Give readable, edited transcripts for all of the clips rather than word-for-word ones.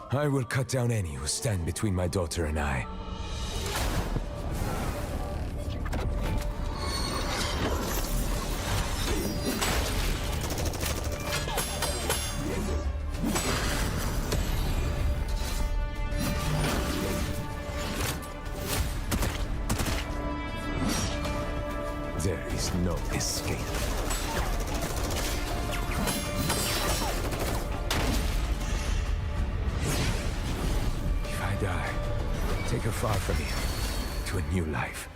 I will cut down any who stand between my daughter and I. There is no escape. If I die, take her far from here, to a new life.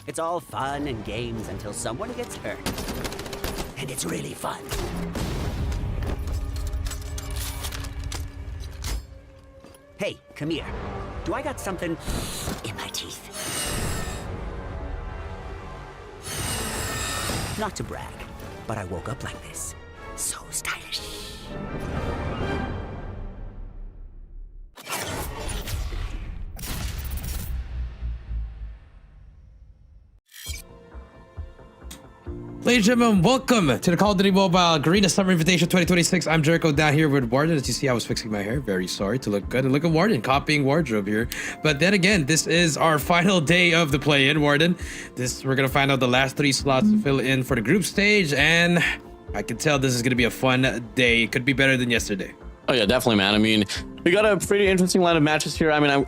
It's all fun and games until someone gets hurt. And it's really fun. Hey, come here. Do I got something in my teeth? Not to brag, but I woke up like this. So stylish. Ladies and gentlemen, welcome to the Call of Duty Mobile Garena Summer Invitation 2026. I'm Jericho down here with Warden. As you see, I was fixing my hair. Very sorry to look good. And look at Warden, copying wardrobe here. But then again, this is our final day of the play-in, Warden. We're going to find out the last 3 slots to fill in for the group stage. And I can tell this is going to be a fun day. It could be better than yesterday. Oh yeah, definitely, man. I mean, we got a pretty interesting line of matches here. I mean,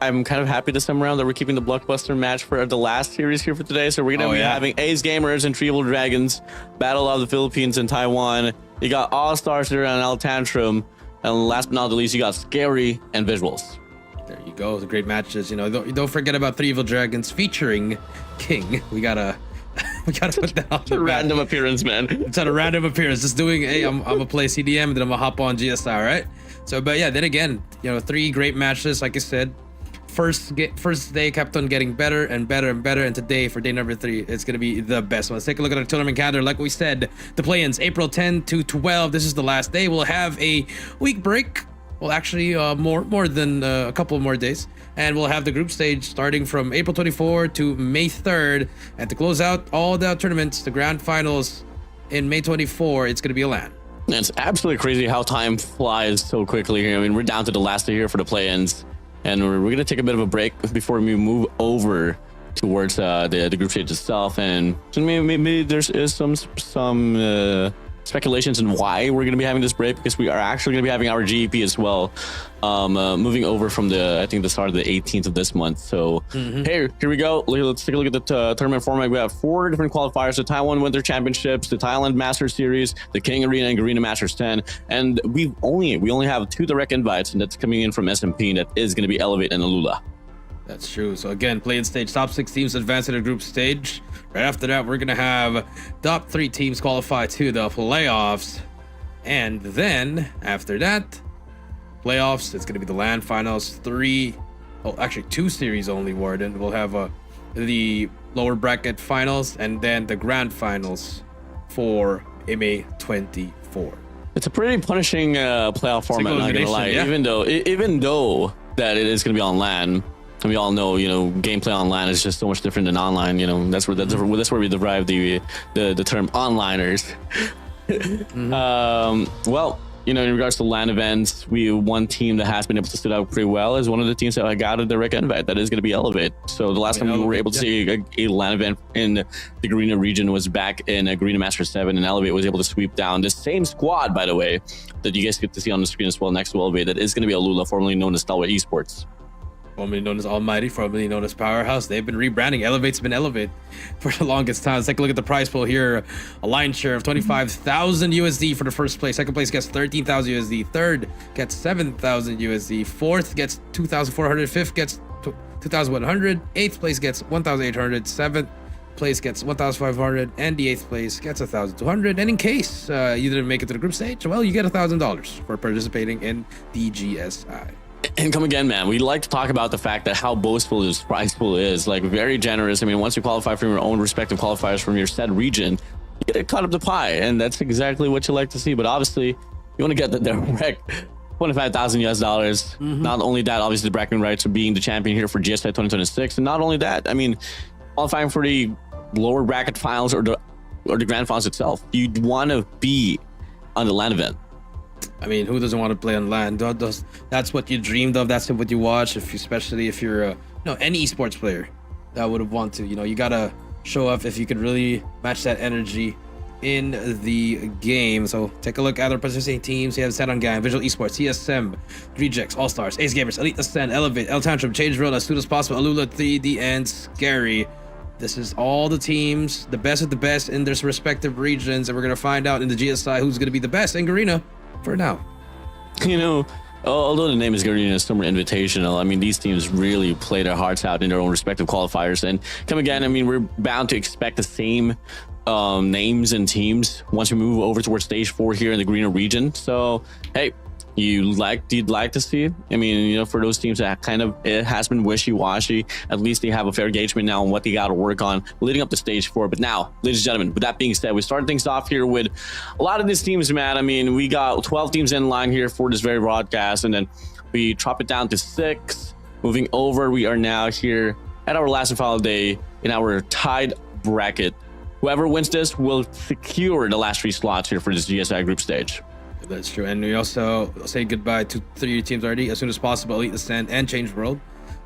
I'm kind of happy this time around that we're keeping the blockbuster match for the last series here for today. So we're gonna be having Ace Gamers and Evil Dragons battle of the Philippines and Taiwan. You got All Stars here and TANTRUM, and last but not the least, you got SKAERI and Vizualz. There you go. The great matches. You know, don't forget about 3 Evil Dragons featuring King. We gotta put that on the random appearance, man. It's on a random appearance. Just doing, hey, I'm gonna play CDM, and then I'm gonna hop on GSR, right? So, but yeah, then again, you know, 3 great matches, like I said, first day kept on getting better and better and better, and today for day number 3, it's gonna be the best one. Let's take a look at our tournament calendar. Like we said, the play-ins April 10 to 12. This is the last day. We'll have a week break. Well, actually, more than a couple more days, and we'll have the group stage starting from April 24 to May 3rd, and to close out all the tournaments, the grand finals in May 24. It's gonna be a LAN. It's absolutely crazy how time flies so quickly here. I mean, we're down to the last day here for the play-ins. And we're going to take a bit of a break before we move over towards the group stage itself. And maybe there's some speculations on why we're going to be having this break, because we are actually going to be having our GEP as well, moving over from I think the start of the 18th of this month. So here we go. Let's take a look at the tournament format. We have 4 different qualifiers: the Taiwan Winter Championships, the Thailand Masters Series, the King Arena, and Garena Masters 10. And we only have 2 direct invites, and that's coming in from SMP, and that is going to be Elevate and Alula. That's true. So again, play-in stage, top 6 teams advance to the group stage. Right after that, we're gonna have top 3 teams qualify to the playoffs, and then after that, playoffs. It's gonna be the LAN finals. 2 series only. Warden. We'll have the lower bracket finals, and then the grand finals for May 24. It's a pretty punishing playoff format. Not gonna lie, yeah. even though that it is gonna be on LAN. And we all know, gameplay online is just so much different than online. That's where we derive the term onliners. Well, in regards to LAN events, one team that has been able to stood out pretty well is one of the teams that I got a direct invite. That is going to be Elevate. So the last time we were able to see a LAN event in the Garena region was back in Garena Masters 7, and Elevate was able to sweep down the same squad, by the way, that you guys get to see on the screen as well next to Elevate. That is going to be Alula, formerly known as Stalwart Esports. Formerly known as Almighty, formerly known as Powerhouse. They've been rebranding. Elevate's been Elevate for the longest time. Let's take a look at the prize pool here. A line share of 25,000 USD for the first place. Second place gets 13,000 USD. Third gets 7,000 USD. Fourth gets 2,400. Fifth gets 2,100. Eighth place gets 1,800. Seventh place gets 1,500. And the 8th place gets 1,200. And in case you didn't make it to the group stage, well, you get $1,000 for participating in the GSI. And come again, man. We like to talk about the fact that how boastful this prize pool is. Like, very generous. I mean, once you qualify from your own respective qualifiers from your said region, you get to cut up the pie, and that's exactly what you like to see. But obviously, you want to get the direct $25,000 US. Not only that, obviously the bragging rights of being the champion here for GSI 2026, and not only that, I mean, qualifying for the lower bracket finals or the grand finals itself, you'd want to be on the LAN event. I mean, who doesn't want to play on LAN? That's what you dreamed of. That's what you watch. Especially if you're any esports player, that would have wanted to. You gotta show up if you could really match that energy in the game. So take a look at our participating teams. You have Set on Gang, Visual Esports, TSM, Rejects, All Stars, Ace Gamers, Elite Ascend, Elevate, TANTRUM, Change World as soon as possible, Alula, 3D, and SKAERI. This is all the teams, the best of the best in their respective regions, and we're gonna find out in the GSI who's gonna be the best in Garena. For now, although the name is Garena Summer Invitational, I mean, these teams really play their hearts out in their own respective qualifiers. And come again, I mean, we're bound to expect the same names and teams once we move over towards stage 4 here in the Garena region. So, hey, you'd like to see? I mean, for those teams that it has been wishy-washy, at least they have a fair engagement now on what they got to work on leading up to stage 4. But now, ladies and gentlemen, with that being said, we started things off here with a lot of these teams, man. I mean, we got 12 teams in line here for this very broadcast, and then we drop it down to 6. Moving over, we are now here at our last and final day in our tied bracket. Whoever wins this will secure the last 3 slots here for this GSI group stage. That's true. And we also say goodbye to 3 teams already as soon as possible: Elite Ascend and Change World.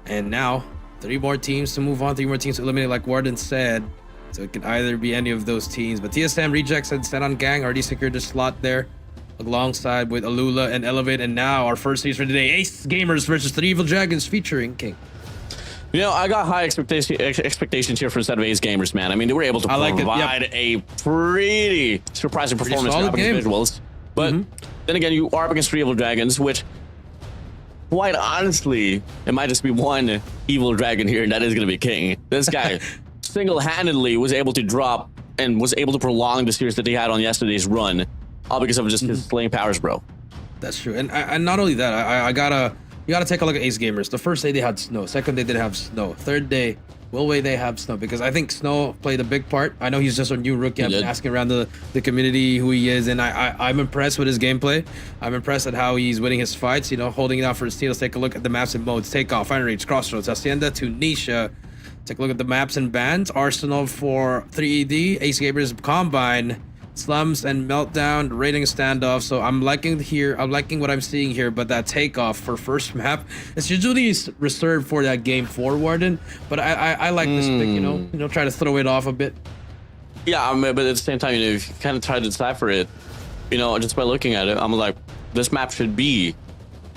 And now 3 more teams to move on, 3 more teams to eliminate, like Warden said. So it can either be any of those teams. But TSM, Rejects, and Set on Gang already secured a slot there alongside with Alula and Elevate. And now our first series for today: Ace Gamers versus 3 Evil Dragons featuring King. I got high expectations here for a set of Ace Gamers, man. I mean, they were able to provide a pretty surprising performance with Vizualz. But then again, you are up against 3 Evil Dragons, which, quite honestly, it might just be one Evil Dragon here, and that is going to be King. This guy single-handedly was able to drop and was able to prolong the series that they had on yesterday's run, all because of just his slaying powers, bro. That's true. And not only that, I gotta you got to take a look at Ace Gamers. The first day they had snow. Second day they didn't have snow. Third day, will way they have snow? Because I think snow played a big part. I know he's just a new rookie. I've been asking around the community who he is, and I'm impressed with his gameplay. I'm impressed at how he's winning his fights. You know, holding it out for his team. Let's take a look at the maps and modes. Takeoff, Fire Rage, Crossroads, Hacienda, Tunisia. Take a look at the maps and bans. Arsenal for 3ED, Ace Gamers Combine, Slums and Meltdown, Rating Standoff. So I'm liking what I'm seeing here, but that Takeoff for first map, it's usually reserved for that game 4 Warden, but I like this pick, you know, try to throw it off a bit. Yeah, I mean, but at the same time, you know, if you kind of try to decipher it, you know, just by looking at it, I'm like, this map should be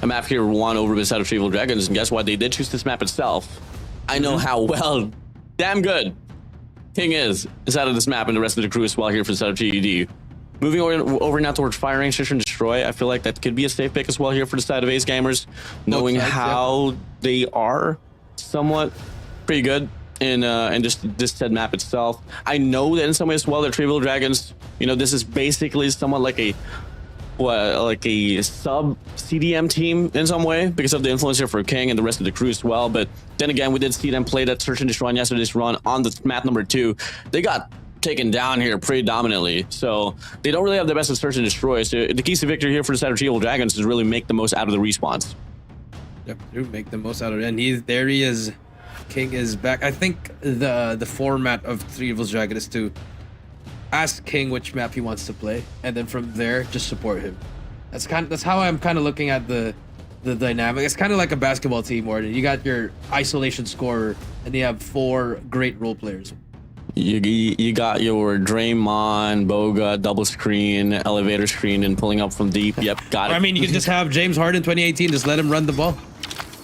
a map here won over beside of Evil Dragons, and guess what? They did choose this map itself. I know how well, damn good King is inside of this map, and the rest of the crew as well here for the side of GED. Moving over now towards Fire Range, Search and Destroy. I feel like that could be a safe pick as well here for the side of Ace Gamers, knowing how they are somewhat pretty good in just this said map itself. I know that in some ways as well, the Evil Dragons, you know, this is basically somewhat like a sub CDM team in some way because of the influence here for King and the rest of the crew as well. But then again, we did see them play that Search and Destroy on yesterday's run on the map number 2. They got taken down here pretty dominantly, so they don't really have the best of Search and Destroy. So the keys to victory here for the side of Evil Dragons is really make the most out of the respawns. Yep, do make the most out of it. And there he is. King is back. I think the format of 3 Evil Dragons is to ask King which map he wants to play, and then from there just support him. That's how I'm kind of looking at the dynamic. It's kind of like a basketball team where you got your isolation scorer and you have 4 great role players. You got your Draymond, Boga, double screen, elevator screen, and pulling up from deep. Yep, got it. I mean, you can just have James Harden 2018, just let him run the ball.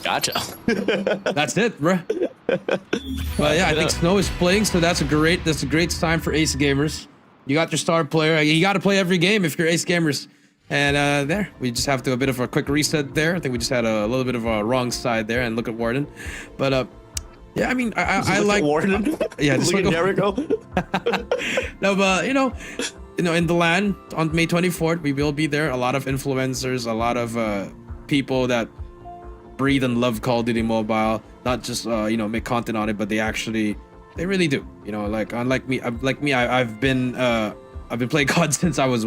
Gotcha. That's it, bro. But yeah, I think Snow is playing, so that's a great sign for Ace Gamers. You got your star player. You got to play every game if you're Ace Gamers. And there, we just have to do a bit of a quick reset there. I think we just had a little bit of a wrong side there, and look at Warden. But yeah, I mean, I like Warden. Yeah, just look at Jericho. No, but you know, in the LAN on May 24th, we will be there. A lot of influencers, a lot of people that breathe and love Call of Duty Mobile. Not just you know, make content on it, but they really do. You know, like unlike me, I've been playing COD since I was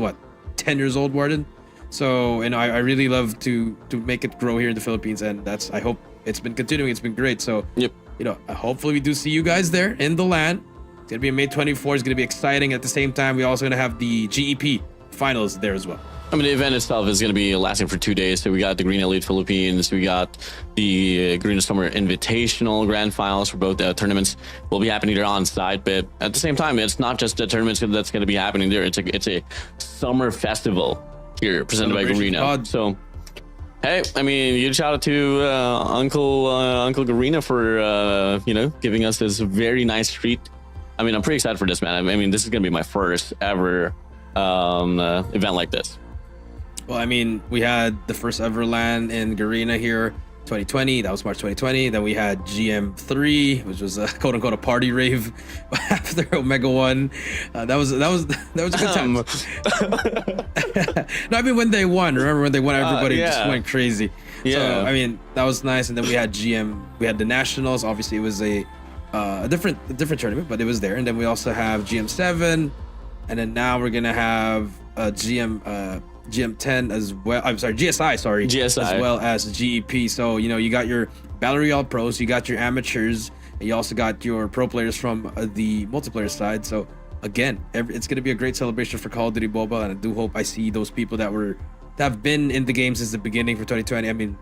10 years old, Warden. So, and I really love to make it grow here in the Philippines, and I hope it's been continuing. It's been great. So, yep. You know, hopefully we do see you guys there in the LAN. It's gonna be May 24th. It's gonna be exciting. At the same time, we're also gonna have the GEP finals there as well. I mean, the event itself is going to be lasting for 2 days. So we got the Green Elite Philippines, we got the Garena Summer Invitational Grand Finals for both tournaments. Will be happening there on site, but at the same time, it's not just the tournaments that's going to be happening there. It's a summer festival here presented by Garena. So, hey, I mean, huge shout out to Uncle Garena for you know, giving us this very nice treat. I mean, I'm pretty excited for this, man. I mean, this is going to be my first ever event like this. Well, I mean, we had the first ever LAN in Garena here, 2020. That was March 2020. Then we had GM3, which was a quote unquote a party rave after Omega 1. That was a good time. No, I mean, when they won, remember when they won, everybody just went crazy. Yeah. So, I mean, that was nice. And then we had GM, we had the Nationals. Obviously, it was a different tournament, but it was there. And then we also have GM7, and then now we're gonna have GM10 as well. I'm sorry, GSI, as well as GEP. So, you know, you got your Battle Royale pros, you got your amateurs, and you also got your pro players from the multiplayer side. So again, it's going to be a great celebration for Call of Duty Mobile, and I do hope I see those people that have been in the game since the beginning for 2020. I mean,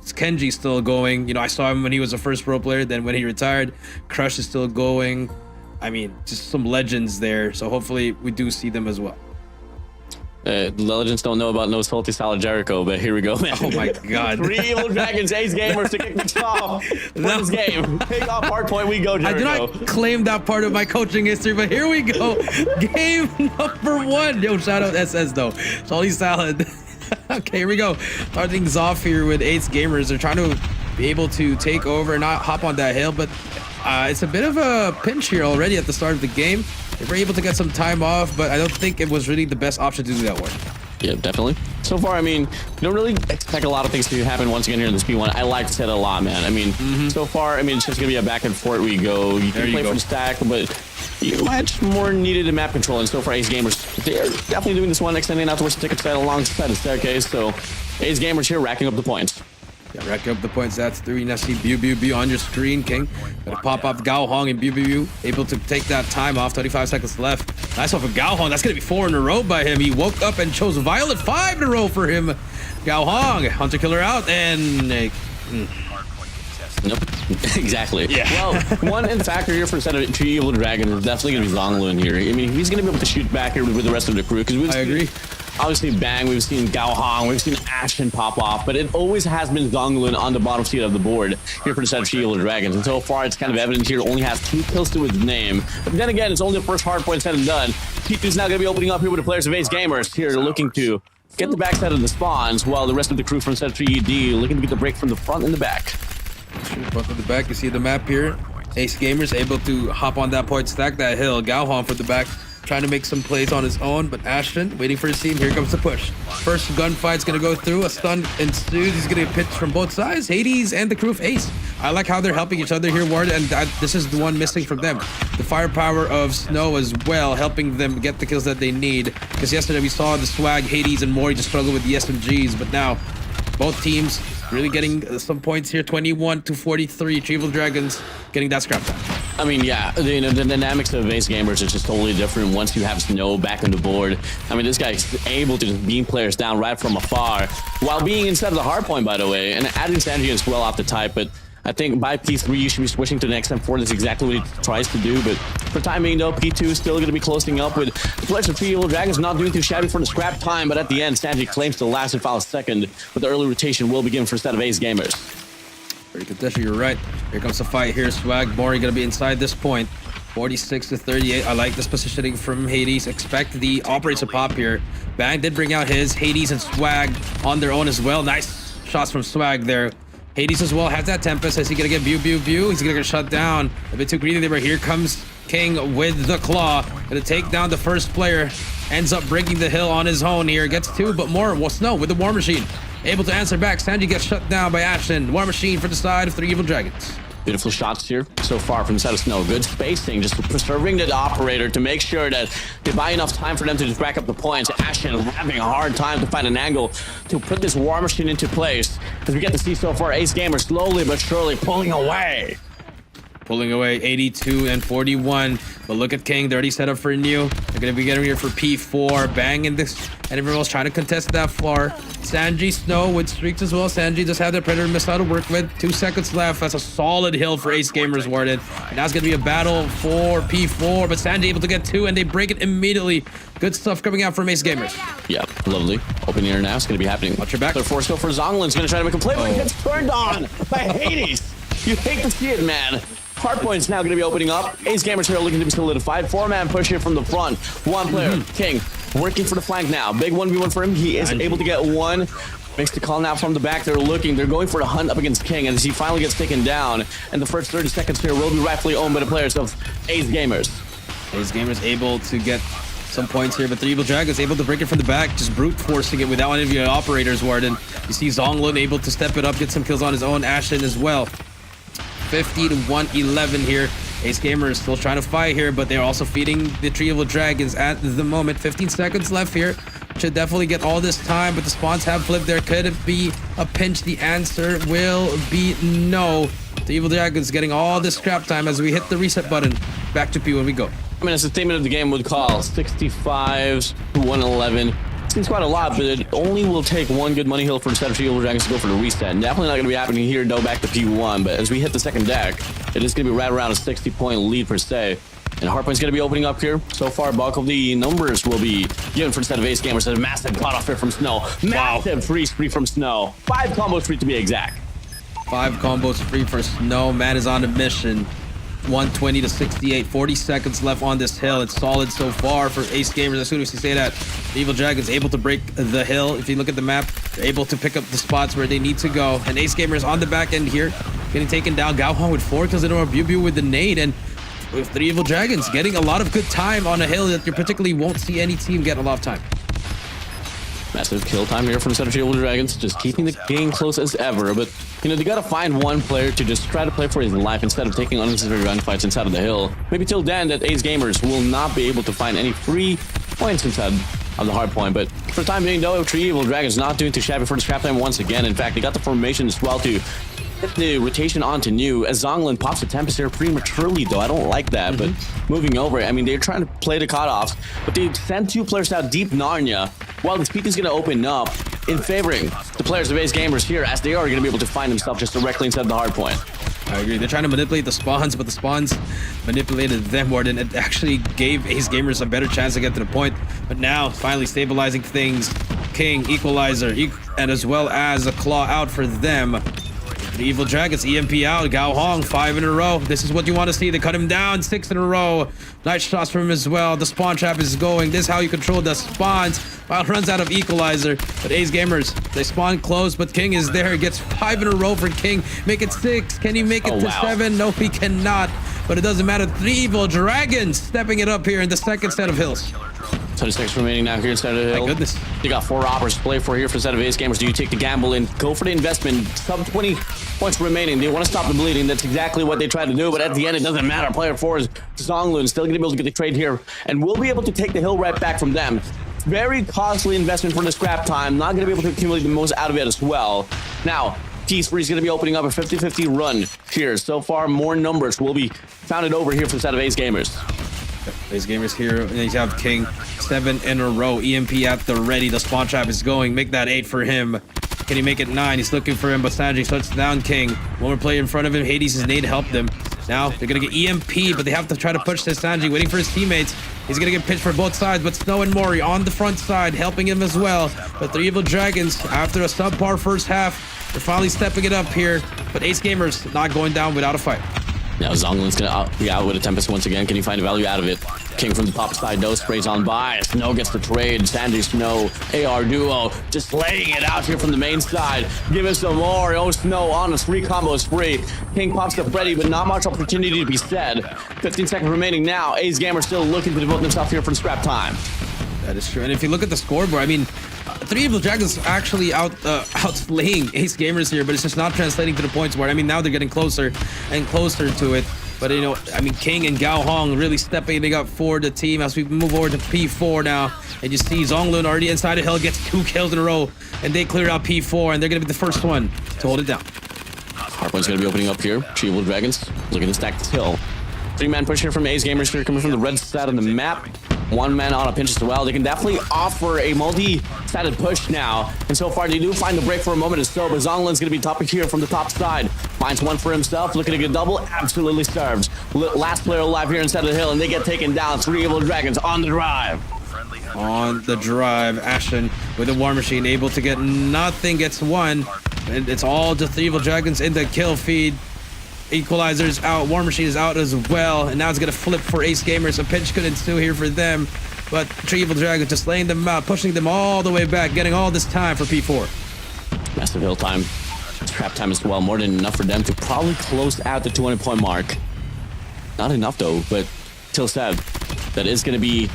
Kenji's still going. You know, I saw him when he was a first pro player. Then when he retired, Crush is still going. I mean, just some legends there. So hopefully we do see them as well. The legends don't know about No Salty Salad Jericho, but here we go, man. Oh my god. 3 Evil Dragons, Ace Gamers to kick things off. This game. Takeoff, Hardpoint, we go, Jericho. I do not claim that part of my coaching history, but here we go. Game number 1. Yo, shout out SS though. Salty Salad. Okay, here we go. Start things off here with Ace Gamers. They're trying to be able to take over and not hop on that hill, but it's a bit of a pinch here already at the start of the game. They were able to get some time off, but I don't think it was really the best option to do that one. Yeah, definitely. So far, I mean, you don't really expect a lot of things to happen once again here in this P1. I like to say that a lot, man. I mean, so far, I mean, it's just going to be a back and forth we go. You can play from stack, but much more needed in map control. And so far, Ace Gamers, they're definitely doing this one, extending out towards the ticket side alongside the staircase. So Ace Gamers here racking up the points. Yeah, racking up the points. That's 3. Now see Biu on your screen, King. Gonna pop up Gao Hong and Biu able to take that time off. 25 seconds left. Nice one for Gao Hong. That's gonna be 4 in a row by him. He woke up and chose Violet. 5 in a row for him. Gao Hong, Hunter Killer out, and Nope. Exactly. Yeah. Well, one factor here for instead of 3 Evil Dragon is definitely going to be Zhonglu in here. I mean, he's going to be able to shoot back here with the rest of the crew. Because I agree. Obviously, Bang, we've seen Gao Hong, we've seen Ashen pop off, but it always has been Zhonglu on the bottom seat of the board here for the set of 3 Evil Dragons. And so far, it's kind of evident here, only has 2 kills to his name. But then again, it's only the first hardpoint said and done. T2's now going to be opening up here with the players of Ace Gamers here looking to get the backside of the spawns, while the rest of the crew from set 3ED looking to get the break from the front and the back. Front to the back, you see the map here. Ace Gamers able to hop on that point, stack that hill. Gao Hong for the back, trying to make some plays on his own, but Ashton waiting for his team. Here comes the push. First gunfight's gonna go through. A stun ensues. He's gonna pitch from both sides. Hades and the crew of Ace. I like how they're helping each other here, Ward, and this is the one missing from them. The firepower of Snow as well, helping them get the kills that they need. Because yesterday we saw the swag, Hades and Mori just struggle with the SMGs, but now both teams really getting some points here. 21 to 43. 3 Evil Dragons getting that scrap time. I mean, yeah, the dynamics of Ace Gamers is just totally different once you have Snow back on the board. I mean, this guy's able to just beam players down right from afar while being inside of the hardpoint, by the way, and adding Sanji as well off the type. But I think by P3, you should be switching to the next M4. That's exactly what he tries to do. But for time being, though, P2 is still going to be closing up with the players of 3 Evil Dragons not doing too shabby for the scrap time. But at the end, Sanji claims the last and final second, but the early rotation will begin for a set of Ace Gamers. Very contested, you're right. Here comes the fight here. Swag, Mori gonna be inside this point. 46 to 38. I like this positioning from Hades. Expect the operator to pop here. Bang did bring out his. Hades and Swag on their own as well. Nice shots from Swag there. Hades as well has that Tempest. Is he gonna get Biu? He's gonna get shut down. A bit too greedy there, but here comes King with the claw. Gonna take down the first player. Ends up breaking the hill on his own here. Gets 2, but more. Well, Snow with the War Machine. Able to answer back. Sanji gets shut down by Ashton. War Machine for the side of 3 Evil Dragons. Beautiful shots here so far from the side of Snow. Good spacing, just preserving the operator to make sure that they buy enough time for them to just rack up the points. Ashton having a hard time to find an angle to put this War Machine into place. As we get to see so far, Ace Gamers slowly but surely pulling away. Pulling away 82 and 41. But look at King. They're already set up for a new. They're going to be getting here for P4. Bang in this. And everyone else trying to contest that far. Sanji, Snow with streaks as well. Sanji does have the Predator missile to work with. 2 seconds left. That's a solid hill for Ace Gamers, Warden. And now it's going to be a battle for P4. But Sanji able to get 2 and they break it immediately. Good stuff coming out from Ace Gamers. Yeah, lovely. Open here now. It's going to be happening. Watch your back. Their force go for Zonglin's going to try to make a play, but he gets turned on by Hades. You hate to see it, man. Hardpoint's now going to be opening up. Ace Gamers here looking to be solidified. 4-man push here from the front. 1 player, King, working for the flank now. Big 1v1 for him. He is able to get 1. Makes the call now from the back. They're looking. They're going for a hunt up against King. And as he finally gets taken down, and the first 30 seconds here will be rightfully owned by the players of Ace Gamers. Ace Gamers able to get some points here, but 3 Evil Dragons able to break it from the back, just brute forcing it without any of your operators, Warden. You see Zonglin able to step it up, get some kills on his own. Ashton as well. 50 to 111 here. Ace Gamers still trying to fight here, but they're also feeding the 3 Evil Dragons at the moment. 15 seconds left here. Should definitely get all this time, but the spawns have flipped. There could it be a pinch. The answer will be no. The Evil Dragons getting all this scrap time as we hit the reset button. Back to P when we go. I mean, as the statement of the game would call, 65 to 111. Seems quite a lot, but it only will take 1 good money hill for the set of 3 Evil Dragons to go for the reset. Definitely not going to be happening here, though, back to P1. But as we hit the second deck, it is going to be right around a 60-point lead per se. And Hardpoint's going to be opening up here. So far, bulk of the numbers will be given for the set of Ace Gamers. A massive cutoff here from Snow. Massive free spree from Snow. 5 combos free to be exact. 5 combos free for Snow. Man is on a mission. 120 to 68. 40 seconds left on this hill. It's solid so far for Ace Gamers. As soon as you say that, the Evil Dragons able to break the hill. If you look at the map, they're able to pick up the spots where they need to go. And Ace Gamers on the back end here, getting taken down. Gao Hong with 4 kills, and Biu with the nade. And with 3 Evil Dragons getting a lot of good time on a hill that you particularly won't see any team get a lot of time. Massive kill time here from the set of Evil Dragons, just keeping the game close as ever. But, you know, they gotta find one player to just try to play for his life instead of taking unnecessary gunfights inside of the hill. Maybe till then that Ace Gamers will not be able to find any free points inside of the hard point. But for the time being, though, Evil Dragons not doing too shabby for the scrap time once again. In fact, they got the formation as well to get the rotation onto new, as Zonglin pops the Tempest here prematurely, though. I don't like that, but moving over, I mean, they're trying to play the cutoffs, but they send 2 players out deep Narnia, while the speed is going to open up in favoring the players of Ace Gamers here, as they are going to be able to find themselves just directly inside the hard point. I agree. They're trying to manipulate the spawns, but the spawns manipulated them more than it actually gave Ace Gamers a better chance to get to the point. But now, finally stabilizing things. King, Equalizer, and as well as a claw out for them. The Evil Dragons, EMP out, Gao Hong, 5 in a row. This is what you want to see. They cut him down, 6 in a row. Nice shots from him as well. The spawn trap is going. This is how you control the spawns. While runs out of Equalizer. But Ace Gamers, they spawn close, but King is there. Gets 5 in a row for King. Make it 6. Can he make it to 7? No, he cannot. But it doesn't matter. 3 Evil Dragons stepping it up here in the second set of hills. 26 remaining now here inside of the hill. My goodness. They got 4 operas to play for here for the set of Ace Gamers. Do you take the gamble and go for the investment? Sub 20 points remaining. They want to stop the bleeding. That's exactly what they try to do. But at the end, it doesn't matter. Player 4 is Zonglun. Still going to be able to get the trade here. And we'll be able to take the hill right back from them. Very costly investment for the scrap time. Not going to be able to accumulate the most out of it as well. Now, T3 is going to be opening up a 50-50 run here. So far, more numbers will be founded over here for the set of Ace Gamers. Ace Gamers here, and you have King, 7 in a row. EMP at the ready. The spawn trap is going. Make that 8 for him. Can he make it 9? He's looking for him, but Sanji shuts down King. One more player in front of him. Hades' nade helped them. Now they're gonna get EMP, but they have to try to push this Sanji, waiting for his teammates. He's gonna get pitched for both sides, but Snow and Mori on the front side, helping him as well. But the Evil Dragons, after a subpar first half, they're finally stepping it up here. But Ace Gamers not going down without a fight. Now Zonglin's gonna be out with a Tempest once again. Can he find value out of it? King from the top side, though, sprays on by. Snow gets the trade. Sandy, Snow, AR duo, just laying it out here from the main side. Give us some more. Oh, Snow on a 3 combo spree. King pops the Freddy, but not much opportunity to be said. 15 seconds remaining now. Ace Gamer still looking to devote themselves here for the scrap time. That is true. And if you look at the scoreboard, I mean, 3 Evil Dragons actually outslaying Ace Gamers here, but it's just not translating to the points where, I mean, now they're getting closer and closer to it. But, you know, I mean, King and Gao Hong really stepping up for the team as we move over to P4 now. And you see Zonglun already inside the hill, gets 2 kills in a row. And they cleared out P4, and they're going to be the first one to hold it down. Hardpoint's going to be opening up here. Evil Dragons looking to stack this hill. 3-man push here from Ace Gamers here, coming from the red side of the map. 1 man on a pinch as well. They can definitely offer a multi-sided push now. And so far, they do find the break for a moment or so, but Zonglin's going to be topping here from the top side. Finds one for himself, looking to get double. Absolutely serves. Last player alive here inside of the hill, and they get taken down. 3 Evil Dragons on the drive. On the drive, Ashen with a War Machine, able to get nothing, gets 1. And it's all just 3 Evil Dragons in the kill feed. Equalizer's out, War Machine is out as well, and now it's gonna flip for Ace Gamers. A pinch could ensue here for them, but 3 Evil Dragons just laying them out, pushing them all the way back, getting all this time for P4. Massive hill time, trap time as well, more than enough for them to probably close out the 200-point mark. Not enough though, but till said, that is gonna be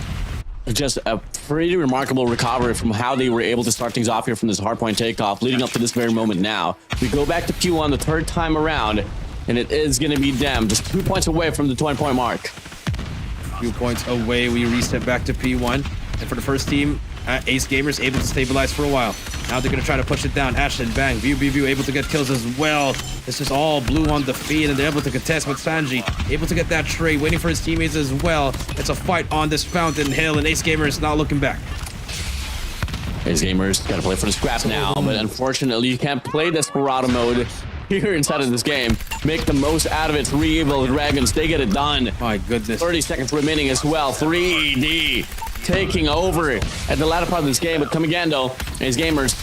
just a pretty remarkable recovery from how they were able to start things off here from this hardpoint takeoff, leading up to this very moment now. We go back to Q1 the 3rd time around, and it is going to be them, just 2 points away from the 20-point mark. A few points away, we reset back to P1. And for the first team, Ace Gamers able to stabilize for a while. Now they're going to try to push it down. Ashton, bang, View able to get kills as well. This is all blue on the feed, and they're able to contest with Sanji. Able to get that trade, waiting for his teammates as well. It's a fight on this fountain hill, and Ace Gamers not looking back. Ace Gamers got to play for the scrap now, but unfortunately you can't play Desperado mode here inside of this game. Make the most out of it. 3 Evil Dragons, they get it done. My goodness. 30 seconds remaining as well. 3D taking over at the latter part of this game, but come again though. Ace Gamers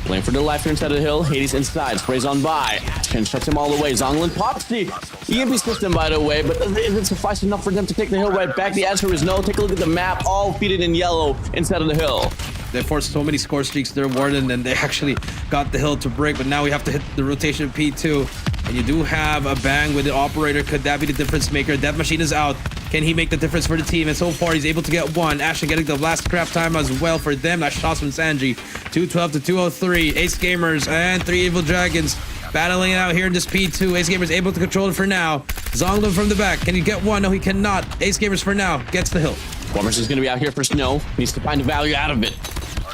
playing for their life here inside of the hill. Hades inside, sprays on by. And shuts him all the way. Zonglin pops the EMP system, by the way, but is it suffice enough for them to take the hill right back? The answer is no. Take a look at the map, all feeded in yellow inside of the hill. They forced so many score streaks there, Warden, and they actually got the hill to break, but now we have to hit the rotation P2. And you do have a bang with the operator. Could that be the difference maker? Death Machine is out. Can he make the difference for the team? And so far, he's able to get one. Ashen getting the last scrap time as well for them. Nice shots from Sanji. 212 to 203. Ace Gamers and 3 Evil Dragons battling it out here in this P2. Ace Gamers able to control it for now. Zonglin from the back. Can he get one? No, he cannot. Ace Gamers for now gets the hill. Warmers is going to be out here for Snow. Needs to find the value out of it.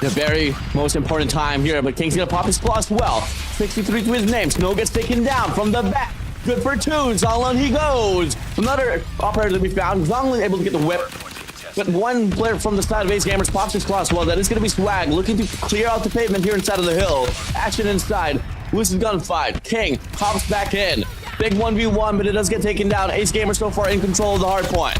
The very most important time here, but King's going to pop his claw as well. 63 to his name. Snow gets taken down from the back. Good for 2. Zonglin he goes. Another operator to be found. Zonglin able to get the whip. But one player from the side of Ace Gamers pops his claw as well. That is going to be Swag looking to clear out the pavement here inside of the hill. Action inside. Loses gunfight. King hops back in. Big 1v1, but it does get taken down. Ace Gamers so far in control of the hard point.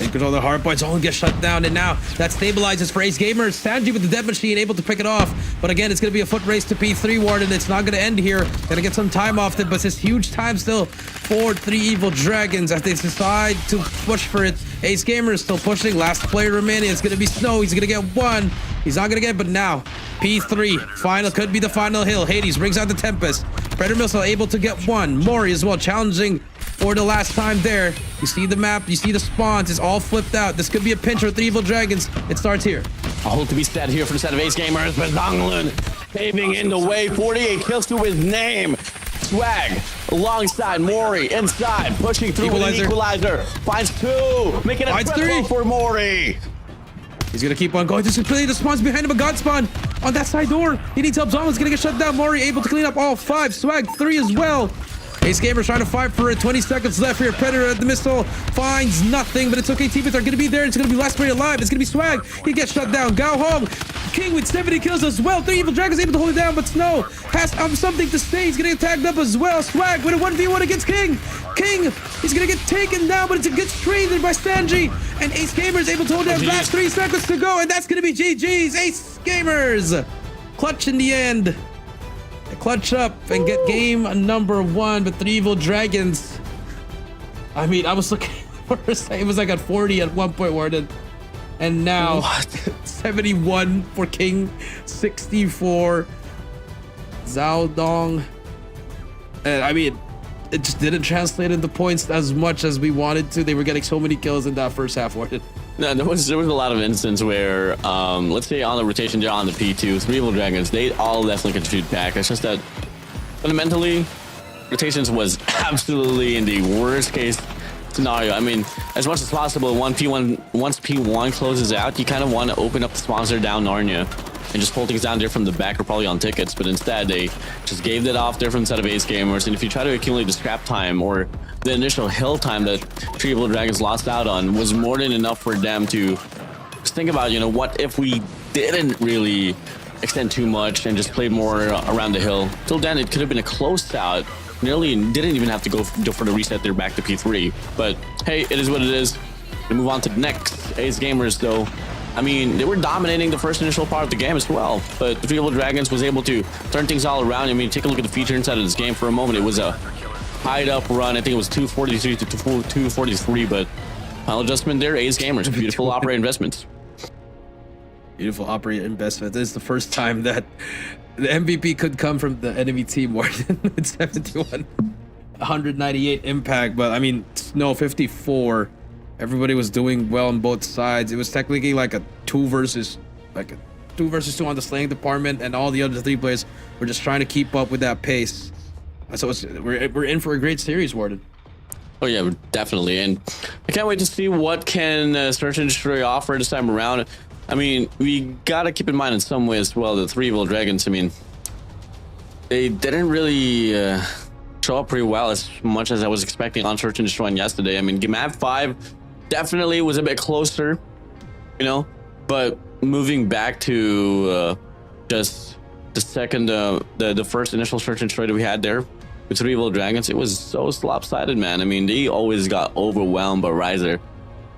In control of the Hardpoint, Zonglin gets shut down, and now that stabilizes for Ace Gamers. Sanji with the death machine able to pick it off, but again, it's going to be a foot race to P3 Warden. It's not going to end here. Going to get some time off it, but it's huge time still for 3 Evil Dragons as they decide to push for it. Ace Gamers still pushing. Last player remaining. It's going to be Snow. He's going to get one. He's not going to get, but now P3 final could be the final hill. Hades brings out the Tempest. Predator Missile able to get one. Mori as well challenging for the last time there. You see the map, you see the spawns, it's all flipped out. This could be a pinch for 3 Evil Dragons. It starts here. A hold to be said here for the set of Ace Gamers, but Zonglin paving in the way. 48 kills to his name. Swag alongside Mori inside, pushing through with an equalizer. Finds 2, making a triple for Mori. He's gonna keep on going. Just completely the spawns behind him. A God spawn on that side door. He needs help. Zonglin's gonna get shut down. Mori able to clean up all 5. Swag 3 as well. Ace Gamers trying to fight for it. 20 seconds left here. Predator at the missile finds nothing, but it's okay. Teammates are going to be there. It's going to be last player alive. It's going to be Swag. He gets shut down. Go home. King with 70 kills as well. 3 Evil Dragons able to hold it down, but Snow has something to say. He's going to get tagged up as well. Swag with a 1v1 against King. King, he's going to get taken down, but it's a good traded by Sanji. And Ace Gamers able to hold down. Last 3 seconds to go, and that's going to be GG's. Ace Gamers clutch in the end. Clutch up and get game number 1, but 3 Evil Dragons. I mean, I was looking for a second. It was like at 40 at one point, Warden. And now 71 for King, 64 Zhao Dong. And I mean, it just didn't translate into points as much as we wanted to. They were getting so many kills in that first half, Warden. No, there was a lot of instances where, let's say on the rotation, they're on the P2, 3 Evil Dragons, they all definitely contribute back. It's just that fundamentally, rotations was absolutely in the worst case scenario. I mean, as much as possible, once P1 closes out, you kind of want to open up the sponsor down Narnia and just pull things down there from the back or probably on tickets, but instead they just gave that off there from the set of Ace Gamers. And if you try to accumulate the scrap time or the initial hill time that 3 Evil Dragons lost out on was more than enough for them to just think about, you know, what if we didn't really extend too much and just played more around the hill. Till then, it could have been a close out. Nearly didn't even have to go for the reset there back to P3. But hey, it is what it is. We move on to the next. Ace Gamers, though, I mean, they were dominating the first initial part of the game as well, but the 3 Evil Dragons was able to turn things all around. I mean, take a look at the feature inside of this game for a moment. It was a hide-up run. I think it was 243 to 243, but final adjustment there, Ace Gamers. Beautiful operator investments. Beautiful operator investment. This is the first time that the MVP could come from the enemy team, Warden. It's 71, 198 impact, but I mean, no, 54. Everybody was doing well on both sides. It was technically like a 2 versus 2 on the slaying department, and all the other 3 players were just trying to keep up with that pace. So we're in for a great series, Warden. Oh yeah, definitely, and I can't wait to see what can Search and Destroy offer this time around. I mean, we gotta keep in mind in some ways as well the 3 Evil Dragons. I mean, they didn't really show up pretty well as much as I was expecting on Search and Destroy yesterday. I mean, map 5 definitely was a bit closer, you know, but moving back to just the second, the first initial Search and Destroy that we had there with 3 Evil Dragons, it was so lopsided, man. I mean, they always got overwhelmed by Riser.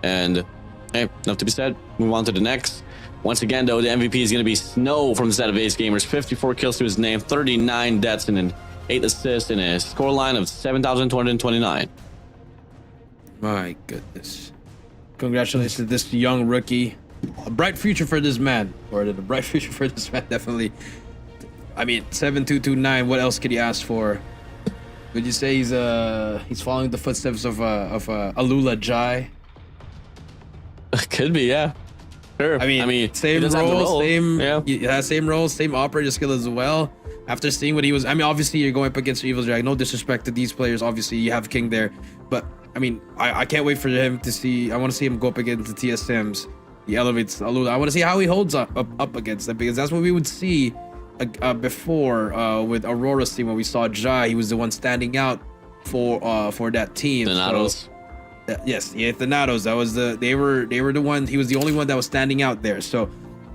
And hey, enough to be said. Move on to the next. Once again, though, the MVP is going to be Snow from the set of Ace Gamers. 54 kills to his name, 39 deaths, and 8 assists, and a scoreline of 7,229. My goodness. Congratulations to this young rookie. A bright future for this man. Or a bright future for this man, definitely. I mean, 7,229, what else could you ask for? Would you say he's following the footsteps of Alula Jai? Could be, yeah. Sure. I mean, he same does have the role, same yeah. same role, same operator skill as well. After seeing what he was, I mean, obviously you're going up against Evil Drag. No disrespect to these players. Obviously, you have King there, but I mean, I can't wait for him to see. I want to see him go up against the TSMs. He elevates a little. I want to see how he holds up against them, because that's what we would see before with Aurora's team when we saw Jai. He was the one standing out for that team. The Natos. Yes, the Natos. That was they were the one. He was the only one that was standing out there. So,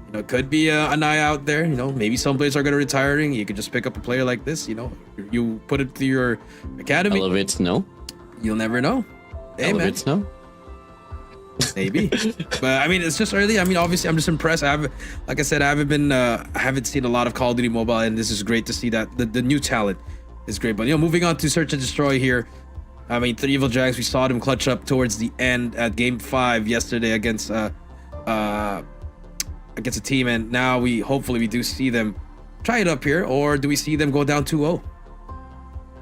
you know, it could be an eye out there. You know, maybe some players are gonna retiring. You could just pick up a player like this. You know, you put it to your academy. Elevates, no. You'll never know. Hey, Elevates, man. no. Maybe, but I mean, it's just early. I mean, obviously, I'm just impressed. Like I said, I haven't seen a lot of Call of Duty Mobile, and this is great to see that the new talent is great. But you know, moving on to Search and Destroy here. I mean, the Evil Jags, we saw them clutch up towards the end at Game 5 yesterday against a team, and now hopefully we do see them try it up here, or do we see them go down 2-0?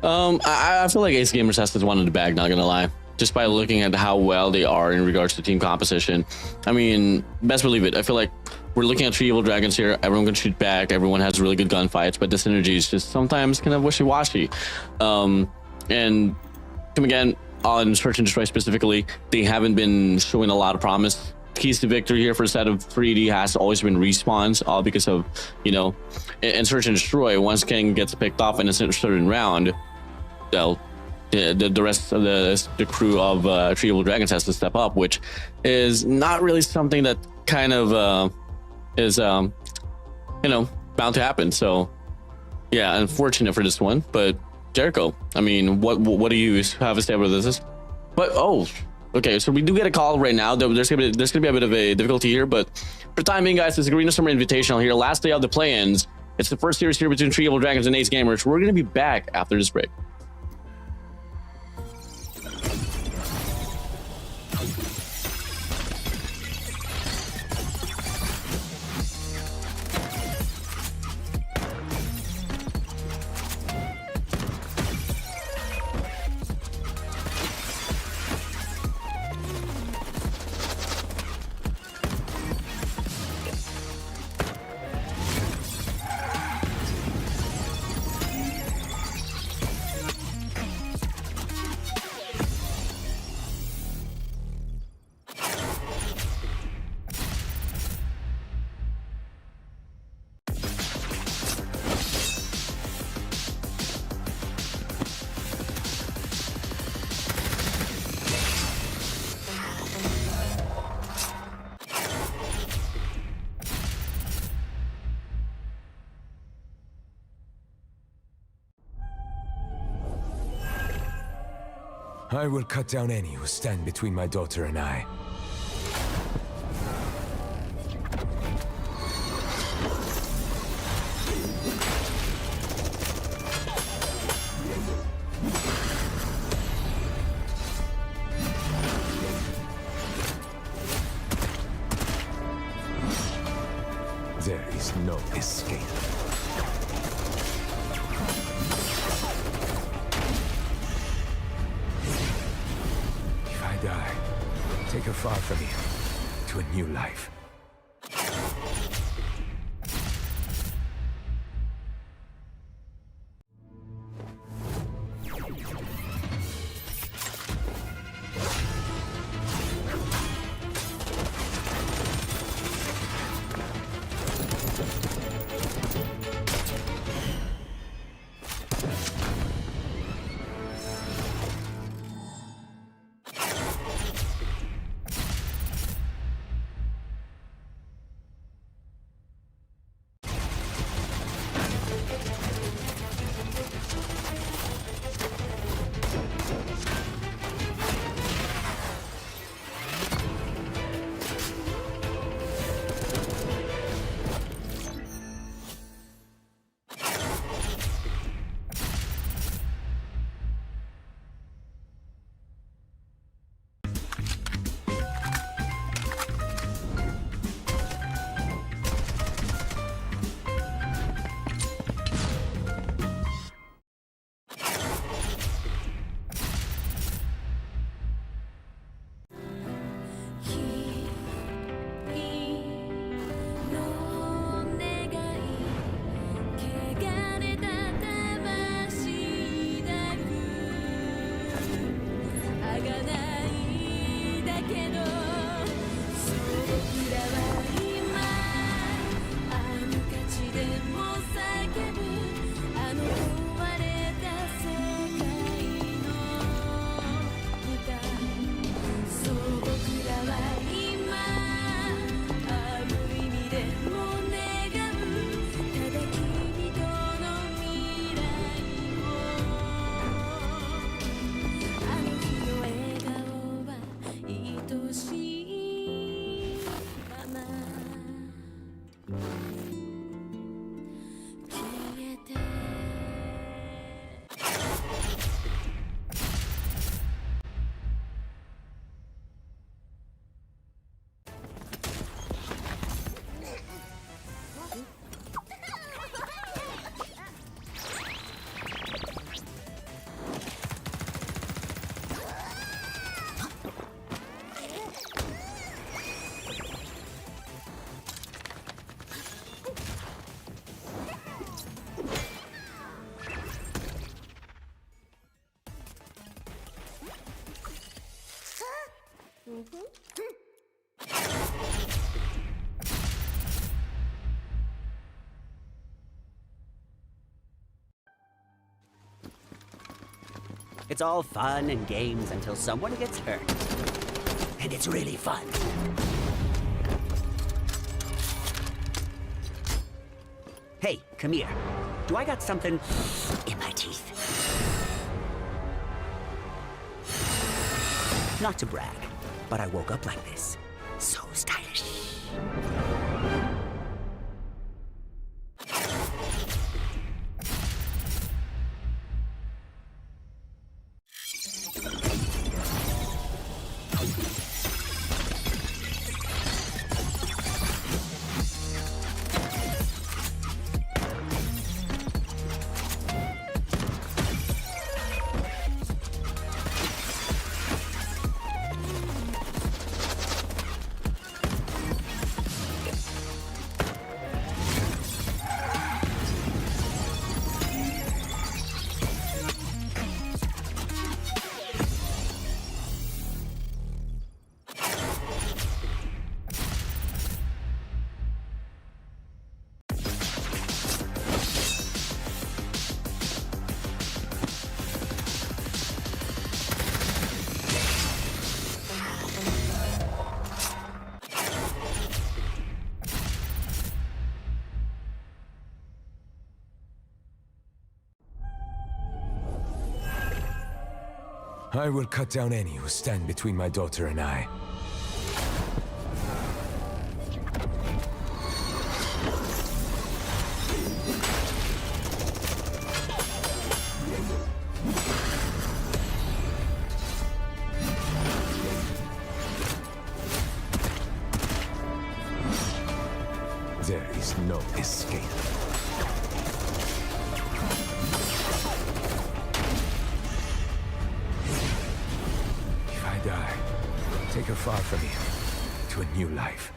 I feel like Ace Gamers has to one in the bag, not gonna lie. Just by looking at how well they are in regards to team composition. I mean, best believe it. I feel like we're looking at 3 Evil Dragons here. Everyone can shoot back. Everyone has really good gunfights, but the synergy is just sometimes kind of wishy-washy. And come again on Search and Destroy specifically, they haven't been showing a lot of promise. Keys to victory here for a set of 3D has always been respawns, all because of, you know, in Search and Destroy, once King gets picked off in a certain round, well, the rest of the crew of 3 Evil Dragons has to step up, which is not really something that kind of is you know, bound to happen. So yeah, unfortunate for this one. But Jericho, I mean, what do you have to say about this? But okay, so we do get a call right now. There's gonna be a bit of a difficulty here, but for the time being, guys, this is Garena Summer Invitational here, last day of the play-ins. It's the first series here between 3 Evil Dragons and Ace Gamers. We're gonna be back after this break. I will cut down any who stand between my daughter and I. There is no escape. Die. Take her far from you to a new life. It's all fun and games until someone gets hurt. And it's really fun. Hey, come here. Do I got something in my teeth? Not to brag, but I woke up like this. So stylish. I will cut down any who stand between my daughter and I. There is no escape. Die. Take her far from here to a new life.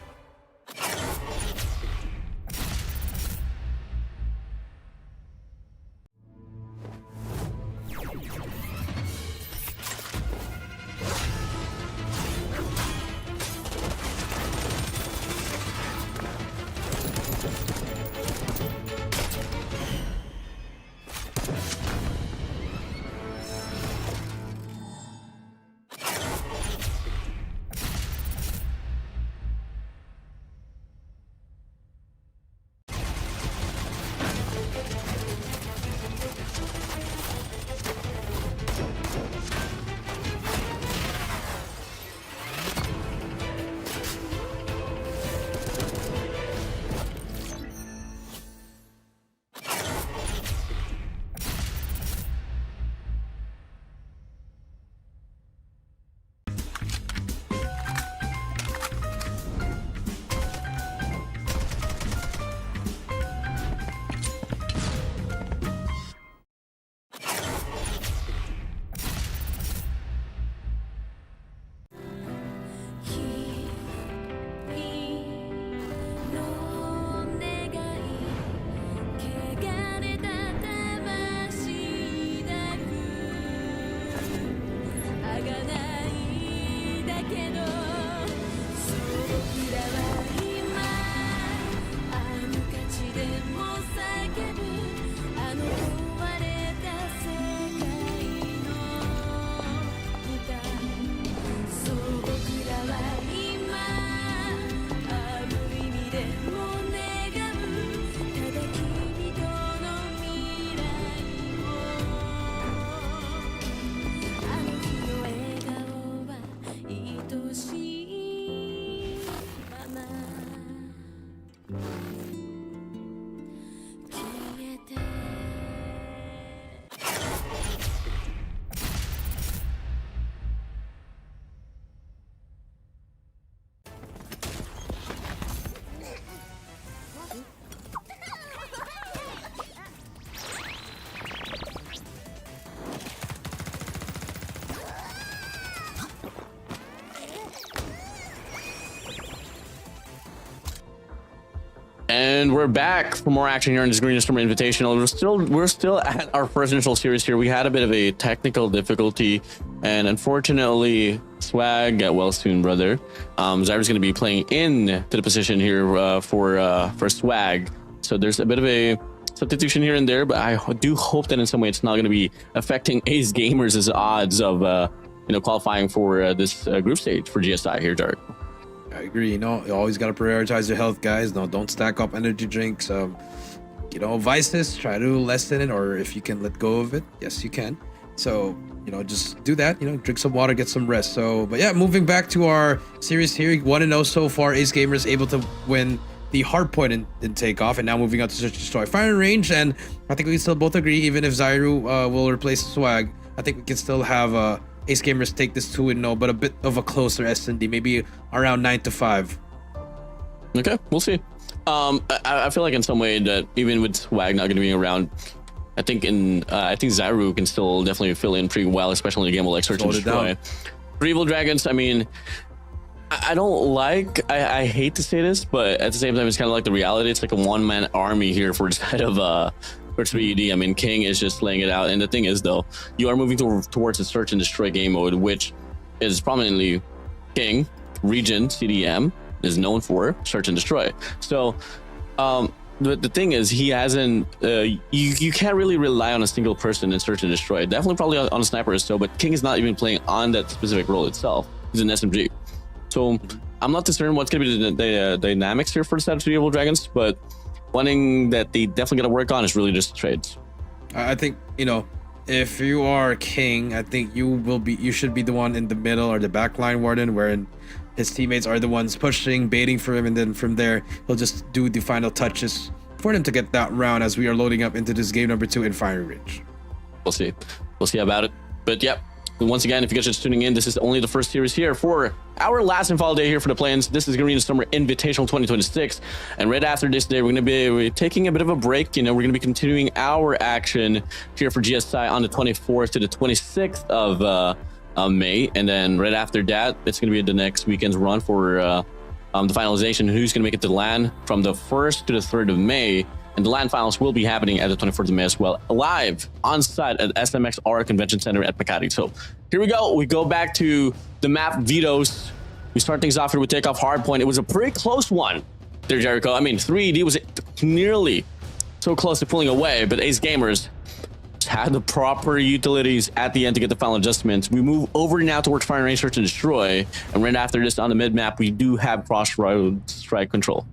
And we're back for more action here in this Garena Invitational. We're still at our first initial series here. We had a bit of a technical difficulty, and unfortunately, Swag, get well soon, brother. Zyra's going to be playing in to the position here for Swag. So there's a bit of a substitution here and there, but I do hope that in some way it's not going to be affecting Ace Gamers' odds of qualifying for this group stage for GSI here, Dark. I agree. You always got to prioritize your health, guys. No, don't stack up energy drinks. Vices, try to lessen it, or if you can let go of it, yes, you can. So, just do that. Drink some water, get some rest. So, but yeah, moving back to our series here, 1-0 so far. Ace Gamers able to win the Hardpoint in Takeoff, and now moving on to Search and Destroy. Firing range, and I think we still both agree, even if Zyru will replace Swag, I think we can still have Ace Gamers take this 2-0, but a bit of a closer S&D, maybe around 9-5. Okay, we'll see. I feel like in some way that even with Swag not going to be around, I think Zyru can still definitely fill in pretty well, especially in a game like Search and Destroy. For Evil Dragons, I mean, I hate to say this, but at the same time, it's kind of like the reality. It's like a one-man army here for the side of for 3D. I mean, King is just laying it out. And the thing is, though, you are moving towards a Search and Destroy game mode, which is prominently King, Region, CDM, is known for Search and Destroy. So, the thing is, he hasn't, you can't really rely on a single person in Search and Destroy. Definitely probably on a sniper or so, but King is not even playing on that specific role itself. He's an SMG. So I'm not too certain what's going to be the dynamics here for the side of Evil Dragons, but one thing that they definitely got to work on is really just trades. I think, if you are King, I think you should be the one in the middle or the backline Warden, wherein his teammates are the ones pushing, baiting for him, and then from there, he'll just do the final touches for them to get that round as we are loading up into this game number 2 in Firing Range. We'll see. We'll see about it. But yeah, once again, if you guys are just tuning in, this is only the first series here for our last and final day here for the play-ins. This is Garena Summer Invitational 2026. And right after this day, we're going to be taking a bit of a break. We're going to be continuing our action here for GSI on the 24th to the 26th of May. And then right after that, it's going to be the next weekend's run for the finalization, who's going to make it to LAN from the 1st to the 3rd of May. And the LAN finals will be happening at the 24th of May as well, live on site at SMXR Convention Center at Makati. So here we go. We go back to the map Vetoes. We start things off here with Takeoff Hardpoint. It was a pretty close one there, Jericho. I mean, 3D was nearly so close to pulling away, but Ace Gamers had the proper utilities at the end to get the final adjustments. We move over now towards Firing Range, Search and Destroy. And right after this on the mid map, we do have crossroad strike control.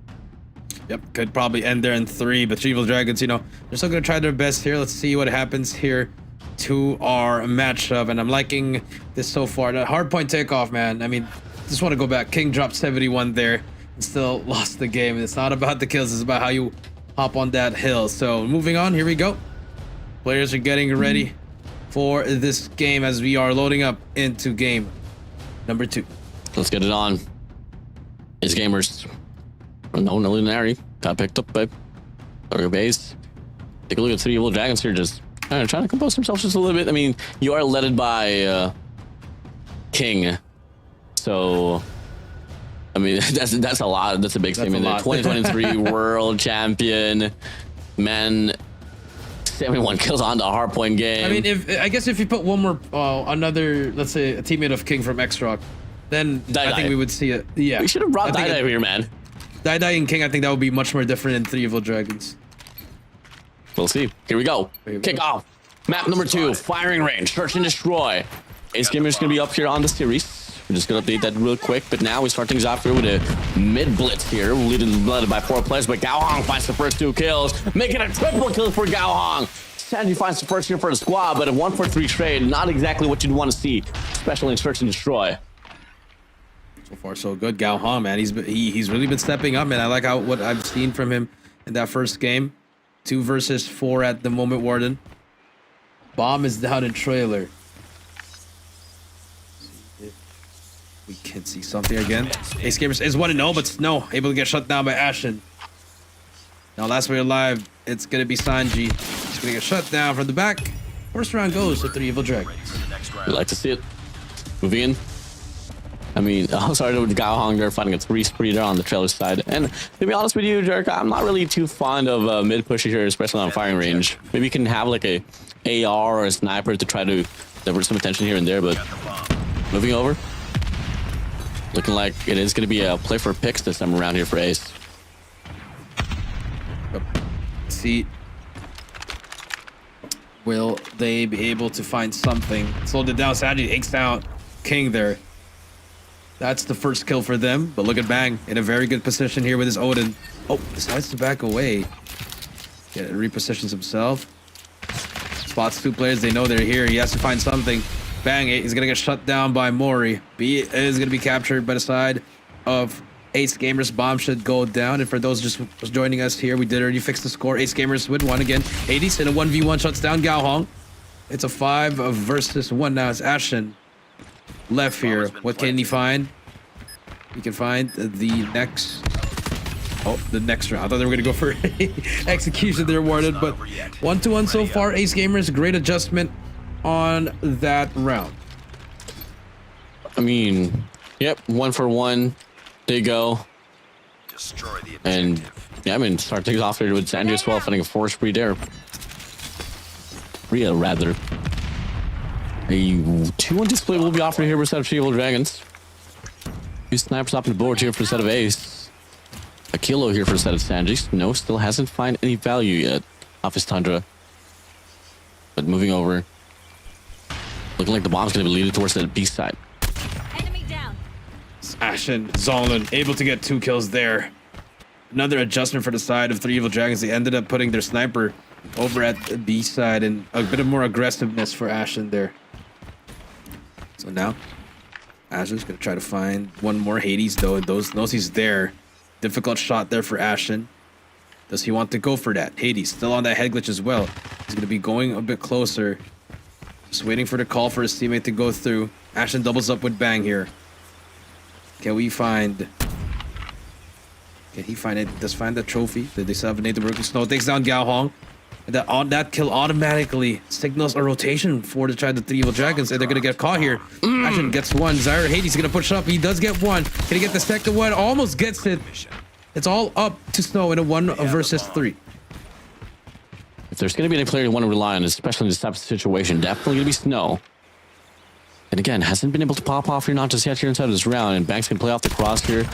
Yep, could probably end there in 3, but Evil Dragons, they're still going to try their best here. Let's see what happens here to our matchup, and I'm liking this so far. The Hardpoint Takeoff, man, I mean, just want to go back. King dropped 71 there and still lost the game. And it's not about the kills, it's about how you hop on that hill. So moving on, here we go. Players are getting ready for this game as we are loading up into game number 2. Let's get it on. Ace Gamers. No Luminary got picked up by Target Base. Take a look at 3 Evil Dragons here, just trying to compose themselves just a little bit. I mean, you are led by King, so I mean that's a lot. That's a big statement. 2023 world champion, man. 71 kills on the Hardpoint game. I mean, I guess if you put one more, another, let's say a teammate of King from X-Rock, then I think we would see it. Yeah, we should have brought Dai here, man. Dai and King, I think that would be much more different than 3 Evil Dragons. We'll see. Here we go. Kick off. Map number 2, Firing Range, Search and Destroy. Ace Gamer's going to be up here on the series. We're just going to update that real quick, but now we start things off here with a mid blitz here, led by 4 players, but Gao Hong finds the first 2 kills, making a triple kill for Gao Hong. Sanji finds the first kill for the squad, but a 1-for-3 trade, not exactly what you'd want to see, especially in Search and Destroy. So far, so good. Gao Hong, man, he's really been stepping up, man. I like what I've seen from him in that first game. 2 versus 4 at the moment, Warden. Bomb is down in trailer. See if we can see something again. Ace Gamers is 1-0, but no, able to get shut down by Ashen. Now, last player alive, it's gonna be Sanji. He's gonna get shut down from the back. First round goes to 3 Evil Dragons. We like to see it. Moving in. I mean, oh, sorry, with Gao Hong there fighting a 3 spree there on the trailer side. And to be honest with you, Jericho, I'm not really too fond of mid pusher here, especially on Firing Range. Maybe you can have like a AR or a sniper to try to divert some attention here and there, but moving over. Looking like it is going to be a play for picks this time around here for Ace. See, Will they be able to find something? Slowed it down. Sadly takes down King there. That's the first kill for them. But look at Bang in a very good position here with his Odin. Oh, decides to back away. Yeah, repositions himself. Spots two players. They know they're here. He has to find something. Bang, he's going to get shut down by Mori. B is going to be captured by the side of Ace Gamers. Bomb should go down. And for those just joining us here, we did already fix the score. Ace Gamers with one again. Hades in a 1v1 shuts down Gao Hong. It's a 5 versus 1 now. It's Ashen left here. What can he find? He can find the next... Oh, the next round. I thought they were going to go for execution there, Warden. But 1-1 so far. Ace Gamers, great adjustment on that round. I mean, yep, 1 for 1. They go. Destroy the and yeah, I mean, start things off here with Sandy as well, finding a force free there. Rhea, rather. A 2-1 display will be offered here for a set of Evil Dragons. 2 snipers up on the board here for a set of Ace. A kilo here for a set of Sanji. No, still hasn't found any value yet off his Tundra. But moving over. Looking like the bomb's going to be leading towards that B side. Enemy down. Ashen, Zolan, able to get 2 kills there. Another adjustment for the side of 3 Evil Dragons. They ended up putting their sniper over at the B side and a bit of more aggressiveness for Ashen there. So now, Ashen's going to try to find one more Hades though, and knows he's there. Difficult shot there for Ashen. Does he want to go for that? Hades still on that head glitch as well. He's going to be going a bit closer. Just waiting for the call for his teammate to go through. Ashen doubles up with Bang here. Can we find... Can he find it? Does find the trophy? Did they still have a Nathan Broken Snow? Takes down Gao Hong. And that kill automatically signals a rotation for the 3 Evil Dragons. And they're going to get caught here. Ashen gets 1. Zyra Hades going to push up. He does get 1. Can he get the second one? Almost gets it. It's all up to Snow in a 1 versus 3. If there's going to be any player you want to rely on, especially in this type of situation, definitely going to be Snow. And again, hasn't been able to pop off here, not just yet here inside of this round. And Banks can play off the cross here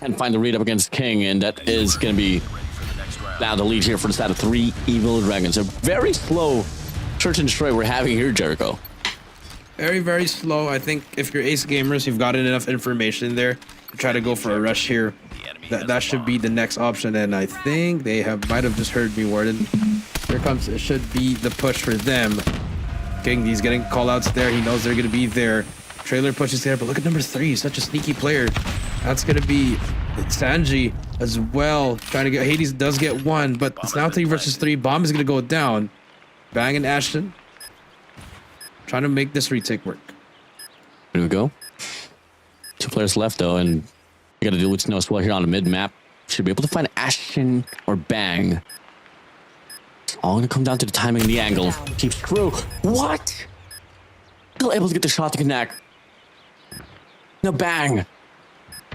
and find the read up against King. And that is going to be now the lead here for the side of 3 Evil Dragons. A very slow search and destroy we're having here, Jericho. Very, very slow. I think if you're Ace Gamers, you've gotten enough information there to try to go for a rush here. That should be the next option. And I think they might have just heard me, Warden. Here comes, it should be the push for them. King, he's getting call-outs there. He knows they're going to be there. Trailer pushes there, but look at number 3. Such a sneaky player. That's going to be Sanji as well. Trying to get, Hades does get 1, but it's now 3 versus 3. Bomb is going to go down. Bang and Ashton. Trying to make this retake work. Here we go. 2 players left, though, and you got to deal with Snow as well here on the mid-map. Should be able to find Ashton or Bang. It's all going to come down to the timing and the angle. Keeps true. What? Still able to get the shot to connect. No, Bang.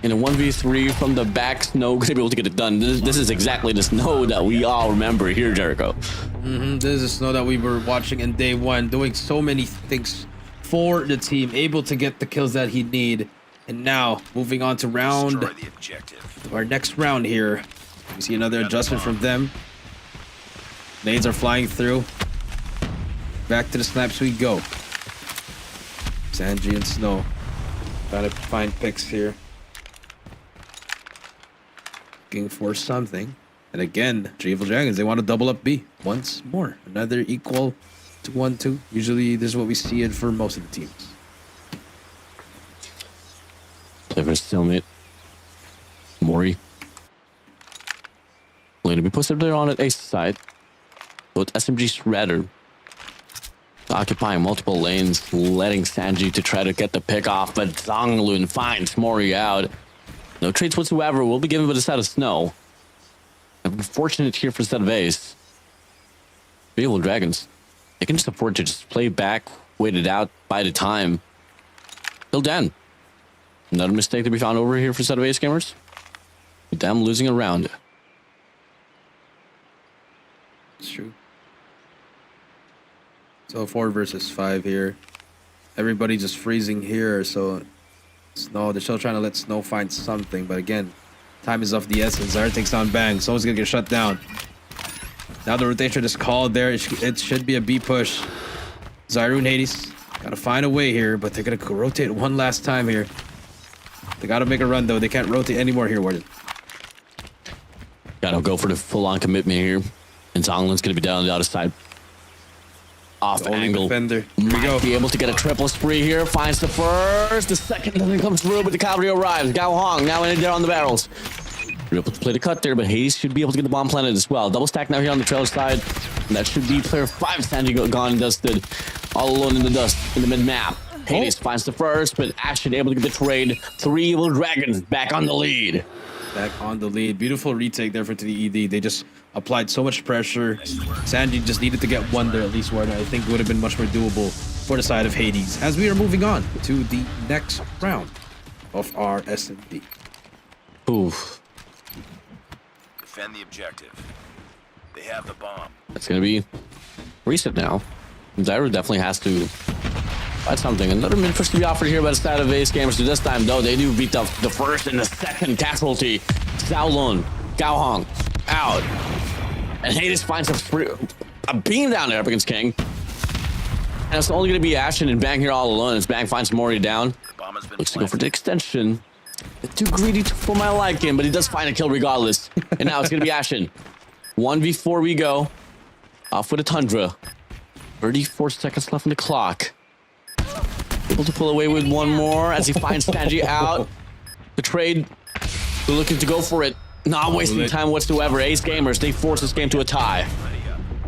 In a 1v3 from the back, Snow going to be able to get it done. This is exactly the Snow that we all remember here, Jericho. This is the Snow that we were watching in day 1, doing so many things for the team, able to get the kills that he need. And now, moving on to our next round here. We see another adjustment from them. Nades are flying through. Back to the snaps we go. Sanji and Snow. Trying to find picks here. Looking for something. And again, Evil Dragons, they want to double up B once more. Another equal to 1-2. Usually this is what we see it for most of the teams. Play for stalemate. Mori. Going to be posted there on at Ace side. Both SMG Shredder occupying multiple lanes, letting Sanji to try to get the pick off, but Zonglun finds Mori out. No trades whatsoever will be given by the side of Snow. Unfortunate here for the set of Ace. Evil Dragons, they can just afford to just play back, wait it out, bide the time. Till then. Another mistake to be found over here for the set of Ace Gamers. Them losing a round. It's true. So 4 versus 5 here. Everybody just freezing here, so Snow, they're still trying to let Snow find something, but again, time is of the essence. Zyra takes down Bang. Snow's gonna get shut down. Now the rotation is called there. It should be a B push. Zyru and Hades gotta find a way here, but they're gonna rotate one last time here. They gotta make a run though. They can't rotate anymore here, Warden. Gotta go for the full-on commitment here. And Zonglun's gonna be down on the other side. Off angle. Defender. Here we Might go. be able to get a triple spree here. Finds the first. The second doesn't come through, but the cavalry arrives. Gao Hong now in there on the barrels. We're able to play the cut there, but Hades should be able to get the bomb planted as well. Double stack now here on the trailer side. And that should be player 5. Sanji gone and dusted. All alone in the dust in the mid-map. Hades finds the first, but Ashen able to get the trade. 3 evil dragons back on the lead. Back on the lead. Beautiful retake there for TED. They just applied so much pressure. Sanji just needed to get one there at least, where I think would have been much more doable for the side of Hades. As we are moving on to the next round of our S&D. Oof. Defend the objective. They have the bomb. That's going to be reset now. Zyru definitely has to find something. Another mid push to be offered here by the side of Ace Gamers. So this time, though, they do beat up the first and the second casualty. Xiaolun, Gao Hong, out. And Hades finds a beam down there up against King. And it's only going to be Ashen and Bang here all alone. As Bang finds Mori down. Bomb has been Looks to go for planted. the extension. Too greedy for my liking, but he does find a kill regardless. And now it's going to be Ashen. 1v4 we go. Off with a Tundra. 34 seconds left on the clock. Able to pull away with one more as he finds Sanji out. The trade. They're looking to go for it. Not wasting time whatsoever. Ace Gamers, they force this game to a tie.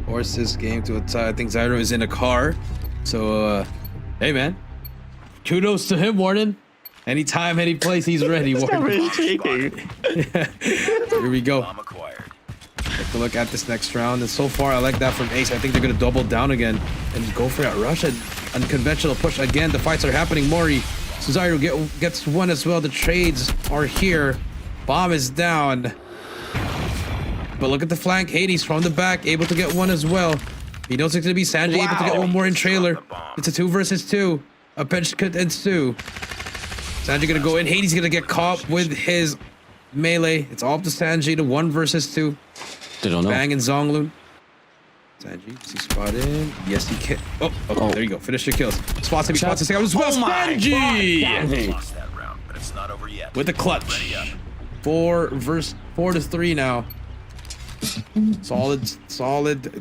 Force this game to a tie. I think Zyru is in a car. So, hey, man. Kudos to him, Warden. Anytime, any place, he's ready, Warden. Here we go. Bomb acquired. Take a look at this next round. And so far, I like that from Ace. I think they're going to double down again and go for that rush and unconventional push again. The fights are happening. Mori, Zyru gets one as well. The trades are here. Bomb is down. But look at the flank. Hades from the back, able to get one as well. He knows it's going to be Sanji, able to get one more in trailer. It's a 2 versus 2. A bench could ensue. Sanji going to go in. Hades going to get caught with his melee. It's all up to Sanji, the 1 versus 2. They don't know. Bang and Zonglun. Sanji, does he spot in? Yes, he can. Oh, okay, there you go. Finish your kills. Spots him, he spots him as well. Sanji! Lost that round, but it's not over yet. With the clutch. Ready up. 4 to 3 now. Solid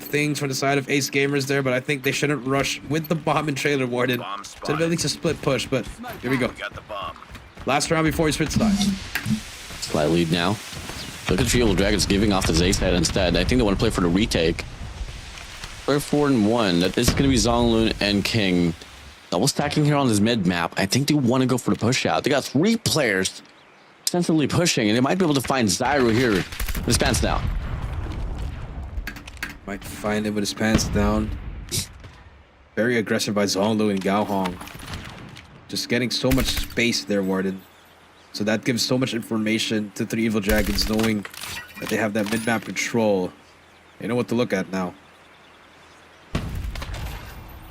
things from the side of Ace Gamers there, but I think they shouldn't rush with the bomb and trailer, Warden. Bomb So spotted. at least a split push, but here we go. We got the bomb. Last round before he switched sides. Slight lead now. Look at the Evil Dragons giving off the Zace head instead. I think they want to play for the retake. They're 4-1. That is going to be Zonglun and King. Double stacking here on this mid map. I think they want to go for the push out. They got 3 players extensively pushing, and they might be able to find Zyru here with his pants down. Might find him with his pants down. Very aggressive by Zonglun and Gao Hong. Just getting so much space there, Warden. So that gives so much information to 3 Evil Dragons, knowing that they have that mid-map control. They know what to look at now.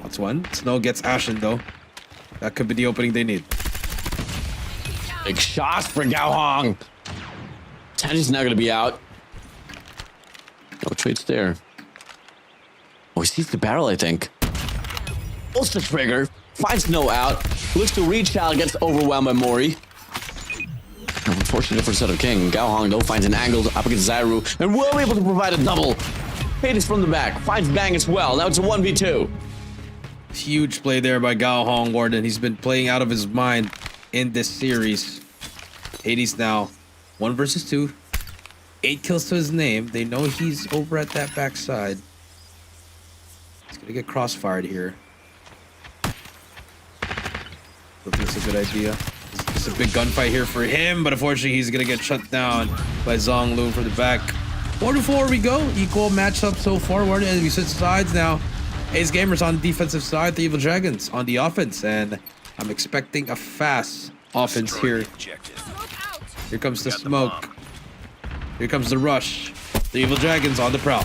That's one. Snow gets Ashen, though. That could be the opening they need. Big shots for Gao Hong. Sanji's now going to be out. No trades there. Oh, he sees the barrel, I think. Pulls the trigger. Finds no out. Looks to reach out. Gets overwhelmed by Mori. Unfortunate for the set of King. Gao Hong, though, finds an angle up against Zyru and will be able to provide a double. Hades from the back. Finds Bang as well. Now it's a 1v2. Huge play there by Gao Hong, Warden. He's been playing out of his mind in this series. Hades now 1 versus 2. 8 kills to his name. They know he's over at that backside. He's gonna get crossfired here. Don't think it's a good idea. It's a big gunfight here for him, but unfortunately he's gonna get shut down by Zonglun from the back. 4-4 we go. Equal matchup so far. Warden, and we switch sides now. Ace Gamers on the defensive side, the Evil Dragons on the offense, and I'm expecting a fast offense Destroy here. the objective. Here comes the Got the smoke. bomb. Here comes the rush. The Evil Dragons on the prowl.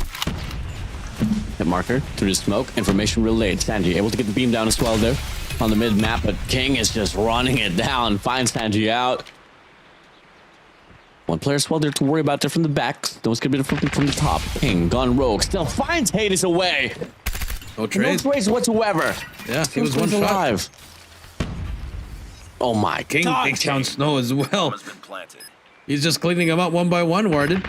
Hit marker through the smoke. Information relayed. Sanji able to get the beam down as well there on the mid map, but King is just running it down. Finds Sanji out. One player as well there to worry about there from the back. Those could be flipping from the top. Ping, gone rogue. Still finds Hades away. No trade. No trades whatsoever. Yeah, he was one shot. alive. Oh my King God. takes down Snow as well. Bomb has been planted. He's just cleaning them up one by one, Warden.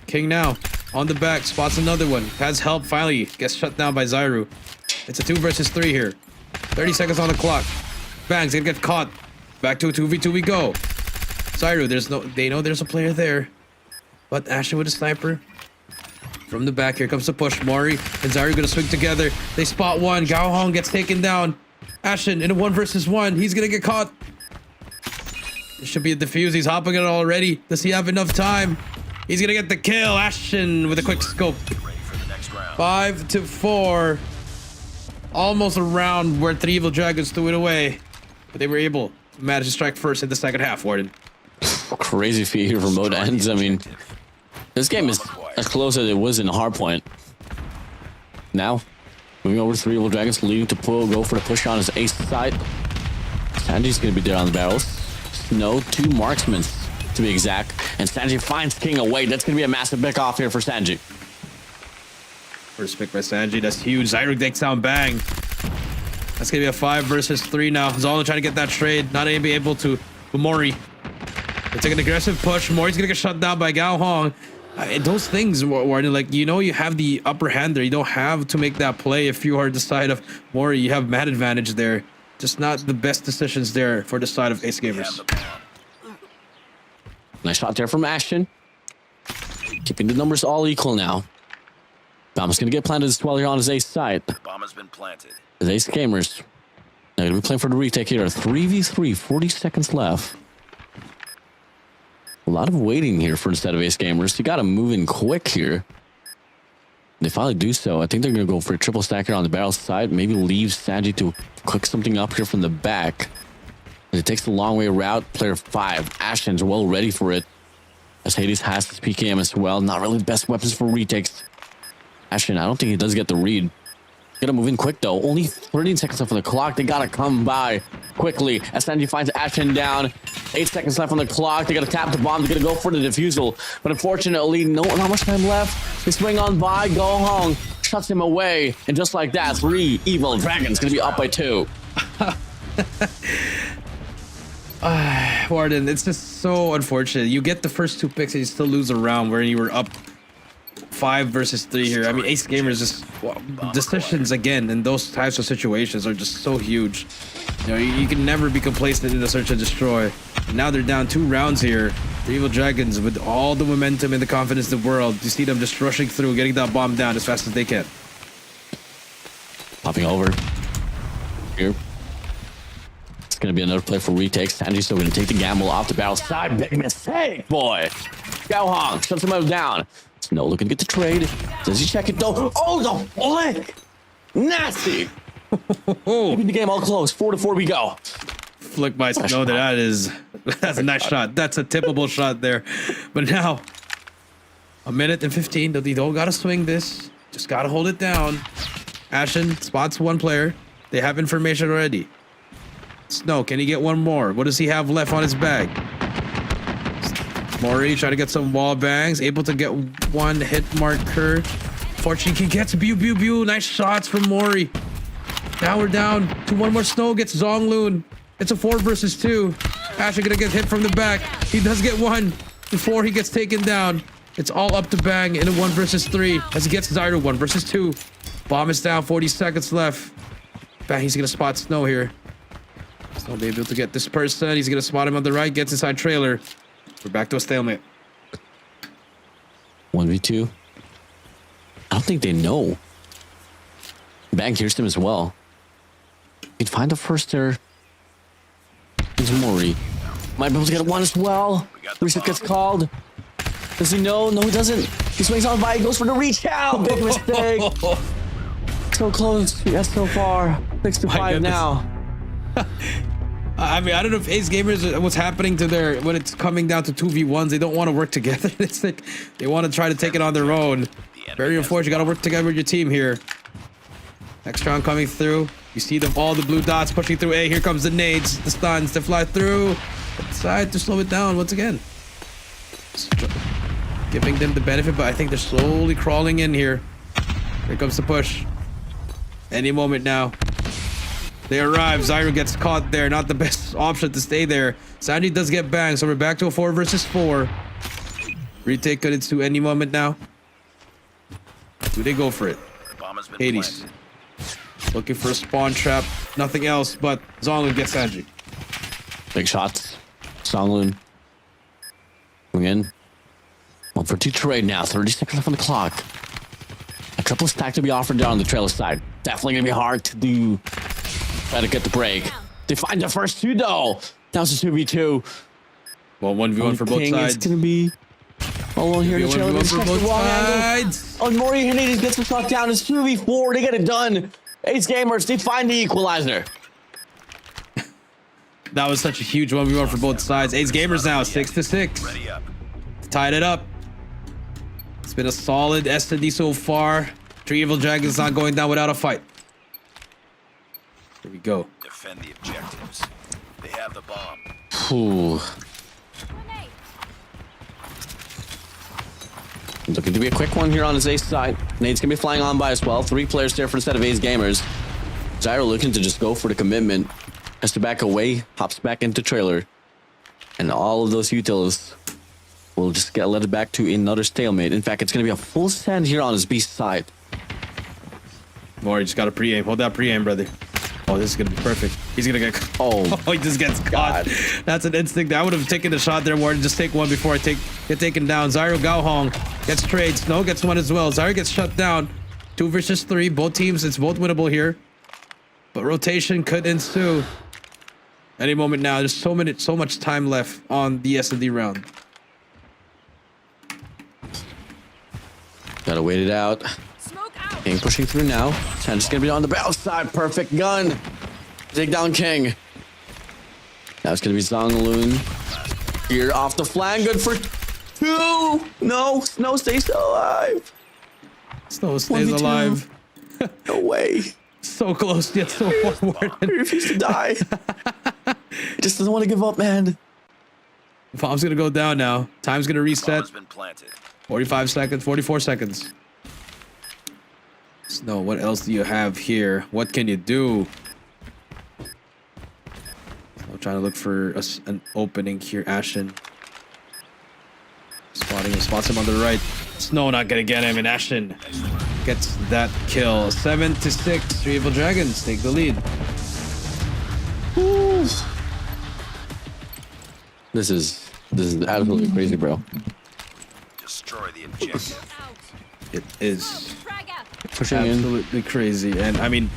King now on the back, spots another one. Has help, finally gets shut down by Zyru. It's a 2 versus 3 here. 30 seconds on the clock. Bang's gonna get caught. Back to a 2v2 we go. Zyru, they know there's a player there. But Ashen with a sniper. From the back, here comes the push. Mori and Zyru gonna swing together. They spot one. Gao Hong gets taken down. Ashen in a 1 versus 1. He's gonna get caught. It should be a defuse. He's hopping it already. Does he have enough time? He's gonna get the kill. Ashen with a quick scope. Ready for the next round. 5 to 4. Almost a round where 3 Evil Dragons threw it away. But they were able to manage to strike first in the second half, Warden. Crazy feat here from both ends. I mean, this game is as close as it was in Hardpoint. Now, moving over to 3 Evil Dragons, leading to go for the push on his ace side. Sanji's gonna be there on the barrels. Snow, 2 marksmen to be exact. And Sanji finds King away. That's gonna be a massive pick off here for Sanji. First pick by Sanji. That's huge. Zyru takes down Bang. That's gonna be a 5 versus 3 now. Zolo trying to get that trade. Not able to. Mori. They take an aggressive push. Mori's gonna get shut down by Gao Hong. Those things, Warden, like, you know, you have the upper hand there. You don't have to make that play if you are the side of Mori. You have man advantage there. Just not the best decisions there for the side of Ace Gamers. Nice shot there from Ashton. Keeping the numbers all equal now. Bomb's gonna get planted as well here on his ace side. Bomb has been planted. His Ace Gamers. They're gonna be playing for the retake here. 3v3, 40 seconds left. A lot of waiting here for the set of Ace Gamers. You gotta move in quick here. They finally do so. I think they're gonna go for a triple stack here on the barrel side. Maybe leave Sanji to cook something up here from the back. It takes the long way route. Player 5, Ashton's well ready for it. As Hades has his PKM as well. Not really the best weapons for retakes. Ashton, I don't think he does get the read. Gotta move in quick though. Only 13 seconds left on the clock. They gotta come by quickly. As Sanji finds Ashton down. 8 seconds left on the clock. They gotta tap the bomb. They're gonna go for the defusal. But unfortunately, not much time left. They swing on by. Go Hong shuts him away. And just like that, 3 Evil Dragons gonna be up by 2. Warden, it's just so unfortunate. You get the first 2 picks and you still lose a round where you were up 5 versus 3 here. I mean, Ace Gamers just decisions again in those types of situations are just so huge. You know, you can never be complacent in the search and destroy. And now they're down 2 rounds here. The Evil Dragons with all the momentum and the confidence in the world. You see them just rushing through, getting that bomb down as fast as they can. Popping over here. It's gonna be another play for retakes. Sanji's still gonna take the gamble off the barrel side. Big mistake, boy. Gao Hong shuts him down. Snow looking to get the trade. Does he check it though? Oh, the flick! Nasty! Keeping the game all close. 4 to 4 we go. Flick by Snow. That's a nice shot. That's a tippable shot there. But now, 1 minute and 15. They don't gotta swing this. Just gotta hold it down. Ashen spots 1 player. They have information already. Snow, can he get 1 more? What does he have left on his bag? Mori trying to get some wall bangs. Able to get 1 hit marker. Fortunately, he gets pew. Nice shots from Mori. Now we're down to 1 more. Snow gets Zhongloon. It's a 4 versus 2. Ashen gonna get hit from the back. He does get 1 before he gets taken down. It's all up to Bang in a 1 versus 3 as he gets Zyru 1 versus 2. Bomb is down. 40 seconds left. Bang, he's gonna spot Snow here. Snow be able to get this person. He's gonna spot him on the right. Gets inside trailer. We're back to a stalemate. 1v2. I don't think they know. Bang hears them as well. He'd find the first there. He's Mori. Might be able to get 1 as well. Reset gets called. Does he know? No, he doesn't. He swings on by. He goes for the reach out. Big mistake. So close. Yes, so far. 6 to 5 now. I mean, I don't know if Ace Gamers, what's happening to their, when it's coming down to 2v1s, they don't want to work together. It's like they want to try to take it on their own. Very unfortunate. You got to work together with your team here. Next round coming through. You see them, all the blue dots pushing through A. Here comes the nades, the stuns to fly through. Decide to slow it down once again. Giving them the benefit, but I think they're slowly crawling in here. Here comes the push. Any moment now. They arrive. Zyro gets caught there. Not the best option to stay there. Sanji does get banged, so we're back to a 4 versus 4. Retake could ensue any moment now. Do they go for it? Bomb has been Hades. planted. Looking for a spawn trap. Nothing else, but Zonglin gets Sanji. Big shots. Songlun. Going in. 1 for 2 trade now. 30 seconds left on the clock. A triple stack to be offered down on the trailer side. Definitely gonna be hard to do. Try to get the break. They find the first 2 though. That was a 2v2. Well, 1v1 for both sides. It's gonna be all alone here in the trailer. 1v1 for They both the wrong angle. sides. Oh, Mori Hernandez gets the shot down. It's 2v4. They get it done. Ace Gamers, they find the equalizer. That was such a huge 1v1 for both sides. Ace Gamers now 6-6. Ready up. Tied it up. It's been a solid SD so far. 3 Evil Dragons not going down without a fight. Here we go. Defend the objectives. They have the bomb. Ooh. Looking to be a quick one here on his ace side. Nate's gonna be flying on by as well. 3 players there for the set of Ace Gamers. Zyro looking to just go for the commitment. Has to back away, hops back into trailer. And all of those utils will just get led back to another stalemate. In fact, it's gonna be a full stand here on his beast side. Mori just got a pre-aim. Hold that pre-aim, brother. Oh, this is gonna be perfect. He's gonna get Oh, he just gets caught. God. That's an instinct. I would have taken the shot there, Warden. Just take one before I get taken down. Zyro Gaohong gets trade. Snow gets one as well. Zyro gets shut down. 2 versus 3. Both teams, it's both winnable here. But rotation could ensue. Any moment now. There's so much time left on the S&D round. Gotta wait it out. King pushing through now. Chan's gonna be on the battle side. Perfect gun. Take down King. Now it's gonna be Zonglun. Here off the flank. Good for 2. No, Snow stays alive. Snow stays 1v2. alive. No way. So close yet so far, He Warden. refused to die. He just doesn't want to give up, man. Bomb's gonna go down now. Time's gonna Bomb reset. has been planted. 45 seconds, 44 seconds. Snow, what else do you have here? What can you do? I'm trying to look for an opening here. Ashen. Spotting him, spots him on the right. Snow not gonna get him, and Ashen gets that kill. 7-6. 3 Evil Dragons take the lead. Woo. This is absolutely crazy, bro. Destroy the objective. It is Pushing in. absolutely crazy, and I mean,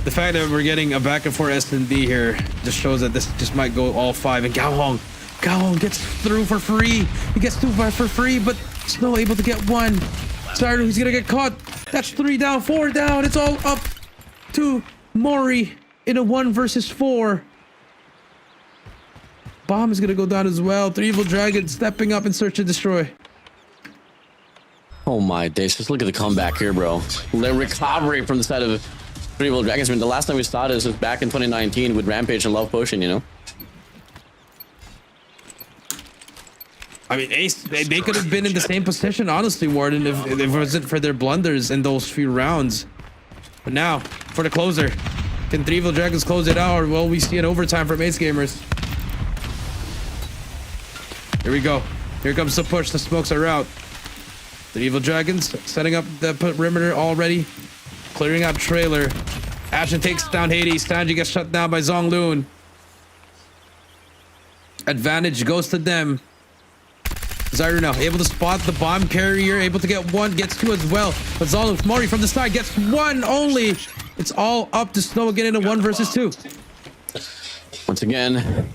the fact that we're getting a back and forth S&D here just shows that this just might go all 5. And Gaohong gets through for free. He gets 2 for free, but Snow able to get 1. Zyro, he's gonna get caught. That's 3 down, 4 down. It's all up to Mori in a 1 versus 4. Bomb is gonna go down as well. 3 Evil Dragons stepping up in search and destroy. Oh my days, just look at the comeback here, bro. The recovery from the side of 3 Evil Dragons. I mean, the last time we saw this was back in 2019 with Rampage and Love Potion, you know? I mean, Ace, they could have been in the same position, honestly, Warden, if it wasn't for their blunders in those few rounds. But now, for the closer. Can 3 Evil Dragons close it out, or will we see an overtime from Ace Gamers? Here we go. Here comes the push. The smokes are out. 3 Evil Dragons setting up the perimeter already. Clearing out trailer. Ashen takes down Hades. Sanji gets shut down by Zonglun. Advantage goes to them. Zyro now able to spot the bomb carrier, able to get 1, gets 2 as well. But Zonglun, Mori from the side gets 1 only. It's all up to Snow again in a 1 versus 2. Once again,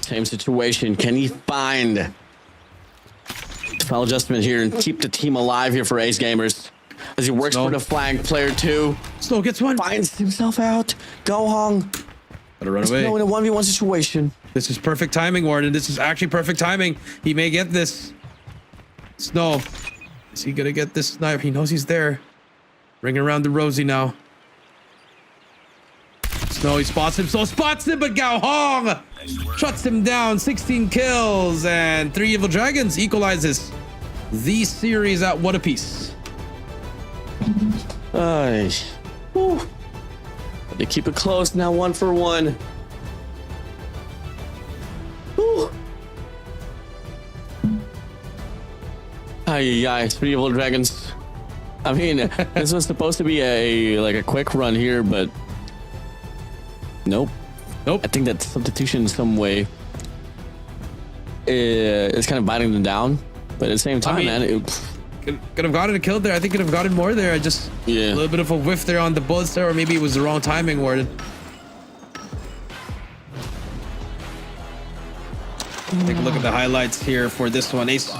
same situation. Can he find the foul adjustment here and keep the team alive here for Ace Gamers? As he works for the flank, player 2 Snow gets 1. finds himself out. Gohong. Gotta run away. Snow in a 1v1 situation. This is perfect timing, Warden. This is actually perfect timing. He may get this. Snow. Is he gonna get this snipe? He knows he's there. Ring around the rosy now. Snow, he spots him. So spots him, but Gao Hong shuts him down. 16 kills, and 3 Evil Dragons equalizes the series at 1 apiece. Ay. Whew. They keep it close now, 1 for 1. Whew. Ay, 3 Evil Dragons. I mean, this was supposed to be a quick run here, but nope. I think that substitution in some way is kind of biting them down, but at the same time, man, could have gotten a kill there. I think could have gotten more there. Just a little bit of a whiff there on the bullets there, or maybe it was the wrong timing, Warden. Take a look at the highlights here for this one. Ace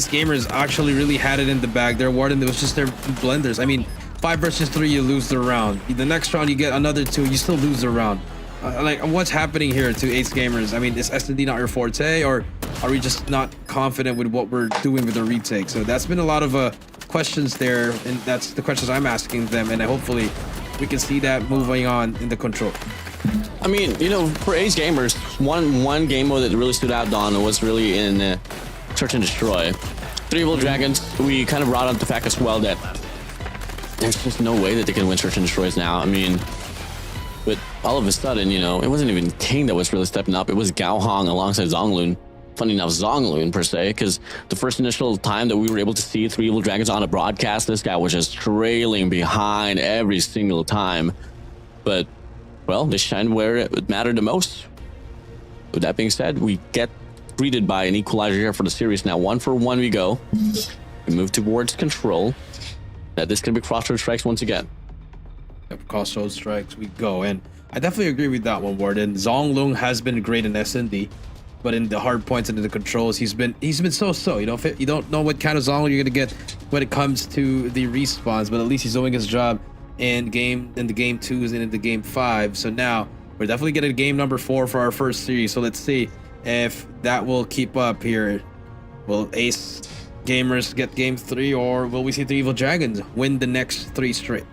Gamers actually really had it in the bag there, Warden. It was just their blenders. I mean, 5 versus 3, you lose the round. The next round, you get another 2, you still lose the round. Like, what's happening here to Ace Gamers? I mean, is S&D not your forte, or are we just not confident with what we're doing with the retake? So that's been a lot of questions there, and that's the questions I'm asking them, and hopefully we can see that moving on in the control. I mean, you know, for Ace Gamers, one game mode that really stood out, Don, was really in Search and Destroy. 3 Evil Dragons, we kind of brought up the fact as well that there's just no way that they can win Search and Destroys now. I mean, but all of a sudden, you know, it wasn't even King that was really stepping up. It was Gao Hong alongside Zonglun. Funny enough, Zonglun per se, because the first initial time that we were able to see 3 Evil Dragons on a broadcast, this guy was just trailing behind every single time. But, well, they shined where it mattered the most. With that being said, we get greeted by an equalizer here for the series. Now 1 for 1 we go. We move towards control. Now this can be crossroad strikes once again. Yep, crossroad strikes we go, and I definitely agree with that one, Warden. Zonglun has been great in S&D, but in the hard points and in the controls, he's been so-so. You know, you don't know what kind of Zonglun you're gonna get when it comes to the respawns, but at least he's doing his job in the game 2s and in the game 5. So now we're definitely getting game number 4 for our first series. So let's see if that will keep up here. Will Ace Gamers get game 3, or will we see 3 Evil Dragons win the next 3 straight?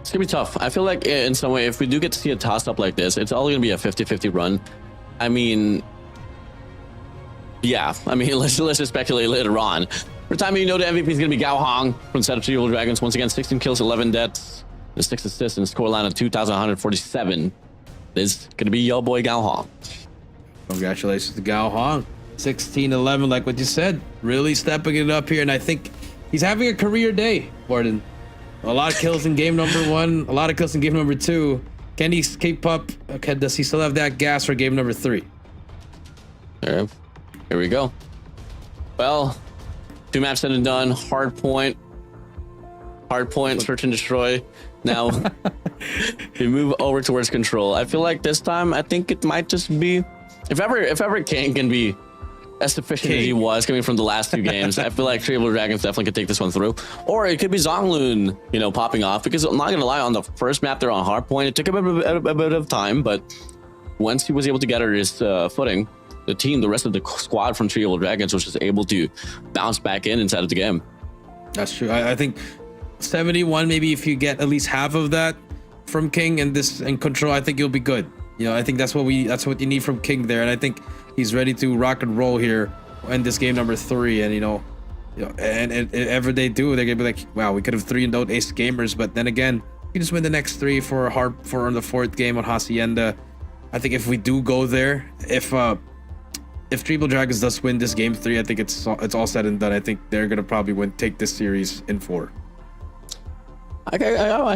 It's gonna be tough. I feel like in some way, if we do get to see a toss-up like this, it's all gonna be a 50-50 run. I mean, yeah. I mean, let's just speculate later on. For the time you know, the MVP is gonna be Gao Hong from setup to Evil Dragons. Once again, 16 kills, 11 deaths, 6 assists, and a scoreline of 2,147. It's gonna be your boy Gao Hong. Congratulations to Gao Hong. 16-11, like what you said, really stepping it up here, and I think he's having a career day, Warden. A lot of kills in game number 1, a lot of kills in game number 2. Can he keep up? Okay, does he still have that gas for game number 3? Here we go. Well, 2 maps said and done. Hardpoint, Search and Destroy. Now we move over towards control. I feel like this time, I think it might just be, if ever King can be as efficient as he was coming from the last 2 games, I feel like 3 Evil Dragons definitely could take this one through. Or it could be Zonglun, you know, popping off, because I'm not gonna lie, on the first map there on Hardpoint, it took a bit of time, but once he was able to get his footing, the rest of the squad from 3 Evil Dragons was just able to bounce back inside of the game. That's true. I think 71, maybe if you get at least half of that from King and control, I think you'll be good. You know, I think that's what you need from King there, and I think he's ready to rock and roll here in this game number 3. And you know, and ever they do, they're gonna be like, wow, we could have 3-0 Ace Gamers, but then again, you just win the next 3 for the 4th game on Hacienda. I think if we do go there, if 3 Evil Dragons does win this game 3, I think it's all said and done. I think they're gonna probably take this series in 4. I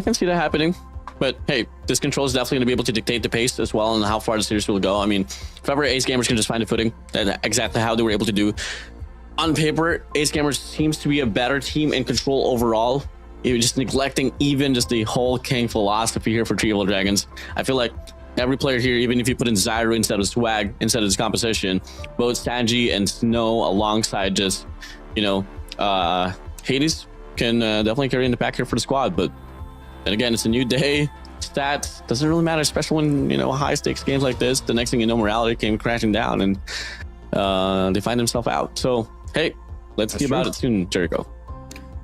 can see that happening. But hey, this control is definitely going to be able to dictate the pace as well and how far the series will go. I mean, if ever Ace Gamers can just find a footing, and exactly how they were able to do. On paper, Ace Gamers seems to be a better team in control overall. You're just neglecting even just the whole King philosophy here for 3 Evil Dragons. I feel like every player here, even if you put in Zyro instead of Swag, instead of this composition, both Sanji and Snow alongside just, you know, Hades can definitely carry in the pack here for the squad. But then again, it's a new day. Stats doesn't really matter, especially when, you know, high stakes games like this. The next thing you know, morality came crashing down and they find themselves out. So hey, let's see about it soon, Jericho.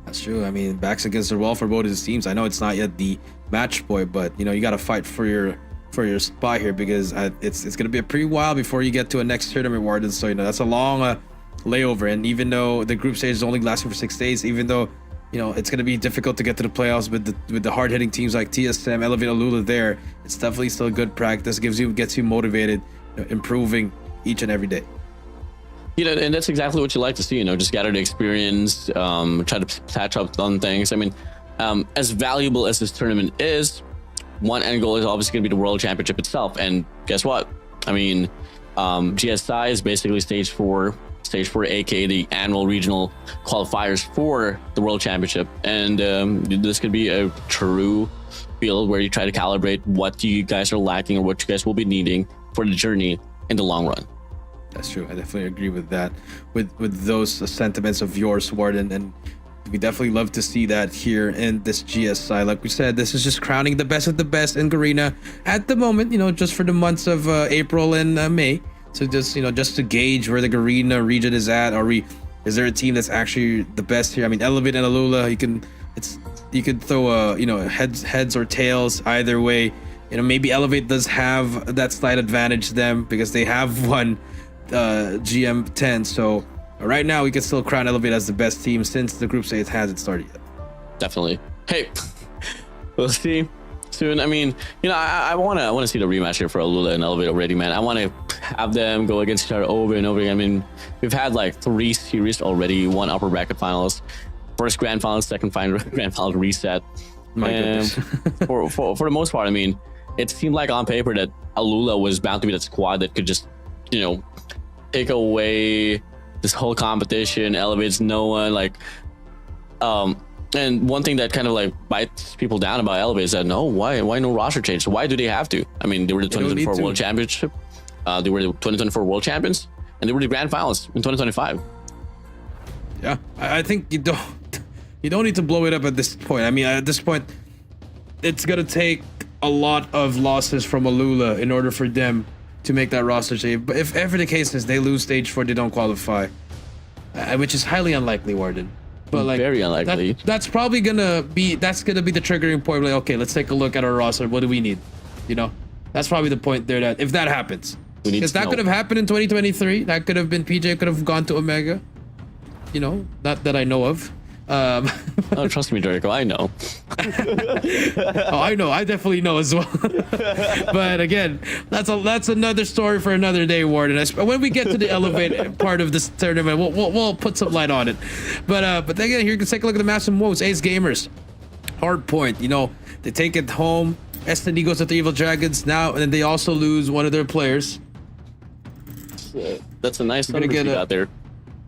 That's true. I mean, backs against the wall for both of his teams. I know it's not yet the match point, but you know, you got to fight for your for your spot here, because it's gonna be a pretty while before you get to a next tournament, Warden. So that's a long layover, and even though the group stage is only lasting for 6 days, even though it's gonna be difficult to get to the playoffs with the hard-hitting teams like TSM, Elevate, Alula there, it's definitely still good practice. Gets you motivated, improving each and every day. And that's exactly what you like to see. Just gather the experience, try to catch up on things. I mean, as valuable as this tournament is, one end goal is obviously going to be the World Championship itself. And guess what? I mean, GSI is basically stage 4, aka the annual regional qualifiers for the World Championship. And this could be a true field where you try to calibrate what you guys are lacking or what you guys will be needing for the journey in the long run. That's true. I definitely agree with that, with those sentiments of yours, Warden, and we definitely love to see that here in this GSI. Like we said, this is just crowning the best of the best in Garena at the moment, just for the months of April and May. So just to gauge where the Garena region is at. Is there a team that's actually the best here? I mean, Elevate and Alula, you could throw heads or tails either way. Maybe Elevate does have that slight advantage to them because they have won GM 10. So right now we can still crown Elevate as the best team since the group stage hasn't started yet. Definitely. Hey, we'll see soon. I mean, I want to see the rematch here for Alula and Elevate already, man. I want to have them go against each other over and over again. I mean, we've had like 3 series already, 1 upper bracket finals, first grand finals, second grand final reset. My goodness. for the most part, I mean, it seemed like on paper that Alula was bound to be that squad that could just, take away this whole competition, elevates no one, and one thing that kind of like bites people down about Elevate is that why no roster change? So why do they have to? I mean, they were the 2024 World Championship, they were the 2024 World Champions, and they were the grand finals in 2025. Yeah, I think you don't need to blow it up at this point. I mean, at this point, it's gonna take a lot of losses from Alula in order for them to make that roster change. But if ever the case is they lose stage 4, they don't qualify, which is highly unlikely, Warden. But very unlikely. That's probably gonna be the triggering point. Like, okay, let's take a look at our roster. What do we need? That's probably the point there. That if that happens, because that could have happened in 2023. That could have been PJ could have gone to Omega. Not that I know of. Oh, trust me, Jericho, I know. Oh, I know. I definitely know as well. But again, that's another story for another day, Warden. When we get to the Elevate part of this tournament, we'll put some light on it. But again, here you can take a look at the massive moves. Ace Gamers, Hardpoint. They take it home. SD goes to the Evil Dragons now, and then they also lose one of their players. That's a nice number you got there.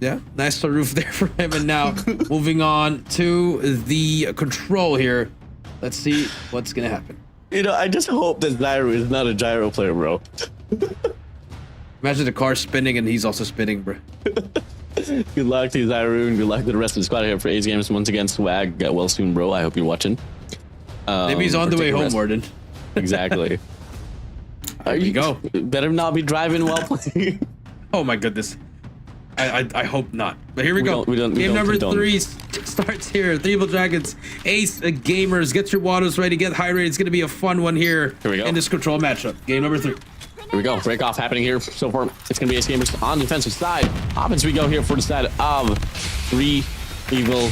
Yeah, nice roof there for him. And now moving on to the control here. Let's see what's gonna happen. I just hope that Zyro is not a gyro player, bro. Imagine the car spinning and he's also spinning, bro. Good luck to Zyro and good luck to the rest of the squad here for Ace Games. Once again, Swag, get well soon, bro. I hope you're watching. Maybe he's on the way home, Warden. Exactly. There you go. Better not be driving while playing. Oh my goodness. I hope not. But here we go. Game number 3 starts here. The Evil Dragons, Ace Gamers. Get your waters ready. Get hydrated. It's going to be a fun one here in this control matchup. Game number 3. Here we go. Break off happening here. So far, it's going to be Ace Gamers on the defensive side. Offense we go here for the side of 3 Evil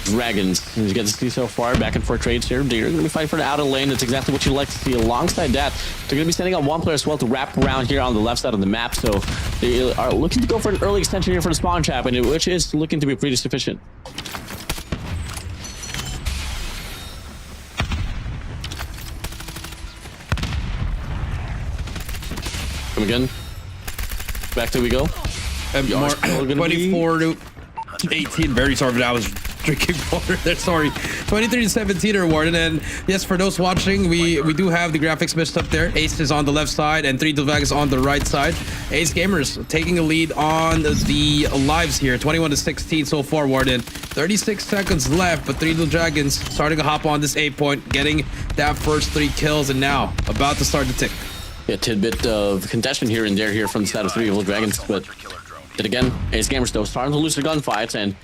Dragons. As you get to see so far, back and forth trades here. They're going to be fighting for the outer lane. That's exactly what you like to see. Alongside that, they're going to be sending out one player as well to wrap around here on the left side of the map. So they are looking to go for an early extension here for the spawn trap, and which is looking to be pretty sufficient. Come again. Back there we go. 24 to 18. Very sorry, but I was drinking water there. Sorry. 23 to 17 are awarded. And yes, for those watching, we do have the graphics mixed up there. Ace is on the left side and 3 Delvagas on the right side. Ace Gamers taking a lead on the lives here. 21 to 16 so far, Warden. 36 seconds left, but 3 Dragons starting to hop on this 8-point, getting that first 3 kills, and now about to start the tick. A tidbit of contention here and there here from the side of 3 Evil Dragons, but yet again, Ace Gamers though starting to lose their gunfights, and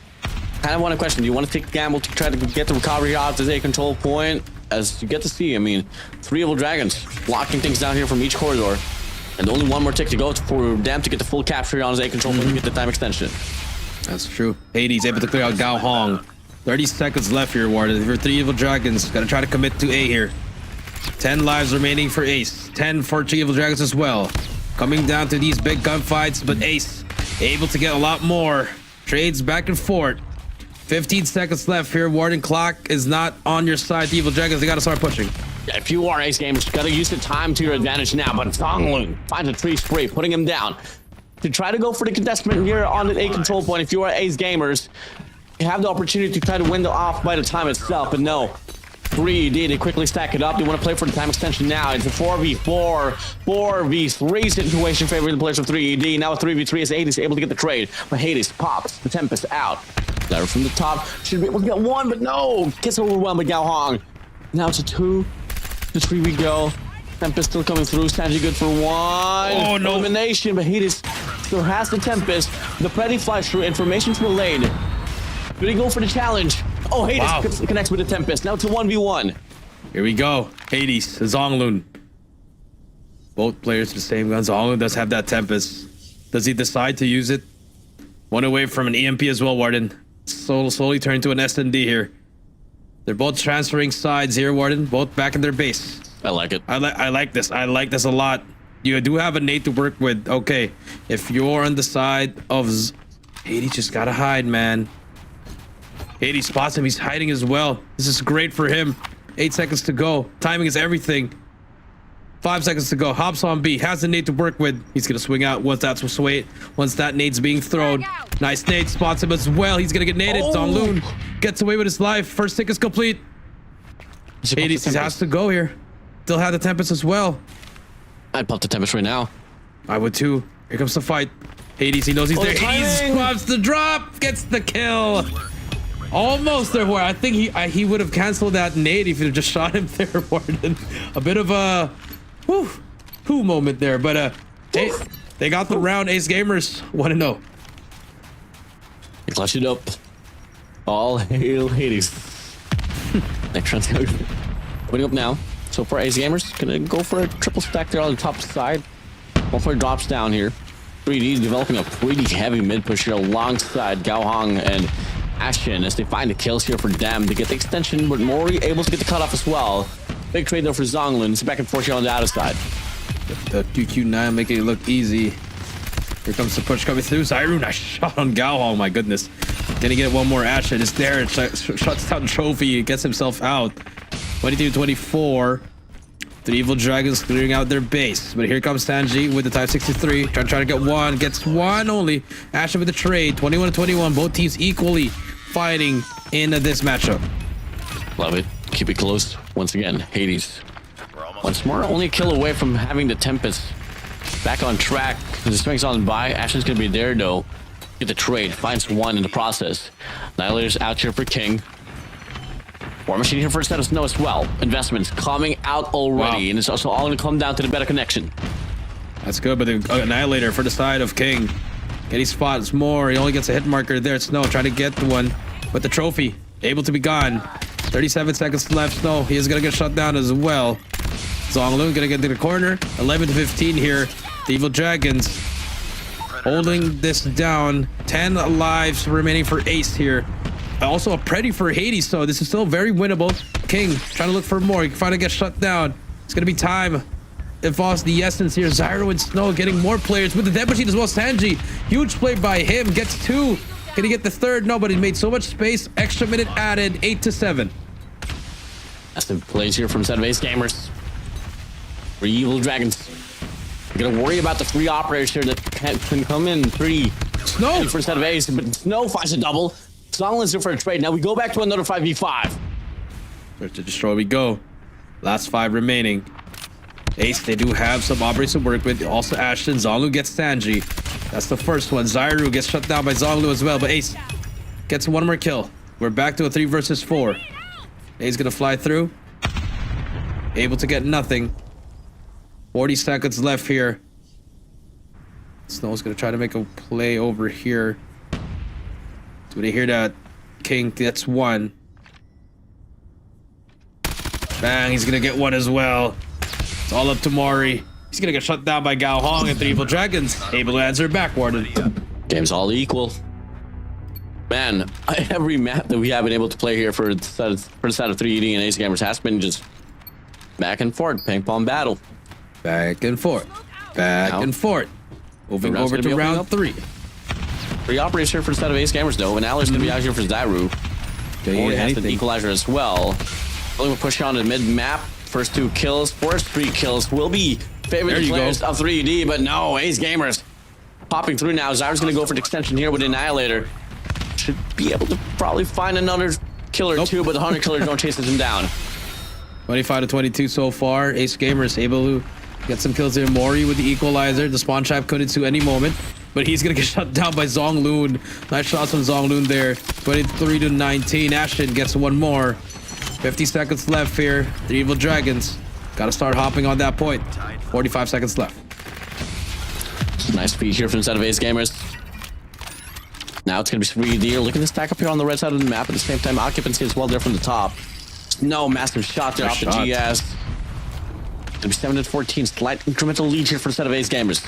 kind of want to question, do you want to take the gamble to try to get the recovery off as a control point? as you get to see, I mean, 3 Evil Dragons blocking things down here from each corridor. And only one more tick to go for Dam to get the full capture on his A control point to get the time extension. That's true. Hades able to clear out Gao Hong. 30 seconds left here, Warden. For 3 Evil Dragons, gotta try to commit to A here. 10 lives remaining for Ace. 10 for 3 Evil Dragons as well. Coming down to these big gunfights, but Ace able to get a lot more. Trades back and forth. 15 seconds left here. Warden, clock is not on your side. The Evil Dragons, they gotta start pushing. Yeah, if you are Ace Gamers, you gotta use the time to your advantage now. But Zonglun finds a tree spray, putting him down. To try to go for the contestment here on the A control point, if you are Ace Gamers, you have the opportunity to try to win the off by the time itself, but no. 3D, they quickly stack it up. They want to play for the time extension now. It's a 4v4, 4v3 situation favoring the players of 3D. Now a 3v3 as Hades able to get the trade, but Hades pops the Tempest out. Ladder from the top, should be able to get one, but no! Gets overwhelmed by Gao Hong. Now it's a 2 to 3 we go. Tempest still coming through. Sanji good for 1. Oh, no. Elimination, but Hades still has the Tempest. The Freddy flies through. Information's relayed. Do they go for the challenge? Oh, Hades connects with the Tempest. Now it's a 1v1. Here we go. Hades, Zonglun. Both players with the same guns. Zonglun does have that Tempest. Does he decide to use it? One away from an EMP as well, Warden. Slowly turn to an S&D here. They're both transferring sides here, Warden. Both back in their base. I like it. I like this. I like this a lot. You do have a nade to work with. Okay, if you're on the side of Hades, just gotta hide, man. Hades spots him. He's hiding as well. This is great for him. 8 seconds to go. Timing is everything. 5 seconds to go. Hops on B. Has the nade to work with. He's gonna swing out once that's once that nade's being thrown. Nice nade. Spots him as well. He's gonna get naded. Zonglun gets away with his life. First tick is complete. Hades has to go here. Still have the Tempest as well. I'd pop the Tempest right now. I would too. Here comes the fight. Hades, he knows he's there. The Hades timing! drops the drop. Gets the kill. Almost there, Warden. I think he would have canceled that nade if he'd have just shot him there, Warden. A bit of a whoo moment there, but hey, they got the round. Ace Gamers 1-0. They clutch it up. All hail Hades. Next round's putting up now. So for Ace Gamers, gonna go for a triple stack there on the top side. One for drops down here. 3D developing a pretty heavy mid push here alongside Gao Hong and Ashen as they find the kills here for them to get the extension, but Mori able to get the cutoff as well. Big trade though for Zonglun. It's back and forth here on the outer side. The QQ9 making it look easy. Here comes the push coming through. Zyru, nice shot on Gao Hong. My goodness. Gonna get one more Ashen. It's there. It shuts down Trophy. It gets himself out. 22-24. The Evil Dragons clearing out their base. But here comes Sanji with the Type 63. Trying to get one. Gets one only. Ashen with the trade. 21-21. Both teams equally fighting in this matchup. Love it. Keep it close. Once again, Hades. Once more, only a kill away from having the Tempest back on track. The swings on by. Ashen's going to be there, though. Get the trade. Finds one in the process. Annihilator's out here for King. War Machine here for a set of snow as well. Investments coming out already. Wow. And it's also all going to come down to the better connection. That's good, but the Annihilator for the side of King. Getting spots more. He only gets a hit marker there. Snow trying to get the one. But the trophy able to be gone. 37 seconds left. Snow, he is going to get shut down as well. Zonglun going to get to the corner. 11-15 here. The Evil Dragons holding this down. 10 lives remaining for Ace here. Also a pretty for Hades, so this is still very winnable. King trying to look for more. He can finally get shut down. It's going to be time. Involves the essence here. Zyro and Snow getting more players with the dead machine as well. Sanji, huge play by him. Gets 2. Can he get the 3rd? No, but he made so much space. Extra minute added. 8-7. That's the plays here from set of Ace Gamers. For Evil Dragons. We're going to worry about the 3 operators here that can come in 3. Snow for a set of Ace, but Snow finds a double. Zonglun's here for a trade. Now we go back to another 5v5. Search to destroy we go. Last 5 remaining. Ace, they do have some operators to work with. Also Ashton. Zonglun gets Sanji. That's the first one. Zyru gets shut down by Zonglun as well. But Ace gets one more kill. We're back to a 3 versus 4. Ace gonna fly through. Able to get nothing. 40 seconds left here. Snow's gonna try to make a play over here. Do they hear that? King gets 1. Bang, he's gonna get one as well. It's all up to Mori. He's gonna get shut down by Gao Hong and 3 Evil Dragons. Able to answer back, Warden. Game's all equal. Man, every map that we have been able to play here for the side of 3ED and Ace Gamers has been just back and forth, ping pong battle. Back and forth. Back and forth. Moving over to round 3. 3 operators here for the side of Ace Gamers, though. And Aller's going to be out here for Zyru. Mori has the equalizer as well. We'll push on to mid-map. First 2 kills. First 3 kills will be favorite players of 3ED, but no, Ace Gamers popping through now. Zyru's going to go for the extension here with Annihilator. Should be able to probably find another killer too, but the Hunter Killer don't chases him down. 25 to 22 so far. Ace Gamers able to get some kills there. Mori with the equalizer. The spawn trap could into any moment, but he's gonna get shut down by Zhongloon. Nice shots from Zhongloon there. 23 to 19. Ashton gets one more. 50 seconds left here. 3 Evil Dragons. Gotta start hopping on that point. 45 seconds left. Nice feed here from the side of Ace Gamers. Now it's going to be 3D. Look at this stack up here on the right side of the map. At the same time, occupancy as well there from the top. No massive shot there off the GS. Going to be 7 to 14. Slight incremental lead here for the set of Ace Gamers.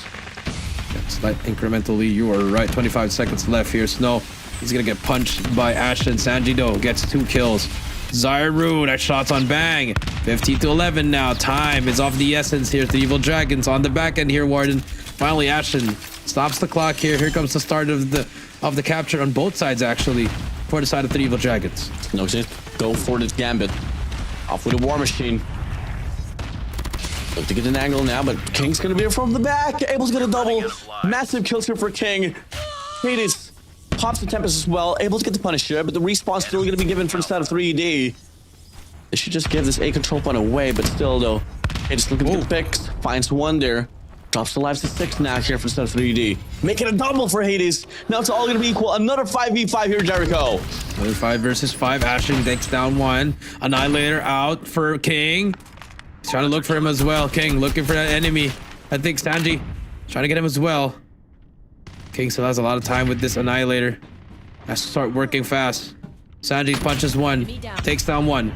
Yeah, slight incremental lead. You are right. 25 seconds left here. Snow. He's going to get punched by Ashton. Sanjido gets 2 kills. Zyru, nice shots on Bang. 15 to 11 now. Time is of the essence here. 3 Evil Dragons on the back end here, Warden. Finally, Ashton stops the clock here. Here comes the start of the capture on both sides, actually, for the side of 3 Evil Dragons. No, go for this gambit. Off with a War Machine. Look to get an angle now, but King's gonna be here from the back. Abel's gonna double. Massive kills here for King. Hades pops the Tempest as well. Able to get the punish here, but the respawn's still gonna be given from the side of 3ED. They should just give this A control point away, but still though. Hades looking for the picks. Finds one there. Drops the lives to 6 now here for 3ED. Making a double for Hades. Now it's all going to be equal. Another 5v5 here, Jericho. Another 5 versus 5. Ashton takes down 1. Annihilator out for King. He's trying to look for him as well. King looking for that enemy. I think Sanji trying to get him as well. King still has a lot of time with this Annihilator. Has to start working fast. Sanji punches 1. Takes down 1.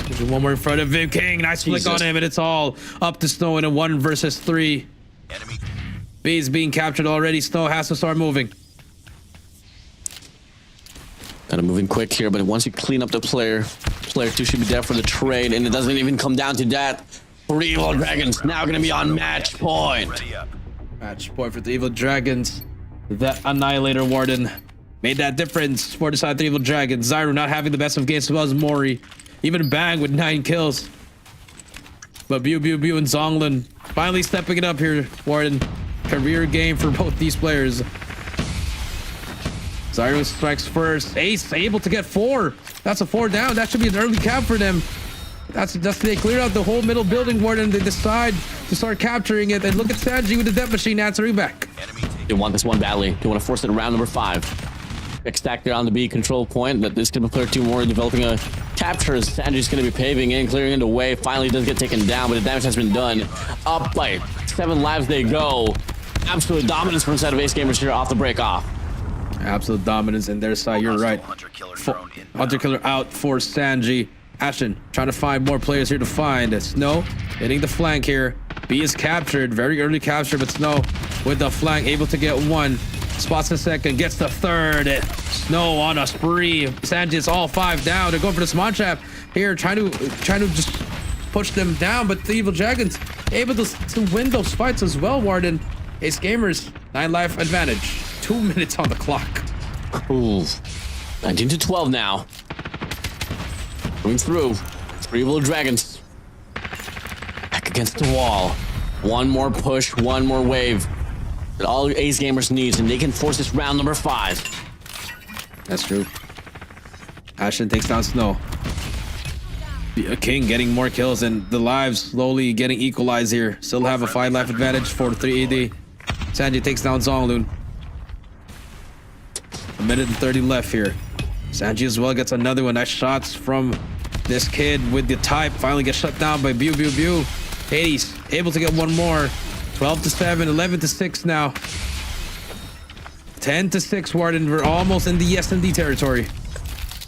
There's one more in front of him. King, nice flick on him, and it's all up to Snow in a 1 versus 3. Enemy. B is being captured already. Snow has to start moving. Kind of moving quick here, but once you clean up the player 2 should be there for the trade, and it doesn't even come down to that. 3 Evil Dragons now going to be on match point. Ready up. Match point for the Evil Dragons. The Annihilator Warden made that difference for the side of the Evil Dragons. Zyru not having the best of games as well as Mori. Even Bang with 9 kills. But Bew and Zonglin finally stepping it up here, Warden. Career game for both these players. Zyru strikes first. Ace able to get 4. That's a 4 down. That should be an early cap for them. That's they clear out the whole middle building, Warden. They decide to start capturing it. And look at Sanji with the death machine answering back. They want this one badly. They want to force it around number 5. Big stack there on the B control point. That this could be player 2 more developing a capture as Sanji's going to be paving in, clearing it away. Finally does get taken down, but the damage has been done. Up by 7 lives they go. Absolute dominance from the side of Ace Gamers here off the break off. Absolute dominance in their side. You're right. Hunter Killer out for Sanji. Ashton trying to find more players here to find. Snow hitting the flank here. B is captured. Very early capture, but Snow with the flank able to get 1. Spots the 2nd, gets the 3rd. Snow on a spree. Sanji is all 5 down. They're going for the spawn trap here, trying to just push them down. But the Evil Dragons able to win those fights as well, Warden. Ace Gamers 9 life advantage. 2 minutes on the clock. Ooh. 19 to 12 now. Going through. 3 Evil Dragons. Back against the wall. 1 more push, 1 more wave. That all Ace Gamers needs, and they can force this round number 5. That's true. Ashton takes down Snow. King getting more kills, and the lives slowly getting equalized here. Still have a 5 life advantage for 3ED. Sanji takes down Zongloon. 1 minute and 30 left here. Sanji as well gets another one. Nice shots from this kid with the type. Finally gets shut down by Bew. Hades able to get 1 more. 12 to 7, 11 to 6 now. 10 to 6, Warden. We're almost in the S&D territory.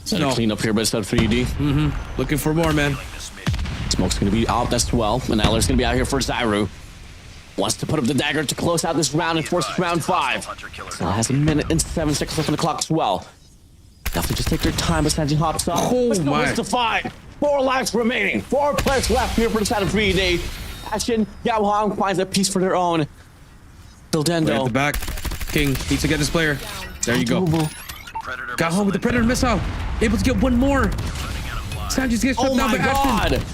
Snow. Clean up here, but it's at 3D. Looking for more, man. This mission. Smoke's gonna be out as well. And Eller's gonna be out here for Zyru. Wants to put up the dagger to close out this round and force round 5. Still has a minute and 7 seconds left on the clock as well. Have to just take their time, but Sanji hops up. Oh, But still my. wins the fight. 4 lives remaining. 4 players left here for the side of 3D. Ashen, Yao Hong finds a piece for their own. Right at Dildendo. the back. King needs to get this player. There you go. Predator Got home with the Predator missile. Able to get one more. Sanji's getting shut Oh down my by Ashen. god!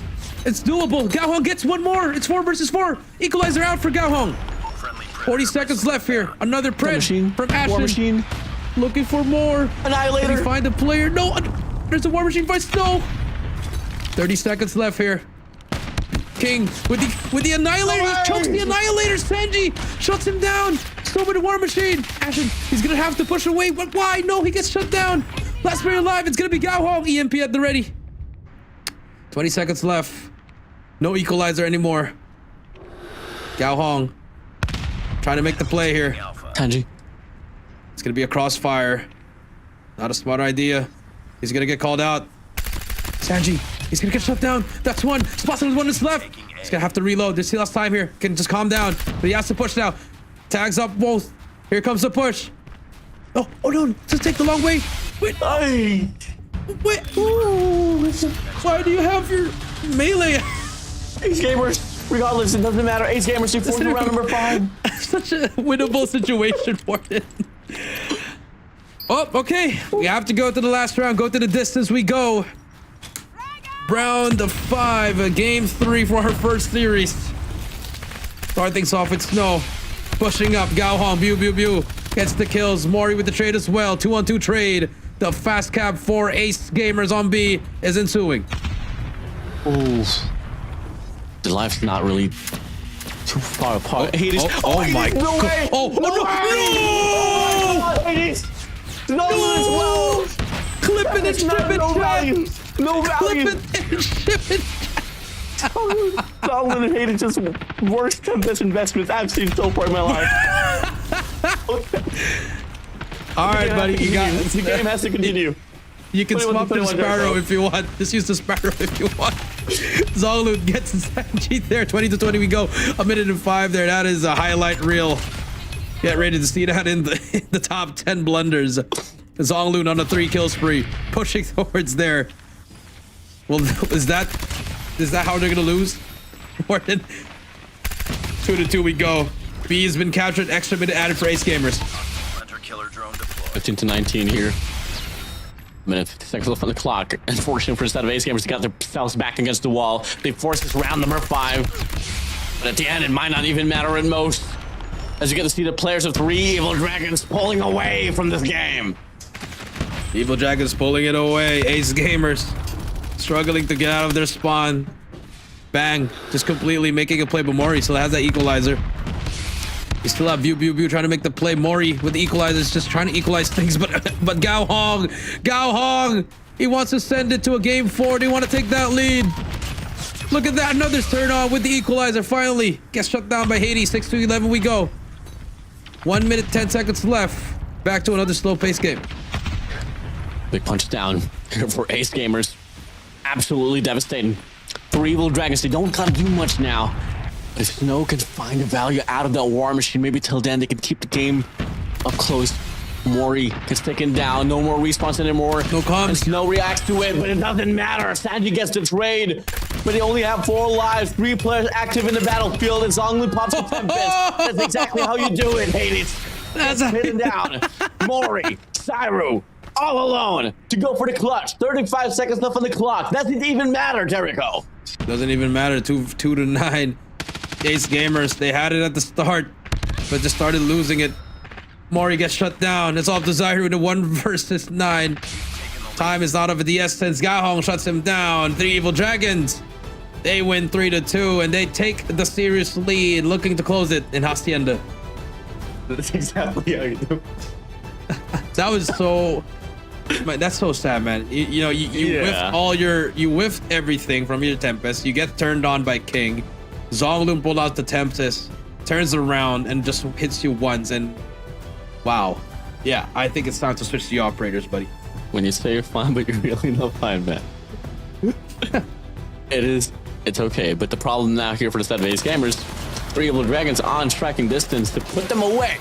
It's doable. Gaohong gets one more. It's 4 versus 4. Equalizer out for Gaohong. 40 seconds left here. Another pred Machine. from War Ashen. Machine. Looking for more. Can Annihilator. he find the player? No. There's a War Machine fight. No. 30 seconds left here. King with the Annihilator. He chokes the Annihilator. Sanji shuts him down. So with the War Machine. Ashen, he's going to have to push away. But why? No, he gets shut down. Last player alive. It's going to be Gaohong. EMP at the ready. 20 seconds left. No equalizer anymore. Gaohong trying to make the play here. Sanji. It's gonna be a crossfire. Not a smart idea. He's gonna get called out. Sanji, he's gonna get shut down. That's one. Spotted one is left. He's gonna have to reload. There's still less time here. Can just calm down. But he has to push now. Tags up both. Here comes the push. Oh no! Just take the long way. Wait. Wait. Ooh. Why do you have your melee? Ace Gamers, regardless, it doesn't matter. Ace Gamers, you forced round number 5. Such a winnable situation for it. Oh, okay. We have to go to the last round. Go to the distance we go. Round of 5, game 3 for her first series. Start things off with Snow. Pushing up, Gaohong, Bew. Gets the kills. Mori with the trade as well. 2-on-2 trade. The fast cap for Ace Gamers on B is ensuing. Ooh. The life's not really too far apart. Hades. Oh my Hades, no god. way. Oh, no. Hades. No as well. Clip it and strip it, No chat. value. No value. Clip it and strip it. Solomon and Hades just worst best investments I've seen so far in my life. All right, buddy. You got The game has to continue. You can 21 swap to the 21 Sparrow there, if you want. Just use the Sparrow if you want. Zonglu gets Sanji there. 20-20 we go. A minute and 5 there. That is a highlight reel. Get ready to see that in the top 10 blunders. Zonglu on a 3-kill spree. Pushing towards there. Well, is that how they're gonna lose? Warden. 2-2 we go. B has been captured. Extra minute added for Ace Gamers. Hunter killer drone deployed. 15 to 19 here. Minute 50 seconds left on the clock. Unfortunately for the set of Ace Gamers, they got themselves back against the wall. They force this round number 5. But at the end, it might not even matter at most. As you get to see the players of 3 Evil Dragons pulling away from this game. Evil Dragons pulling it away. Ace Gamers struggling to get out of their spawn. Bang. Just completely making a play, but Mori still has that equalizer. You still have Bew trying to make the play. Mori with the equalizers, just trying to equalize things, but Gaohong, he wants to send it to a game 4. They want to take that lead. Look at that, another turn on with the equalizer. Finally gets shut down by Hades. 6-11 we go. 1 minute 10 seconds left. Back to another slow-paced game. Big punch down here for Ace Gamers. Absolutely devastating. 3 Evil Dragons, they don't gotta do much now. But if Snow can find the value out of that War Machine, maybe till then they can keep the game up close. Mori gets taken down. No more respawns anymore. No comms. And Snow reacts to it, but it doesn't matter. Sanji gets the trade, but they only have 4 lives. 3 players active in the battlefield, and Zonglu pops a Tempest. That's exactly how you do it, Hades. That's Hidden down. Mori, Zyru, all alone to go for the clutch. 35 seconds left on the clock. Doesn't even matter, Jericho. Doesn't even matter. 2-9. Ace Gamers, they had it at the start, but just started losing it. Mori gets shut down. It's off to Zyru in a 1 versus 9. Time is not of the essence. Gaohong shuts him down. 3 Evil Dragons. They win 3-2, and they take the serious lead, looking to close it in Hacienda. That's exactly how you do. That was so. Man, that's so sad, man. You know, you whiffed you whiffed everything from your Tempest. You get turned on by King. Zonglu pulled out the Tempest, turns around and just hits you once, and wow. Yeah, I think it's time to switch to the operators, buddy. When you say you're fine, but you're really not fine, man. It's okay. But the problem now here for the set of Ace Gamers, 3 Evil Dragons on striking distance to put them away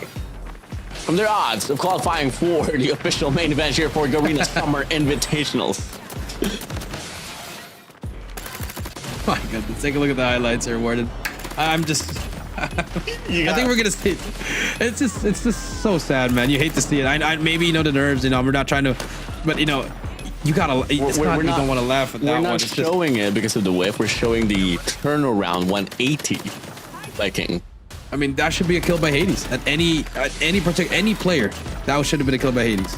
from their odds of qualifying for the official main event here for Garena Summer Invitationals. My goodness, take a look at the highlights here, Warden. I'm just... I think we're gonna see it. It's just so sad, man. You hate to see it. I maybe, you know, the nerves, you know, we're not trying to, but you know, you gotta, it's not, you don't want to laugh at that one. We're not showing it because of the whiff. We're showing the turnaround 180 by King. I mean, that should be a kill by Hades at any player. That should have been a kill by Hades.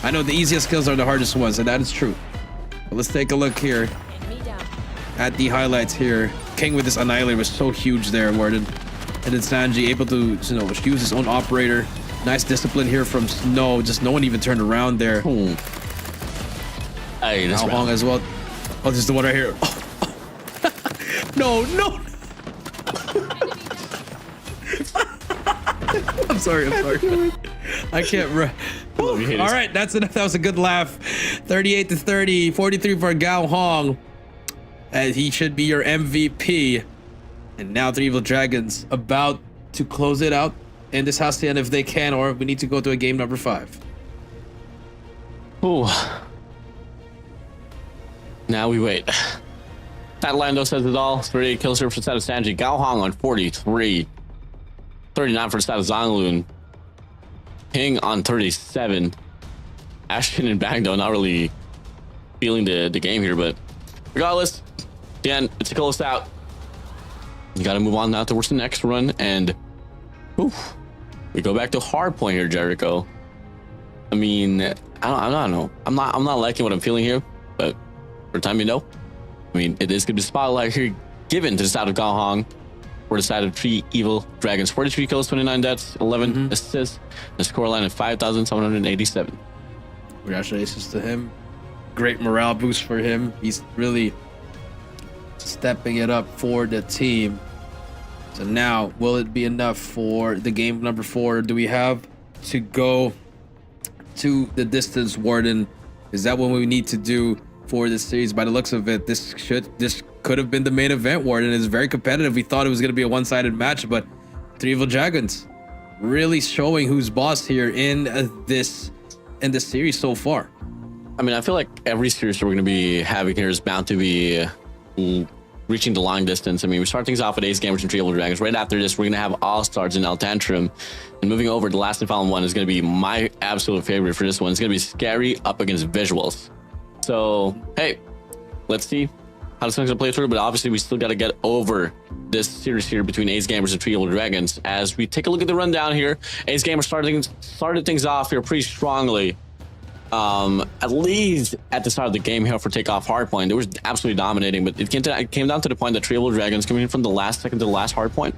I know the easiest kills are the hardest ones, and that is true. But let's take a look here at the highlights here. King with this Annihilator was so huge there, Warden. And then Sanji able to, you know, use his own operator. Nice discipline here from Snow. Just no one even turned around there. Hey, that's How long as well? Oh, this is the one right here. Oh, oh. No. I'm sorry. I can't. All right, that's enough. That was a good laugh. 38-30, 43 for Gao Hong. And he should be your MVP. And now 3 Evil Dragons about to close it out in this house to end if they can, or we need to go to a game number 5. Ooh. Now we wait. That Lando says it all. 38 kills here for the side of Sanji. Gao Hong on 43. 39 for the side of Zhonglun. Ping on 37. Ashton and Bagdo not really feeling the game here, but regardless, again, it's a close out. You got to move on now towards the next run, and we go back to Hardpoint here, Jericho. I mean, I don't know. I'm not liking what I'm feeling here, but for the time you know, I mean, it is going to be spotlight here given to the side of Gao Hong for the side of 3 Evil Dragons. 43 kills, 29 deaths, 11 assists. The scoreline of 5,787. Congratulations to him. Great morale boost for him. He's really stepping it up for the team. So now, will it be enough for the game number 4? Do we have to go to the distance, Warden? Is that what we need to do for this series? By the looks of it, this could have been the main event, Warden. It's very competitive. We thought it was going to be a one-sided match, but 3 Evil Dragons really showing who's boss here in this series so far. I mean, I feel like every series we're going to be having here is bound to be reaching the long distance. I mean, we start things off with Ace Gamers and 3 Evil Dragons. Right after this, we're going to have All-Stars in TANTRUM. And moving over, the last and final one is going to be my absolute favorite for this one. It's going to be SKAERI up against Vizualz. So, hey, let's see how this one's going to play through. But obviously, we still got to get over this series here between Ace Gamers and 3 Evil Dragons. As we take a look at the rundown here, Ace Gamers started things off here pretty strongly. At least at the start of the game here for Takeoff Hardpoint, they were absolutely dominating, but it came down to the point that 3 Evil Dragons, coming in from the last second to the last Hardpoint,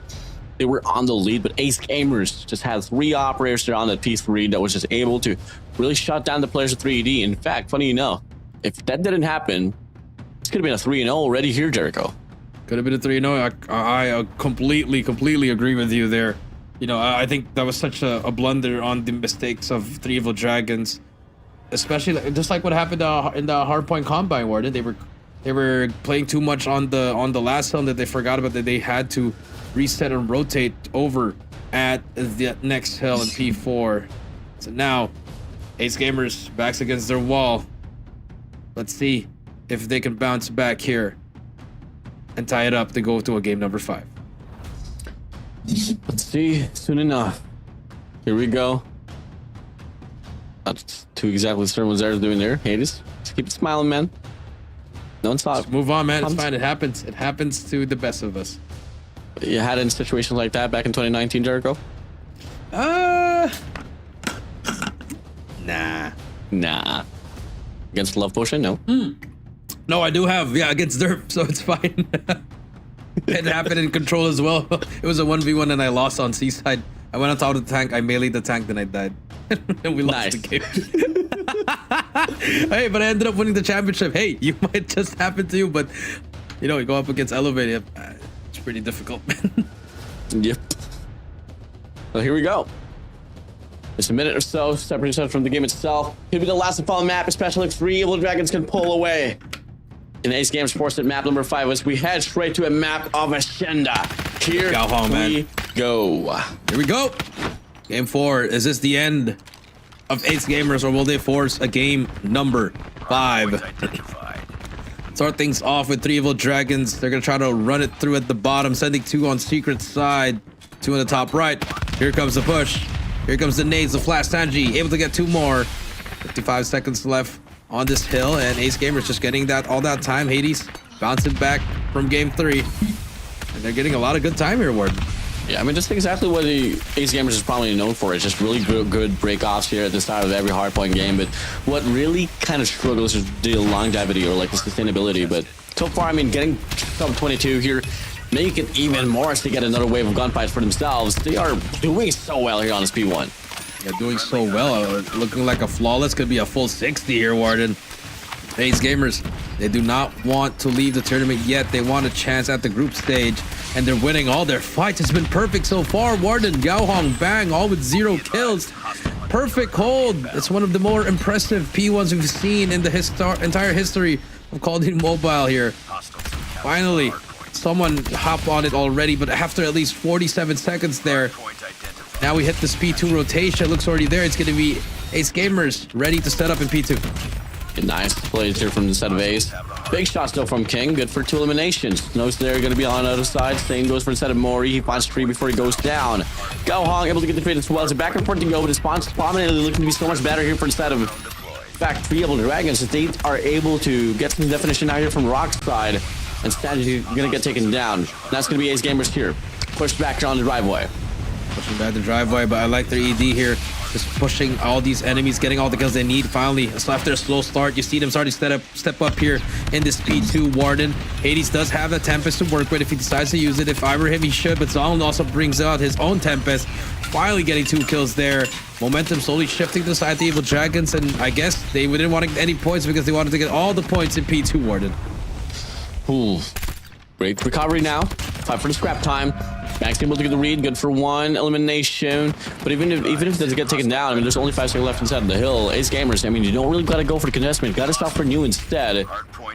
they were on the lead, but Ace Gamers just had 3 operators there on the P3 that was just able to really shut down the players of 3ED. In fact, funny enough, if that didn't happen, this could have been a 3-0 already here, Jericho. Could have been a 3-0. I completely agree with you there. You know, I think that was such a blunder on the mistakes of 3 Evil Dragons. Especially just like what happened in the Hardpoint Combine, Warden. They were playing too much on the last hill that they forgot about, that they had to reset and rotate over at the next hill in P4. So now, Ace Gamers backs against their wall. Let's see if they can bounce back here and tie it up to go to a game number 5. Let's see soon enough. Here we go. Not too exactly certain what Zara's doing there. Hades, just keep smiling, man. Don't stop. Just move on, man. It's fine. It happens. It happens to the best of us. You had in situations like that back in 2019, Jericho? Nah. Against Love Potion? No. No, I do have. Yeah, against Derp, so it's fine. It happened in Control as well. It was a 1v1 and I lost on Seaside. I went on top of the tank. I meleeed the tank, then I died. And we lost the game. Hey, but I ended up winning the championship. Hey, you might just happen to you, but you know, you go up against Elevated. It's pretty difficult, man. Yep. Well, here we go. Just a minute or so, separating yourself from the game itself. Could be the last and final map, especially if 3 Evil Dragons can pull away. In Ace Games Force at map number 5 as we head straight to a map of Ascenda. Here we go. Here we go. Game 4. Is this the end of Ace Gamers, or will they force a game number 5? Identified. Start things off with 3 Evil Dragons. They're gonna try to run it through at the bottom, sending 2 on secret side, 2 on the top right. Here comes the push. Here comes the nades, the flash. Sanji able to get 2 more. 55 seconds left on this hill, and Ace Gamers just getting that all that time. Hades bouncing back from game 3, and they're getting a lot of good time here, Warden. Yeah, I mean, that's exactly what the Ace Gamers is probably known for. It's just really good breakoffs here at the start of every hardpoint game. But what really kind of struggles is the longevity or like the sustainability. But so far, I mean, getting top 22 here, make it even more to get another wave of gunfights for themselves. They are doing so well here on this P1. Yeah, doing so well. Looking like a flawless. Could be a full 60 here, Warden. Ace Gamers, they do not want to leave the tournament yet. They want a chance at the group stage, and they're winning all their fights. It's been perfect so far. Warden, Gaohong, Bang, all with 0 kills. Perfect hold. It's one of the more impressive P1s we've seen in the entire history of Call of Duty Mobile here. Finally, someone hopped on it already, but after at least 47 seconds there, now we hit this P2 rotation. Looks already there. It's going to be Ace Gamers ready to set up in P2. Nice plays here from the set of Ace. Big shot still from King. Good for 2 eliminations. Notice they're going to be on the other side. Same goes for the set of Mori. He finds 3 before he goes down. Gaohong able to get the trade as well. It's a back and forth to go, but his spawn's prominently looking to be so much better here for the set of, in fact, 3 Evil Dragons. They are able to get some definition out here from Rock's side, and Stanley's going to get taken down. That's going to be Ace Gamers here. Pushed back on the driveway. Pushing back the driveway, but I like their ED here. Just pushing all these enemies, getting all the kills they need. Finally, after a slow start, you see them starting to step up here in this P2. Warden, Hades does have the Tempest to work with if he decides to use it. If I were him, he should, but Zong also brings out his own Tempest. Finally getting 2 kills there. Momentum slowly shifting to the side of the Evil Dragons, and I guess they didn't want to get any points because they wanted to get all the points in P2, Warden. Ooh. Great recovery now. 5 for the scrap time. Max able to get the read, good for 1 elimination. But even if it doesn't get taken down, I mean, there's only 5 seconds left inside of the hill. Ace Gamers, I mean, you don't really got to go for the contestment. Got to stop for new instead.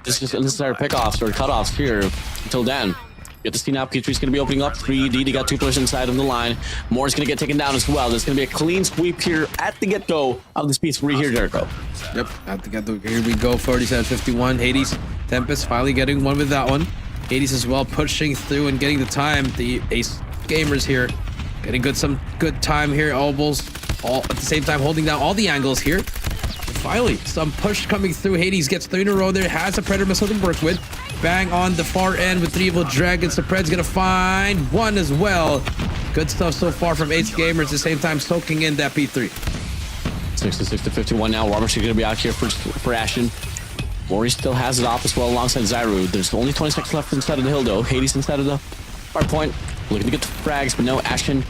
Just unnecessary pickoffs or cutoffs here until then. Get to see now, P3's going to be opening up 3D. They got 2 players inside of the line. More is going to get taken down as well. There's going to be a clean sweep here at the get-go of this P3 here, Jericho. Yep, at the get-go. Here we go, 47-51. Hades, Tempest finally getting one with that one. Hades as well, pushing through and getting the time. The Ace Gamers here getting some good time here. Elbows all at the same time, holding down all the angles here. And finally, some push coming through. Hades gets 3 in a row there. Has a Predator missile to work with. Bang on the far end with 3 Evil Dragons. The Pred's gonna find 1 as well. Good stuff so far from Ace Gamers. At the same time, soaking in that P3. 66-51 now. Warmer's gonna be out here for Ashen. Mori still has it off as well alongside Zyru. There's only 20 seconds left inside of the hill though. Hades inside of the hardpoint. Looking to get the frags, but no, Ashen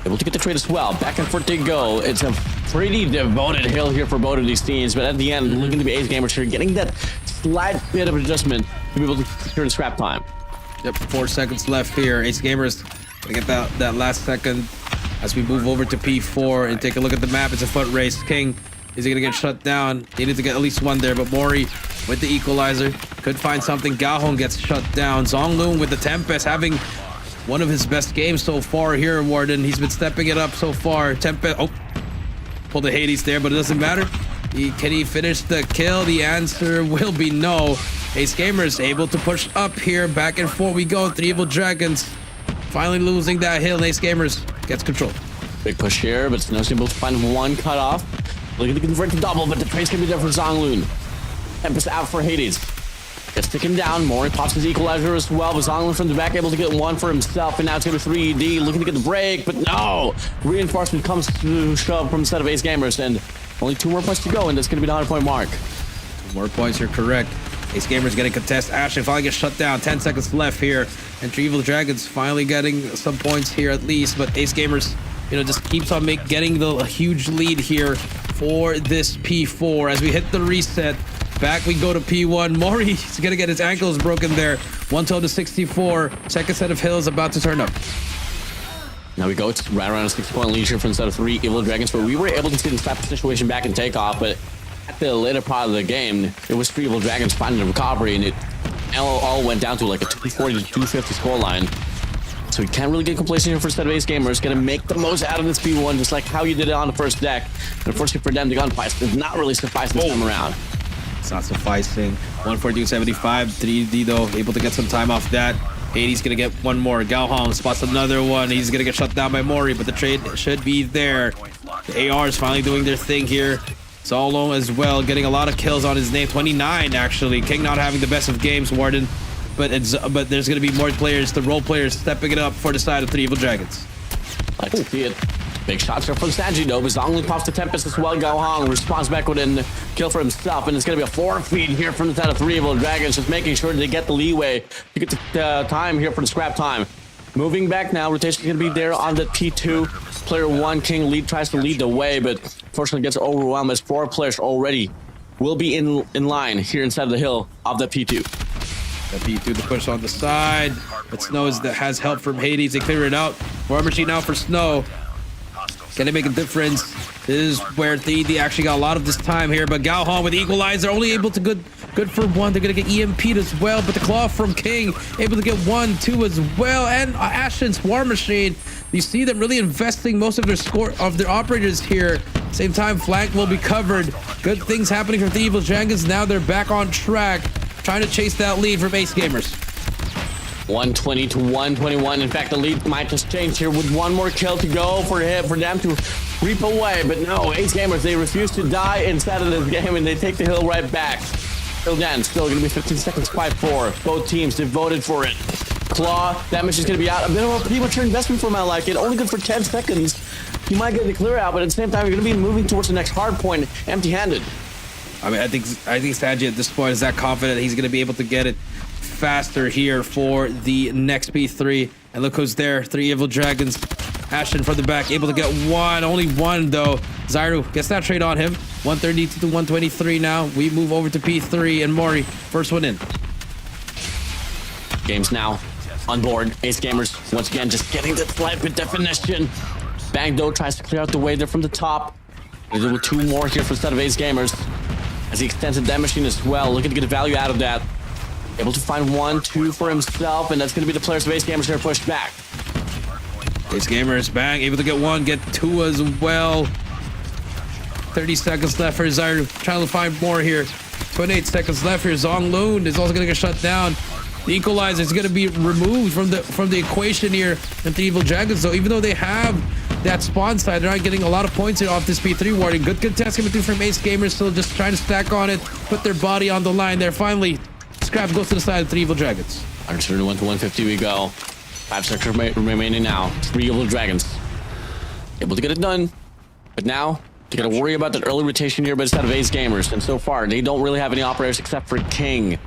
able to get the trade as well. Back and forth they go. It's a pretty devoted hill here for both of these teams, but at the end, looking to be Ace Gamers here, getting that slight bit of adjustment to be able to secure the scrap time. Yep, 4 seconds left here. Ace Gamers gonna get that last second as we move over to P4 and take a look at the map. It's a foot race. King, is he gonna get shut down? They need to get at least 1 there, but Mori with the equalizer could find something. Gaohong gets shut down. Zonglun with the Tempest, having one of his best games so far here, Warden. He's been stepping it up so far. Tempest, pulled the Hades there, but it doesn't matter. Can he finish the kill? The answer will be no. Ace Gamers able to push up here. Back and forth we go. 3 Evil Dragons finally losing that hill. Ace Gamers gets control. Big push here, but it's no able to find 1 cutoff. Looking to convert the double, but the trade's gonna be there for Zonglun. Tempest out for Hades. Gets taken down. Mori pops his equalizer as well, but Zonglun from the back able to get 1 for himself, and now it's gonna be 3D looking to get the break, but no! Reinforcement comes to shove from the set of Ace Gamers, and only 2 more points to go, and that's gonna be the 100-point mark. 2 more points, you're correct. Ace Gamers getting contest. Ashen finally gets shut down. 10 seconds left here, and 3 Evil Dragons finally getting some points here at least, but Ace Gamers, just keeps on getting the huge lead here for this P4 as we hit the reset. Back we go to P1. Mori is gonna get his ankles broken there. 112-64. Second set of hills about to turn up. Now we go. It's right around a 6-point lead here from the set of 3 Evil Dragons, but we were able to see this type of situation back in Takeoff, but at the later part of the game, it was 3 Evil Dragons finding the recovery, and it all went down to like a 240 to 250 scoreline. So you can't really get complacent here for a set of Ace Gamers. Gonna make the most out of this P1, just like how you did it on the first deck. And unfortunately for them, the gunfight did not really suffice this time around. It's not sufficing. 142.75. 3D though, able to get some time off that. Hades gonna get one more. Galhong spots another one. He's gonna get shut down by Mori, but the trade should be there. The AR is finally doing their thing here. Zolo as well, getting a lot of kills on his name. 29 actually. King not having the best of games, Warden. But there's gonna be more players, the role players stepping it up for the side of 3 Evil Dragons. Let's see it. Big shots here from Sanji though, but Zhongli pops the Tempest as well. Gao Hong responds back with a kill for himself, and it's gonna be a 4-feed here from the side of 3 Evil Dragons, just making sure they get the leeway to get the time here for the scrap time. Moving back now, rotation's gonna be there on the P2. Player 1, King lead tries to lead the way, but unfortunately gets overwhelmed as 4 players already will be in line here inside of the hill of the P2. The P2 the push on the side, but Snow has help from Hades. They clear it out. War Machine now for Snow. Can they make a difference? This is where 3D actually got a lot of this time here, but Galhong with Equalizer only able to good for 1. They're gonna get EMP'd as well, but the claw from King able to get 1, 2 as well, and Ashen's War Machine. You see them really investing most of their operators here. Same time, flank will be covered. Good things happening from the Evil Dragons. Now they're back on track, trying to chase that lead from Ace Gamers. 120 to 121. In fact, the lead might just change here with 1 more kill to go for them to reap away. But no, Ace Gamers, they refuse to die inside of this game, and they take the hill right back. Till then, still going to be 15 seconds, 5-4. Both teams, they voted for it. Claw, damage is going to be out. A bit of a premature investment from I like it. Only good for 10 seconds. You might get the clear out, but at the same time, you're going to be moving towards the next hard point empty-handed. I mean, I think Sanji at this point is that confident he's going to be able to get it faster here for the next P3. And look who's there, 3 Evil Dragons. Ashen from the back, able to get 1, only 1 though. Zyru gets that trade on him. 132 to 123 now. We move over to P3 and Mori, first one in. Games now on board. Ace Gamers once again just getting the slight bit definition. Bangdo tries to clear out the way there from the top. There were 2 more here for the set of Ace Gamers as he extends the damage machine as well, looking to get the value out of that. Able to find 1, 2 for himself, and that's going to be the players of Ace Gamers here pushed back. Ace Gamers, bang, able to get 1, get 2 as well. 30 seconds left for Zyru, trying to find more here. 28 seconds left here. Zhongloon is also going to get shut down. The Equalizer is going to be removed from the equation here. And the Evil Dragons, though, even though they have that spawn side, they're not getting a lot of points here off this P3 Warden. Good contest coming through from Ace Gamers, still just trying to stack on it, put their body on the line there. Finally, Scrap goes to the side of 3 Evil Dragons. 131 to 150 we go. 5 seconds remaining now. 3 Evil Dragons able to get it done, but now they got to worry about that early rotation here by the side of Ace Gamers, and so far they don't really have any operators except for King.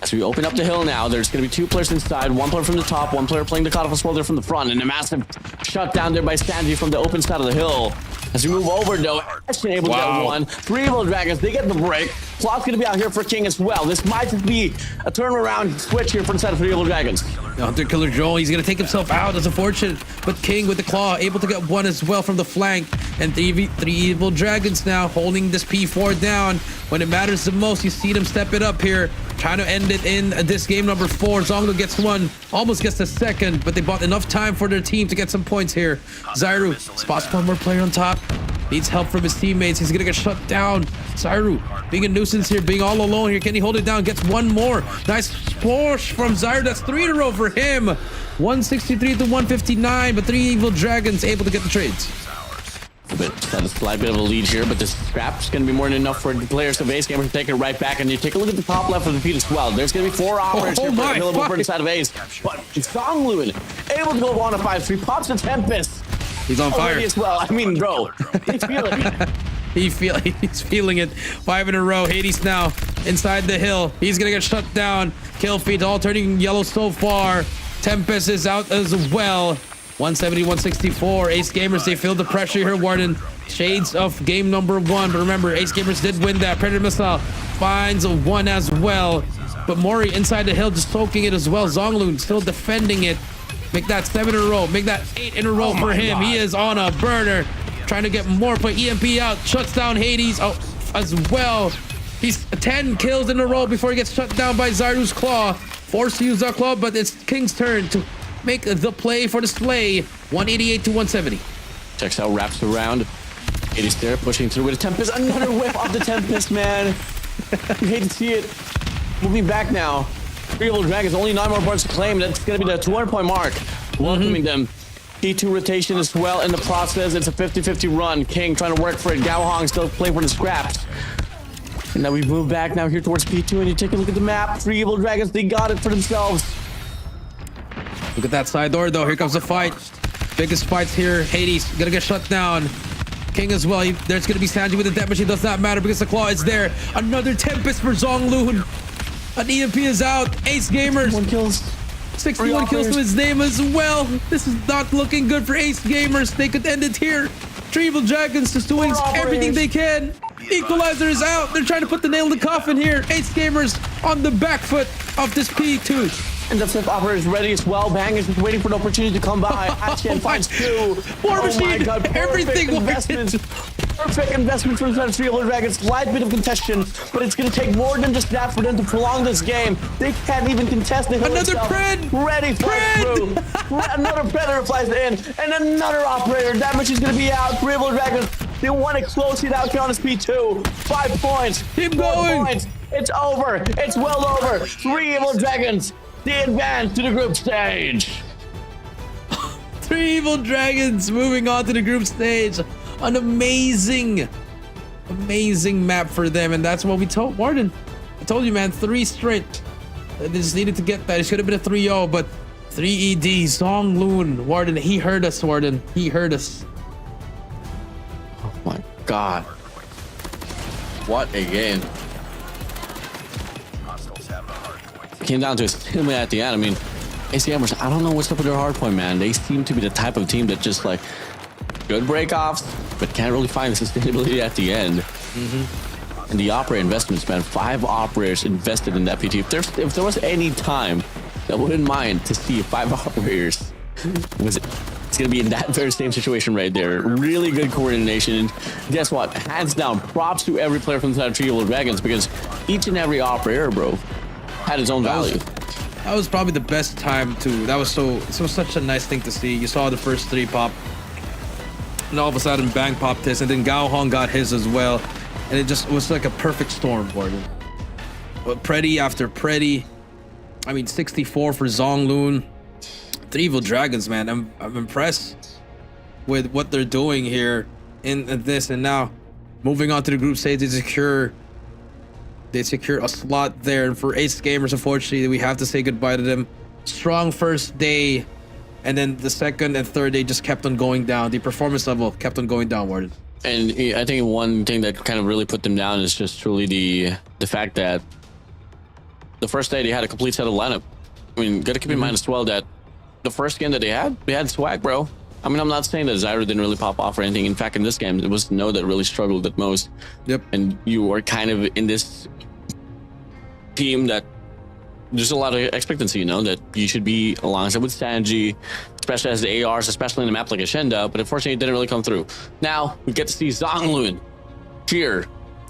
As we open up the hill now, there's going to be 2 players inside, 1 player from the top, 1 player playing the Takeoff as well there from the front, and a massive shutdown there by Sanji from the open side of the hill. As we move over, though, Ashton able to get 1. 3 Evil Dragons, they get the break. Clock's going to be out here for King as well. This might just be a turnaround switch here for the side of 3 Evil Dragons. Hunter Killer Joel, he's going to take himself out. That's unfortunate. But King with the claw, able to get 1 as well from the flank. And 3 Evil Dragons now holding this P4 down. When it matters the most, you see them step it up here. Trying to end it in this game number 4. Zonglo gets 1, almost gets the second, but they bought enough time for their team to get some points here. Zyru spots 1 more player on top. Needs help from his teammates. He's gonna get shut down. Zyru being a nuisance here, being all alone here. Can he hold it down? Gets 1 more. Nice push from Zyru. That's 3 in a row for him. 163 to 159, but 3 Evil Dragons able to get the trades. That's a slight bit of a lead here, but this scrap's going to be more than enough for the players of Ace Gamers to take it right back. And you take a look at the top left of the feed as well. There's going to be 4 operators here available for the side of Ace. But Zhongluin able to go on a 5-3, pops the Tempest. He's on fire as well. I mean, bro, he's feeling it. He's feeling it. 5 in a row. Hades now inside the hill. He's gonna get shut down. Kill feeds all turning yellow so far. Tempest is out as well. 170, 164. Ace Gamers, they feel the pressure here, Warden. Shades of game number 1. But remember, Ace Gamers did win that. Predator Missile finds a 1 as well. But Mori inside the hill just soaking it as well. Zhongloon still defending it. Make that 7 in a row. Make that 8 in a row for him. He is on a burner. Trying to get more play. EMP out. Shuts down Hades as well. He's 10 kills in a row before he gets shut down by Zaru's Claw. Forced to use that claw, but it's King's turn to make the play for the slay. 188 to 170. Checks out, wraps around. Hades there, pushing through with a Tempest. Another whip off the Tempest, man. You hate to see it. Moving back now. Three Evil Dragons, only 9 more points to claim. That's going to be the 200-point mark. Welcoming them. P2 rotation as well in the process. It's a 50-50 run. King trying to work for it. Gao Hong still playing for the scraps. And now we move back now here towards P2, and you take a look at the map. 3 Evil Dragons, they got it for themselves. Look at that side door, though. Here comes the fight. Biggest fights here. Hades gonna get shut down. King as well. There's gonna be Sanji with the death machine. Does not matter because the claw is there. Another Tempest for Zhongloon. An EMP is out. Ace Gamers. 1 kills. 61 kills to his name as well. This is not looking good for Ace Gamers. They could end it here. 3 Evil Dragons just doing everything they can. Equalizer is out. They're trying to put the nail in the coffin here. Ace Gamers on the back foot of this P2. And the fifth operator is ready as well. Bang is just waiting for an opportunity to come by. Action finds 2. War Machine. My God, Everything investment. Perfect investment from the 3 Evil Dragons. Slight bit of contention, but it's going to take more than just that for them to prolong this game. They can't even contest the hill Another itself. Pred. Ready, flies through. Another Predator flies in, and another operator. That much is going to be out. 3 Evil Dragons. They want to close it out here on this P2. 5 points. Keep 4 going. points. It's over. It's well over. 3 Evil Dragons. They advance to the group stage. 3 Evil Dragons moving on to the group stage. An amazing map for them, and that's what we told Warden. I told you, man, 3 straight. They just needed to get that. It should have been a 3-0, but 3 ED, Zhongloon, Warden. He heard us, Warden. He heard us. Oh my God. What a game. It came down to a stalemate at the end. I mean, ACMers, I don't know what's up with their hardpoint, man. They seem to be the type of team that just like good breakoffs, but can't really find sustainability at the end. And the operator investments, man, 5 operators invested in that PT. If there was any time that I wouldn't mind to see 5 operators, it's gonna be in that very same situation right there. Really good coordination, and guess what? Hands down, props to every player from the 3 Evil Dragons, because each and every operator, bro, had its own value. That was probably the best time too. That was such a nice thing to see. You saw the first 3 pop, and all of a sudden Bang popped his, and then Gao Hong got his as well, and it was like a perfect storm for them. But Preddy after Preddy, I mean 64 for Zhongloon. 3 Evil Dragons, man. I'm impressed with what they're doing here in this, and now moving on to the group stage, they secure a slot there. And for Ace Gamers, unfortunately, we have to say goodbye to them. Strong first day, and then the second and third day just kept on going down. The performance level kept on going downward. And I think one thing that kind of really put them down is just truly the fact that the first day they had a complete set of lineup. I mean, gotta keep in mind as well that the first game that they had swag, bro. I mean, I'm not saying that Zyra didn't really pop off or anything. In fact, in this game, it was No that really struggled at most. Yep. And you were kind of in this team that there's a lot of expectancy, you know, that you should be alongside with Sanji, especially as the ARs, especially in a map like Ashenda, but unfortunately it didn't really come through. Now we get to see Zhongloon here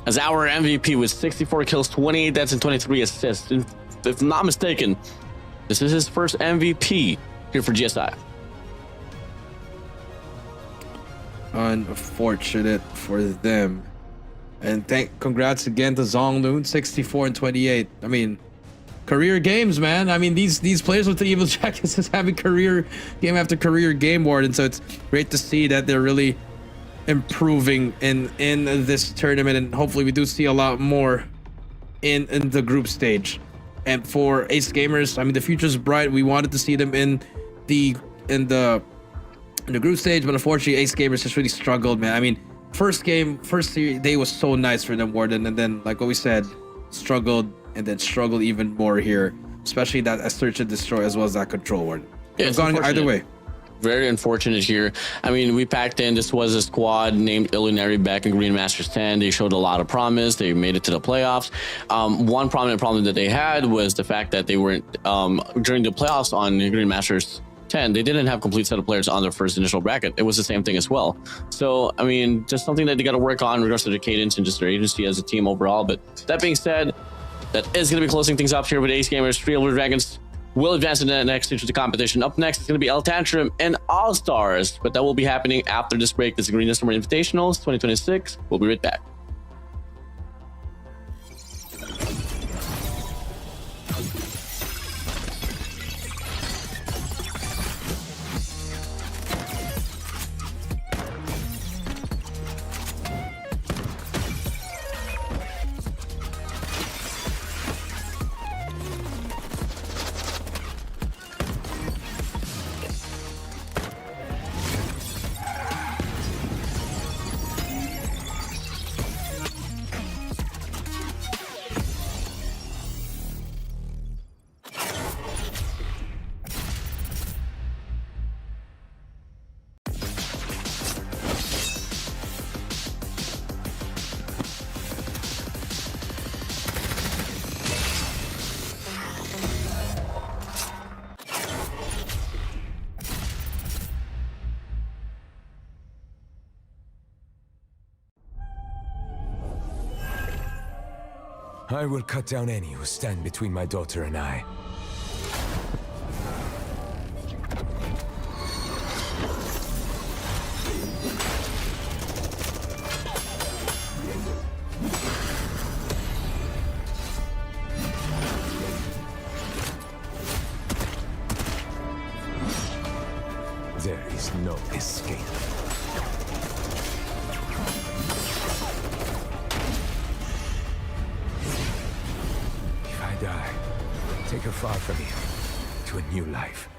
as our MVP with 64 kills, 28 deaths, and 23 assists. And if I'm not mistaken, this is his first MVP here for GSI. Unfortunate for them. And congrats again to Zhongloon, 64 and 28. I mean, career games, man. I mean, these players with the Evil Dragons is having career game after career game, Warden. So it's great to see that they're really improving in this tournament, and hopefully we do see a lot more in the group stage. And for Ace Gamers, I mean, the future's bright. We wanted to see them in the group stage, but unfortunately Ace Gamers just really struggled, man. I mean, first day was so nice for them, Warden, and then like what we said, struggled and then struggled even more here, especially that search and destroy as well as that control, Warden. Yeah, it's gone either way. Very unfortunate here. I mean, we packed in. This was a squad named Illuminary back in Green Masters 10. They showed a lot of promise. They made it to the playoffs. One prominent problem that they had was the fact that they weren't during the playoffs on Green Masters 10, they didn't have complete set of players on their first initial bracket. It was the same thing as well. So, I mean, just something that they got to work on in regards to their cadence and just their agency as a team overall. But that being said, that is going to be closing things up here with Ace Gamers. 3 Blue Dragons will advance in the next stage of the competition. Up next is going to be TANTRUM and All-Stars, but that will be happening after this break. This is Garena Summer Invitationals 2026. We'll be right back. I will cut down any who stand between my daughter and I. There is no escape. Die. Take her far from you to a new life.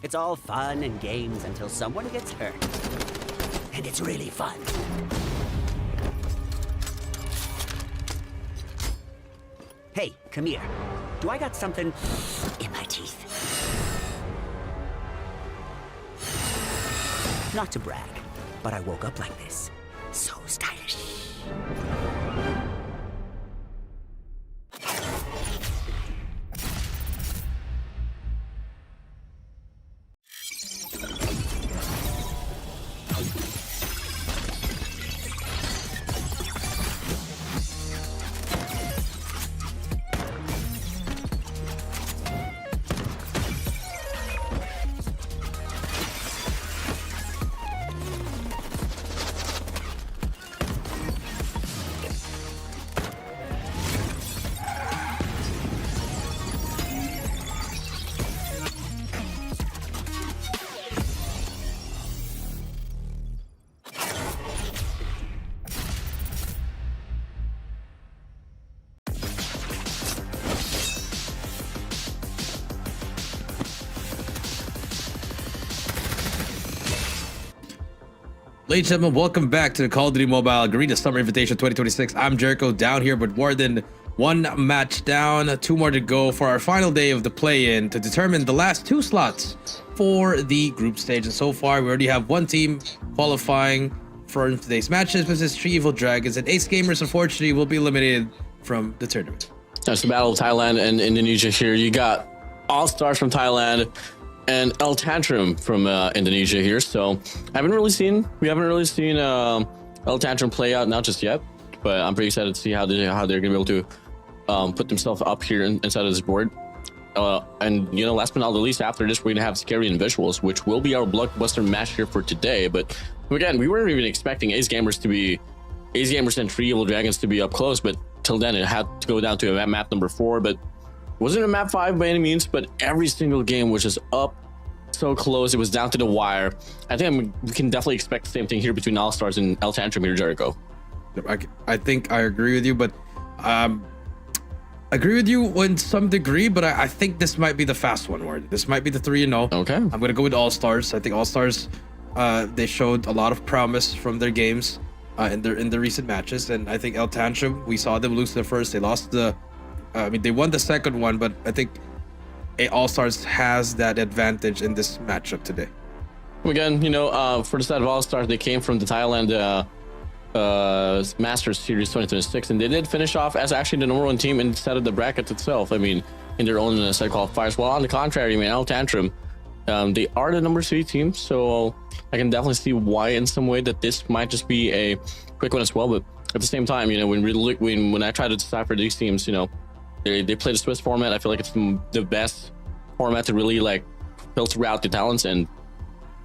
It's all fun and games until someone gets hurt. And it's really fun. come here. Do I got something in my teeth? Not to brag, but I woke up like this. So stylish. Ladies and gentlemen, welcome back to the Call of Duty Mobile Garena Summer Invitation 2026. I'm Jericho, down here with Warden. One match down, 2 more to go for our final day of the play-in to determine the last 2 slots for the group stage. And so far, we already have 1 team qualifying for today's matches, which is 3 Evil Dragons. And Ace Gamers, unfortunately, will be eliminated from the tournament. That's the battle of Thailand and Indonesia here. You got All-Stars from Thailand and TANTRUM from Indonesia here. So we haven't really seen TANTRUM play out, not just yet, but I'm pretty excited to see how they're gonna be able to put themselves up here inside of this board. And you know, last but not the least, after this, we're gonna have SKAERI and Vizualz, which will be our blockbuster match here for today. But again, we weren't even expecting Ace Gamers and 3 Evil Dragons to be up close, but till then it had to go down to a map number 4, but wasn't a map 5 by any means, but every single game was just up so close. It was down to the wire. I think we can definitely expect the same thing here between All-Stars and TANTRUM here, Jericho. I think I agree with you, but agree with you in some degree, but I think this might be the fast one, Ward. This might be the 3-0. Okay. I'm going to go with All-Stars. I think All-Stars, they showed a lot of promise from their games in the recent matches, and I think TANTRUM, we saw them lose the first. They lost they won the second one, but I think All-Stars has that advantage in this matchup today. Again, you know, for the side of All-Stars, they came from the Thailand Masters Series 2026, and they did finish off as actually the number 1 team instead of the bracket itself. I mean, in their own set qualifiers. Well, on the contrary, I mean, TANTRUM, they are the number 3 team, so I can definitely see why in some way that this might just be a quick one as well. But at the same time, you know, when I try to decipher these teams, you know, they play the Swiss format. I feel like it's the best format to really like filter out the talents, and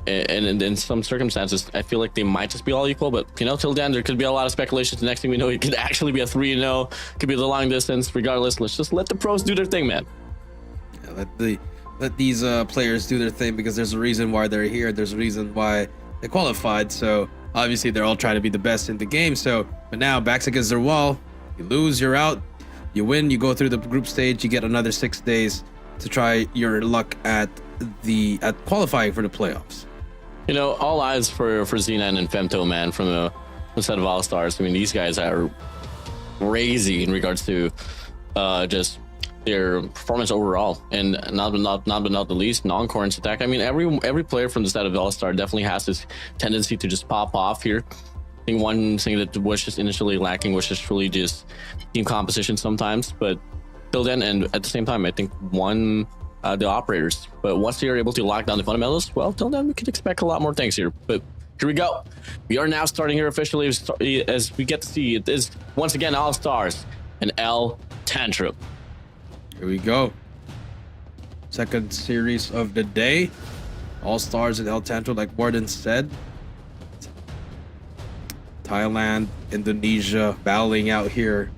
in some circumstances, I feel like they might just be all equal. But you know, till then, there could be a lot of speculations. The next thing we know, it could actually be a 3-0, could be the long distance. Regardless, let's just let the pros do their thing, man. Yeah, let these players do their thing, because there's a reason why they're here. There's a reason why they qualified. So obviously, they're all trying to be the best in the game. So, but now backs against their wall. You lose, you're out. You win, you go through the group stage, you get another 6 days to try your luck at qualifying for the playoffs. You know, all eyes for Xenon and Femto, man, from the set of All-Stars. I mean, these guys are crazy in regards to just their performance overall, and not the least, non-Corn's attack. I mean, every player from the set of All-Star definitely has this tendency to just pop off here. I think one thing that was just initially lacking was just really just team composition sometimes, but till then, and at the same time, I think the operators. But once they are able to lock down the fundamentals, well, till then we could expect a lot more things here. But here we go. We are now starting here officially as we get to see it is once again All-Stars and TANTRUM. Here we go. Second series of the day. All-Stars and TANTRUM, like Warden said. Thailand, Indonesia battling out here.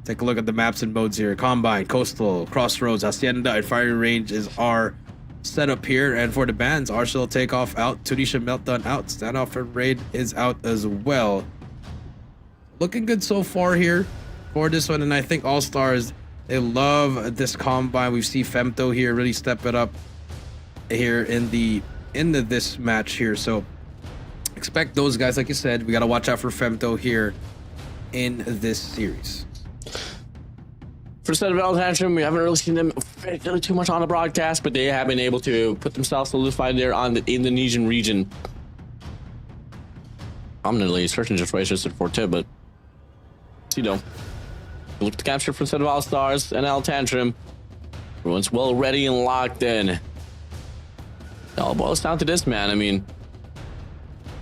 Take a look at the maps and modes here. Combine, Coastal, Crossroads, Hacienda, and Firing Range is our setup here. And for the bans, Arsenal Takeoff out, Tunisia Meltdown out, Standoff and Raid is out as well. Looking good so far here for this one, and I think All-Stars, they love this combine. We see Femto here really step it up here in this match here. So expect those guys, like you said. We got to watch out for Femto here in this series. For the set of TANTRUM, we haven't really seen them really too much on the broadcast, but they have been able to put themselves solidified there on the Indonesian region. Prominently, search and destroy is just a forte, but you know, look to capture for the set of All-Stars and TANTRUM. Everyone's well ready and locked in. It all boils down to this, man. I mean,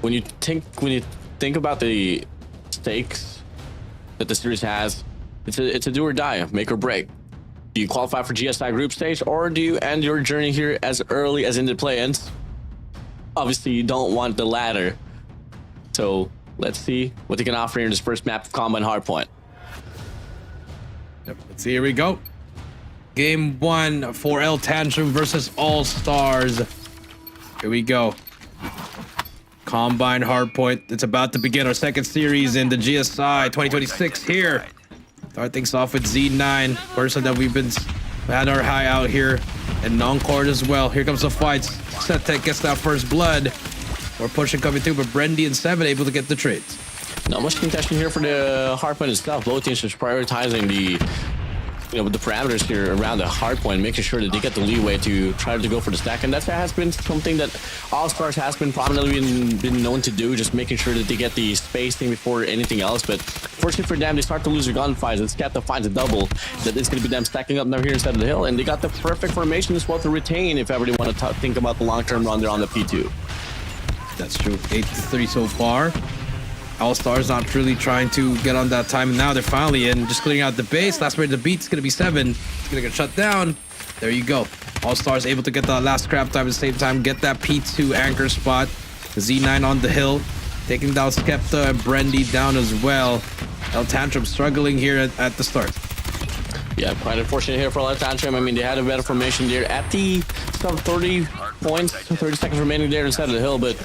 when you think about the stakes that the series has, it's a do or die, make or break. Do you qualify for GSI group stage, or do you end your journey here as early as in the play-ins? Obviously, you don't want the latter. So let's see what they can offer here in this first map of Combine Hardpoint. Yep, let's see. Here we go. Game 1 for TANTRUM versus All-Stars. Here we go. Combine Hardpoint. It's about to begin our second series in the GSI 2026 here. Start things off with Z9, person that we've had our high out here, and non-court as well. Here comes the fights. SetTech gets that first blood. More pushing coming through, but Brendy and Seven able to get the trades. Not much contention here for the Hardpoint itself. Both teams just prioritizing with the parameters here around the Hardpoint, making sure that they get the leeway to try to go for the stack, and that has been something that All-Stars has been prominently been known to do, just making sure that they get the spacing before anything else. But fortunately for them, they start to lose their gunfights, and Skepta finds a double that is going to be them stacking up now here inside of the hill, and they got the perfect formation as well to retain if ever they want to think about the long-term run there on the P2. That's true. 8-3 so far. All-Stars not really trying to get on that time, and now they're finally in, just clearing out the base. Last rate of the beat's gonna be 7. It's gonna get shut down. There you go. All-Stars able to get the last scrap time at the same time, get that P2 anchor spot. Z9 on the hill, taking down Skepta and Brendy down as well. TANTRUM struggling here at the start. Yeah, quite unfortunate here for TANTRUM. I mean, they had a better formation there at the sub 30 points, 30 seconds remaining there inside of the hill, but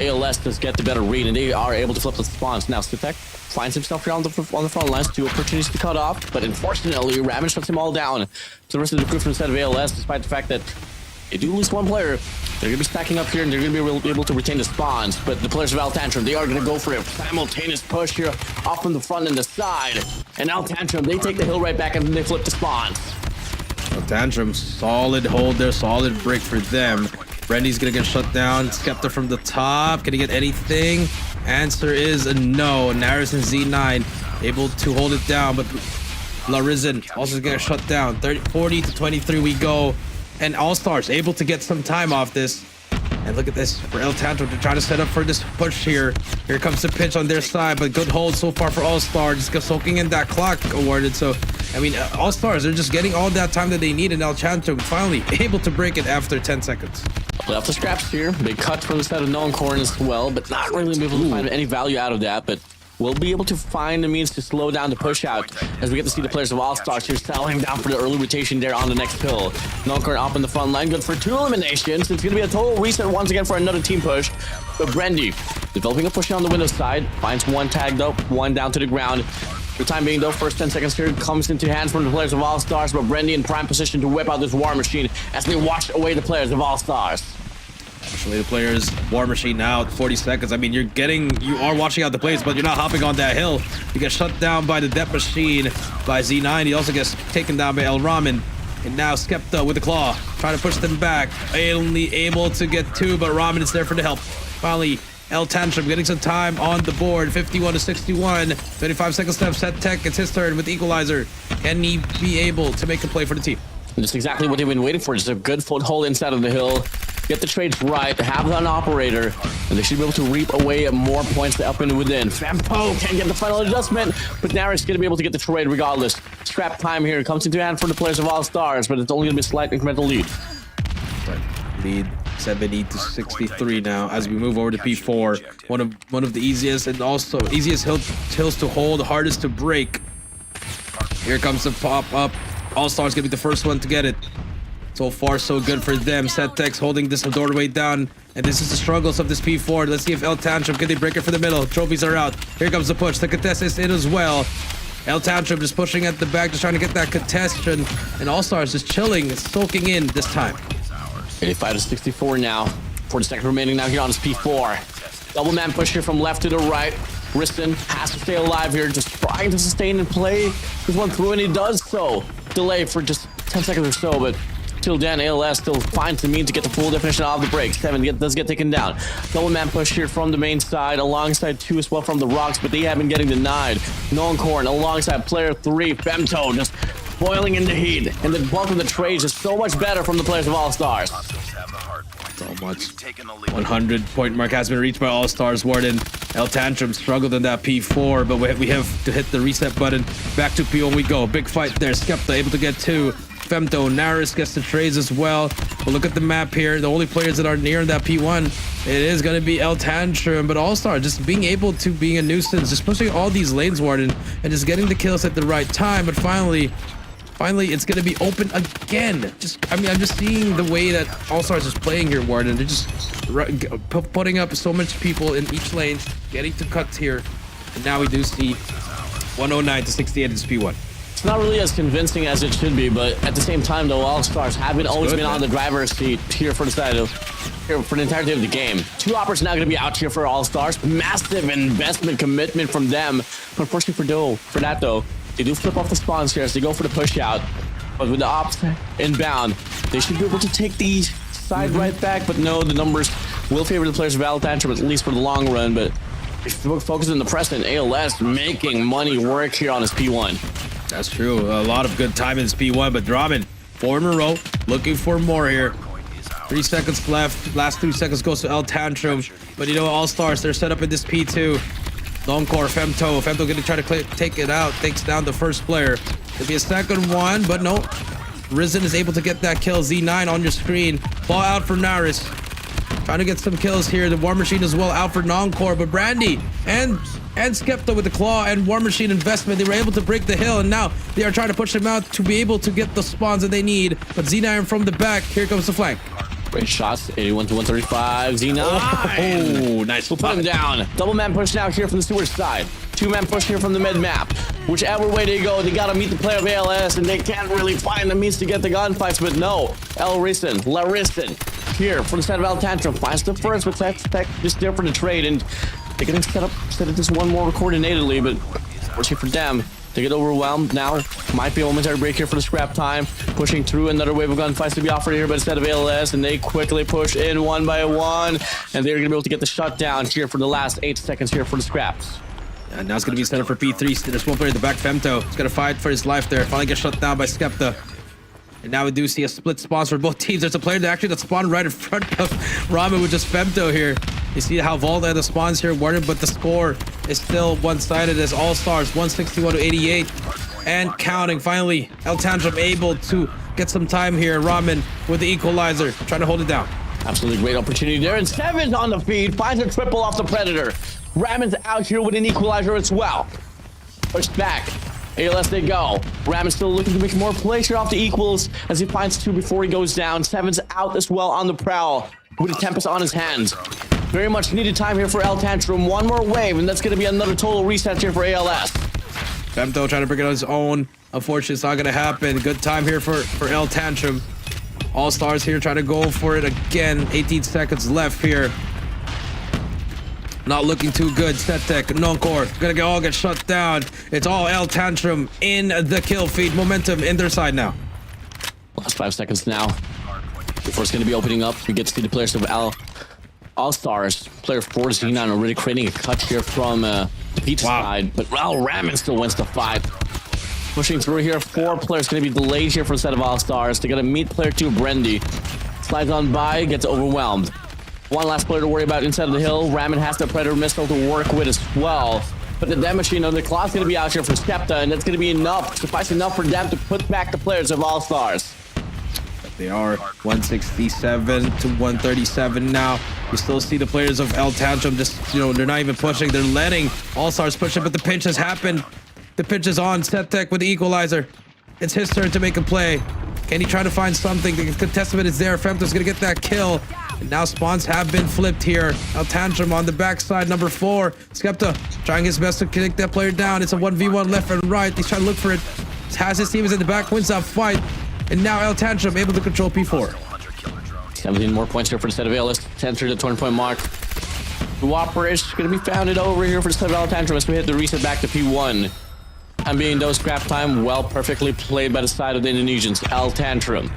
ALS does get the better read, and they are able to flip the spawns. Now, SetTech finds himself here on the front lines, 2 opportunities to cut off, but unfortunately, Ramen shuts him all down. So the rest of the crew from the set of ALS, despite the fact that they do lose one player, they're going to be stacking up here, and they're going to be able to retain the spawns. But the players of TANTRUM, they are going to go for a simultaneous push here off from the front and the side. And TANTRUM, they take the hill right back, and then they flip the spawns. TANTRUM, solid hold there, solid break for them. Brendy's gonna get shut down. Skepta from the top. Can he get anything? Answer is a no. Naris and Z9 able to hold it down, but Larisen also gonna shut down. 40 to 23 we go. And All-Stars able to get some time off this. And look at this for TANTRUM to try to set up for this push here. Here comes the pitch on their side, but good hold so far for All-Stars. Just soaking in that clock awarded. So, I mean, All-Stars, they're just getting all that time that they need, and TANTRUM finally able to break it after 10 seconds. Play off the scraps here. They cut from the set of non-corn as well, but not really able to find any value out of that. But we'll be able to find the means to slow down the push out as we get to see the players of All-Stars here settling down for the early rotation there on the next hill. Non-corn up in the front line, good for 2 eliminations. It's going to be a total reset once again for another team push. But Brendy developing a push on the window side, finds 1 tagged up, 1 down to the ground. For the time being, though, first 10 seconds here comes into hands from the players of All-Stars, but Brendy in prime position to whip out this War Machine as they wash away the players of All-Stars. Actually, the players, War Machine now at 40 seconds. I mean, you are watching out the plays, but you're not hopping on that hill. You get shut down by the Death Machine by Z9. He also gets taken down by El Ramen. And now Skepta with the claw, trying to push them back. Only able to get 2, but Ramen is there for the help. Finally, TANTRUM getting some time on the board. 51 to 61. 25 seconds left. SetTech, it's his turn with the equalizer. Can he be able to make a play for the team? And that's exactly what they've been waiting for. Just a good foothold inside of the hill. Get the trades right, have an operator, and they should be able to reap away at more points up and within. Fampo can't get the final adjustment, but Naris going to be able to get the trade regardless. Scrap time here comes into hand for the players of All-Stars, but it's only going to be a slight incremental lead. Lead 70 to 63 now as we move over to P4. One of the easiest and also easiest hills to hold, hardest to break. Here comes the pop up. All-Stars gonna be the first one to get it. So far, so good for them. SetTech's holding this doorway down. And this is the struggles of this P4. Let's see if TANTRUM can they break it for the middle. Trophies are out. Here comes the push. The contest is in as well. TANTRUM just pushing at the back, just trying to get that contestation. And All-Stars just chilling, soaking in this time. 85 to 64 now. 40 seconds remaining now here on his P4. Double man push here from left to the right. Riston has to stay alive here, just trying to sustain and play this one through, and he does so. Delay for just 10 seconds or so, but till then, ALS still finds the means to get the full definition of the break. 7 does get taken down. Double man push here from the main side, alongside 2 as well from the Rocks, but they have been getting denied. Noncorn alongside player 3, Femto, just boiling in the heat. And the bulk of the trades is so much better from the players of All Stars. So much. 100 point mark has been reached by All Stars. Warden, TANTRUM struggled in that P4, but we have to hit the reset button. Back to P1 we go. Big fight there. Skepta able to get 2. Femto, Naris gets the trades as well. But look at the map here. The only players that are near that P1, it is going to be TANTRUM, but All Star just being able to being a nuisance, just pushing all these lanes, Warden, and just getting the kills at the right time. But finally it's going to be open again. I'm just seeing the way that All Stars is playing here, Warden. They're just putting up so much people in each lane, getting to cuts here. And now we do see 109 to 68 in this P1. It's not really as convincing as it should be, but at the same time, though, All Stars haven't always been on the driver's seat here for the side of here for the entirety of the game. 2 operators now going to be out here for All Stars. Massive investment commitment from them. But unfortunately for that, though, they do flip off the spawns here as they go for the push out. But with the ops inbound, they should be able to take the side right back. But no, the numbers will favor the players of TANTRUM, at least for the long run. But if we focus on the present, ALS making money work here on his P1. That's true. A lot of good time in this P1, but Draven, 4 in a row, looking for more here. 3 seconds left. Last 3 seconds goes to TANTRUM. But you know, All Stars, they're set up in this P2. Longcore, Femto. Femto gonna try to take it out. Takes down the first player. There'll be a second one, but no. Risen is able to get that kill. Z9 on your screen. Ball out for Naris. Trying to get some kills here. The War Machine as well out for Noncore, but Brandy and Skepta with the claw and War Machine investment, they were able to break the hill, and now they are trying to push him out to be able to get the spawns that they need. But Z9 from the back, here comes the flank. Great shots, 81 to 135. Z9. Oh, nice. We'll put him down. Double man push now here from the sewage side. 2-man push here from the mid map. Whichever way they go, they gotta meet the player of ALS, and they can't really find the means to get the gunfights. But no, Larison here from the side of TANTRUM finds the first, but Tech just there for the trade, and they're gonna set up this one more coordinatedly. But fortunately for them, they get overwhelmed now. Might be a momentary break here for the scrap time. Pushing through, another wave of gunfights to be offered here, but instead of ALS, and they quickly push in one by one, and they're gonna be able to get the shutdown here for the last 8 seconds here for the scraps. And now it's gonna be set up for P3. There's one player at the back, Femto. He's gonna fight for his life there. Finally gets shut down by Skepta. And now we do see a split spawn for both teams. There's a player that spawned right in front of Ramen with just Femto here. You see how Volta had the spawns here, Warden, but the score is still one-sided as All Stars, 161 to 88. And counting. Finally, TANTRUM able to get some time here. Ramen with the equalizer, trying to hold it down. Absolutely great opportunity there. And Seven's on the feed, finds a triple off the Predator. Ramen's out here with an equalizer as well. Pushed back. ALS they go. Ramen's still looking to make more plays here off the equals as he finds 2 before he goes down. Seven's out as well on the prowl with a Tempest on his hands. Very much needed time here for TANTRUM. One more wave, and that's going to be another total reset here for ALS. Femto trying to bring it on his own. Unfortunately, it's not going to happen. Good time here for TANTRUM. All Stars here trying to go for it again. 18 seconds left here. Not looking too good. Setek, Noncore, gonna all get shut down. It's all TANTRUM in the kill feed. Momentum in their side now. Last 5 seconds now. Before it's gonna be opening up, we get to see the players of All Stars. Player 4 Z9 already creating a cut here from the beach side, but Ramen still wins the fight. Pushing through here, 4 players gonna be delayed here for the set of All Stars. They're gonna meet player 2, Brendy. Slides on by, gets overwhelmed. One last player to worry about inside of the hill. Ramen has the Predator missile to work with as well. But the Death Machine on the clock's going to be out here for Skepta, and that's going to be enough, suffice enough for them to put back the players of All Stars. They are 167 to 137 now. You still see the players of TANTRUM just, they're not even pushing. They're letting All Stars push it, but the pinch has happened. The pinch is on. Setek with the equalizer. It's his turn to make a play. Can he try to find something? The contestment is there. Femto's going to get that kill. And now spawns have been flipped here. TANTRUM on the backside, number 4. Skepta trying his best to kick that player down. It's a 1v1 left and right. He's trying to look for it. Has his team is in the back, wins that fight. And now TANTRUM able to control P4. 17 more points here for the set of A. Let's enter the 20-point mark. The Whoppers going to be founded over here for the set of TANTRUM as we hit the reset back to P1. And being those scrap time, well, perfectly played by the side of the Indonesians, TANTRUM.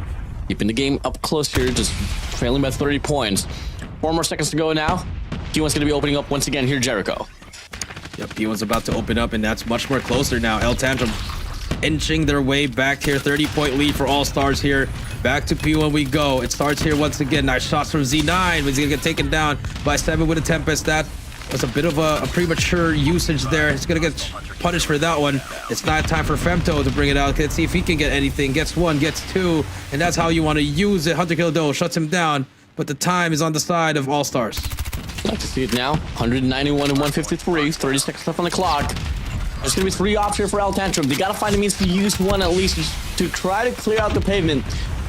Keeping the game up close here, just trailing by 30 points. 4 more seconds to go now. P1's going to be opening up once again here, Jericho. Yep, P1's about to open up, and that's much more closer now. TANTRUM inching their way back here. 30-point lead for All Stars here. Back to P1 we go. It starts here once again. Nice shots from Z9, but he's going to get taken down by 7 with a Tempest. That was a bit of a premature usage there. He's going to get punished for that one. It's not time for Femto to bring it out. Let's see if he can get anything. Gets 1, gets 2, and that's how you want to use it. Hunter Killer Do shuts him down, but the time is on the side of All Stars. Like to see it now. 191 and 153. 30 seconds left on the clock. There's going to be 3 ops here for TANTRUM. They got to find a means to use one at least to try to clear out the pavement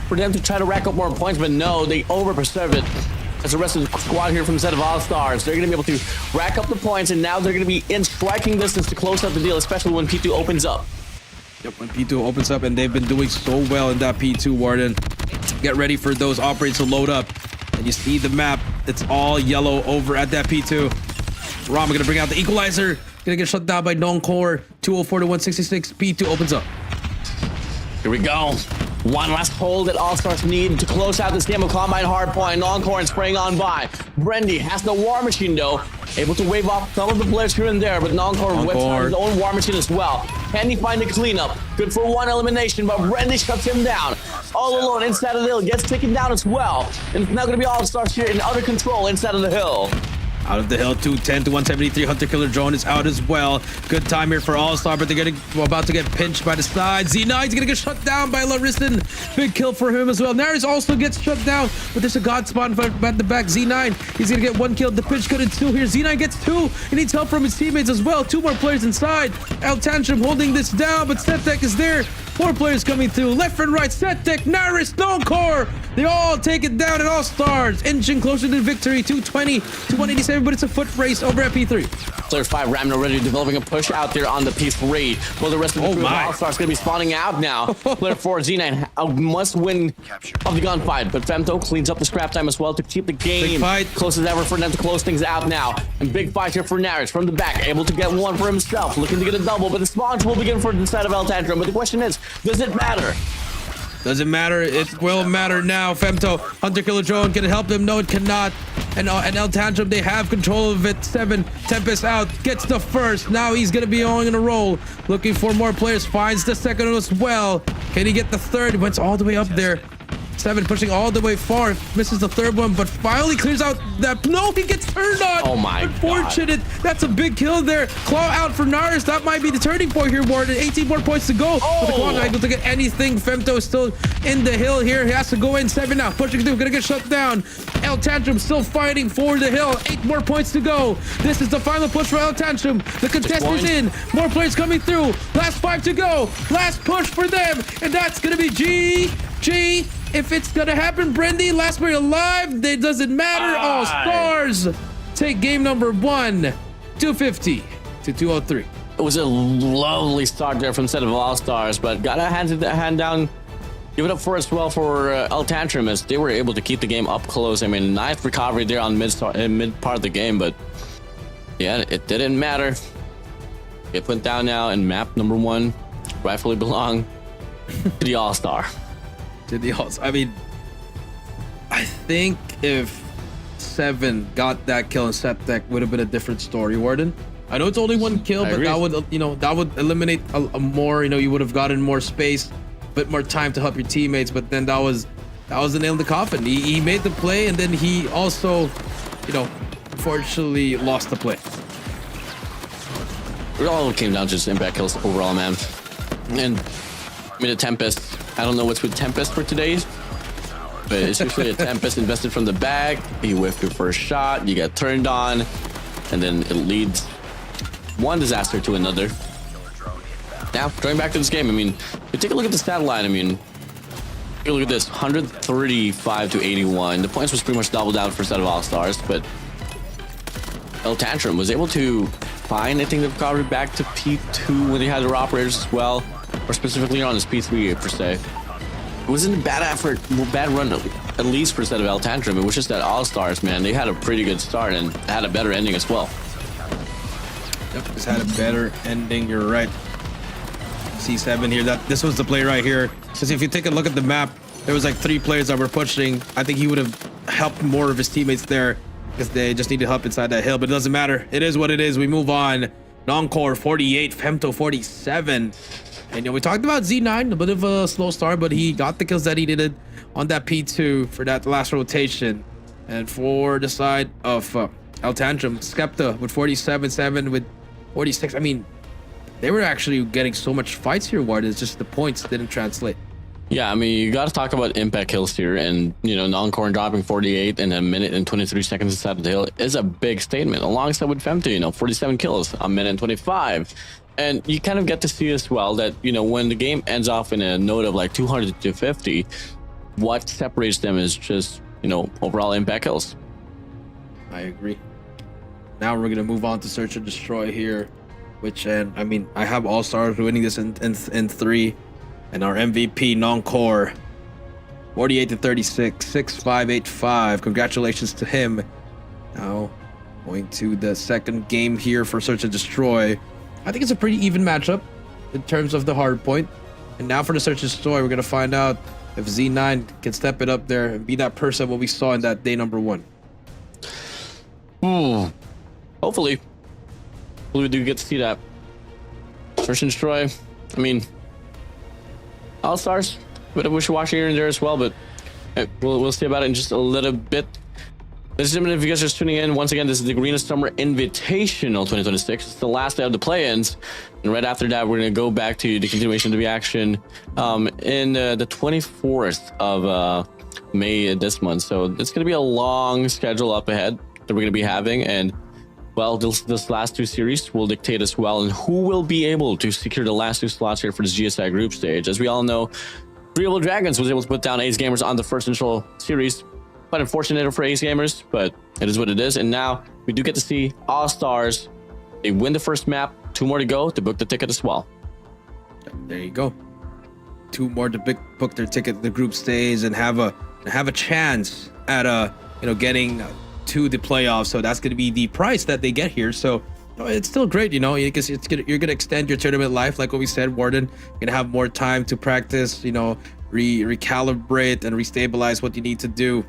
for them to try to rack up more points, but no, they over-preserve it. As the rest of the squad here from the set of All Stars, they're going to be able to rack up the points, and now they're going to be in striking distance to close out the deal, especially when P2 opens up. Yep, when P2 opens up, and they've been doing so well in that P2, Warden. Get ready for those operators to load up. And you see the map, it's all yellow over at that P2. Rama gonna bring out the equalizer. Gonna get shut down by Noncore. 204 to 166. P2 opens up. Here we go. One last hold that All Stars need to close out this game of Combine Hardpoint. Noncore and spraying on by. Brendy has the War Machine though. Able to wave off some of the players here and there, but Noncore whips out his own War Machine as well. Can he find the cleanup? Good for 1 elimination, but Brendy shuts him down. All alone inside of the hill, gets taken down as well. And it's now going to be All Stars here in utter control inside of the hill. Out of the hill, 210 to 173. Hunter Killer Drone is out as well. Good time here for All Star, but they're about to get pinched by the side. Z9's gonna get shut down by Larison. Big kill for him as well. Naris also gets shut down, but there's a God spawn at the back. Z9, he's gonna get 1 kill. The pinch cut in 2 here. Z9 gets 2. He needs help from his teammates as well. 2 more players inside. TANTRUM holding this down, but Setek is there. 4 players coming through. Left and right. Setek, Naris, Noncore. They all take it down at All Stars. Inching closer to victory. 220 to 187. But it's a foot race over at P3. Player 5 Ramn already developing a push out there on the P3. Well, the rest of the crew of All Stars going to be spawning out now. Player 4 Z9 a must win of the gunfight, but Femto cleans up the scrap time as well to keep the game close as ever for them to close things out now. And big fight here for Naris from the back, able to get 1 for himself, looking to get a double, but the spawns will begin for the side of TANTRUM. But the question is, does it matter? Doesn't matter. It will matter now. Femto, Hunter Killer Drone, can it help them? No, it cannot. And TANTRUM, they have control of it. 7, Tempest out, gets the first. Now he's going to be on a roll. Looking for more players, finds the second one as well. Can he get the third? Went all the way up there. 7 pushing all the way far. Misses the third one, but finally clears out that. No, he gets turned on. Oh my Unfortunate. God. That's a big kill there. Claw out for Naris. That might be the turning point here, Warden. 18 more points to go. But the Claw not able to get anything. Femto is still in the hill here. He has to go in. 7 now. Pushing through. Gonna get shut down. TANTRUM still fighting for the hill. 8 more points to go. This is the final push for TANTRUM. The contest is in. More players coming through. Last 5 to go. Last push for them. And that's gonna be GG. If it's gonna happen, Brendy, last player alive, it doesn't matter. All Stars take game number 1, 250 to 203. It was a lovely start there from the set of All Stars, but gotta hand down, give it up for as well for TANTRUM as they were able to keep the game up close. I mean, nice recovery there on mid part of the game, but yeah, it didn't matter. It went down now, and map number 1 rightfully belong to the All Star. I mean, I think if 7 got that kill and Setek would have been a different story, Warden. I know it's only 1 kill, but that would, that would eliminate a more, you would have gotten more space, bit more time to help your teammates. But then that was the nail in the coffin. He made the play, and then he also, unfortunately lost the play. It all came down to just impact kills overall, man. And I mean, the Tempest. I don't know what's with Tempest for today, but it's usually a Tempest invested from the back. You whiff your first shot, you get turned on, and then it leads one disaster to another. Now, going back to this game, I mean, you take a look at the stat line. I mean, take a look at this: 135 to 81. The points was pretty much doubled out for a set of All Stars, but TANTRUM was able to find, I think, the recovery back to P2 when they had their operators as well. Or specifically on his P3 per se. wasn't a bad effort, bad run at least for set of El Tantrum. It was just that All Stars, man, they had a pretty good start and had a better ending as well. Yep, just had a better ending. You're right. C7 here. This was the play right here. Because if you take a look at the map, there was like 3 players that were pushing. I think he would have helped more of his teammates there because they just needed help inside that hill. But it doesn't matter. It is what it is. We move on. Noncore 48, Femto 47. And we talked about Z9, a bit of a slow start, but he got the kills that he needed on that P2 for that last rotation. And for the side of El Tantrum, Skepta with 47-7 with 46. I mean, they were actually getting so much fights here, Ward. It's just the points didn't translate. Yeah, I mean, you got to talk about impact kills here, and Noncore dropping 48 in a minute and 23 seconds inside of the hill is a big statement. Alongside with Femto, 47 kills, a minute and 25, and you kind of get to see as well that when the game ends off in a note of like 200 to 50, what separates them is just overall impact kills. I agree. Now we're gonna move on to search and destroy here, which I mean, I have All Stars winning this in 3. And our MVP, Noncore, 48-36, 6585. Congratulations to him. Now, going to the second game here for Search and Destroy. I think it's a pretty even matchup in terms of the hard point. And now for the Search and Destroy, we're going to find out if Z9 can step it up there and be that person what we saw in that day number 1. Hopefully we do get to see that. Search and Destroy, I mean, All Stars, but I wish watching here and there as well, but we'll see about it in just a little bit. Ladies and gentlemen, if you guys are just tuning in, once again, this is the Garena Summer Invitational 2026. It's the last day of the play-ins, and right after that, we're going to go back to the continuation of the action in the 24th of May this month. So it's going to be a long schedule up ahead that we're going to be having, and well, this last 2 series will dictate as well and who will be able to secure the last 2 slots here for this GSI group stage. As we all know, Real Dragons was able to put down Ace Gamers on the first initial series. Quite unfortunate for Ace Gamers, but it is what it is. And now we do get to see All Stars. They win the first map, 2 more to go to book the ticket as well. There you go. 2 more to book their ticket to the group stage and have a chance at getting to the playoffs. So that's going to be the price that they get here. So it's still great, because you're going to extend your tournament life, like what we said. Warden, you're going to have more time to practice, recalibrate and restabilize what you need to do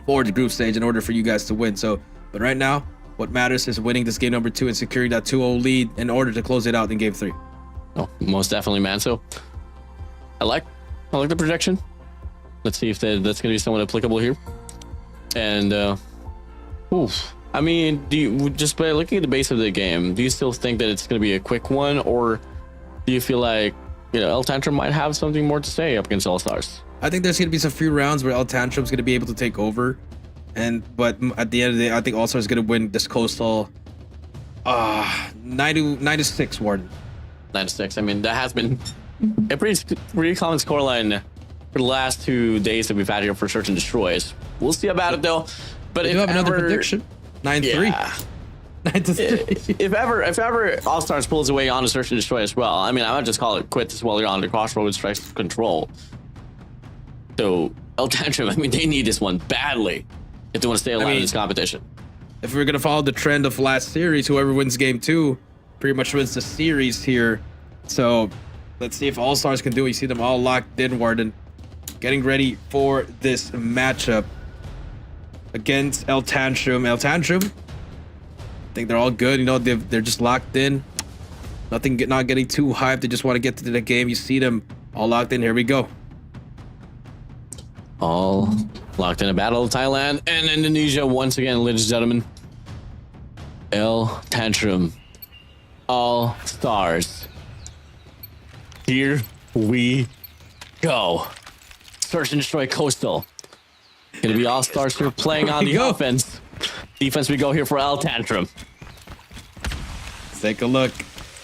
for the group stage in order for you guys to win. So, but right now, what matters is winning this game number 2 and securing that 2-0 lead in order to close it out in game 3. Oh, most definitely, man. So I like the projection. Let's see if that's going to be somewhat applicable here. And I mean, do you, just by looking at the base of the game, do you still think that it's going to be a quick one, or do you feel like El Tantrum might have something more to say up against All Stars? I think there's going to be some few rounds where El Tantrum's going to be able to take over, but at the end of the day, I think All Stars is going to win this coastal 9-6, Warden. 9-6. I mean, that has been a pretty common scoreline for the last 2 days that we've had here for Search and Destroys. We'll see about it though. But if you have another ever, prediction, 9-3. Yeah. 9-3. If ever All Stars pulls away on a Search and Destroy as well, I mean, I might just call it quits while you're on the crossroads strikes control. So El Tantrum, I mean, they need this one badly if they want to stay alive in this competition. If we're gonna follow the trend of last series, whoever wins game 2 pretty much wins the series here. So let's see if All Stars can do it. You see them all locked in, Warden, getting ready for this matchup against El Tantrum. El Tantrum, I think they're all good. They're just locked in. Not getting too hyped. They just want to get to the game. You see them all locked in. Here we go. All locked in a battle of Thailand and Indonesia once again, ladies and gentlemen. El Tantrum, All Stars. Here we go. Search and Destroy Coastal. Gonna be All Stars here playing on the offense. Defense we go here for El Tantrum. Let's take a look.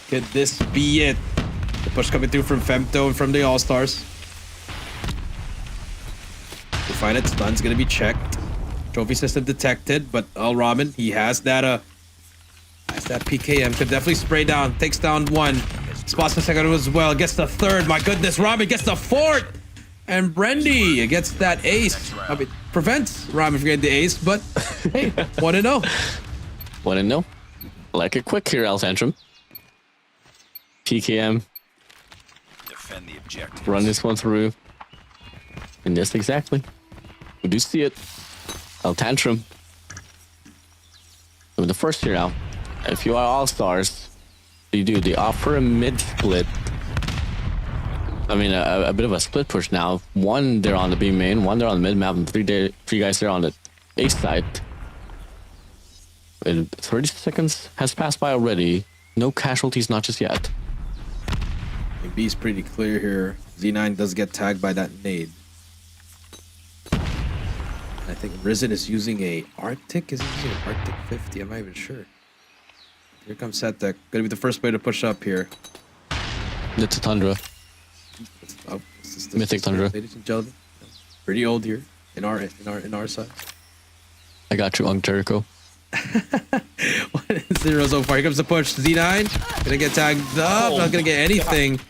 Could this be it? The push coming through from Femto and from the All Stars. We find it. Stun's gonna be checked. Trophy system detected, but Al Ramen, he has that PKM. Could definitely spray down. Takes down 1. Spots the second as well. Gets the 3rd. My goodness, Ramen gets the 4th. And Brendy gets that ace. I mean, prevents Ramen from getting the ace, but hey, 1-0. 1-0. Like it quick here, TANTRUM. PKM. Defend the objective. Run this one through. And yes, exactly. We do see it. TANTRUM. With the first here now. If you are all-stars, you do. They offer a mid-split. I mean, a bit of a split push now. One there on the B main, one there on the mid map, and three guys there on the A side. And 30 seconds has passed by already. No casualties, not just yet. B's pretty clear here. Z9 does get tagged by that nade. I think Risen is using a Arctic. Is he using an Arctic 50? I'm not even sure. Here comes Setek. Gonna be the first player to push up here. It's a Tundra. Oh, Mythic Tundra. Ladies and gentlemen, pretty old here in our side. I got you, Jericho. 1-0 so far. Here comes the push. Z9 gonna get tagged up. Not gonna get anything.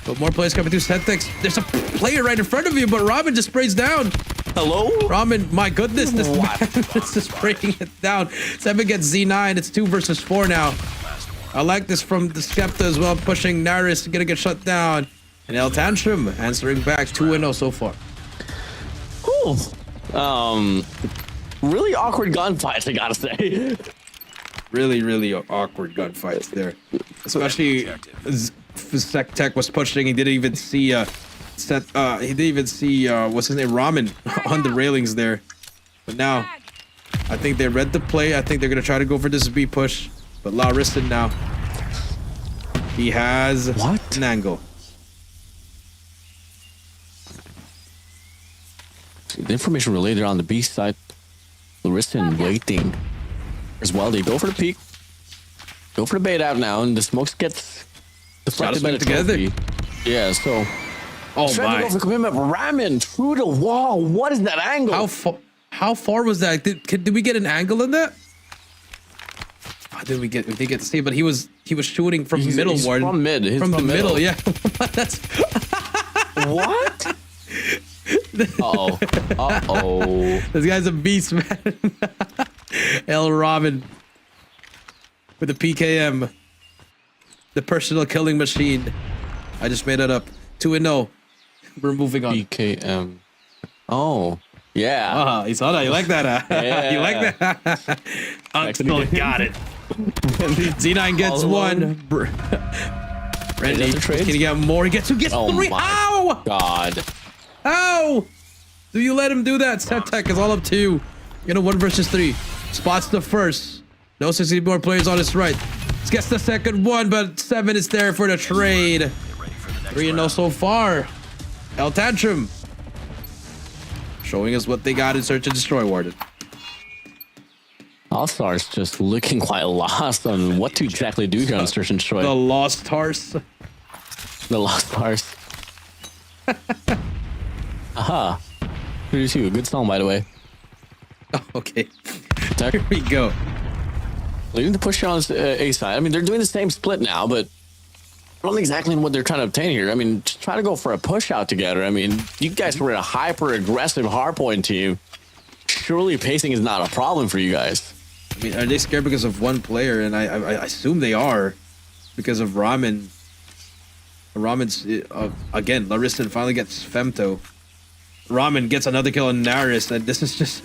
But more players coming through. Setek. There's a player right in front of you, but Ramen just sprays down. Hello? Ramen, my goodness, this man is just spraying it down. 7 gets Z9. It's 2 versus 4 now. I like this from the Skepta as well, pushing Naris, gonna get shut down. And TANTRUM answering back 2-0 so far. Cool. Really awkward gunfights, I gotta say. Really awkward gunfights there. Especially Setek was pushing. He didn't even see he didn't even see what's his name, Ramen on the railings there. But now I think they read the play. I think they're gonna try to go for this B push. But Larissa now, he has an angle. The information relayed there on the B side. Larissa waiting as well. They go for the peak, go for the bait out now, and the smokes gets deflected by the together. trophy. Yeah, so Oh trying to go for commitment. Ramen through the wall. What is that angle? How far was that? Did we get an angle in that? Oh, we did get to see, but he was shooting from He's middle, Warden. From mid. He's From the middle, yeah. That's what? Uh-oh. This guy's a beast, man. El Ramen with the PKM, the personal killing machine. I just made it up. 2-0. We're moving on. PKM. Oh, yeah. You saw that? You like that? Yeah. You like that? Still got it. Z9 gets one. Randy, can he get more? He gets 2, gets 3. How? God. How? Do you let him do that? Setek is all up to you. You know, 1 versus 3. Spots the first. No 60 more players on his right. Gets the second one, but 7 is there for the trade. 3-0 so far. TANTRUM showing us what they got in Search and Destroy, Warden. All-Stars just looking quite lost on what to exactly do here on Search and Destroy. The Lost Stars. The Lost Stars. Aha. Here's you. Good song, by the way. Oh, okay. Here Here we go. Leading the push on A side. I mean, they're doing the same split now, but I don't know exactly what they're trying to obtain here. I mean, just try to go for a push out together. I mean, you guys were a hyper-aggressive hardpoint team. Surely pacing is not a problem for you guys. I mean, are they scared because of one player? And I assume they are because of Ramen. Ramen's, again, Larissa finally gets Femto. Ramen gets another kill on Naris, and this is just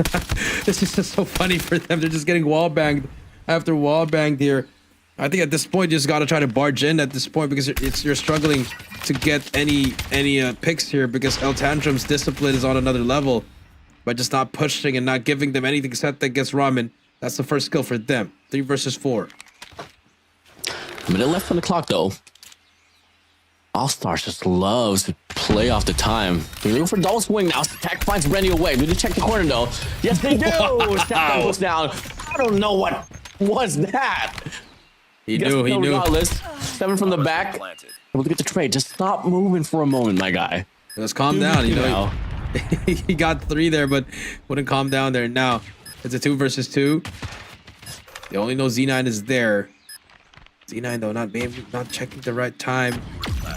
this is just so funny for them. They're just getting wall banged after wall banged here. I think at this point you just got to try to barge in at this point because you're struggling to get any picks here because TANTRUM's discipline is on another level by just not pushing and not giving them anything set that gets Ramen. That's the first kill for them. 3 versus 4. A minute left on the clock though. All-Stars just loves to play off the time. They're looking for double swing now. Tech finds Rennie away. Do they check the corner though? Yes, they do. Step goes down. I don't know what was that. He knew. Regardless, 7 from the back. Able to get the trade. Just stop moving for a moment, my guy. Let's calm down. You know, he got 3 there, but wouldn't calm down there. Now it's a 2 versus 2. They only know Z9 is there. Z9 though not checking the right time.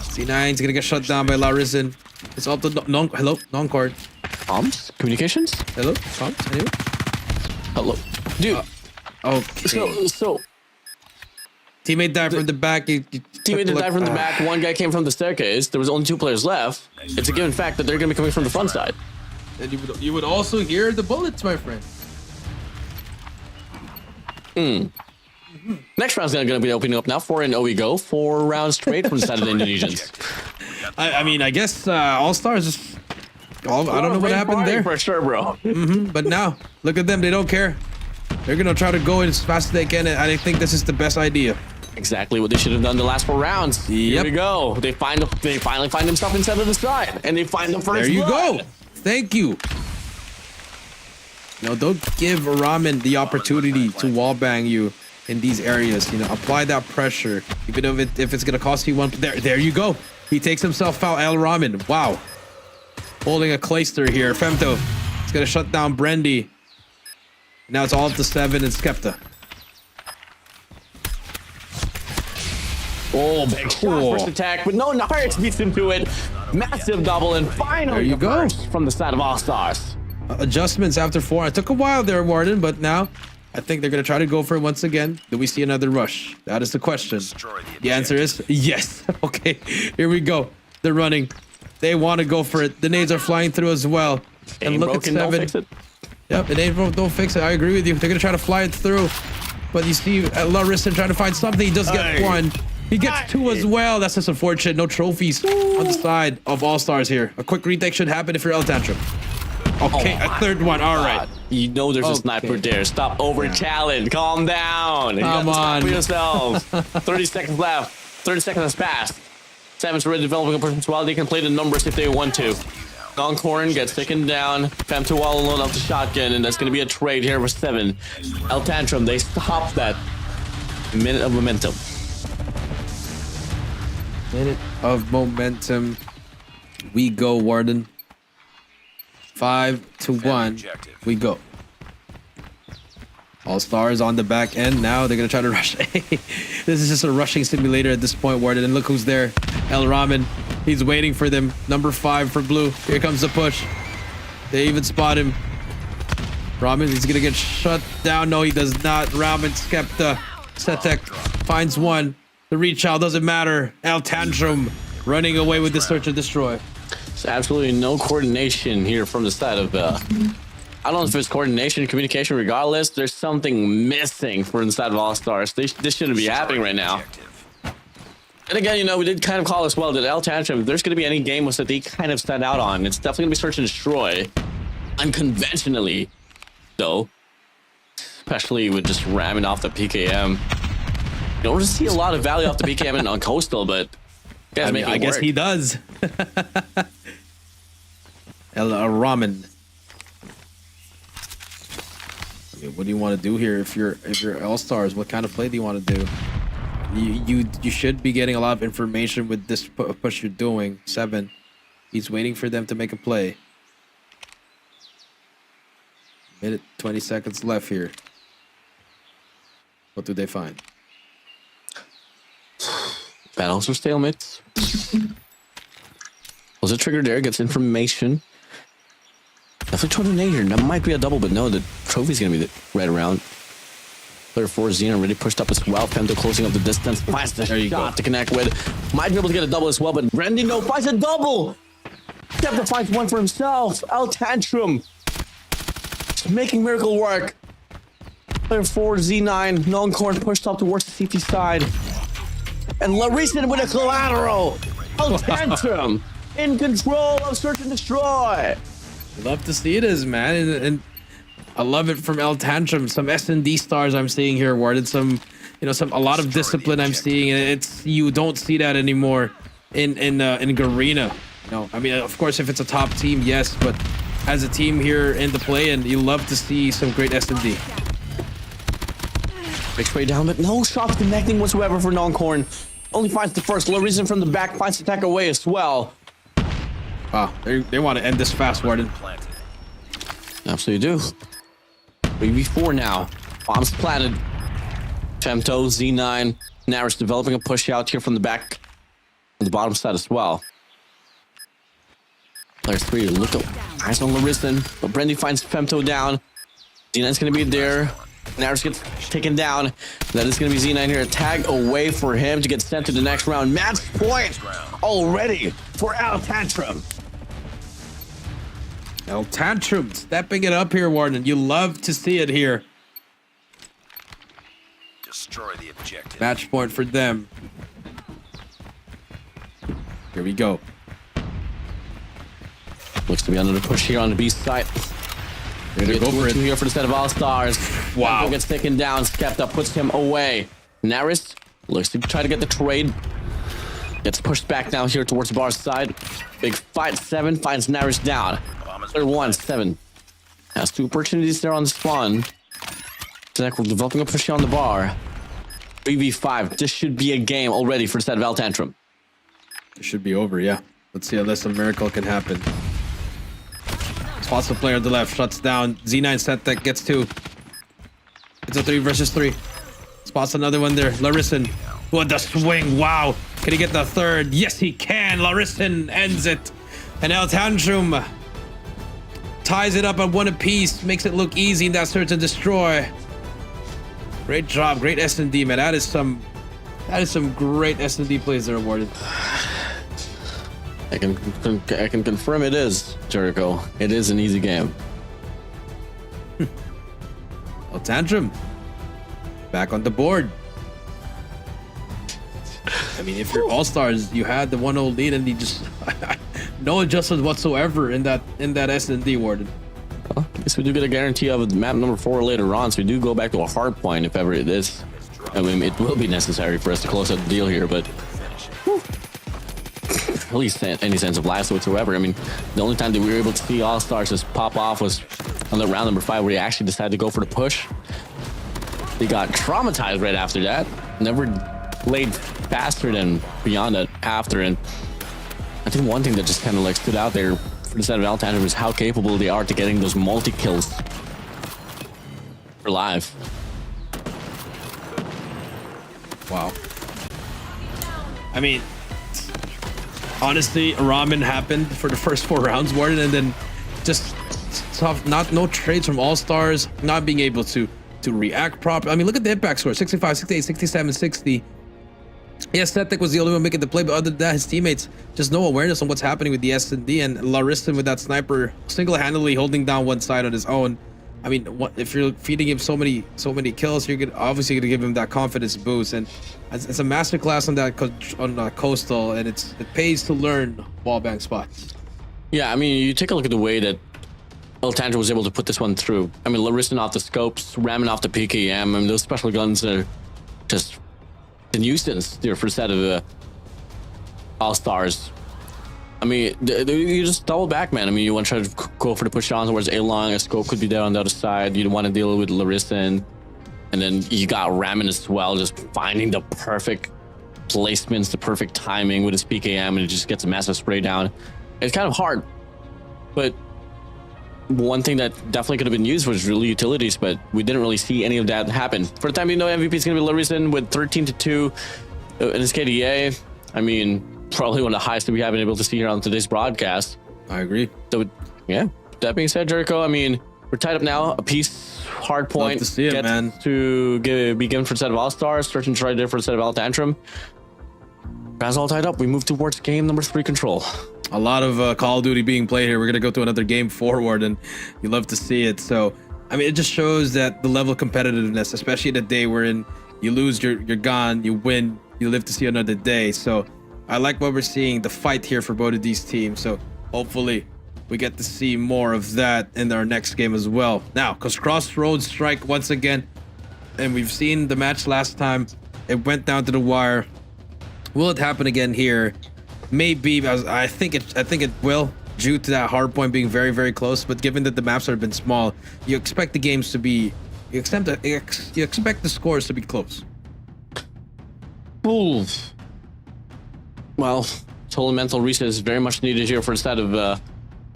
C9's gonna get shut down by Larisen. It's up to hello, non-cord. Comms? Communications? Hello, comms? Anyway? Hello. Dude. Okay. So Teammate died from the back. Teammate died from the back. One guy came from the staircase. There was only 2 players left. It's a given fact that they're going to be coming from the front side. And you would also hear the bullets, my friend. Next round's going to be opening up now. 4-0 we go. 4 rounds straight from the side of the Indonesians. I mean, I guess All-Stars just... I don't know what happened there. For sure, bro. But now, look at them. They don't care. They're going to try to go as fast as they can. And I think this is the best idea. Exactly what they should have done the last 4 rounds. Here Yep. we go. They finally find themselves inside of the side. And they find the first There you blood. go. Thank you. No, don't give Ramen the opportunity to wallbang you in these areas. You know, apply that pressure, even if it's gonna cost you one. There you go. He takes himself out. El Ramen. Wow. Holding a Clayster here. Femto. It's gonna shut down Brendy. Now it's all up to 7 and Skepta. Oh, big shot. First attack, but no Nards beats into it. Massive double, and finally There you go. first from the side of All-Stars. Adjustments after 4. It took a while there, Warden, but now I think they're gonna try to go for it once again. Do we see another rush? That is the question. The answer is yes. Okay, here we go. They're running. They want to go for it. The nades are flying through as well. And look at 7. Don't fix it. Yep, the nades don't fix it. I agree with you. They're gonna try to fly it through. But you see Larissa trying to find something. He does get 1. He gets 2 as well. That's just unfortunate. No trophies on the side of All-Stars here. A quick retake should happen if you're El Tantrum. Okay, a 3rd one. All right. You know there's a sniper there. Stop over challenge. Calm down. Come on. For yourselves. 30 seconds left. 30 seconds has passed. 7's already developing a person while they can play the numbers if they want to. Noncorn gets taken down. Femto all alone off the shotgun, and that's going to be a trade here for 7. El Tantrum, they stop that minute of momentum. Minute of momentum. We go, Warden. 5-1. We go. All-Stars on the back end. Now they're going to try to rush. This is just a rushing simulator at this point, Warden. And look who's there. El Ramen. He's waiting for them. Number 5 for blue. Here comes the push. They even spot him. Ramen, he's going to get shut down. No, he does not. Ramen, Skepta. Setek finds 1. The reach out doesn't matter. El Tantrum running away with the search and destroy. There's absolutely no coordination here from the side of I don't know if it's coordination, communication, regardless. There's something missing from the side of All-Stars. This shouldn't be happening right now. And again, you know, we did kind of call as well that El Tantrum, if there's going to be any game that they kind of stand out on, it's definitely going to be search and destroy. Unconventionally, though. Especially with just ramming off the PKM. You don't see a lot of value off the PKM on Coastal, but I guess he does. El Ramen. I mean, what do you want to do here if you're All-Stars? What kind of play do you want to do? You should be getting a lot of information with this push you're doing. 7. He's waiting for them to make a play. Minute 20 seconds left here. What do they find? Battles or stalemates. Was a trigger there, gets information. Definitely tornado. That might be a double, but no, the trophy's gonna be right around. Player 4 Xena already pushed up as well. Femto closing up the distance. Finds the shot to connect with. Might be able to get a double as well, but Randy no finds a double. Skepta finds 1 for himself. El Tantrum making miracle work. Player 4 Z9 Noncorn pushed up towards the CT side. And Larissa with a collateral. El Tantrum in control of search and destroy. Love to see this, man, and I love it from El Tantrum. Some S&D stars I'm seeing here, Warden. A lot of discipline I'm seeing. It's you don't see that anymore in Garena. No, I mean, of course, if it's a top team, yes, but as a team here in the play-in, you love to see some great S&D. Big spray down, but no shots connecting whatsoever for Noncorn. Only finds the first. Larissa from the back finds the attack away as well. Wow, they want to end this fast, Warden. Absolutely do. 3v4 now. Bombs planted. Femto, Z9. Naris developing a push out here from the back. the bottom side as well. There's 3. Look up. Eyes on Larissa, but Brendy finds Femto down. Z9's gonna be there. Naris gets taken down. That is gonna be Z9 here. A tag away for him to get sent to the next round. Match point already for TANTRUM. TANTRUM stepping it up here, Warden. You love to see it here. Destroy the objective. Match point for them. Here we go. Looks to be under the push here on the B side. They're gonna go for it here for the set of All-Stars. Wow. Femto gets taken down. Skepta puts him away. Naris looks to try to get the trade. Gets pushed back now here towards the bar side. Big fight. 7 finds Naris down. Third 1, 7. Has 2 opportunities there on the spawn. Zach developing a push here on the bar. 3v5. This should be a game already for the set of TANTRUM. It should be over, yeah. Let's see unless a miracle can happen. Spots the player on the left, shuts down. Z9 set that gets 2. It's a 3 versus 3. Spots another one there. Larissan. What the swing? Wow. Can he get the third? Yes, he can. Larissan ends it. And now TANTRUM ties it up at 1 apiece. Makes it look easy in that search and destroy. Great job. Great S&D, man. That is some great S&D plays there awarded. I can confirm it is, Jericho. It is an easy game. TANTRUM back on the board. I mean, if you're All-Stars, you had the 1-0 lead and you just no adjustments whatsoever in that S&D, Warden. Well, I guess we do get a guarantee of map number 4 later on, so we do go back to a Hardpoint if ever it is. I mean, it will be necessary for us to close out the deal here, but at least any sense of life whatsoever. I mean, the only time that we were able to see All-Stars just pop off was on the round number 5 where he actually decided to go for the push. He got traumatized right after that. Never laid faster than beyond that after. And I think one thing that just kind of like stood out there for the set of TANTRUM is how capable they are to getting those multi-kills for live. Wow. I mean, honestly, ramen happened for the first 4 rounds, Warden, and then just no trades from All-Stars, not being able to react properly. I mean, look at the impact score: 65, 68, 67, 60. Yes, Cetic was the only one making the play, but other than that, his teammates just no awareness on what's happening with the S&D, and Larissan with that sniper single-handedly holding down one side on his own. I mean, if you're feeding him so many kills, you're obviously gonna give him that confidence boost, and it's a masterclass on that coastal, and it pays to learn wallbang spots. Yeah, I mean, you take a look at the way that TANTRUM was able to put this one through. I mean, Larissan off the scopes, ramming off the PKM. I mean, those special guns are just a nuisance there for a set of All-Stars. I mean, you just double back, man. I mean, you want to try to go for the push on towards A-Long. A scope could be there on the other side. You don't want to deal with Larissan. And then you got Ramen as well, just finding the perfect placements, the perfect timing with his PKM, and it just gets a massive spray down. It's kind of hard, but one thing that definitely could have been used was really utilities, but we didn't really see any of that happen. For the time being, MVP is going to be Larissan with 13-2 in his KDA. I mean, probably one of the highest that we haven't been able to see here on today's broadcast. I agree. So, yeah, that being said, Jericho, I mean, we're tied up now. A piece, Hardpoint to see it, gets man. to be given for a set of All-Stars. Search and try there for a set of TANTRUM. Guys all tied up. We move towards game number 3 control. A lot of Call of Duty being played here. We're going to go to another game forward, and you love to see it. So, I mean, it just shows that the level of competitiveness, especially the day we're in, you lose, you're gone, you win, you live to see another day. So, I like what we're seeing, the fight here for both of these teams. So, hopefully, we get to see more of that in our next game as well. Now, because Crossroads strike once again, and we've seen the match last time. It went down to the wire. Will it happen again here? Maybe. I think it will, due to that hard point being very, very close. But given that the maps have been small, you expect the games to be, you expect the scores to be close. Ooh. Well, total mental reset is very much needed here for a set of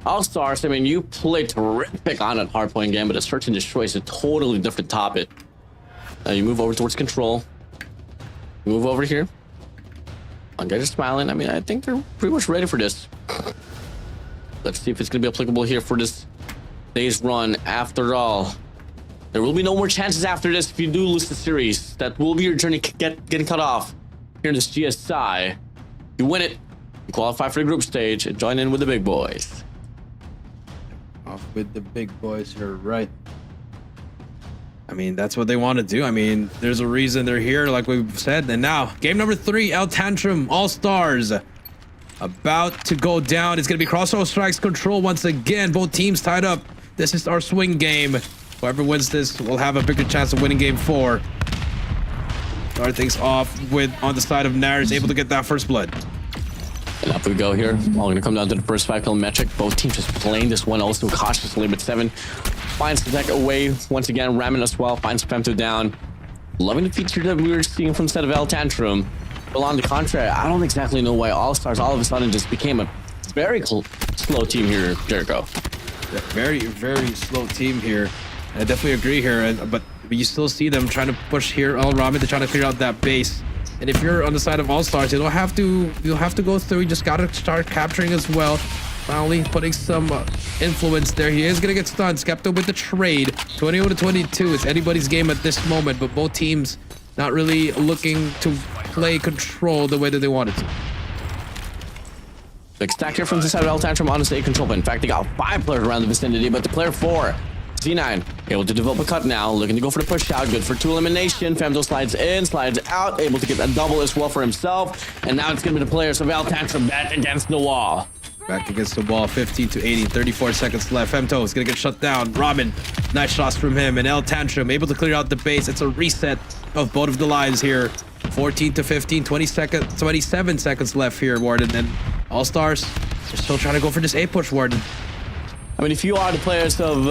All-Stars. I mean, you played terrific on that hardpoint game, but a search and destroy is a totally different topic. You move over towards control. You move over here. Guys are smiling. I mean, I think they're pretty much ready for this. Let's see if it's going to be applicable here for this day's run. After all, there will be no more chances after this if you do lose the series. That will be your journey getting cut off here in this GSI. You win it, you qualify for the group stage and join in with the big boys. Off with the big boys, you're right. I mean, that's what they want to do. I mean, there's a reason they're here, like we've said. And now, game number 3, TANTRUM All-Stars. About to go down. It's going to be Crossroad Strikes control once again. Both teams tied up. This is our swing game. Whoever wins this will have a bigger chance of winning game 4. Start things off with on the side of Nair's, able to get that first blood. And up we go here. All going to come down to the first 5 kill metric. Both teams just playing this one also cautiously, but 7 finds the deck away once again. Ramen as well finds Femto down. Loving the feature that we were seeing from the set of TANTRUM. But on the contrary, I don't exactly know why All-Stars all of a sudden just became a very slow team here, Jericho. Very, very slow team here. I definitely agree here, but you still see them trying to push here. Ramen, they're trying to clear out that base. And if you're on the side of All-Stars, you'll have to go through. You just gotta start capturing as well. Finally putting some influence there. He is gonna get stunned. Skepto with the trade. 21-22. It's anybody's game at this moment, but both teams not really looking to play control the way that they wanted to. Big stack here from the side of TANTRUM on the state control. But in fact, they got 5 players around the vicinity, but the player 4, Z9, able to develop a cut now, looking to go for the push out. Good for 2 elimination. Femto slides in, slides out, able to get a double as well for himself. And now it's going to be the players of TANTRUM back against the wall. Back against the wall, 15-80, 34 seconds left. Femto is going to get shut down. Ramen, nice shots from him. And TANTRUM able to clear out the base. It's a reset of both of the lives here. 14-15, 27 seconds left here, Warden. And All-Stars are still trying to go for this A push, Warden. I mean, if you are the players of,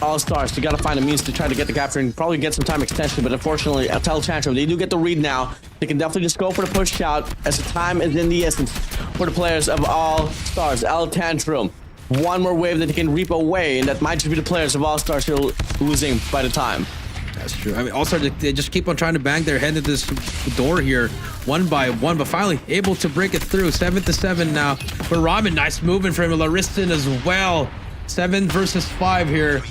All-Stars, you got to find a means to try to get the capture and probably get some time extension. But unfortunately, TANTRUM, they do get the read now. They can definitely just go for the push out as the time is in the essence for the players of All-Stars. TANTRUM, one more wave that they can reap away, and that might just be the players of All-Stars who are losing by the time. That's true. I mean, All-Stars, they just keep on trying to bang their head into this door here, one by one, but finally able to break it through. 7-7 now. But Ramen, nice movement from Lariston as well. 7 versus 5 here.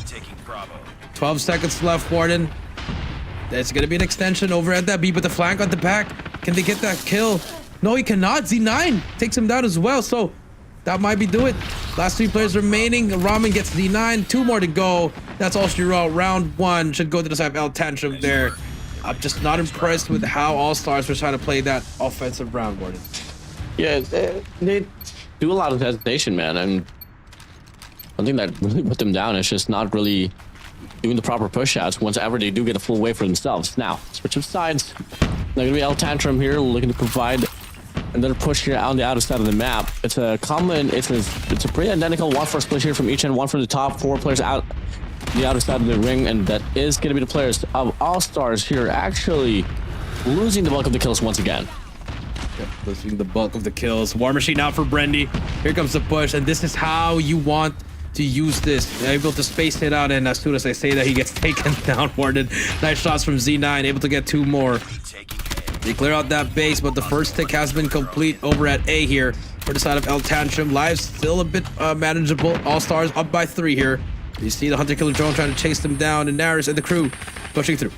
12 seconds left, Warden. There's going to be an extension over at that B, but the flank on the back. Can they get that kill? No, he cannot. Z9 takes him down as well, so that might be do it. Last 3 players remaining. Ramen gets Z9. 2 more to go. That's all she wrote. Round 1 should go to the side of TANTRUM there. I'm just not impressed with how All-Stars were trying to play that offensive round, Warden. Yeah, they do a lot of hesitation, man, and one thing that really put them down is just not really doing the proper push-outs whenever they do get a full wave for themselves. Now, switch of sides. They're going to be TANTRUM here, looking to provide another push here on the outer side of the map. It's a common, it's a pretty identical 1 for split here from each end, 1 from the top, 4 players out the outer side of the ring, and that is going to be the players of All-Stars here actually losing the bulk of the kills once again. Yep, losing the bulk of the kills. War Machine out for Brendy. Here comes the push, and this is how you want to use this. Able to space it out, and as soon as I say that, he gets taken down, Warden. Nice shots from Z9, able to get 2 more. They clear out that base, but the first tick has been complete over at A here for the side of TANTRUM. Lives still a bit manageable. All-Stars up by 3 here. You see the hunter-killer drone trying to chase them down, and Nair's and the crew pushing through.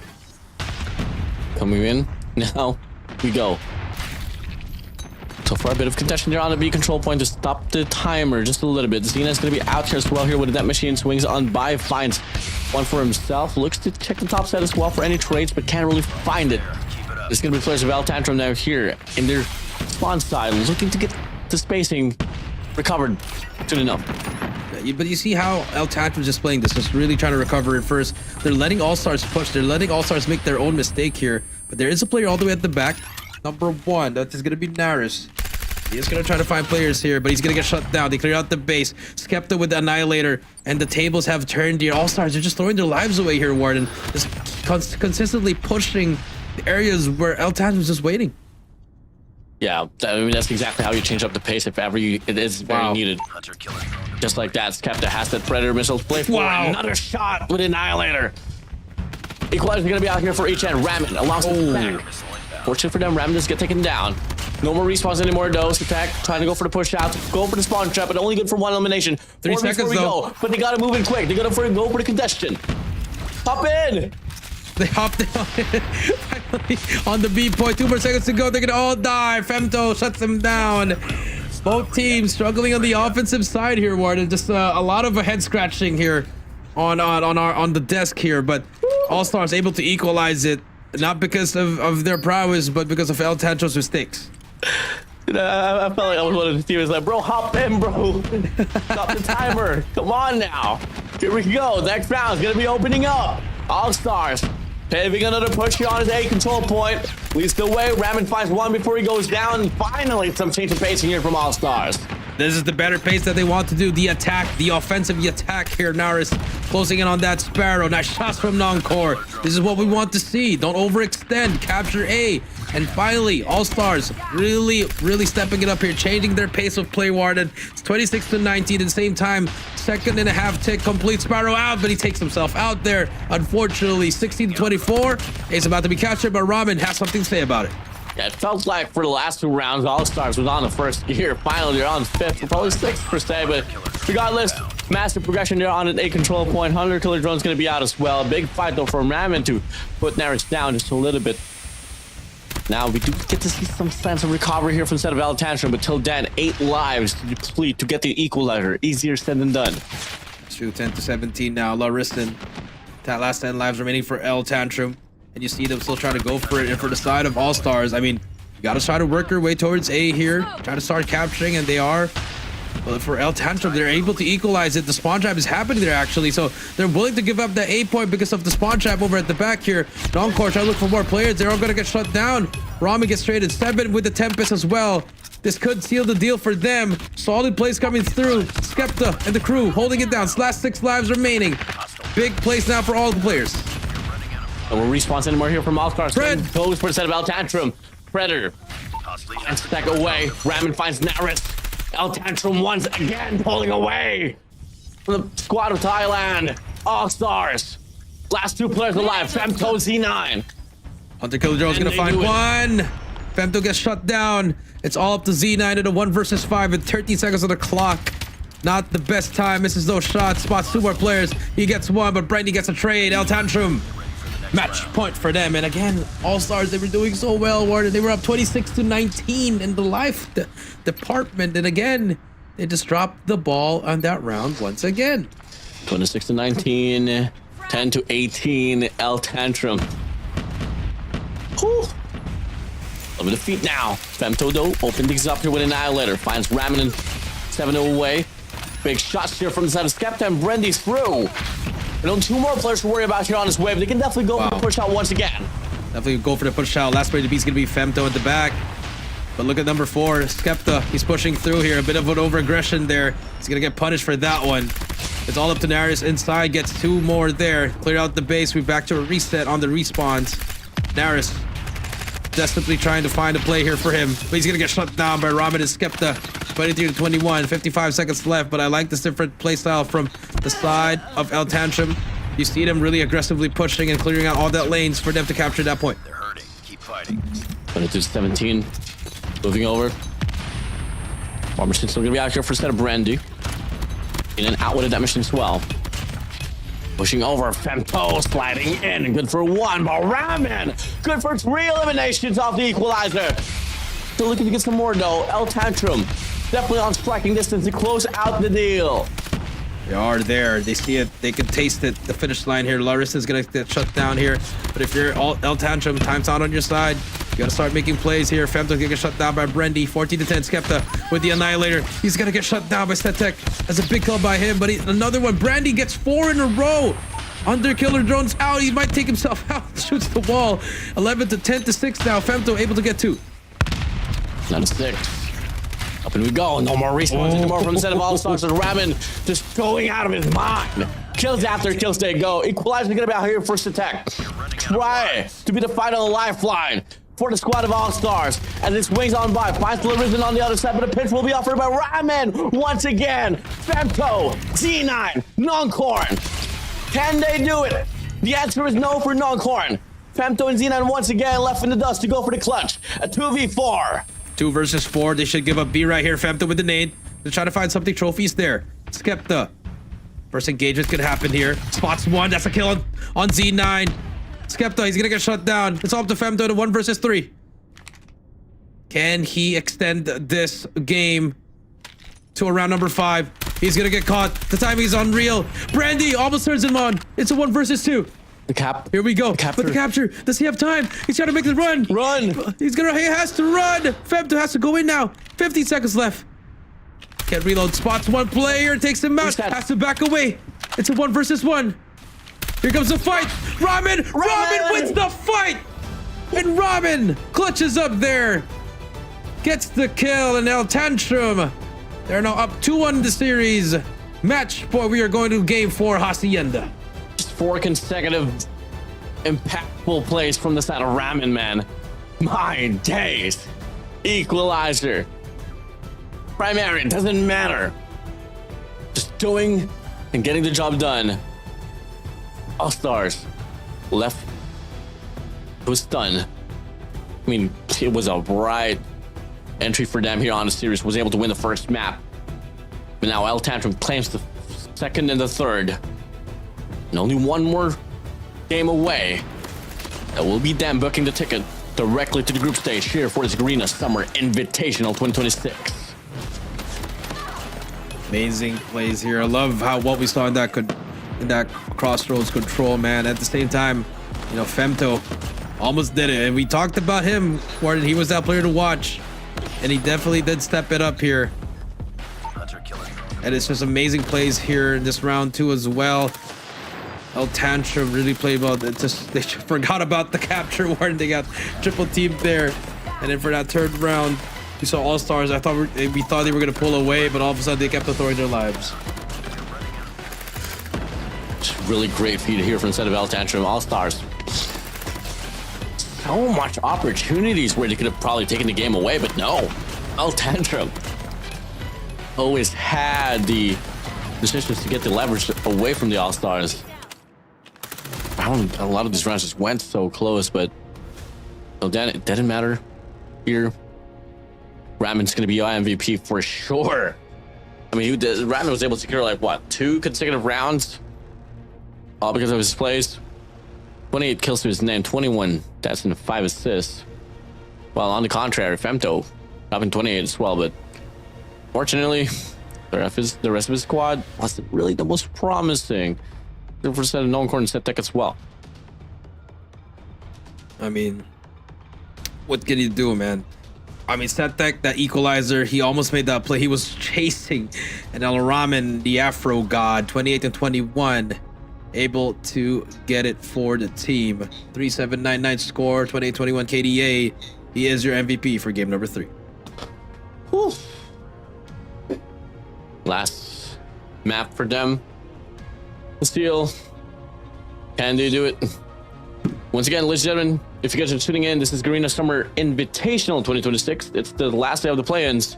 Coming in. Now we go. So far, a bit of contention there on the B control point to stop the timer just a little bit. Zena's going to be out here as well here with that machine. Swings on by, finds 1 for himself. Looks to check the top set as well for any trades, but can't really find it. There's going to be players of TANTRUM now here in their spawn side, looking to get the spacing recovered soon enough. But you see how TANTRUM is just playing this, just really trying to recover it first. They're letting All-Stars push. They're letting All-Stars make their own mistake here. But there is a player all the way at the back. Number 1, that is going to be Nair's. He is going to try to find players here, but he's going to get shut down. They clear out the base. Skepta with the Annihilator, and the tables have turned here. All-Stars are just throwing their lives away here, Warden. Just consistently pushing the areas where TANTRUM is just waiting. Yeah, I mean, that's exactly how you change up the pace if ever it is very needed. Just like that, Skepta has that Predator missile to play for. Another shot with Annihilator. Equalizer going to be out here for each end. Ramen alongside the back. Fortunate for them, Ram just get taken down. No more respawns anymore, though. Attack trying to go for the push out, go for the spawn trap, but only good for one elimination. 3 seconds though. Go, but they gotta move in quick. They gotta go for the congestion. Hop in. They hopped in finally on the B point. 2 more seconds to go. They're gonna all die. Femto shuts them down. Both teams struggling on the offensive side here, Warden. Just a lot of head scratching here on the desk here, but All Stars able to equalize it, not because of their prowess, but because of El Tantrum's mistakes. I felt like I was one of the teams like, bro, hop in, bro. Stop the timer. Come on now. Here we go. Next round's gonna be opening up. All Stars paving another push here on his A control point. Leads the way. Ramen finds one before he goes down. Finally, some change of pacing here from All Stars. This is the better pace that they want to do. The attack, the offensive attack here. Naris closing in on that Sparrow. Nice shots from Non-Core. This is what we want to see. Don't overextend. Capture A. And finally, All Stars really stepping it up here, changing their pace of play, Warden. It's 26-19 at the same time. 2.5 tick complete. Sparrow out, but he takes himself out there. Unfortunately, 16-24. A's about to be captured, but Ramen has something to say about it. Yeah, it felt like for the last 2 rounds, All Stars was on the first gear. Finally, they're on 5th, probably 6th per se, but regardless, massive progression there on an A control point. 100 killer drone's going to be out as well. Big fight though for Ramen to put Naris down just a little bit. Now we do get to see some sense of recovery here from the set of El Tantrum, but till then, 8 lives to deplete to get the equalizer. Easier said than done. True, 10-17 now. Larison, that last 10 lives remaining for El Tantrum. And you see them still trying to go for it. And for the side of All Stars, I mean, you got to try to work your way towards A here. Try to start capturing, and they are. But for El Tantrum, they're able to equalize it. The spawn trap is happening there, actually. So they're willing to give up the A point because of the spawn trap over at the back here. Non-Core trying to look for more players. They're all going to get shut down. Ramen gets traded 7 with the Tempest as well. This could seal the deal for them. Solid plays coming through. Skepta and the crew holding it down. Last 6 lives remaining. Big place now for all the players. No more respawns anymore here from All Stars. Fred goes for the set of El Tantrum. Predator. And stack away. Ramen finds Naris. El Tantrum once again pulling away from the squad of Thailand. All Stars. Last 2 players alive. Femto Z9. Hunter Killer Drone's gonna find one. Femto gets shut down. It's all up to Z9 at a 1 versus 5 and 13 seconds on the clock. Not the best time. Misses those shots. Spots 2 more players. He gets one, but Brandy gets a trade. El Tantrum. Match point for them. And again, All Stars, they were doing so well, Warden. They were up 26-19 in the life department. And again, they just dropped the ball on that round once again. 26-19, 10-18, El Tantrum. Whew. Over the feet now. Femto though, open things up here with Annihilator. Finds Ramen and 7-0 away. Big shots here from the side of Skepta, and Brendy's through. And only 2 more players to worry about here on this wave. They can definitely go for the push out once again. Definitely go for the push out. Last player to beat is going to be Femto at the back. But look at number 4, Skepta. He's pushing through here. A bit of an over-aggression there. He's going to get punished for that one. It's all up to Naris inside. Gets 2 more there. Clear out the base. We're back to a reset on the respawns. Naris desperately trying to find a play here for him. But he's going to get shut down by Ramen and Skepta. 23-21, 55 seconds left, but I like this different playstyle from the side of El Tantrum. You see them really aggressively pushing and clearing out all that lanes for them to capture that point. They're hurting. Keep fighting. 22-17, moving over. Farmerson's still gonna be out here for a set of Brandy. In and out with that mission as well. Pushing over, Femto sliding in, good for 1, but Ramen, good for 3 eliminations off the equalizer. Still looking to get some more though. El Tantrum definitely on striking distance to close out the deal. They are there. They see it. They can taste it. The finish line here. Larissa's gonna get shut down here. But if you're El Tantrum, time's out on your side. You gotta start making plays here. Femto's gonna get shut down by Brendy. 14-10. Skepta with the Annihilator. He's gonna get shut down by Stetek. That's a big kill by him. But another one. Brandy gets 4 in a row. Under Killer Drone's out. He might take himself out. Shoots the wall. 11-10-6 now. Femto able to get 2. 9-6. Up and we go. No more respawns anymore from the set of All Stars. And Ramen just going out of his mind. Kills after kills they go. Equalizer gonna be out here first attack. Try to be the final lifeline for the squad of All Stars. And this swings on by. Finds the Risen on the other side, but a pinch will be offered by Ramen once again. Femto, Z9, Non-Corn. Can they do it? The answer is no for Non-Corn. Femto and Xenon once again left in the dust to go for the clutch. A 2v4. 2 versus 4. They should give up B right here. Femto with the nade. They're trying to find something. Trophies there. Skepta. First engagement could happen here. Spots 1. That's a kill on Z9. Skepta, he's gonna get shut down. It's all up to Femto to 1 versus 3. Can he extend this game to around number 5? He's gonna get caught. The timing's unreal. Brandy almost turns him on. It's a 1 versus 2. The cap. Here we go. With the capture. Does he have time? He's trying to make the run. Run. He has to run. Femto has to go in now. 15 seconds left. Can't reload. Spots 1 player. Takes him out. Has to back away. It's a 1 versus 1. Here comes the fight. Ramen wins the fight. And Ramen clutches up there. Gets the kill, and now Tantrum. They're now up 2-1 in the series. Match point. We are going to game 4, Hacienda. Just 4 consecutive impactful plays from the side of Ramen, man. My days. Equalizer. Primary, it doesn't matter. Just doing and getting the job done. All stars left was stunned. I mean, it was a bright entry for them here on the series. Was able to win the first map. But now El Tantrum claims the second and the third. And only 1 more game away. That will be them booking the ticket directly to the group stage here for this Garena Summer Invitational 2026. Amazing plays here. I love how what we saw in that crossroads control, man. At the same time, you know, Femto almost did it, and we talked about him, Warden. He was that player to watch, and he definitely did step it up here. And it's just amazing plays here in this round 2 as well. El Tantrum really played well. They forgot about the capture, Warden. They got triple teamed there, and then for that 3rd round, we saw All Stars. We thought they were gonna pull away, but all of a sudden they kept throwing their lives. Really great feed here from the set of El Tantrum All Stars. So much opportunities where they could have probably taken the game away, but no. El Tantrum always had the decisions to get the leverage away from the All Stars. A lot of these rounds just went so close, but it didn't matter here. Ramen's going to be your MVP for sure. I mean, Ramen was able to secure like what, 2 consecutive rounds, all because of his plays. 28 kills to his name, 21 deaths and 5 assists. While on the contrary, Femto dropping 28 as well, but fortunately, the rest of his squad wasn't really the most promising. For set of known corner set tech as well. I mean, what can you do, man? I mean, Setek, that equalizer, he almost made that play. He was chasing, and El Ramen, the Afro God, 28 and 21, able to get it for the team. 3799 score, 28-21 KDA. He is your MVP for game number 3. Whew. Last map for them. Steal. Can they do it? Once again, ladies and gentlemen, if you guys are tuning in, this is Garena Summer Invitational 2026. It's the last day of the play-ins,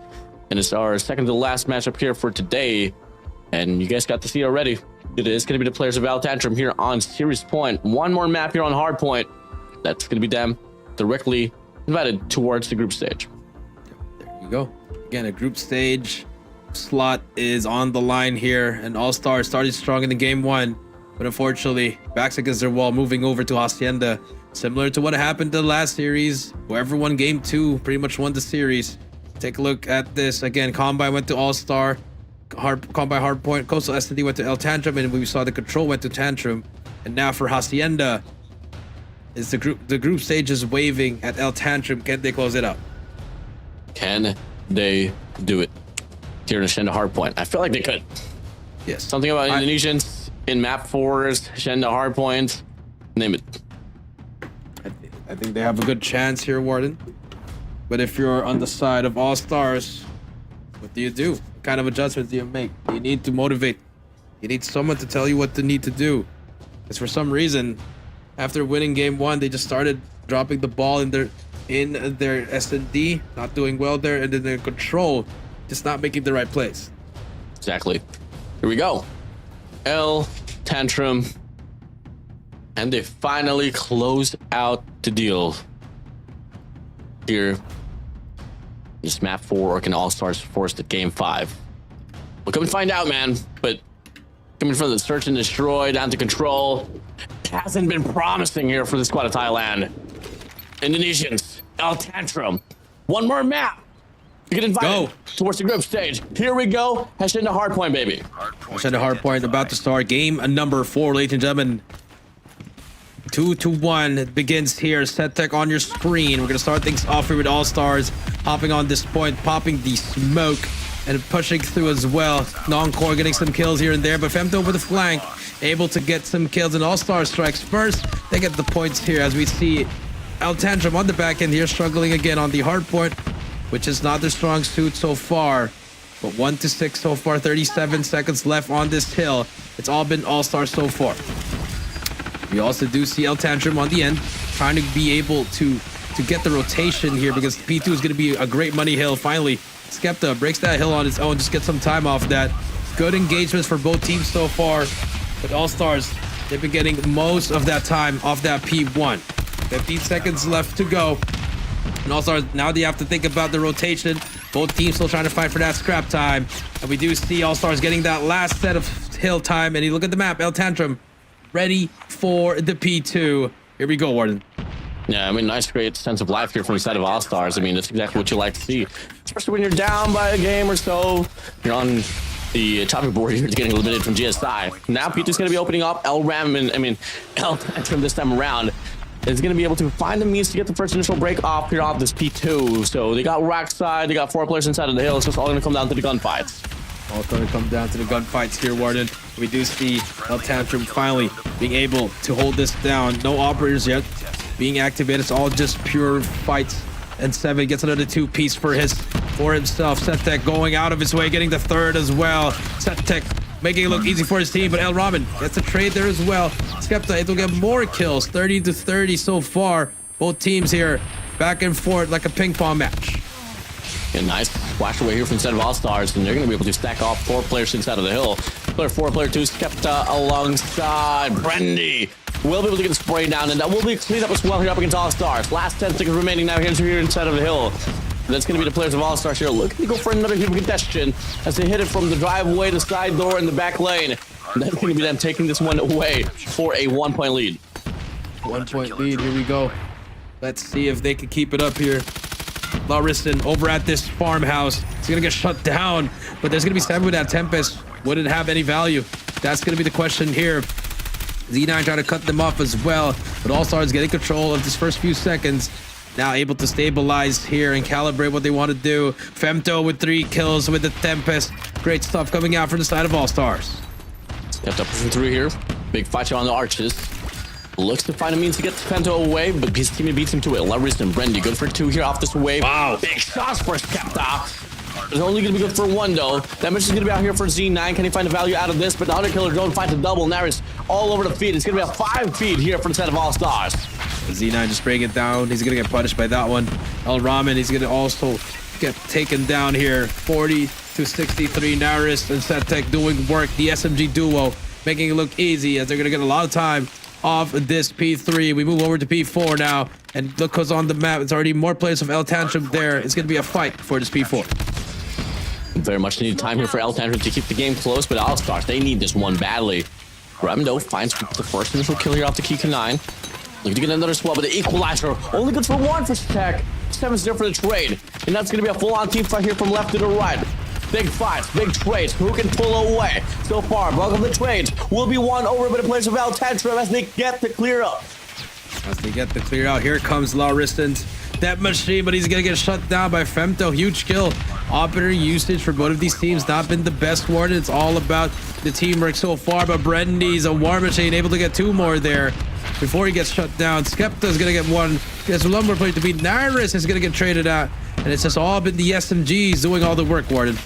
and it's our second to last matchup here for today. And you guys got to see already. It is going to be the players of El Tantrum here on Series Point. 1 more map here on Hardpoint. That's going to be them directly invited towards the group stage. There you go. Again, a group stage slot is on the line here, and All Stars started strong in the game 1, but unfortunately backs against their wall, moving over to Hacienda. Similar to what happened to the last series, whoever won game 2 pretty much won the series. Take a look at this again. Combine went to All Star, Combine Hardpoint, Coastal SD went to El Tantrum, and we saw the control went to Tantrum. And now for Hacienda, is the group stage is waving at El Tantrum. Can they close it up? Can they do it here in Shenda Hardpoint? I feel like they could. Yes. Something about Indonesians in map 4s, Shenda Hardpoint, name it. I think they have a good chance here, Warden. But if you're on the side of All Stars, what do you do? What kind of adjustments do you make? You need to motivate. You need someone to tell you what to need to do. Because for some reason, after winning game 1, they just started dropping the ball in their S&D, not doing well there, and then their control, just not making the right plays. Exactly. Here we go. El Tantrum And they finally close out the deal. Here, this map 4 or can All-Stars forced at game 5? We'll come and find out, man. But coming from the search and destroy down to control, it hasn't been promising here for the squad of Thailand. Indonesians, TANTRUM. One more map. You get invited towards the group stage. Here we go. Head into Hardpoint, baby. Head into Hardpoint, about to start game number 4, ladies and gentlemen. 2-1 it begins here. Set tech on your screen. We're gonna start things off here with All-Stars hopping on this point, popping the smoke and pushing through as well. Non-core getting some kills here and there, but Femto over the flank able to get some kills, and All-Star strikes first. They get the points here as we see TANTRUM on the back end here struggling again on the hard point, which is not their strong suit so far. But 1-6 so far, 37 seconds left on this hill. It's all been All-Star so far. We also do see TANTRUM on the end trying to be able to get the rotation here, because P2 is going to be a great money hill. Finally, Skepta breaks that hill on his own, just get some time off that. Good engagements for both teams so far, but All-Stars, they've been getting most of that time off that P1. 15 seconds left to go. And All-Stars, now they have to think about the rotation. Both teams still trying to fight for that scrap time. And we do see All-Stars getting that last set of hill time. And you look at the map, TANTRUM ready for the P2. Here we go, Warden. Yeah, I mean, nice, great sense of life here from the side of All-Stars. I mean, that's exactly what you like to see. Especially when you're down by a game or so. You're on the topic board here, getting eliminated from GSI. Now P2's going to be opening up. TANTRUM this time around is going to be able to find the means to get the first initial break off here off this P2. So they got rack side, they got 4 players inside of the hill. It's just all going to come down to the gunfights. All going to come down to the gunfights here, Warden. We do see TANTRUM finally being able to hold this down. No operators yet being activated. It's all just pure fights. And 7 gets another 2-piece for himself. Setek going out of his way, getting the 3rd as well. Setek making it look easy for his team, but El Ramen gets a trade there as well. Skepta able to get more kills, 30-30 so far. Both teams here back and forth like a ping pong match. A nice flash away here from inside of All-Stars, and they're going to be able to stack off 4 players inside of the hill. Player 4, player 2, Skepta alongside Brendy. Will be able to get sprayed down, and that will be cleaned up as well here up against All-Stars. Last 10 seconds remaining now here inside of the hill. That's going to be the players of All-Stars here looking to go for another human contestation as they hit it from the driveway, the side door, in the back lane. And that's going to be them taking this one away for a 1-point lead. 1-point lead, here we go. Let's see if they can keep it up here. Larison over at this farmhouse. He's going to get shut down, but there's going to be 7 with that Tempest. Would it have any value? That's going to be the question here. Z9 trying to cut them off as well, but All-Stars getting control of this first few seconds. Now able to stabilize here and calibrate what they want to do. Femto with 3 kills with the Tempest. Great stuff coming out from the side of All-Stars. Stepped up pushing through here. Big fight on the arches. Looks to find a means to get Femto away, but his teammate beats him to it. Laris and Brendy good for 2 here off this wave. Wow. Big shots for Skepta. It's only going to be good for 1 though. That much is going to be out here for Z9. Can he find the value out of this? But the Hunter Killer don't find the double. Naris all over the feed. It's going to be a 5 feed here for the set of All-Stars. Z9 just bringing it down. He's going to get punished by that one. El Ramen, he's going to also get taken down here. 40-63. Naris and Setek doing work. The SMG duo making it look easy as they're going to get a lot of time off this P3. We move over to P4 now. And look who's on the map. It's already more players of TANTRUM there. It's going to be a fight for this P4. Very much needed time here for TANTRUM to keep the game close, but All-Stars, they need this one badly. Remdo finds the first initial kill here off the Kika 9. Looking to get another swell, but the equalizer only good for 1 for Tech. 7's there for the trade. And that's going to be a full-on team fight here from left to the right. Big fights, big trades. Who can pull away? So far, bulk of the trades will be won over by the players of TANTRUM as they get the clear up. As they get the clear out, here comes Lariston's that machine, but he's gonna get shut down by Femto. Huge kill. Operator usage for both of these teams not been the best, Warden. It's all about the teamwork so far, but Brendy's a war machine, able to get 2 more there before he gets shut down. Skepta's gonna get 1. Gets one more plate to beat. Naris is gonna get traded out, and it's just all been the SMGs doing all the work, Warden.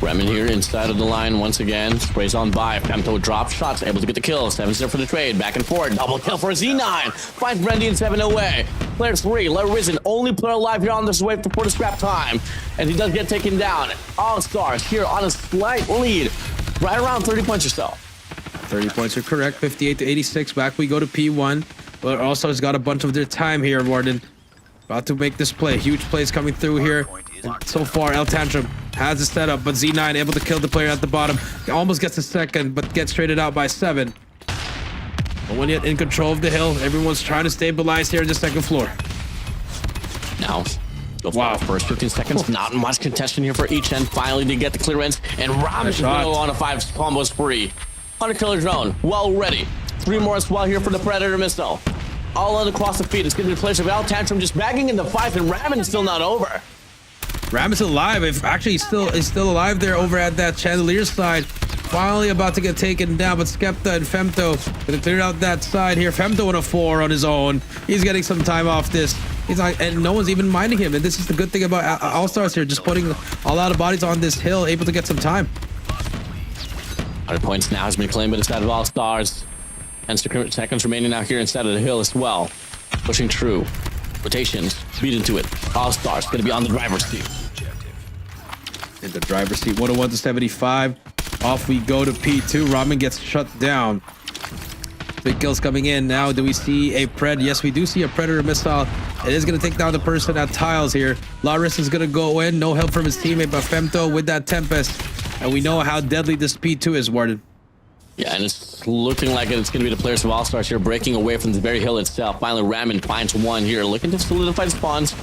Remen here inside of the line once again. Sprays on by. Femto drops shots, able to get the kill. 7's there for the trade. Back and forth. Double kill for Z9. Finds Brendy and 7 away. Player 3, Larisen, only player alive here on this wave for the scrap time. And he does get taken down. All-Stars here on a slight lead. Right around 30 points or so. 30 points are correct. 58 to 86. Back we go to P1. But also has got a bunch of their time here, Warden. About to make this play. Huge plays coming through here. And so far, TANTRUM has a setup, but Z9 able to kill the player at the bottom. Almost gets a second, but gets traded out by 7. No one yet in control of the hill. Everyone's trying to stabilize here in the second floor. Now, wow, first 15 seconds, not much contention here for each end. Finally, they get the clearance, and Ramen is going to go on a 5 combo spree. On a killer drone, well ready. 3 more as well here for the Predator missile. All out across the feet. It's going to be a place of TANTRUM just bagging in the 5, and Ramen is still not over. Ramen's alive. If actually he's still alive there over at that chandelier side. Finally about to get taken down, but Skepta and Femto gonna clear out that side here. Femto on a 4 on his own. He's getting some time off this. He's like, and no one's even minding him. And this is the good thing about All-Stars here, just putting a lot of bodies on this hill, able to get some time. 100 points now has been claimed instead of All-Stars. And seconds remaining now here instead of the hill as well. Pushing through. Rotations, beat into it. All-Stars gonna be on the driver's seat. In the driver's seat, 101 to 75. Off we go to P2. Ramen gets shut down. Big kills coming in. Now, do we see a Pred? Yes, we do see a Predator missile. It is going to take down the person at tiles here. Laris is going to go in. No help from his teammate, but Femto with that Tempest. And we know how deadly this P2 is, Warden. Yeah, and it's looking like it's going to be the players of All-Stars here breaking away from the very hill itself. Finally, Ramen finds one here, looking to solidify the spawns.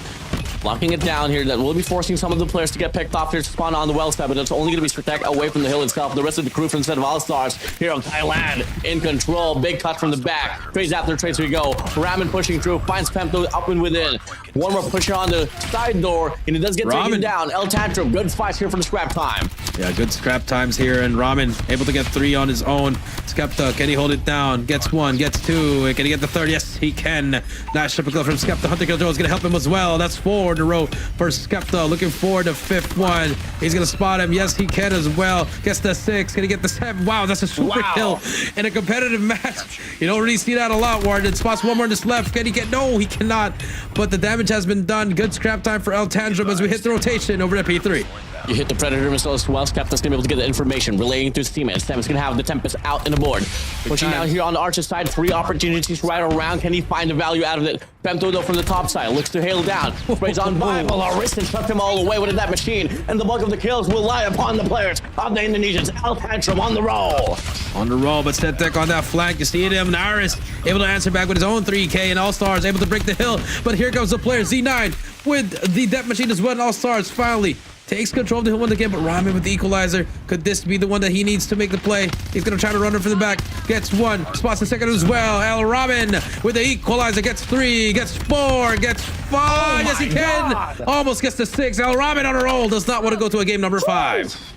Locking it down here. That will be forcing some of the players to get picked off here to spawn on the well side, but it's only going to be Stratek away from the hill itself. The rest of the crew from instead of All-Stars here of Thailand in control. Big cut from the back. Trades after trades we go. Ramen pushing through. Finds Femto up and within. One more pusher on the side door, and it does get taken down. TANTRUM, good fight here for the scrap time. Yeah, good scrap times here, and Ramen able to get 3 on his own. Skepta, can he hold it down? Gets 1, gets 2. Can he get the 3rd? Yes, he can. Nice triple kill from Skepta. Hunter Killjoy is going to help him as well. That's 4 in a row for Skepta. Looking for the 5th one. He's going to spot him. Yes, he can as well. Gets the 6. Can he get the 7? Wow, that's a super kill in a competitive match. You don't really see that a lot, Warden. Spots one more on this left. Can he get? No, he cannot. But the damage has been done. Good scrap time for TANTRUM as we hit the rotation over at P3. You hit the Predator missile as well. Skepta's gonna be able to get the information, relaying through his teammates. Sam's gonna have the Tempest out in the board. Pushing down here on the Archer's side, 3 opportunities right around. Can he find the value out of it? Femto though from the top side, looks to hail down. Sprays on by, but Larissa swept him all away with that machine. And the bulk of the kills will lie upon the players of the Indonesians. TANTRUM on the roll. On the roll, but Setek on that flank. You see him, Naris able to answer back with his own 3K, and All-Stars able to break the hill. But here comes the player, Z9, with the death machine as well, and All-Stars finally takes control of the hill once again, but Ramen with the equalizer. Could this be the one that he needs to make the play? He's going to try to run her from the back. Gets 1, spots the second as well. Ramen with the equalizer. Gets 3, gets 4, gets 5. Yes, he can. Almost gets the 6. Ramen on a roll. Does not want to go to a game number 5.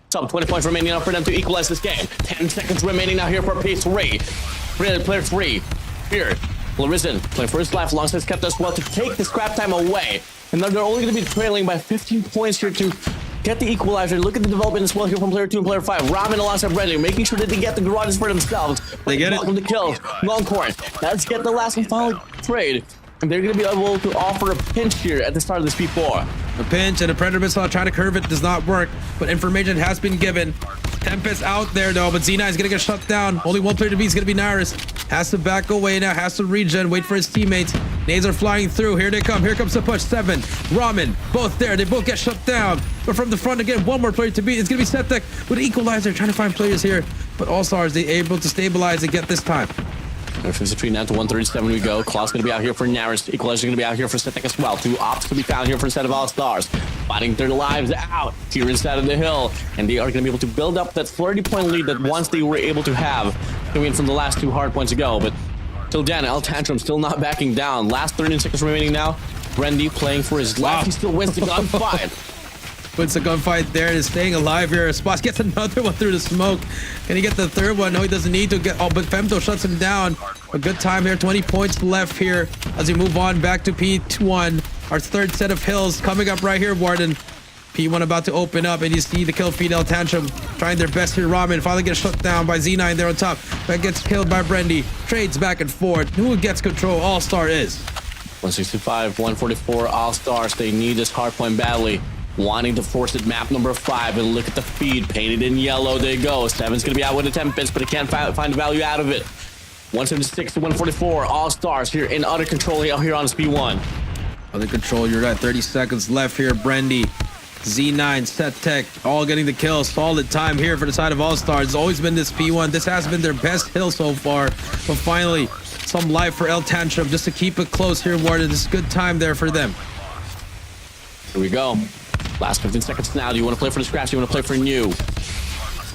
So 20 points remaining now for them to equalize this game. 10 seconds remaining now here for P3. Player 3 here. Larissa playing for his life alongside Skepta as well to take the scrap time away. And then they're only going to be trailing by 15 points here to get the equalizer. Look at the development as well here from player 2 and player 5. Ramen alongside Brendan, making sure that they get the garages for themselves. They get it. Welcome to kills. Longcorn. Let's get the last and final trade. And they're going to be able to offer a pinch here at the start of this P4. A pinch and a Predator missile trying to curve it does not work, but information has been given. Tempest out there though, but Z9 is going to get shut down. Only one player to beat is going to be Naris. Has to back away now, has to regen, wait for his teammates. Nades are flying through. Here they come. Here comes the push. 7. Ramen, both there. They both get shut down. But from the front again, one more player to beat. It's going to be Setek with equalizer, trying to find players here. But All-Stars, they able to stabilize and get this time. 53 now to 137 we go. Claw's going to be out here for Naris. Equalizer going to be out here for Setek as well. 2 ops to be found here for instead of All-Stars. Fighting their lives out here inside of the hill. And they are going to be able to build up that 30-point lead that once they were able to have coming in from the last 2 hard points ago. But till then, TANTRUM still not backing down. Last 13 seconds remaining now. Brendy playing for his life. He still wins the gunfight. Puts the gunfight there and is staying alive here. Spots gets another one through the smoke. Can he get the 3rd one? No, he doesn't need to get. Oh, but Femto shuts him down. A good time here. 20 points left here as we move on back to P1. Our 3rd set of hills coming up right here, Warden. P1 about to open up, and you see the kill feed TANTRUM trying their best here. Ramen finally gets shut down by Z9 there on top. That gets killed by Brendy. Trades back and forth. Who gets control? All-Star is. 165, 144 All-Stars. They need this hardpoint badly. wanting to force it. Map number 5, and look at the feed painted in yellow. There you go. 7's gonna be out with a Tempest, but he can't find value out of it. 176 to 144. All Stars here in utter control here on P1. Under control, you're at 30 seconds left here. Brandy, Z9, Set Tech, all getting the kill. Solid time here for the side of All Stars. It's always been this P1. This has been their best hill so far. But finally, some life for El Tantrum just to keep it close here, Warden. This is good time there for them. Here we go. Last 15 seconds now. Do you want to play for the scraps? Do you want to play for new?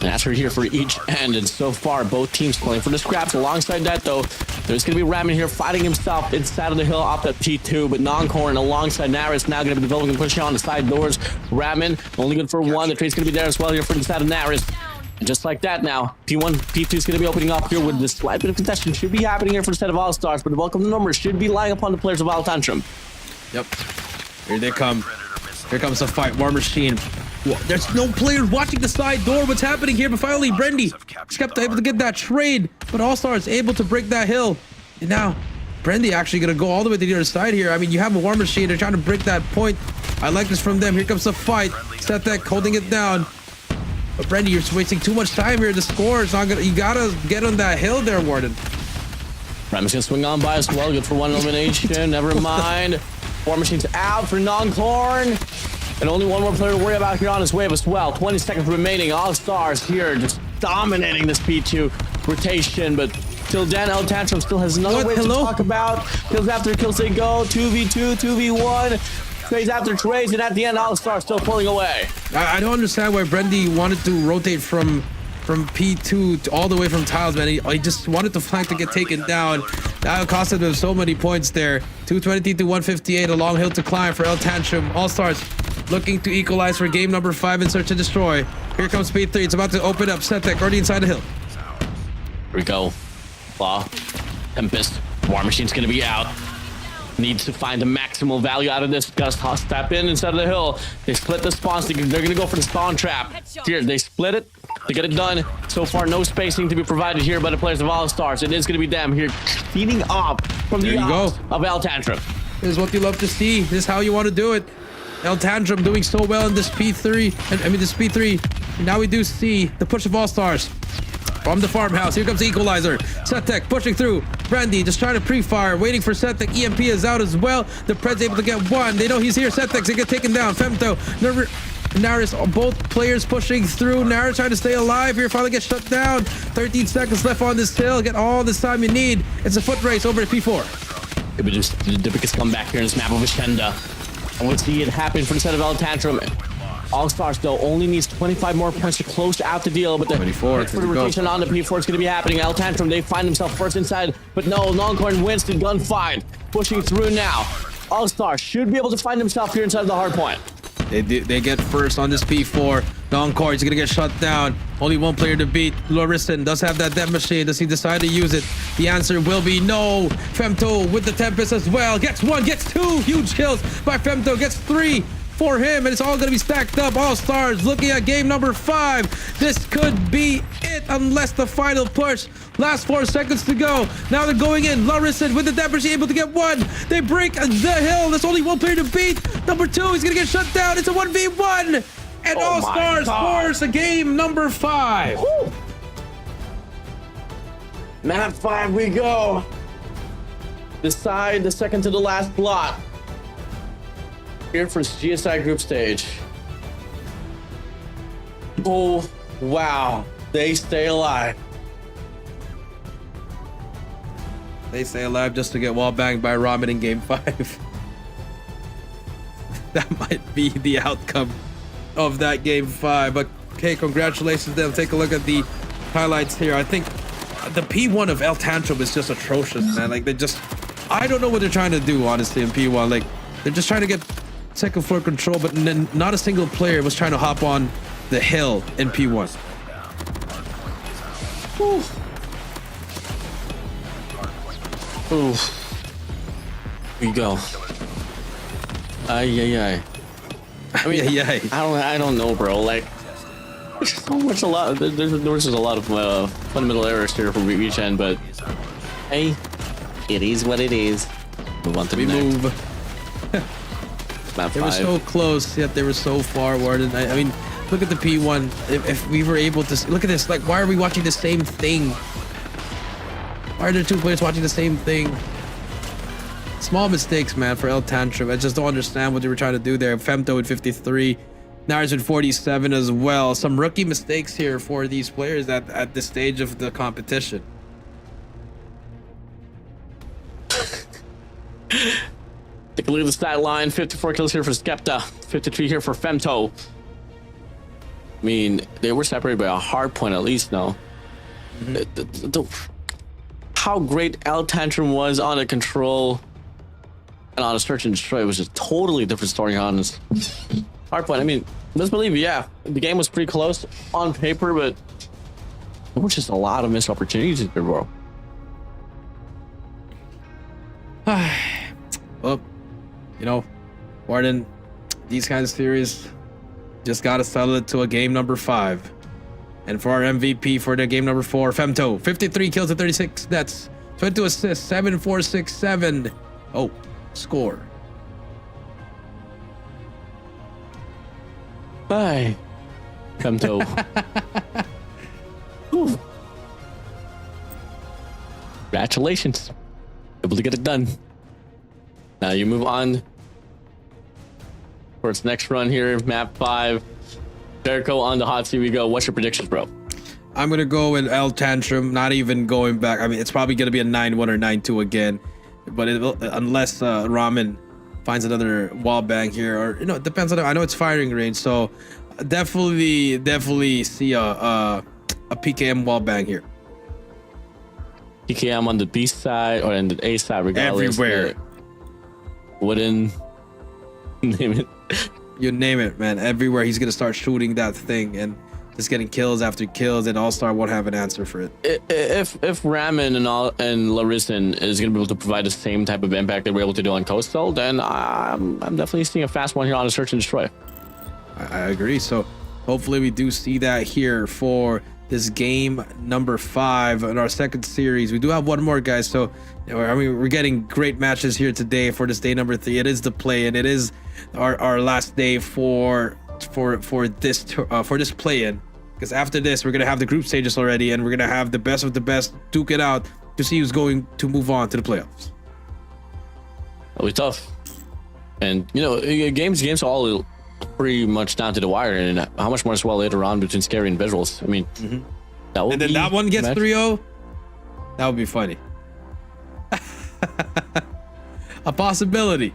And that's here for each end. And so far, both teams playing for the scraps. Alongside that, though, there's going to be Ramen here fighting himself inside of the hill off that P2. But Noncorn alongside Naris now going to be developing and pushing on the side doors. Ramen only good for 1. The trade's going to be there as well here for the side of Naris. And just like that now, P1, P2 is going to be opening up here with this slight bit of contestation. Should be happening here for the set of All Stars. But the welcome numbers should be lying upon the players of Al Tantrum. Yep. Here they come. Here comes the fight. War Machine. There's no players watching the side door. What's happening here? But finally, Brendy kept able to get that trade. But All Stars able to break that hill. And now, Brendy actually going to go all the way to the other side here. I mean, you have a War Machine. They're trying to break that point. I like this from them. Here comes the fight. Setek holding it down. But Brendy, you're wasting too much time here. The score is not gonna. You gotta get on that hill there, Warden. Ram's gonna swing on by as well. Good for 1 elimination. Never mind. War Machine's out for Noncorn. And only 1 more player to worry about here on his wave as well. 20 seconds remaining. All Stars here just dominating this P2 rotation. But till then, El Tantrum still has another wave to talk about. Kills after kills they go. 2v2, 2v1. Trades after trades. And at the end, All Stars still pulling away. I don't understand why Brendy wanted to rotate from P2 to all the way from tiles, man. He just wanted the flank to get taken down. That costed him so many points there. 220 to 158, a long hill to climb for El Tantrum. All Stars looking to equalize for game number 5 in Search and Destroy. Here comes P3. It's about to open up. Setek already inside the hill. Here we go. Claw. Tempest. War Machine's gonna be out. Needs to find the maximal value out of this. Gotta step in inside of the hill. They split the spawns. They're gonna go for the spawn trap. Here, they split it. They get it done. So far, no spacing to be provided here by the players of All Stars. It is gonna be them here cleaning up from the ops of El Tantrum. This is what you love to see. This is how you want to do it. El Tantrum doing so well in this P3. This P3. And now we do see the push of All Stars. From the farmhouse, here comes the equalizer. Setek pushing through. Brandy just trying to pre-fire, waiting for Setek. EMP is out as well. The Pred's able to get 1. They know he's here. Setek's gonna get taken down. Femto, Naris, both players pushing through. Naris trying to stay alive here. Finally gets shut down. 13 seconds left on this hill. Get all this time you need. It's a foot race over at P4. It would just the biggest comeback here in this map of Vishenda. And we'll see it happen for the set of El Tantrum. All Stars, though, only needs 25 more points to close out the deal, but the 24 for the rotation on the P4 is going to be happening. El Tantrum, they find themselves first inside, but no, Noncorn wins the gunfight. Pushing through now. All Stars should be able to find themselves here inside of the Hardpoint. They get first on this P4. Noncorn is gonna get shut down. Only 1 player to beat. Lorison does have that death machine. Does he decide to use it? The answer will be no. Femto with the Tempest as well. Gets 1, gets 2. Huge kills by Femto. Gets 3 for him, and it's all gonna be stacked up. All Stars looking at game number 5. This could be it unless the final push. Last 4 seconds to go. Now they're going in. Larissa with the death machine able to get 1. They break the hill. There's only 1 player to beat. Number 2 is gonna get shut down. It's a 1v1. And All Stars scores a game number 5. Woo. Map 5 we go. Decide the second to the last plot. Here for GSI group stage. Oh, wow. They stay alive. They stay alive just to get wall banged by Ramen in game 5. That might be the outcome of that game 5. But okay, congratulations to them. Take a look at the highlights here. I think the P1 of El Tantrum is just atrocious, man. Like, they just, I don't know what they're trying to do, honestly, in P1. Like, they're just trying to get second floor control, but not a single player was trying to hop on the hill in P1. Whew. Ooh. We go. Ay. I mean, yeah. I don't know, bro. Like, there's so much there's just a lot of fundamental errors here from each end, but hey, it is what it is. Move on to the next. map They were 5. so close, yet they were so far, Warden. I mean, look at the P1. If we were able to look at this, like, why are we watching the same thing? Why are there two players watching the same thing? Small mistakes, man, for TANTRUM. I just don't understand what they were trying to do there. Femto with 53, Nars with 47 as well. Some rookie mistakes here for these players at this stage of the competition. Take a look at the stat line. 54 kills here for Skepta, 53 here for Femto. I mean, they were separated by a hard point at least now. How great TANTRUM was on a control and on a search and destroy was a totally different story on this hard point. I mean, let's believe it, yeah, the game was pretty close on paper, but there was just a lot of missed opportunities there, bro. Well, you know, Warden, these kinds of series just gotta settle it to a game number 5. And for our MVP for the game number 4, Femto, 53 kills to 36 deaths, 22 assists, 7, 4, 6, 7. Oh, score. Bye, Femto. Ooh. Congratulations, able to get it done. Now you move on for its next run here, map 5. Jericho, on the hot seat we go. What's your predictions, bro? I'm gonna go with TANTRUM, not even going back. I mean, it's probably gonna be a 9-1 or 9-2 again, but unless Ramen finds another wall bang here, or you know, it depends on. I know it's firing range, so definitely see a PKM wall bang here. PKM on the B side or on the A side, regardless. Everywhere. Wouldn't name it. You name it, man. Everywhere he's gonna start shooting that thing and just getting kills after kills, and All-Star won't have an answer for it. If Ramen and Larison is gonna be able to provide the same type of impact they were able to do on Coastal, then I'm definitely seeing a fast one here on a search and destroy. I agree. So hopefully we do see that here for this game number 5 in our second series. We do have one more, guys. So you know, I mean, we're getting great matches here today for this day number 3. It is the play, and it is our last day for this play-in. Because after this, we're gonna have the group stages already, and we're gonna have the best of the best duke it out to see who's going to move on to the playoffs. It'll be tough, and you know, games all pretty much down to the wire, and how much more as well later on between SKAERI and Vizualz. I mean, that would and then be that one gets match. 3-0. That would be funny. A possibility.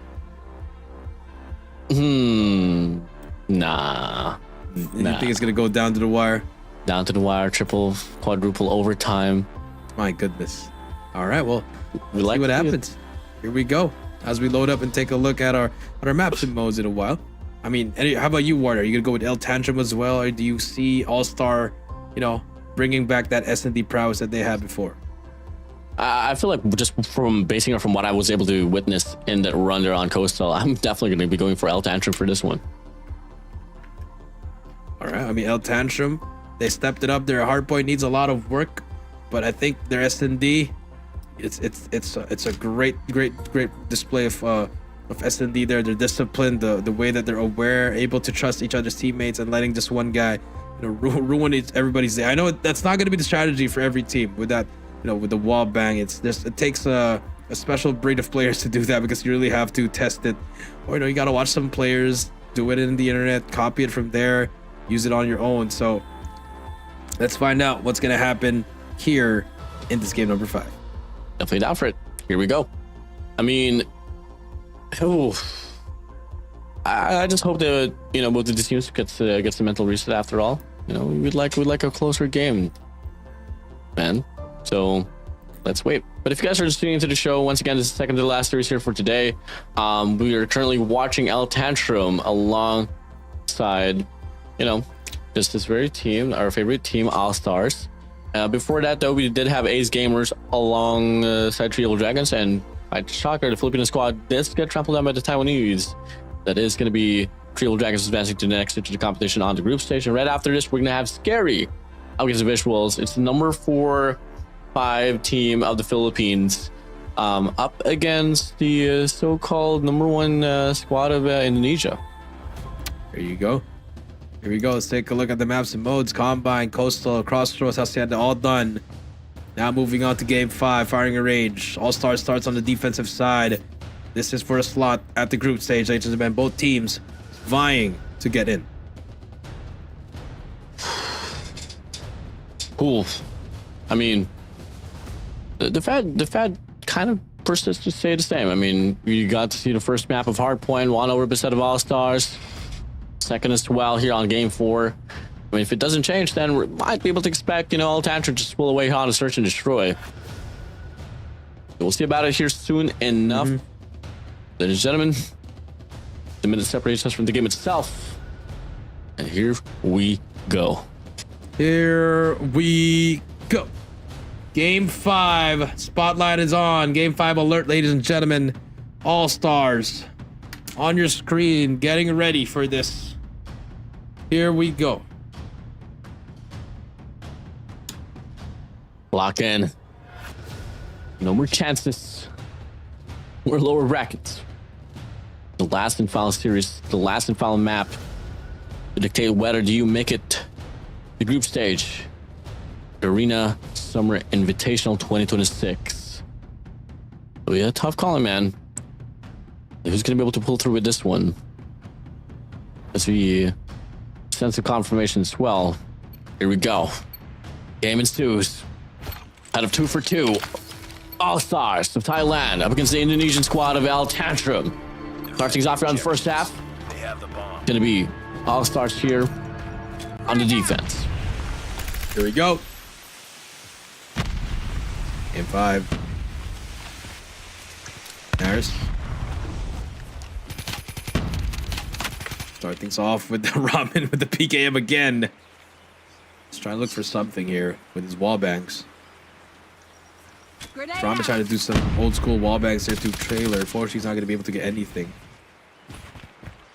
Nah. You think it's gonna go down to the wire? Down to the wire, triple, quadruple overtime. My goodness. All right, well, We see like what to see it. happens. Here we go. As we load up and take a look at our maps and modes in a while. I mean, how about you, Warder? Are you gonna go with TANTRUM as well, or do you see All-Star, you know, bringing back that S&D prowess that they had before? I feel like just from basing it from what I was able to witness in that run there on Coastal, I'm definitely going to be going for TANTRUM for this one. All right. I mean, TANTRUM, they stepped it up. Their hardpoint needs a lot of work, but I think their S&D, it's a great display of S&D there. Their discipline, the way that they're aware, able to trust each other's teammates, and letting just one guy, you know, ruin everybody's day. I know that's not going to be the strategy for every team with that. You know, with the wall bang, it takes a special breed of players to do that, because you really have to test it, or you know, you got to watch some players do it in the internet, copy it from there, use it on your own. So let's find out what's gonna happen here in this game number 5. Definitely down for it. Here we go. I mean, I just hope that, you know, both of these teams gets the mental reset after all. You know, we'd like a closer game, man. So let's wait. But if you guys are just tuning into the show, once again, this is the second to the last series here for today. We are currently watching TANTRUM alongside, you know, just this very team, our favorite team, All Stars. Before that, though, we did have Ace Gamers alongside Triple Dragons, and by shocker, the Filipino squad did get trampled down by the Taiwanese. That is going to be Triple Dragons advancing to the next stage of the competition on the group stage. And right after this, we're going to have SKAERI against the Vizualz. It's the number 4-5 team of the Philippines up against the so-called #1 squad of Indonesia. Here you go. Here we go. Let's take a look at the maps and modes. Combine, Coastal, Crossroads, Hacienda, all done. Now moving on to Game 5, firing a range. All-Star starts on the defensive side. This is for a slot at the group stage, ladies and gentlemen. Both teams vying to get in. Cool. I mean, the Fed kind of persists to stay the same. I mean, you got to see the first map of Hardpoint, won over a set of All-Stars. Second as well here on Game 4. I mean, if it doesn't change, then we might be able to expect, you know, TANTRUM to pull away on a search and destroy. We'll see about it here soon enough. Ladies and gentlemen, the minute separates us from the game itself. And here we go. Here we go. Game 5. Spotlight is on. Game 5 alert, ladies and gentlemen. All-Stars on your screen, getting ready for this. Here we go. Lock in. No more chances. We're lower brackets. The last and final series, the last and final map to dictate whether do you make it the group stage. Garena Summer Invitational 2026. So yeah, tough calling, man. Who's gonna be able to pull through with this one? As we sense of confirmation as well. Here we go. Game ensues. Out of 2 for 2. All-Stars of Thailand up against the Indonesian squad of TANTRUM. Start things off here on the first half. They have the bomb. Gonna be All-Stars here on the defense. Here we go. Game 5. There's. Start things off with the Ramen with the PKM again. Let's try to look for something here with his wall bangs. Ramen trying to do some old school wall bangs there through trailer. Unfortunately, he's not going to be able to get anything.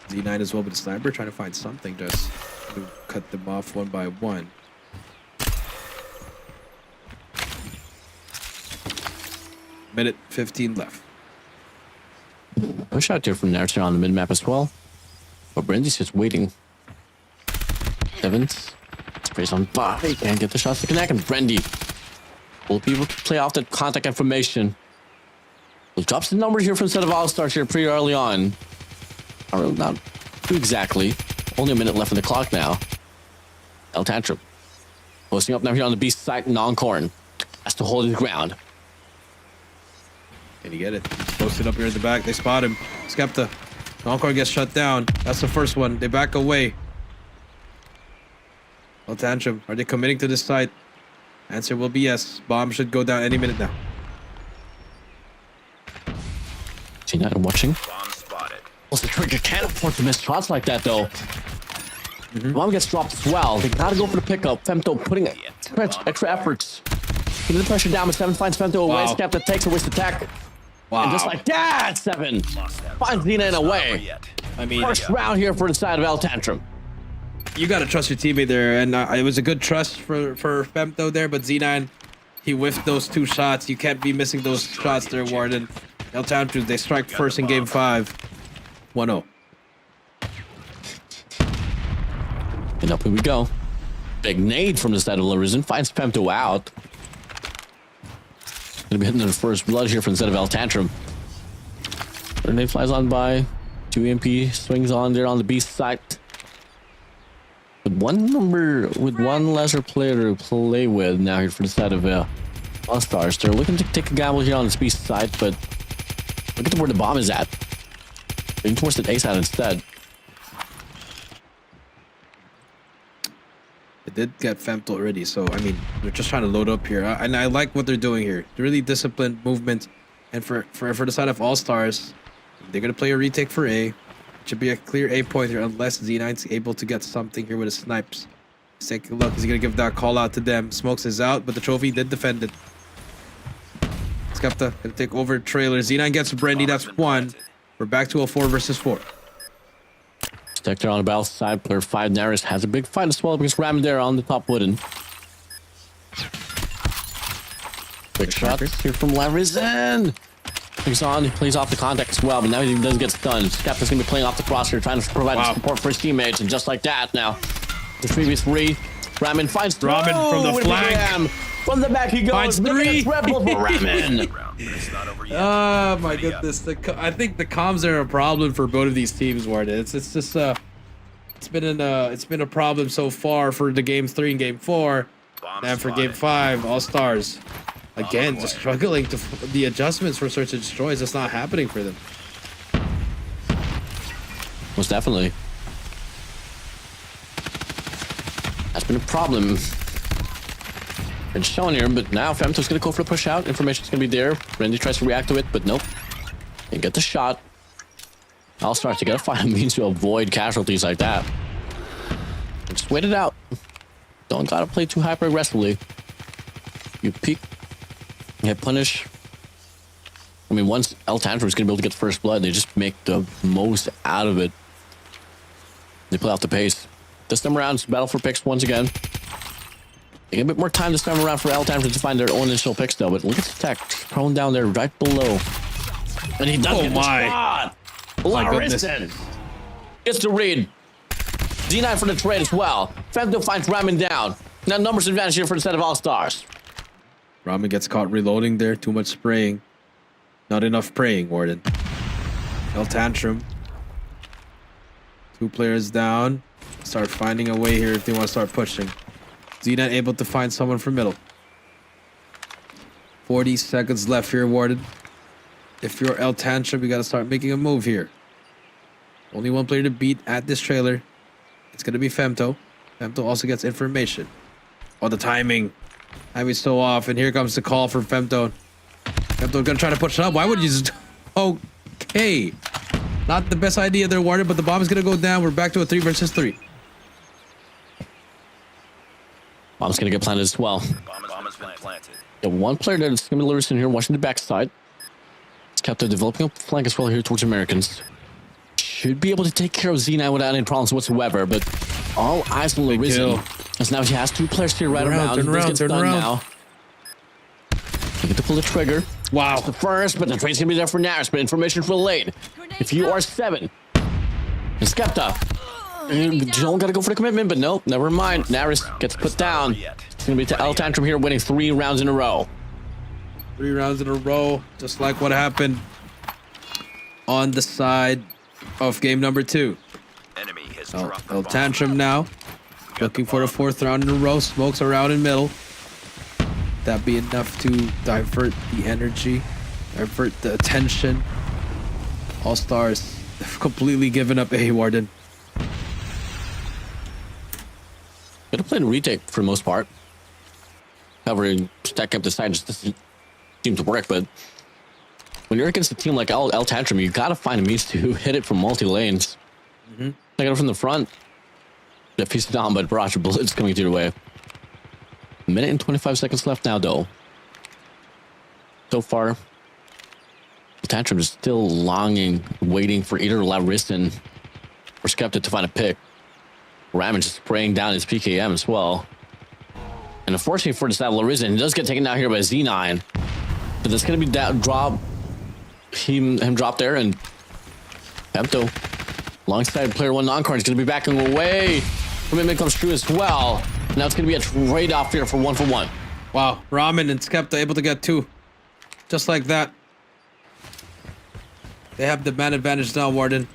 Z9 as well with the sniper, trying to find something just to cut them off one by one. Minute 15 left. A shot here from Naruto on the mid-map as well. But Brandy's just waiting. Evans. Sprays on bar. He can't get the shots to connect. And Brandy will be able to play off that contact information. He drops the number here from set of All-Stars here pretty early on. Not too exactly. Only a minute left on the clock now. TANTRUM posting up now here on the B side. Non-Corn has to hold his ground. Can you get it? He's posted up here in the back. They spot him. Skepta. Non-Corn gets shut down. That's the first one. They back away. TANTRUM, are they committing to this site? Answer will be yes. Bomb should go down any minute now. G9 watching. Bomb spotted. Also, Trigger can't afford to miss shots like that, though. Bomb gets dropped as well. They gotta go for the pickup. Femto putting extra efforts. Keeping the pressure down, but 7 finds Femto away. Wow. Skepta takes a waste attack. Wow. And just like that, 7 finds Zena in a way. I mean, First round here for the side of TANTRUM. you gotta trust your teammate there, and it was a good trust for Femto there, but Z9, he whiffed those 2 shots. You can't be missing those shots there, Warden. TANTRUM, they strike first in Game 5. 1-0. And up here we go. Big nade from the side of Larisen. Finds Femto out. Gonna be hitting the first blood here from the side of TANTRUM. Grenade flies on by. 2 EMP swings on there on the B side. With one lesser player to play with now here for the side of All-Stars. They're looking to take a gamble here on the B side, but look at where the bomb is at. Looking towards the A side instead. It did get Femto already, so I mean, they're just trying to load up here, and I like what they're doing here. Really disciplined movement, and for the side of All-Stars, they're gonna play a retake for A. It should be a clear A point here unless Z9's able to get something here with his snipes. Let's take a look. He's gonna give that call out to them. Smokes is out, but the trophy did defend it. Skepta gonna take over trailer. Z9 gets Brandy. That's 1. We're back to a 4 versus 4. Detector on the battle side. Player 5 Naris has a big fight as well because Ram there on the top wooden. Big shot here from Larisen. He's on, plays off the contact as well, but now he does get stunned. Skepta's gonna be playing off the crosshair, trying to provide support for his teammates, and just like that now, the 3v3, Ramen finds Ramen from the flank. From the back he goes. Finds 3. Rebel for Ramen. Oh my goodness! I think the comms are a problem for both of these teams, Warden. It's just it's been a problem so far for the game 3 and game 4, and for game 5, All Stars. Again, just struggling to the adjustments for search and destroy is just not happening for them. Most definitely. That's been a problem. Been shown here, but now Femto's gonna go for the push out. Information's gonna be there. Randy tries to react to it, but nope. Can't get the shot. All Stars, you gotta find a means to avoid casualties like that. Just wait it out. Don't gotta play too hyper aggressively. You peek. Get punish. I mean, once TANTRUM is gonna be able to get first blood, they just make the most out of it. They play off the pace. This time around, it's battle for picks once again. They get a bit more time this time around for TANTRUM to find their own initial picks, though. But look at the tech prone down there right below. And he does get the shot. Larison gets the read. Z9 for the trade as well. Femto finds Ramen down. Now numbers advantage here for the set of All Stars. Ramen gets caught reloading there. Too much spraying. Not enough praying, Warden. TANTRUM. 2 players down. Start finding a way here if they want to start pushing. Z9 able to find someone from middle. 40 seconds left here, Warden. If you're TANTRUM, you got to start making a move here. Only 1 player to beat at this trailer. It's going to be Femto. Femto also gets information. Oh, the timing. Timing's so off, and here comes the call for Femto. Femto's going to try to push it up. Why would you just... Okay. Not the best idea there, Warden, but the bomb is going to go down. We're back to a 3 versus 3. Bomb's going to get planted as well. Bomb has been planted. Yeah, 1 player that's going to be Larissa in here watching the backside. It's kept developing up the flank as well here towards Americans. Should be able to take care of Z9 without any problems whatsoever, but all eyes on Larissa. As now she has 2 players here right around. Turn around. Now. They get to pull the trigger. Wow. It's the first, but the trade's going to be there for Naris, but information for late. If you are 7, and Skepta, you don't got to go for the commitment, but nope, never mind. Naris gets put down. It's going to be to TANTRUM here winning 3 rounds in a row. 3 rounds in a row, just like what happened on the side of game number 2. Enemy has TANTRUM now looking for the 4th round in a row. Smokes around in middle. That be enough to divert the energy, divert the attention. All Stars have completely given up A, Warden. Gonna play the retake for the most part. However, stack up the side just doesn't seem to work, but when you're against a team like TANTRUM, you gotta find a means to hit it from multi-lanes. Take it from the front. If he's down, but barrage of bullets coming your way. 1 minute and 25 seconds left now, though. So far, TANTRUM is still longing, waiting for either Larison or Skepta to find a pick. Ramen just spraying down his PKM as well. And unfortunately for the side of Larison, he does get taken down here by Z9. But that's going to be that drop. Him drop there, and Femto, alongside player 1 non-card, is going to be backing away. Commitment comes true as well. Now it's going to be a trade-off here for 1-for-1. Wow, Ramen and Skepta able to get 2. Just like that. They have the man advantage now, Warden.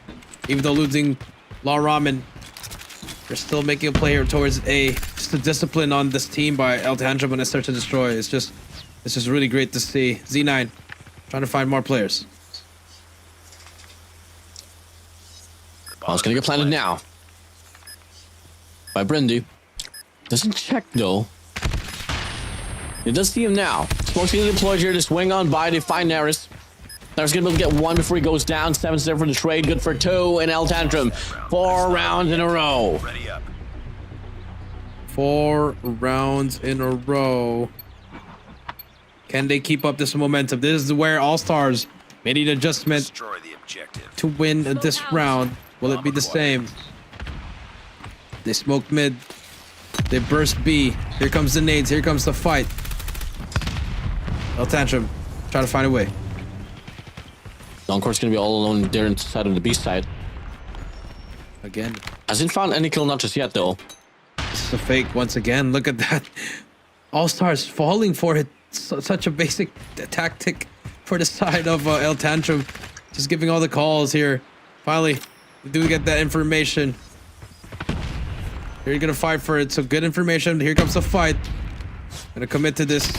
Even though losing Law Ramen, they're still making a play here towards A. Just the discipline on this team by TANTRUM when they start to destroy. It's just really great to see. Z9 trying to find more players. Oh, it's going to get planted now by Brindy. Doesn't check, though. It does see him now. Smoke's getting deployed here to swing on by to find Naris. Naris going to be able to get 1 before he goes down. 7's there for the trade. Good for 2. And TANTRUM. 4 rounds in a row. Ready up. 4 rounds in a row. Can they keep up this momentum? This is where All Stars made an adjustment Destroy the objective. to win this round. Will it be the same? They smoked mid. They burst B. Here comes the nades. Here comes the fight. TANTRUM trying to find a way. Non-core's gonna be all alone there inside of the B side. Again, Hasn't found any kill notches yet though. this is a fake once again. Look at that. All-Stars falling for it. Such a basic tactic for the side of El Tantrum. Just giving all the calls here. Finally, we do get that information. Here you're gonna fight for it. So good information. Here comes the fight. Gonna commit to this.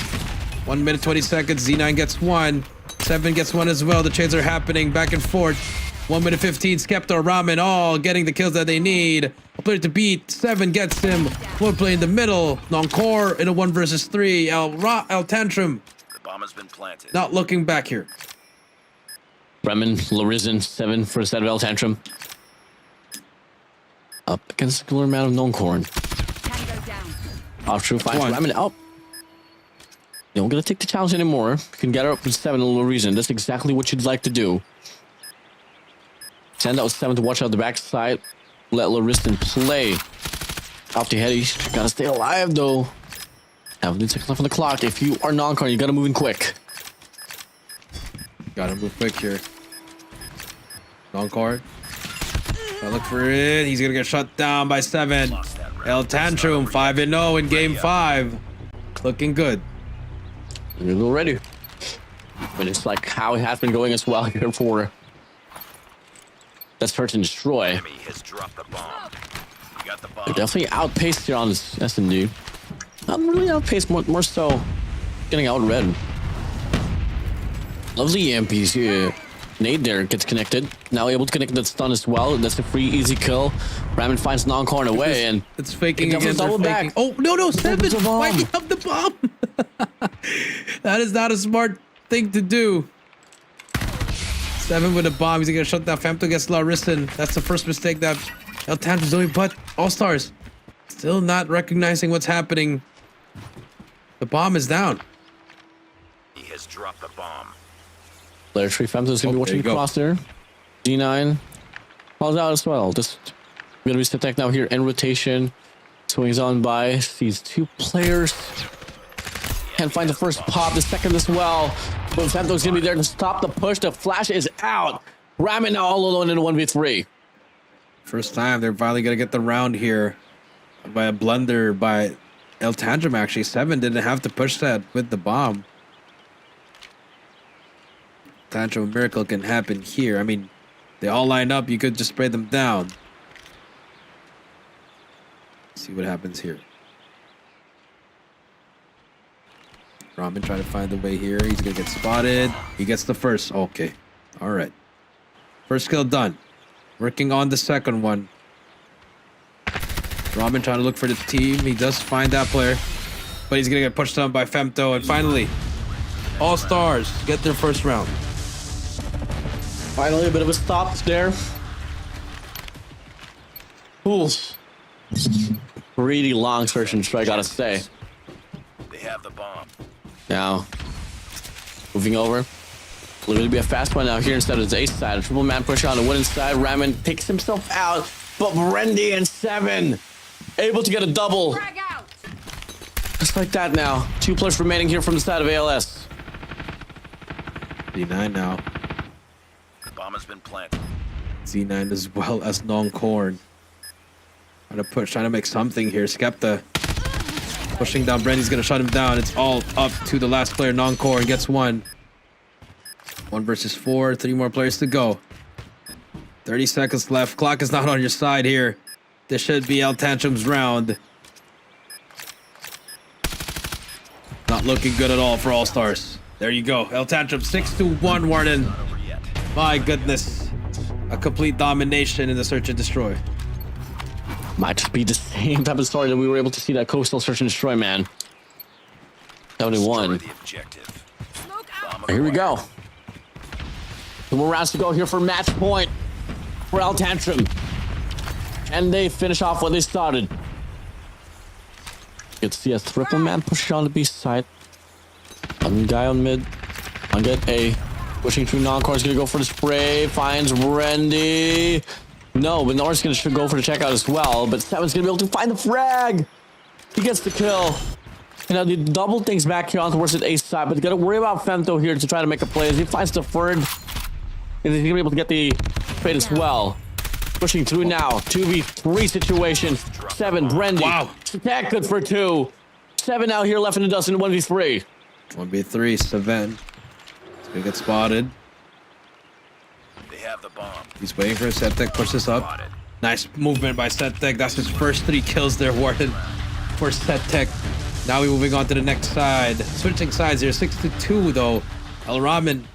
1 minute 20 seconds. Z9 gets one. 7 gets one as well. The trades are happening back and forth. 1 minute 15. Skepta, Ramen, all getting the kills that they need. A player to beat. 7 gets him. One play in the middle. Non-core in a 1 versus 3. El Tantrum The bomb has been planted. not looking back here. Bremen, Larisen, 7 for the side of El Tantrum. Up against a similar amount of non-core. Off true finds One. Bremen up. You don't gonna take the challenge anymore. You can get her up with 7 Larisen. That's exactly what you'd like to do. Send out 7 to watch out the backside. Let Larisen play. Off the head, he's gotta stay alive though. Have 10 seconds left on the clock. If you are non-core, you gotta move in quick. Gotta move quick here. Non-core. Gotta look for it. He's gonna get shut down by 7. El Tantrum 5-0 in game 5. Looking good. You're all ready. But it's like how it has been going as well here for that search and destroy. Enemy has dropped the bomb. You got the bomb. They're definitely outpaced here on this SMD. Not really outpaced, more so getting out red. Lovely EMPs here. Nade there gets connected. Now able to connect that stun as well. That's a free easy kill. Ramen finds non-core away and It's faking It again. double They're back. faking. Oh, no, 7. It's a bomb. Why do you have the bomb? That is not a smart thing to do. 7 with a bomb. He's gonna shut down. Femto gets Larisen. That's the first mistake that El Tantrum's doing. But All-Stars still not recognizing what's happening. The bomb is down. He has dropped the bomb. Player 3 Femto is going to be Oh, watching there you go. across there. G9 falls out as well. Just going to be set now here in rotation. Swings on by. Sees 2 players. Can't find the first pop. The second as well. But Femto's going to be there to stop the push. The flash is out. Ramen now all alone in a 1v3. First time they're finally gonna get the round here by a blunder by El Tantrum. Actually, 7 didn't have to push that with the bomb. Tantrum miracle can happen here. I mean, they all line up. You could just spray them down. See what happens here. Ramen trying to find the way here. He's gonna get spotted. He gets the first. Okay, all right. First kill done. Working on the second one. Ramen trying to look for the team. He does find that player. But he's going to get pushed down by Femto. And finally, All-Stars get their first round. Finally, a bit of a stop there. Ooh. Really long search and destroy, I gotta say. They have the bomb. Now, moving over. Will it be a fast one now here instead of the ace side? A triple man push on the wooden side. Ramen takes himself out, but Brandy and 7 able to get a double. Just like that now. 2 players remaining here from the side of ALS. Z9 now. The bomb has been planted. Z9 as well as Non-Corn. Trying to push, trying to make something here. Skepta pushing down Brandy's going to shut him down. It's all up to the last player, Non-Corn gets one. 1 versus 4, 3 more players to go. 30 seconds left. Clock is not on your side here. This should be El Tantrum's round. Not looking good at all for All-Stars. There you go. El Tantrum 6-1, Warden. Not over yet. My goodness. A complete domination in the search and destroy. Might just be the same type of story that we were able to see that coastal search and destroy, man. 71. Destroy the objective. Bomb Here we acquired. go. 2 more rounds to go here for match point for El Tantrum. And they finish off what they started. You can see a triple man push on the B side. One guy on mid. On get A. Pushing through non-core is going to go for the spray. Finds Randy. No, but Norris is going to go for the checkout as well. But 7's going to be able to find the frag. He gets the kill. And now they double things back here on towards the A side. But they got to worry about Femto here to try to make a play as he finds the third. And he's gonna be able to get the trade as well. Pushing through now. 2v3 situation. 7, Brendy. Wow. That good for 2. 7 out here left in the dust in 1v3. 1v3, Seven. He's gonna get spotted. They have the bomb. He's waiting for Septek, push this up. Spotted. Nice movement by Septek. That's his first 3 kills there, Warden, for Septek. Now we're moving on to the next side. Switching sides here, 6-2 though. El Ramen.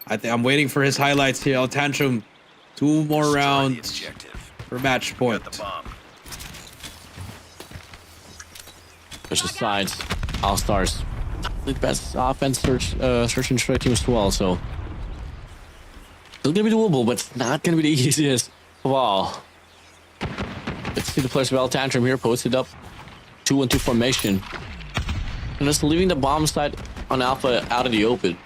I'm waiting for his highlights here. El Tantrum, 2 more Destroy the rounds objective. for match Got point. the bomb. Push the sides. All stars. The best offense search and strike team as well, so still gonna be doable, but it's not gonna be the easiest of all. Let's see the players of El Tantrum here posted up 2-1-2 formation. And just leaving the bomb side on Alpha out of the open.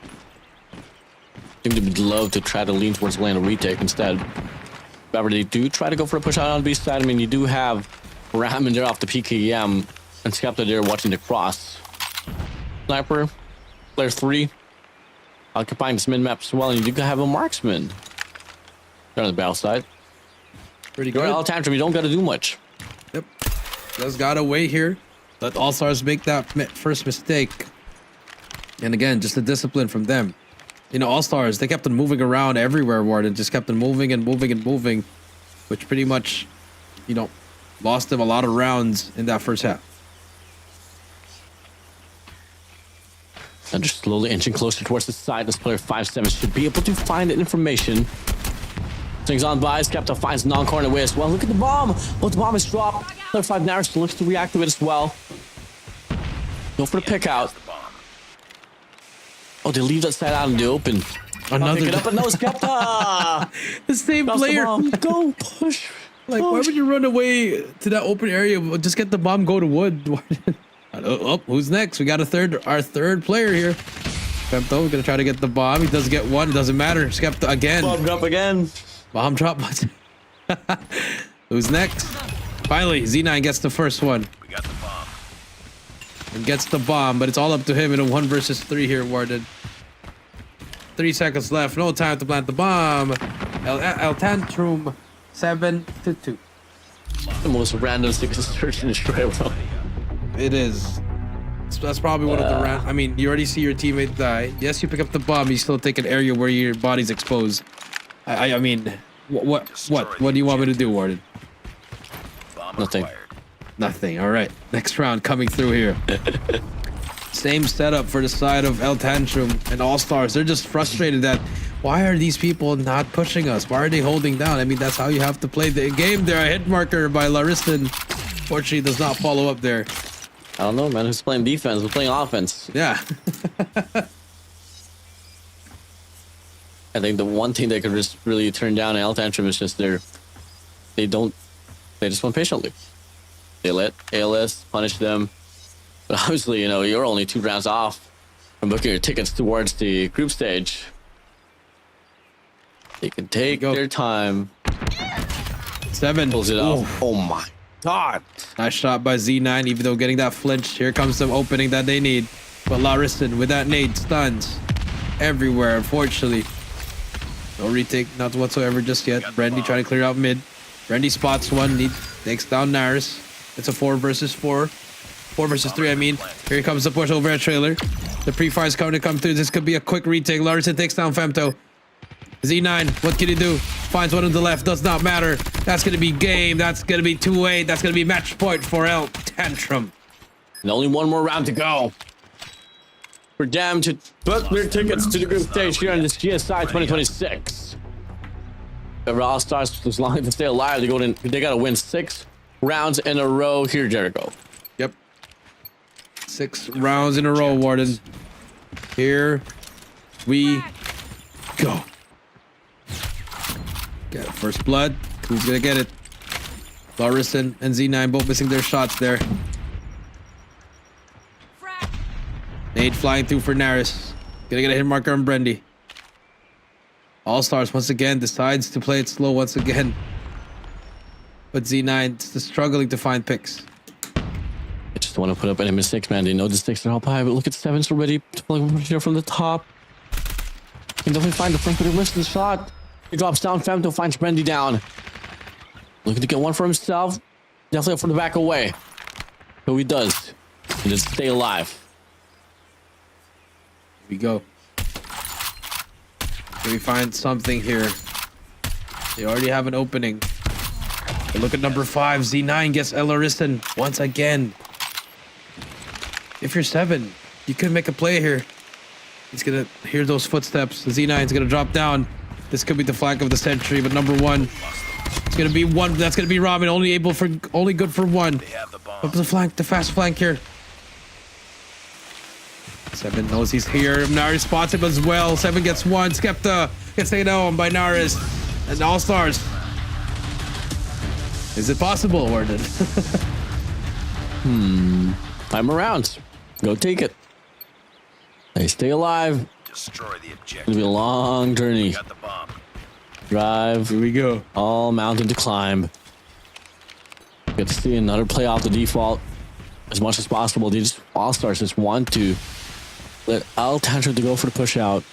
I think they would love to try to lean towards land a retake instead. However, they do try to go for a push out on the B side. I mean, you do have Ram in there off the PKM and Skepta there watching the cross. Sniper, player 3, occupying this mid-map as well, and you do have a marksman. They're on the battle side. Pretty You're good. All Tantrum, you don't gotta do much. Yep. Just gotta wait here. Let All Stars make that first mistake. And again, just the discipline from them. You know, All Stars, they kept on moving around everywhere, Warden. Just kept on moving and moving and moving, which pretty much, you know, lost them a lot of rounds in that first half. And just slowly inching closer towards the side. This player 5-7 should be able to find the information. Things on by. Skepta finds non-corner away as well. Look at the bomb. Oh, the bomb is dropped. Player 5 Naris looks to reactivate as well. Go for the pick out. The bomb. Oh, they leave that side out in the open. Another Pick it up, but no, Skepta. the same Bounce the player. bomb. Go push. Like, why would you run away to that open area? Just get the bomb, go to wood. Warden. Oh, who's next? We got our third player here. Femto gonna try to get the bomb. He doesn't get one. It doesn't matter. Skepta again. Bomb drop again. Bomb drop. Who's next? Finally, Z9 gets the first one We got the bomb. and gets the bomb, but it's all up to him in a 1 versus 3 here, Warden. 3 seconds left. No time to plant the bomb. El Tantrum 7-2. The most random search in Australia. It is. That's probably one of the I mean, you already see your teammate die. Yes, you pick up the bomb. You still take an area where your body's exposed. I mean, what do you want me to do, Warden? Bomb Nothing. acquired. Nothing. All right. Next round coming through here. Same setup for the side of El Tantrum and All Stars. They're just frustrated that why are these people not pushing us? Why are they holding down? I mean, that's how you have to play the game. There, a hit marker by Lariston. Fortunately, does not follow up there. I don't know, man. Who's playing defense? Who's playing offense? Yeah. I think the one thing they could just really turn down in El Tantrum is just they just went patiently. They let ALS punish them. But obviously, you know, you're only 2 rounds off from booking your tickets towards the group stage. They can take their time. 7. Pulls it off. Oh my God. Nice shot by Z9, even though getting that flinch. Here comes the opening that they need. But Lariston with that nade stuns everywhere, unfortunately. No retake, not whatsoever just yet. Brandy trying to clear out mid. Brandy spots one, takes down Naris. It's a 4 versus 4. 4 versus 3, I mean. Here comes the push over at trailer. The pre-fire is coming to come through. This could be a quick retake. Lariston takes down Femto. Z9, what can he do? Finds one on the left, does not matter. That's going to be game. That's going to be 2-8. That's going to be match point for El Tantrum. And only 1 more round to go. For them to book their tickets to the group stage here in this GSI 2026. The All Stars, as long as they stay alive, they got to win 6 rounds in a row here, Jericho. Yep. 6 rounds in a row, Warden. Here we go. Get first blood. Who's gonna get it? Lariston and Z9 both missing their shots there. Nade flying through for Naris. Gonna get a hit marker on Brendy. All Stars once again decides to play it slow once again. But Z9 is struggling to find picks. I just want to put up any mistakes, man. They know the stakes are up high, but look at 7's already pulling here from the top. Can definitely find the first, but he missed the shot. He drops down. Femto finds Brandy down. Looking to get one for himself. Definitely up for the back away. So he does. He just stay alive. Here we go. Can we find something here? They already have an opening. But look at number 5. Z9 gets Ellarison once again. If you're 7, you could make a play here. He's gonna hear those footsteps. Z9's gonna drop down. This could be the flank of the century, but number 1, it's gonna be 1. That's gonna be Ramen. Only good for 1. They have the bomb. Up the flank, the fast flank here. 7 knows he's here. Naris spots him as well. 7 gets 1. Skepta gets taken down by Naris. And All Stars. Is it possible, Warden? I'm around. Go take it. They stay alive. Destroy the objective. It'll be a long journey. Got the bomb. Drive. Here we go. All mountain to climb. Get to see another play off the default as much as possible. These All-Stars just want to let TANTRUM to go for the push out.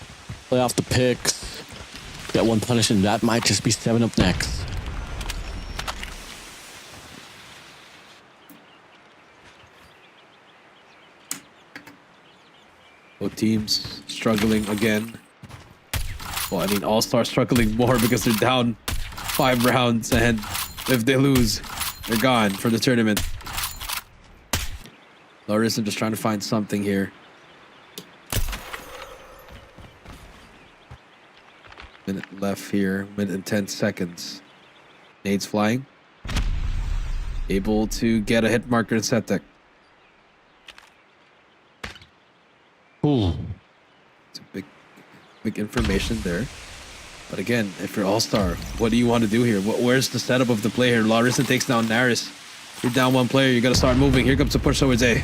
Play off the picks. Get one punish, and that might just be 7 up next. Both teams struggling again. Well, I mean, All-Star struggling more because they're down 5 rounds, and if they lose, they're gone for the tournament. Larissa just trying to find something here. Minute left here, minute and 10 seconds. Nades flying. Able to get a hit marker in set deck. Ooh. It's a big information there. But again, if you're All-Star, what do you want to do here? Where's the setup of the play here? Larissa takes down Naris. You're down 1 player. You got to start moving. Here comes the push towards A.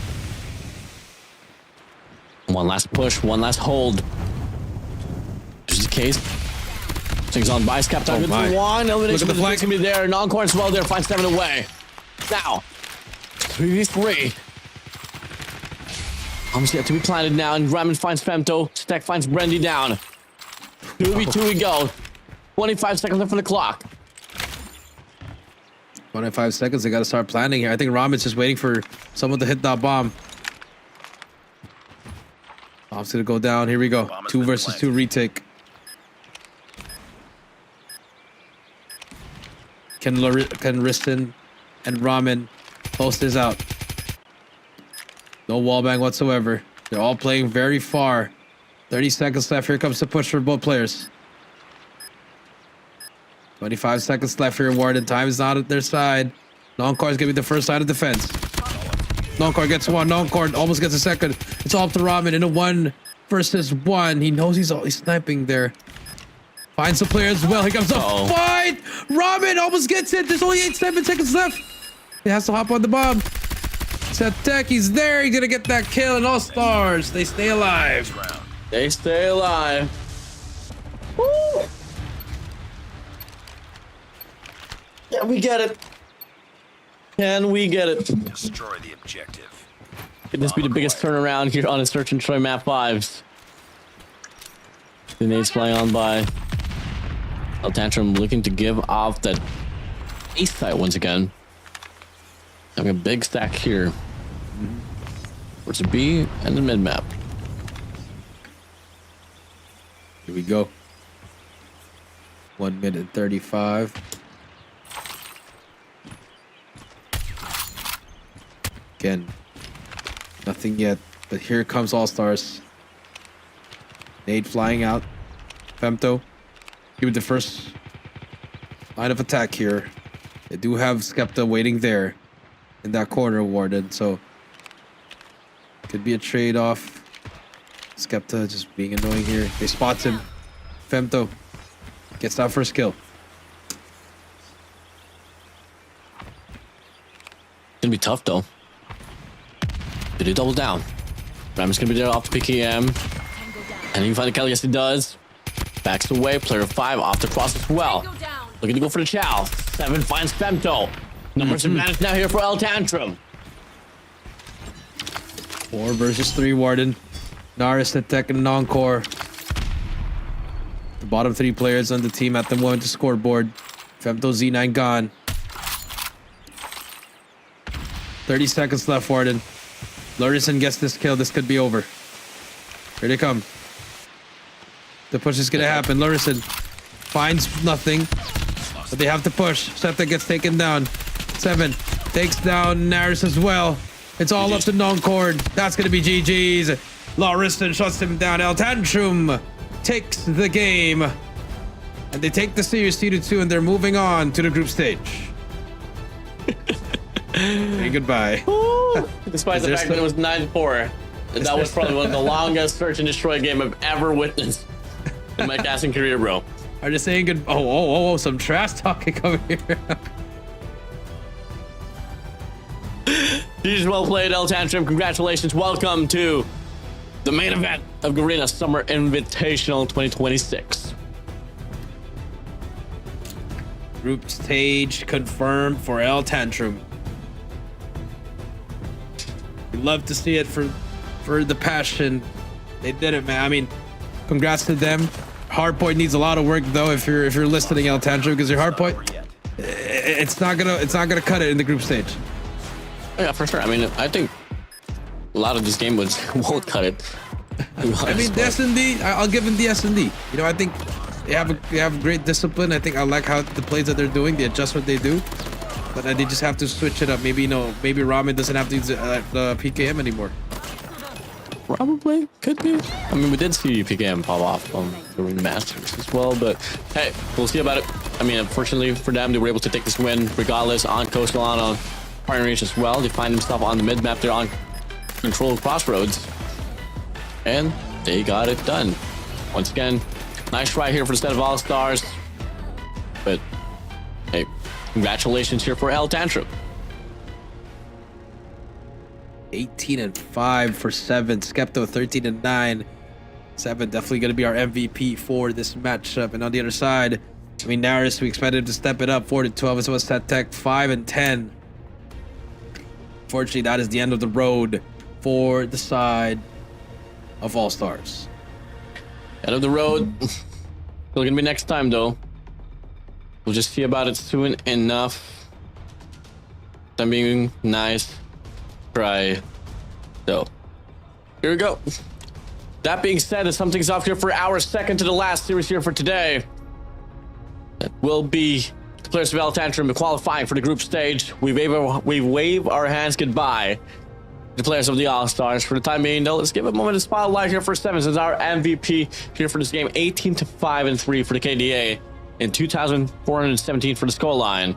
One last push, one last hold. This is the case. Things on by Skepta. Oh Good my. for 1. Elimination Look at the flank. can be there. Non-core as well there. Finds 7 away. Now, 3v3. Almost yet to be planted now. And Ramen finds Femto. Stack finds Brandy down. 2v2 we go. 25 seconds left on the clock. 25 seconds. They got to start planning here. I think Ramen's just waiting for someone to hit that bomb. Bomb's going to go down. Here we go. 2 versus 2 retake. Can Riston and Ramen post this out? No wallbang whatsoever. They're all playing very far. 30 seconds left. Here comes the push for both players. 25 seconds left here, Warden. Time is not at their side. Non-core is going to be the first line of defense. Non-core gets 1. Non-core almost gets a second. It's all up to Ramen in a 1 versus 1. He knows he's sniping there. Finds the player as well. Here comes the fight. Ramen almost gets it. There's only 7 seconds left. He has to hop on the bomb. Set tech. He's there. He's going to get that kill. And All Stars, they stay alive. They stay alive. Woo! Can we get it? Can we get it? Destroy the objective. Could this be the biggest turnaround here on a Search and Destroy map 5s? The nades flying on by. TANTRUM looking to give off that east side once again. Having a big stack here. Towards the B and the mid map. Here we go. 1 minute 35. Again, nothing yet, but here comes All Stars. Nade flying out. Femto. Give it the first line of attack here. They do have Skepta waiting there in that corner, Warden, so could be a trade-off. Skepta just being annoying here. They spot him. Femto gets that first kill. Gonna be tough though. Did he double down? Ram's gonna be there off the PKM. And he can find the kill. Yes, he does. Backs away. Player 5 off the cross as well. Looking to go for the chow. 7 finds Femto. Numbers advantage now here for TANTRUM. 4 versus 3, Warden. Naris, the tech, and non-core. The bottom 3 players on the team at the moment to scoreboard. Femto Z9 gone. 30 seconds left, Warden. Lurison gets this kill. This could be over. Here they come. The push is gonna happen. Lurison finds nothing, but they have to push. Septa gets taken down. 7 takes down Naris as well. It's all up to Noncord. That's gonna be GG's. Lurison shuts him down. Tantrum takes the game, and they take the series 2-2, and they're moving on to the group stage. Say goodbye. Despite the fact that it was 9-4, that was probably one of the longest search and destroy game I've ever witnessed in my casting career, bro. Are they saying good? Oh, some trash talking over here. GG's well played, Tantrum. Congratulations. Welcome to the main event of Garena Summer Invitational 2026. Group stage confirmed for Tantrum. We love to see it for the passion. They did it, man. I mean, congrats to them. Hardpoint needs a lot of work though. If you're listening, Tantrum, because your Hardpoint, it's not gonna cut it in the group stage. Yeah, for sure. I mean, I think a lot of this game won't cut it. I mean, the S&D, I'll give them the S&D. You know, I think they have great discipline. I think I like how the plays that they're doing, the adjustment they do. But they just have to switch it up. Maybe, maybe Ramen doesn't have to use the PKM anymore. Probably. Could be. I mean, we did see PKM pop off during the Masters as well, but hey, we'll see about it. I mean, unfortunately for them, they were able to take this win regardless on Coastal, on Partner Reach as well. They find themselves on the mid-map. They're on controlled crossroads. And they got it done. Once again, nice try here for the set of All-Stars. But hey, congratulations here for Tantrum. 18-5 for 7. Skepto 13-9. 7 definitely going to be our MVP for this matchup. And on the other side, I mean, Naris, we expected him to step it up 4-12 as well as Tech 5-10. Fortunately, that is the end of the road for the side of All Stars. End of the road. Still gonna be next time though. We'll just see about it soon enough. I'm being nice. Try. So here we go. That being said, something's off here for our second to the last series here for today. That will be the players of Tantrum qualifying for the group stage. We wave our hands goodbye. The players of the All-Stars. For the time being, though, let's give a moment of spotlight here for 7 as our MVP here for this game. 18-5-3 for the KDA and 2,417 for the scoreline.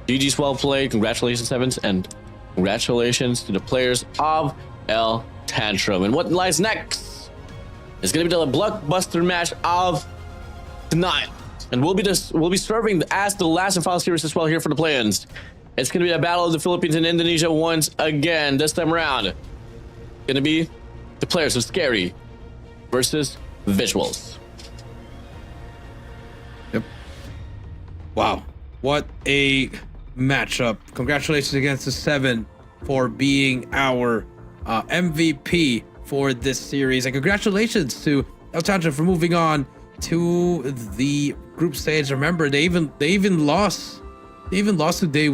GG's well played. Congratulations, Sevens, and congratulations to the players of Tantrum. And what lies next is going to be the blockbuster match of tonight. And we'll be serving as the last and final series as well here for the play-ins. It's going to be a battle of the Philippines and Indonesia once again. This time around, going to be the players of SKAERI versus Vizualz. Yep. Wow. What a matchup. Congratulations against the 7 for being our MVP for this series. And congratulations to Tantrum for moving on to the group stage. Remember, they even lost to day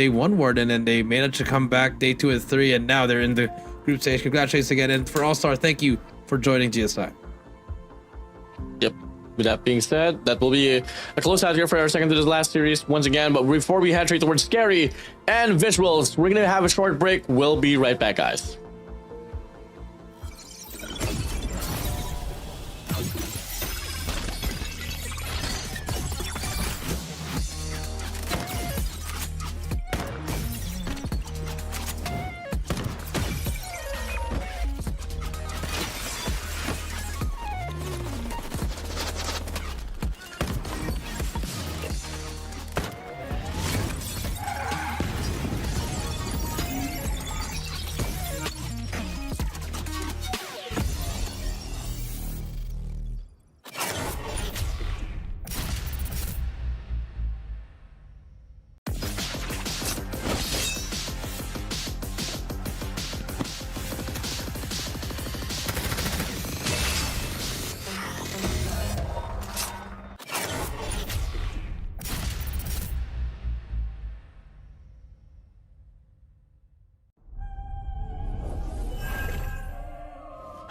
1 Warden, and they managed to come back day 2 and 3, and now they're in the group stage. Congratulations again, and for All-Star, thank you for joining GSI. Yep. With that being said, that will be a close out here for our second to this last series once again. But before we head straight towards SKAERI and Vizualz, we're gonna have a short break. We'll be right back, guys.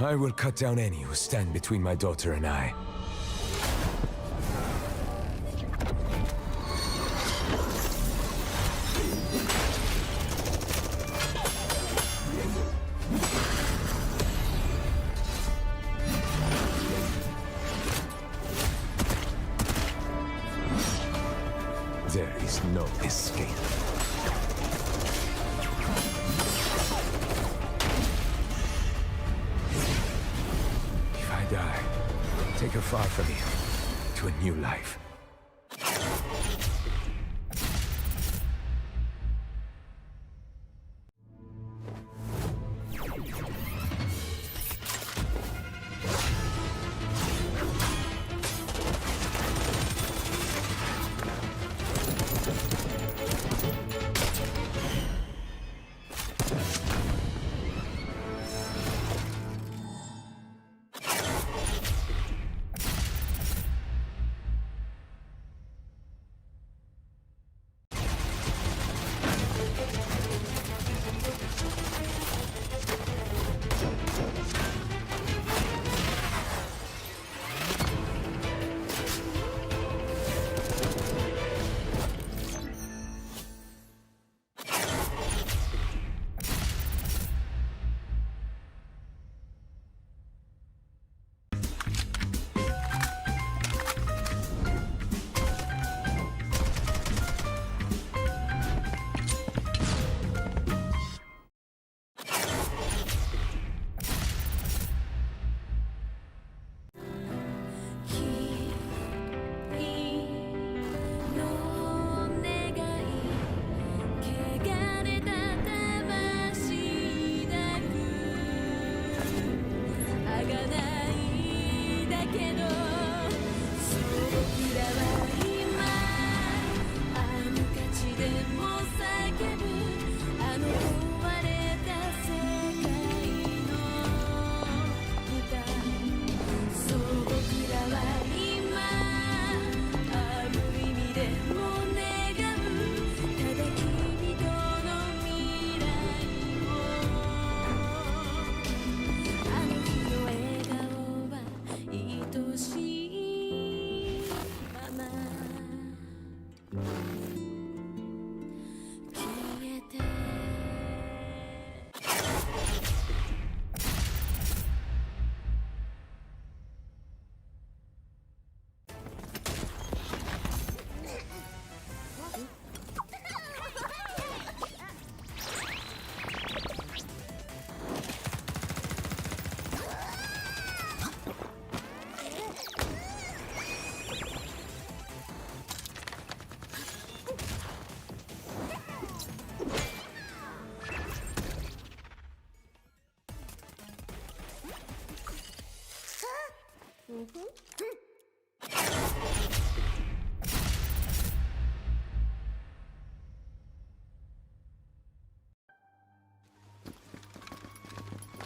I will cut down any who stand between my daughter and I. There is no escape. If I die, take her far from here to a new life.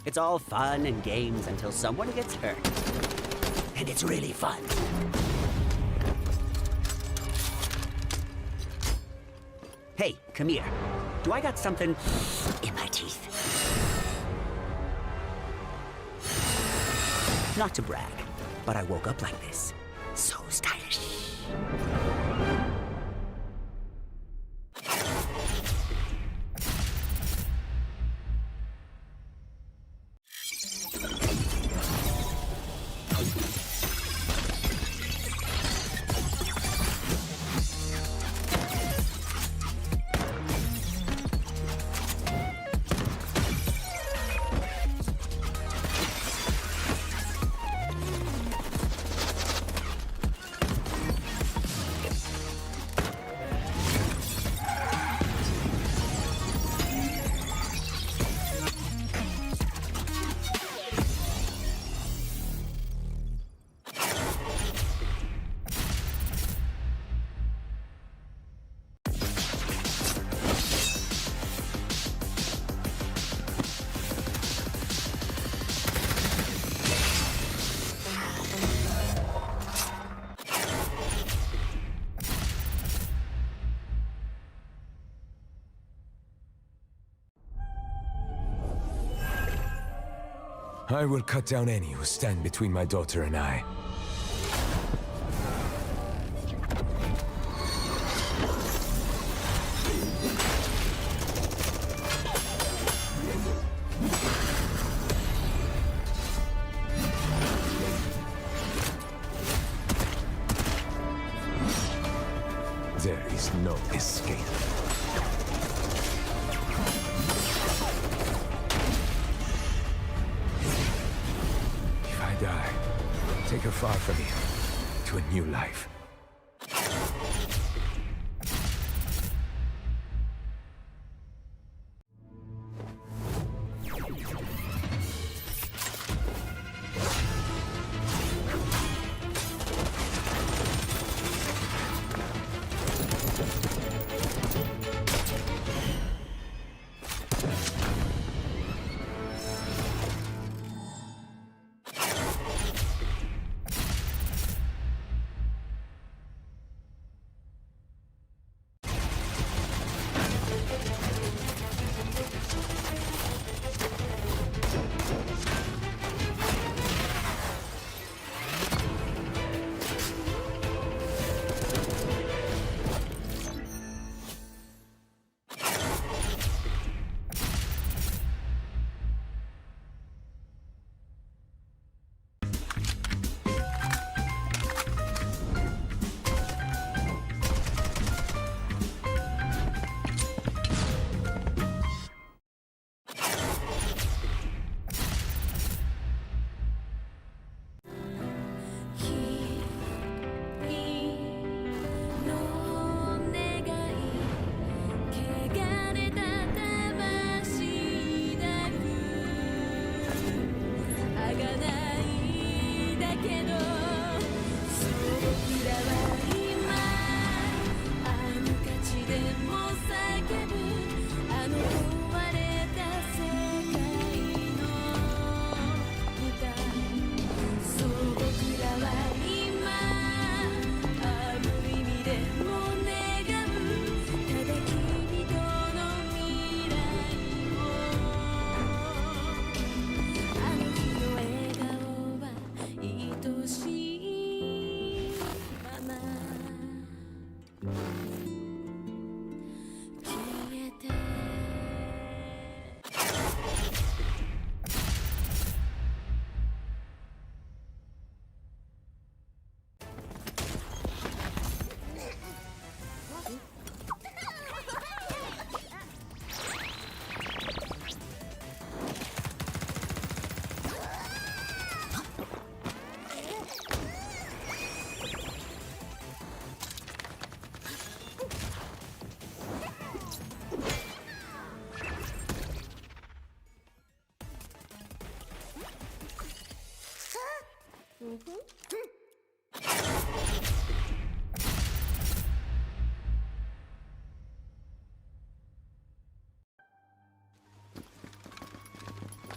It's all fun and games until someone gets hurt. And it's really fun. Hey, come here. Do I got something in my teeth? Not to brag, but I woke up like this. So stylish. I will cut down any who stand between my daughter and I. There is no escape. If I die, take her far from here to a new life.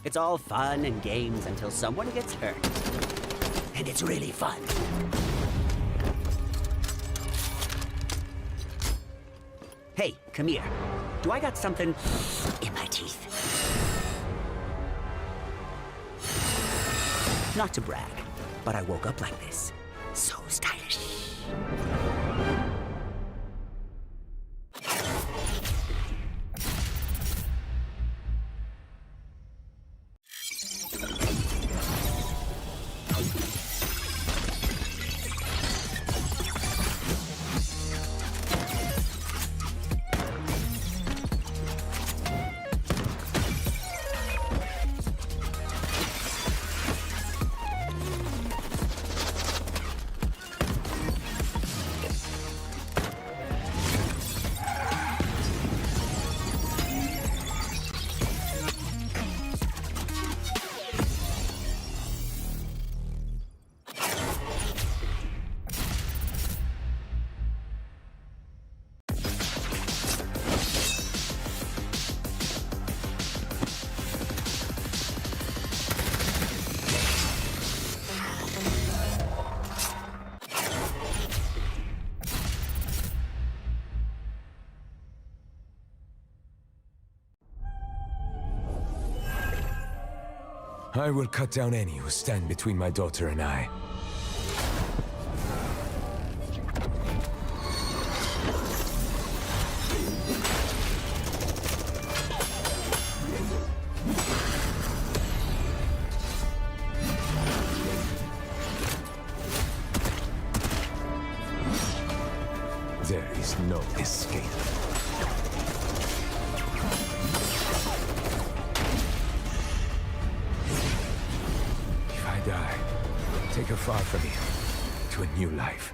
It's all fun and games until someone gets hurt. And it's really fun. Hey, come here. Do I got something in my teeth? Not to brag, but I woke up like this. So stylish. I will cut down any who stand between my daughter and I. There is no escape. If I die, take her far from here to a new life.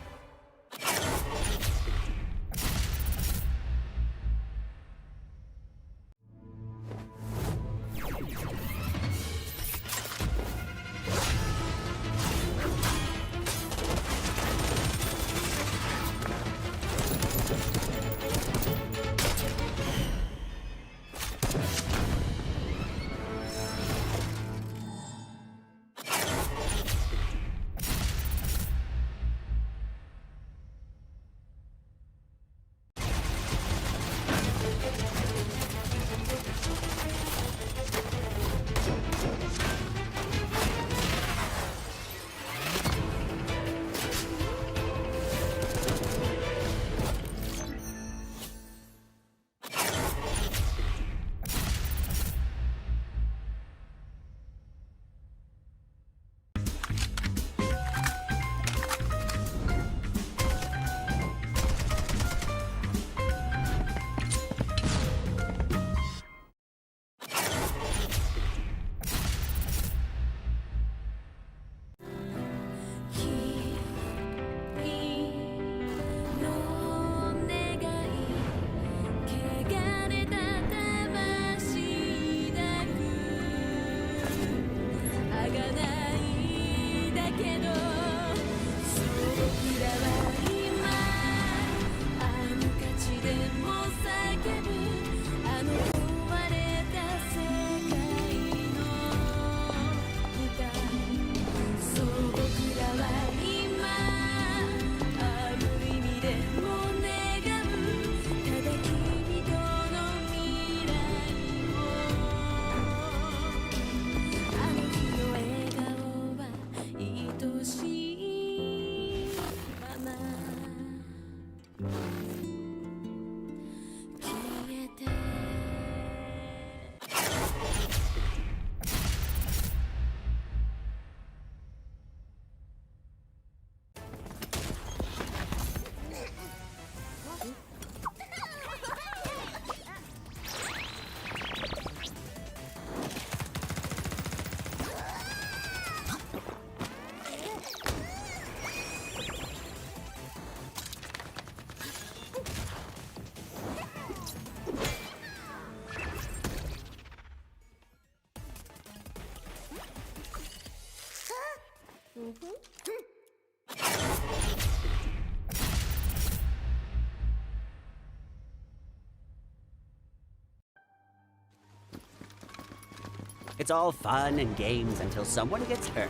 It's all fun and games until someone gets hurt.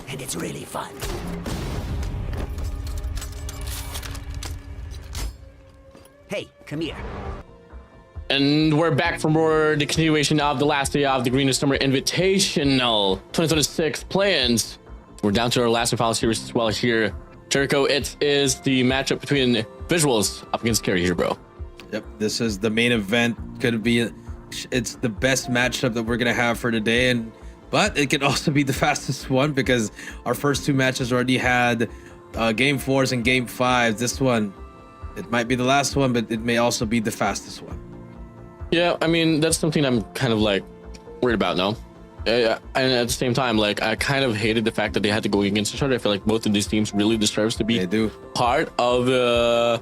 And it's really fun. Hey, come here. And we're back for more the continuation of the last day of the Garena Summer Invitational 2026 plans. We're down to our last and final series as well here. Jericho, it is the matchup between Vizualz up against SKAERI here, bro. Yep, this is the main event. It's the best matchup that we're gonna have for today, but it can also be the fastest one because our first two matches already had game 4s and game 5s. This one, it might be the last one, but it may also be the fastest one. Yeah, I mean, that's something I'm kind of like worried about now. And at the same time, like, I kind of hated the fact that they had to go against each other. I feel like both of these teams really deserves to be part of the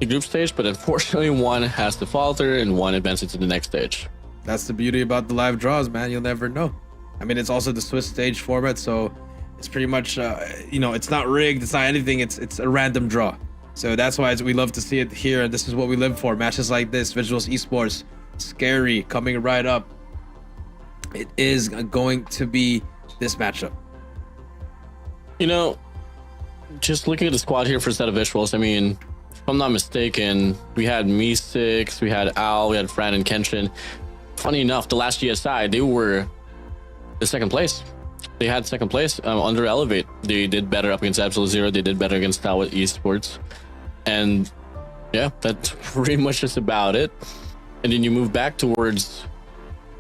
group stage, but unfortunately one has to falter and one advances to the next stage. That's the beauty about the live draws, man. You'll never know. I mean, it's also the Swiss stage format, so it's pretty much it's not rigged, it's not anything, it's a random draw. So that's why we love to see it here, and this is what we live for. Matches like this, Vizualz Esports, SKAERI coming right up. It is going to be this matchup. You know, just looking at the squad here for a set of Vizualz, I mean, if I'm not mistaken, we had Me6, we had Al, we had Fran and Kenshin. Funny enough, the last GSI, they were the second place. They had second place under Elevate. They did better up against Absolute Zero. They did better against Tower Esports. And yeah, that's pretty much just about it. And then you move back towards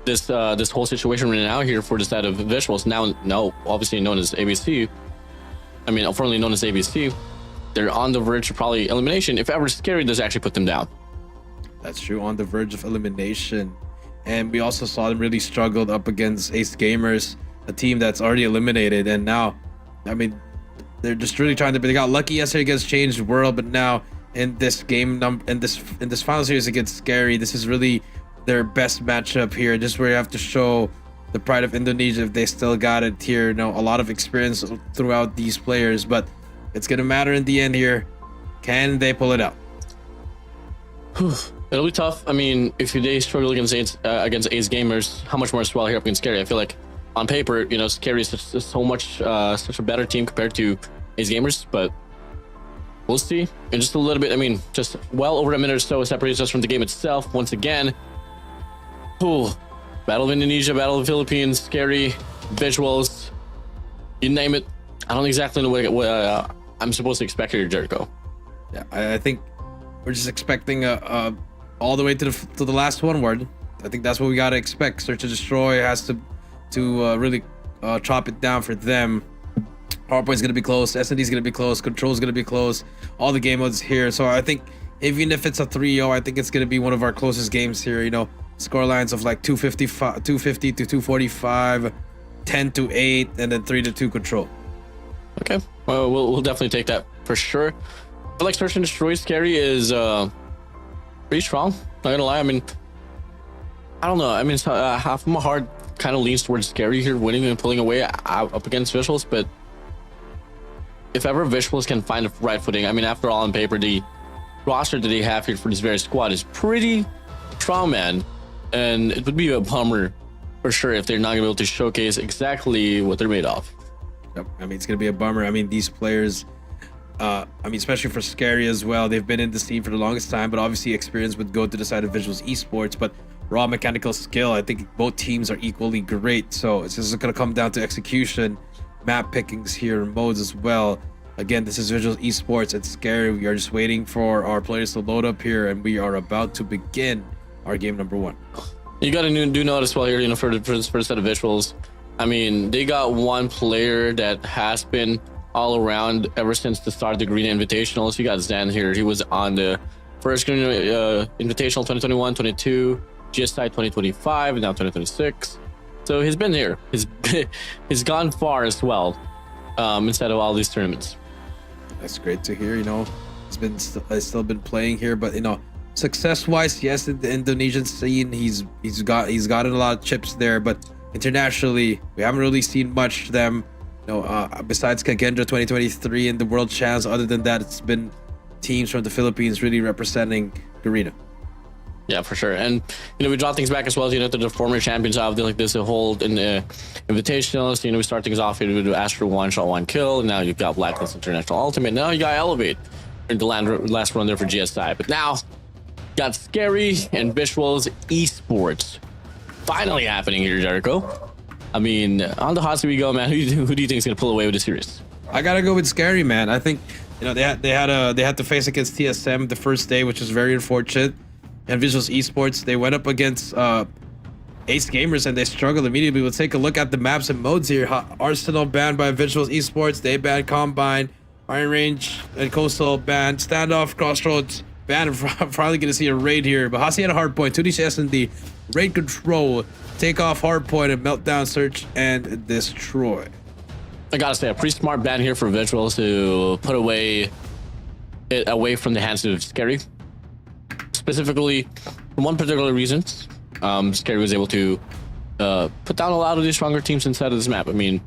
this this whole situation right now here for the side of Vizualz. Now, obviously known as ABC. I mean, formerly known as ABC. They're on the verge of probably elimination if ever SKAERI does actually put them down. That's true, on the verge of elimination. And we also saw them really struggled up against Ace Gamers, a team that's already eliminated. And now, I mean, they're just really trying to. They got lucky yesterday against Changed World, but now in this game in this final series against SKAERI, this is really their best matchup here. Just where you have to show the pride of Indonesia if they still got it here. You know, a lot of experience throughout these players, but it's gonna matter in the end here. Can they pull it out? It'll be tough. I mean, if they struggle against Ace Gamers, how much more as well here up against SKAERI? I feel like on paper, you know, SKAERI is so much such a better team compared to Ace Gamers, but we'll see in just a little bit. I mean, just well over a minute or so separates us from the game itself. Once again, Battle of Indonesia, Battle of the Philippines, SKAERI, Vizualz, you name it. I don't exactly know what I'm supposed to expect here, Jericho. Yeah, I think we're just expecting all the way to the last one word. I think that's what we gotta expect. Search and Destroy has to really chop it down for them. Hardpoint's gonna be close. S&D's gonna be close. Control's gonna be close. All the game modes here. So I think even if it's a 3-0, I think it's gonna be one of our closest games here. You know, score lines of like 250 to 245, 10-8, and then 3-2 Control. Okay, well, we'll definitely take that for sure. I feel like Search and Destroy SKAERI is pretty strong. Not gonna lie. I mean, I don't know. I mean, half of my heart kind of leans towards SKAERI here, winning and pulling away up against Vizualz. But if ever Vizualz can find a right footing, I mean, after all, on paper, the roster that they have here for this very squad is pretty strong, man. And it would be a bummer for sure if they're not gonna be able to showcase exactly what they're made of. Yep. I mean, it's gonna be a bummer. I mean, these players, I mean, especially for SKAERI as well, they've been in this team for the longest time, but obviously experience would go to the side of Vizualz Esports, but raw mechanical skill, I think both teams are equally great. So it's just gonna come down to execution, map pickings here, modes as well. Again, this is Vizualz Esports. It's SKAERI. We are just waiting for our players to load up here, and we are about to begin our game number 1. You got to do notice well here, you know, for the set of Vizualz. I mean, they got one player that has been all around ever since the start of the Garena Invitational. So you got Zan here. He was on the first Garena Invitational 2021, 22, GSI 2025, and now 2026. So he's been here. He's gone far as well, instead of all these tournaments. That's great to hear. You know, he's still been playing here, but you know, success-wise, yes, in the Indonesian scene, he's gotten a lot of chips there, but internationally, we haven't really seen much of them. You know, besides Kagendra 2023 in the World Champs, other than that, it's been teams from the Philippines really representing Garena. Yeah, for sure. And you know, we draw things back as well, you know, to the former champions of like this hold in the Invitationals. You know, we start things off here with Astro 1 shot 1 kill, and now you've got Blacklist International Ultimate. Now you got Elevate in the last run there for GSI, but now got SKAERI and Vizualz Esports finally happening here, Jericho. I mean, on the hot seat we go, man. Who do you think is gonna pull away with the series? I gotta go with SKAERI, man. I think, you know, they had to face against TSM the first day, which was very unfortunate. And Vizualz Esports, they went up against Ace Gamers and they struggled immediately. We'll take a look at the maps and modes here. Arsenal banned by Vizualz Esports. They banned Combine, Iron Range, and Coastal banned. Standoff, Crossroads banned. I'm probably gonna see a raid here. But Hasi had a Hardpoint, 2D S&D, Raid Control, Takeoff, Hardpoint, and Meltdown, Search, and Destroy. I gotta say, a pretty smart ban here for Vizualz to put away from the hands of SKAERI. Specifically, for one particular reason, SKAERI was able to put down a lot of these stronger teams inside of this map. I mean,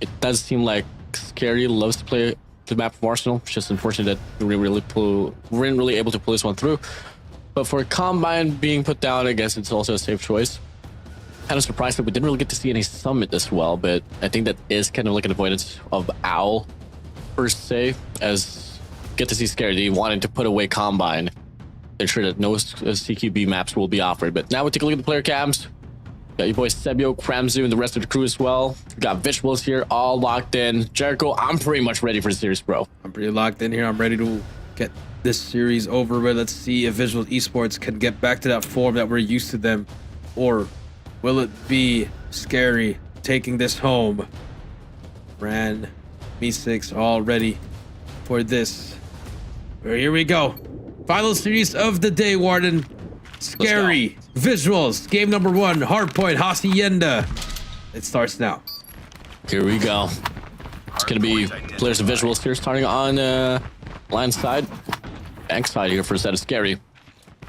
it does seem like SKAERI loves to play the map from Arsenal. It's just unfortunate that we weren't really able to pull this one through. But for Combine being put down, I guess it's also a safe choice. Kind of surprised that we didn't really get to see any Summit as well, but I think that is kind of like an avoidance of Owl per se, as get to see SKAERI. They wanted to put away Combine, ensure that no CQB maps will be offered. But now we take a look at the player cams. Got your boy Sebio, Kramzu, and the rest of the crew as well. Got Vizualz here, all locked in. Jericho, I'm pretty much ready for the series, bro. I'm pretty locked in here. I'm ready to get this series over with. Let's see if Vizualz Esports can get back to that form that we're used to them. Or will it be SKAERI taking this home? Ran, Me6 all ready for this. Here we go. Final series of the day, Warden. SKAERI, Vizualz, game number 1, Hardpoint, Hacienda. It starts now. Here we go. It's going to be players of Vizualz here, starting on line side. Bank side here for a set of SKAERI.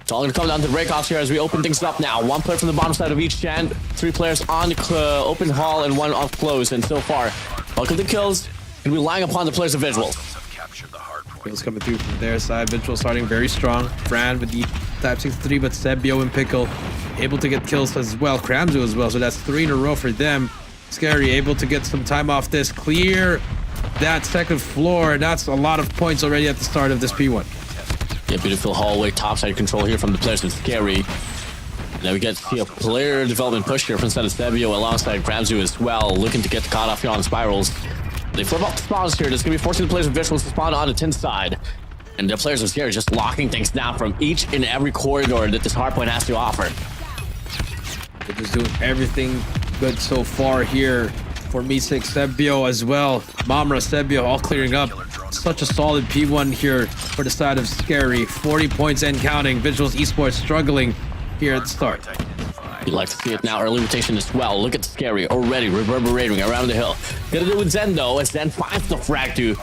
It's all going to come down to breakoffs here as we open things up now. 1 player from the bottom side of each stand. 3 players on the open hall and 1 off close. And so far, bulk of the kills going to be relying upon the players of Vizualz. Kills coming through from their side. Vizualz starting very strong. Fran with the Type 63, but Sebio and Pickle able to get kills as well. Kramzu as well, so that's 3 in a row for them. SKAERI able to get some time off this. Clear that second floor. That's a lot of points already at the start of this P1. Yeah, beautiful hallway topside control here from the players of SKAERI. Now we get to see a player development push here from set of Sebio alongside Kramzu as well, looking to get the cutoff here on spirals. They flip off the spawns here. That's going to be forcing the players of Vizualz to spawn on the 10 side. And the players of SKAERI just locking things down from each and every corridor that this hardpoint has to offer. They're just doing everything good so far here for Me6, Sebio as well. Mamra, Sebio all clearing up. Such a solid P1 here for the side of SKAERI. 40 points and counting. Vizualz Esports struggling here at the start. You'd like to see it now. Early rotation as well. Look at SKAERI already reverberating around the hill. Gonna do with Zen though, as Zen finds the frag to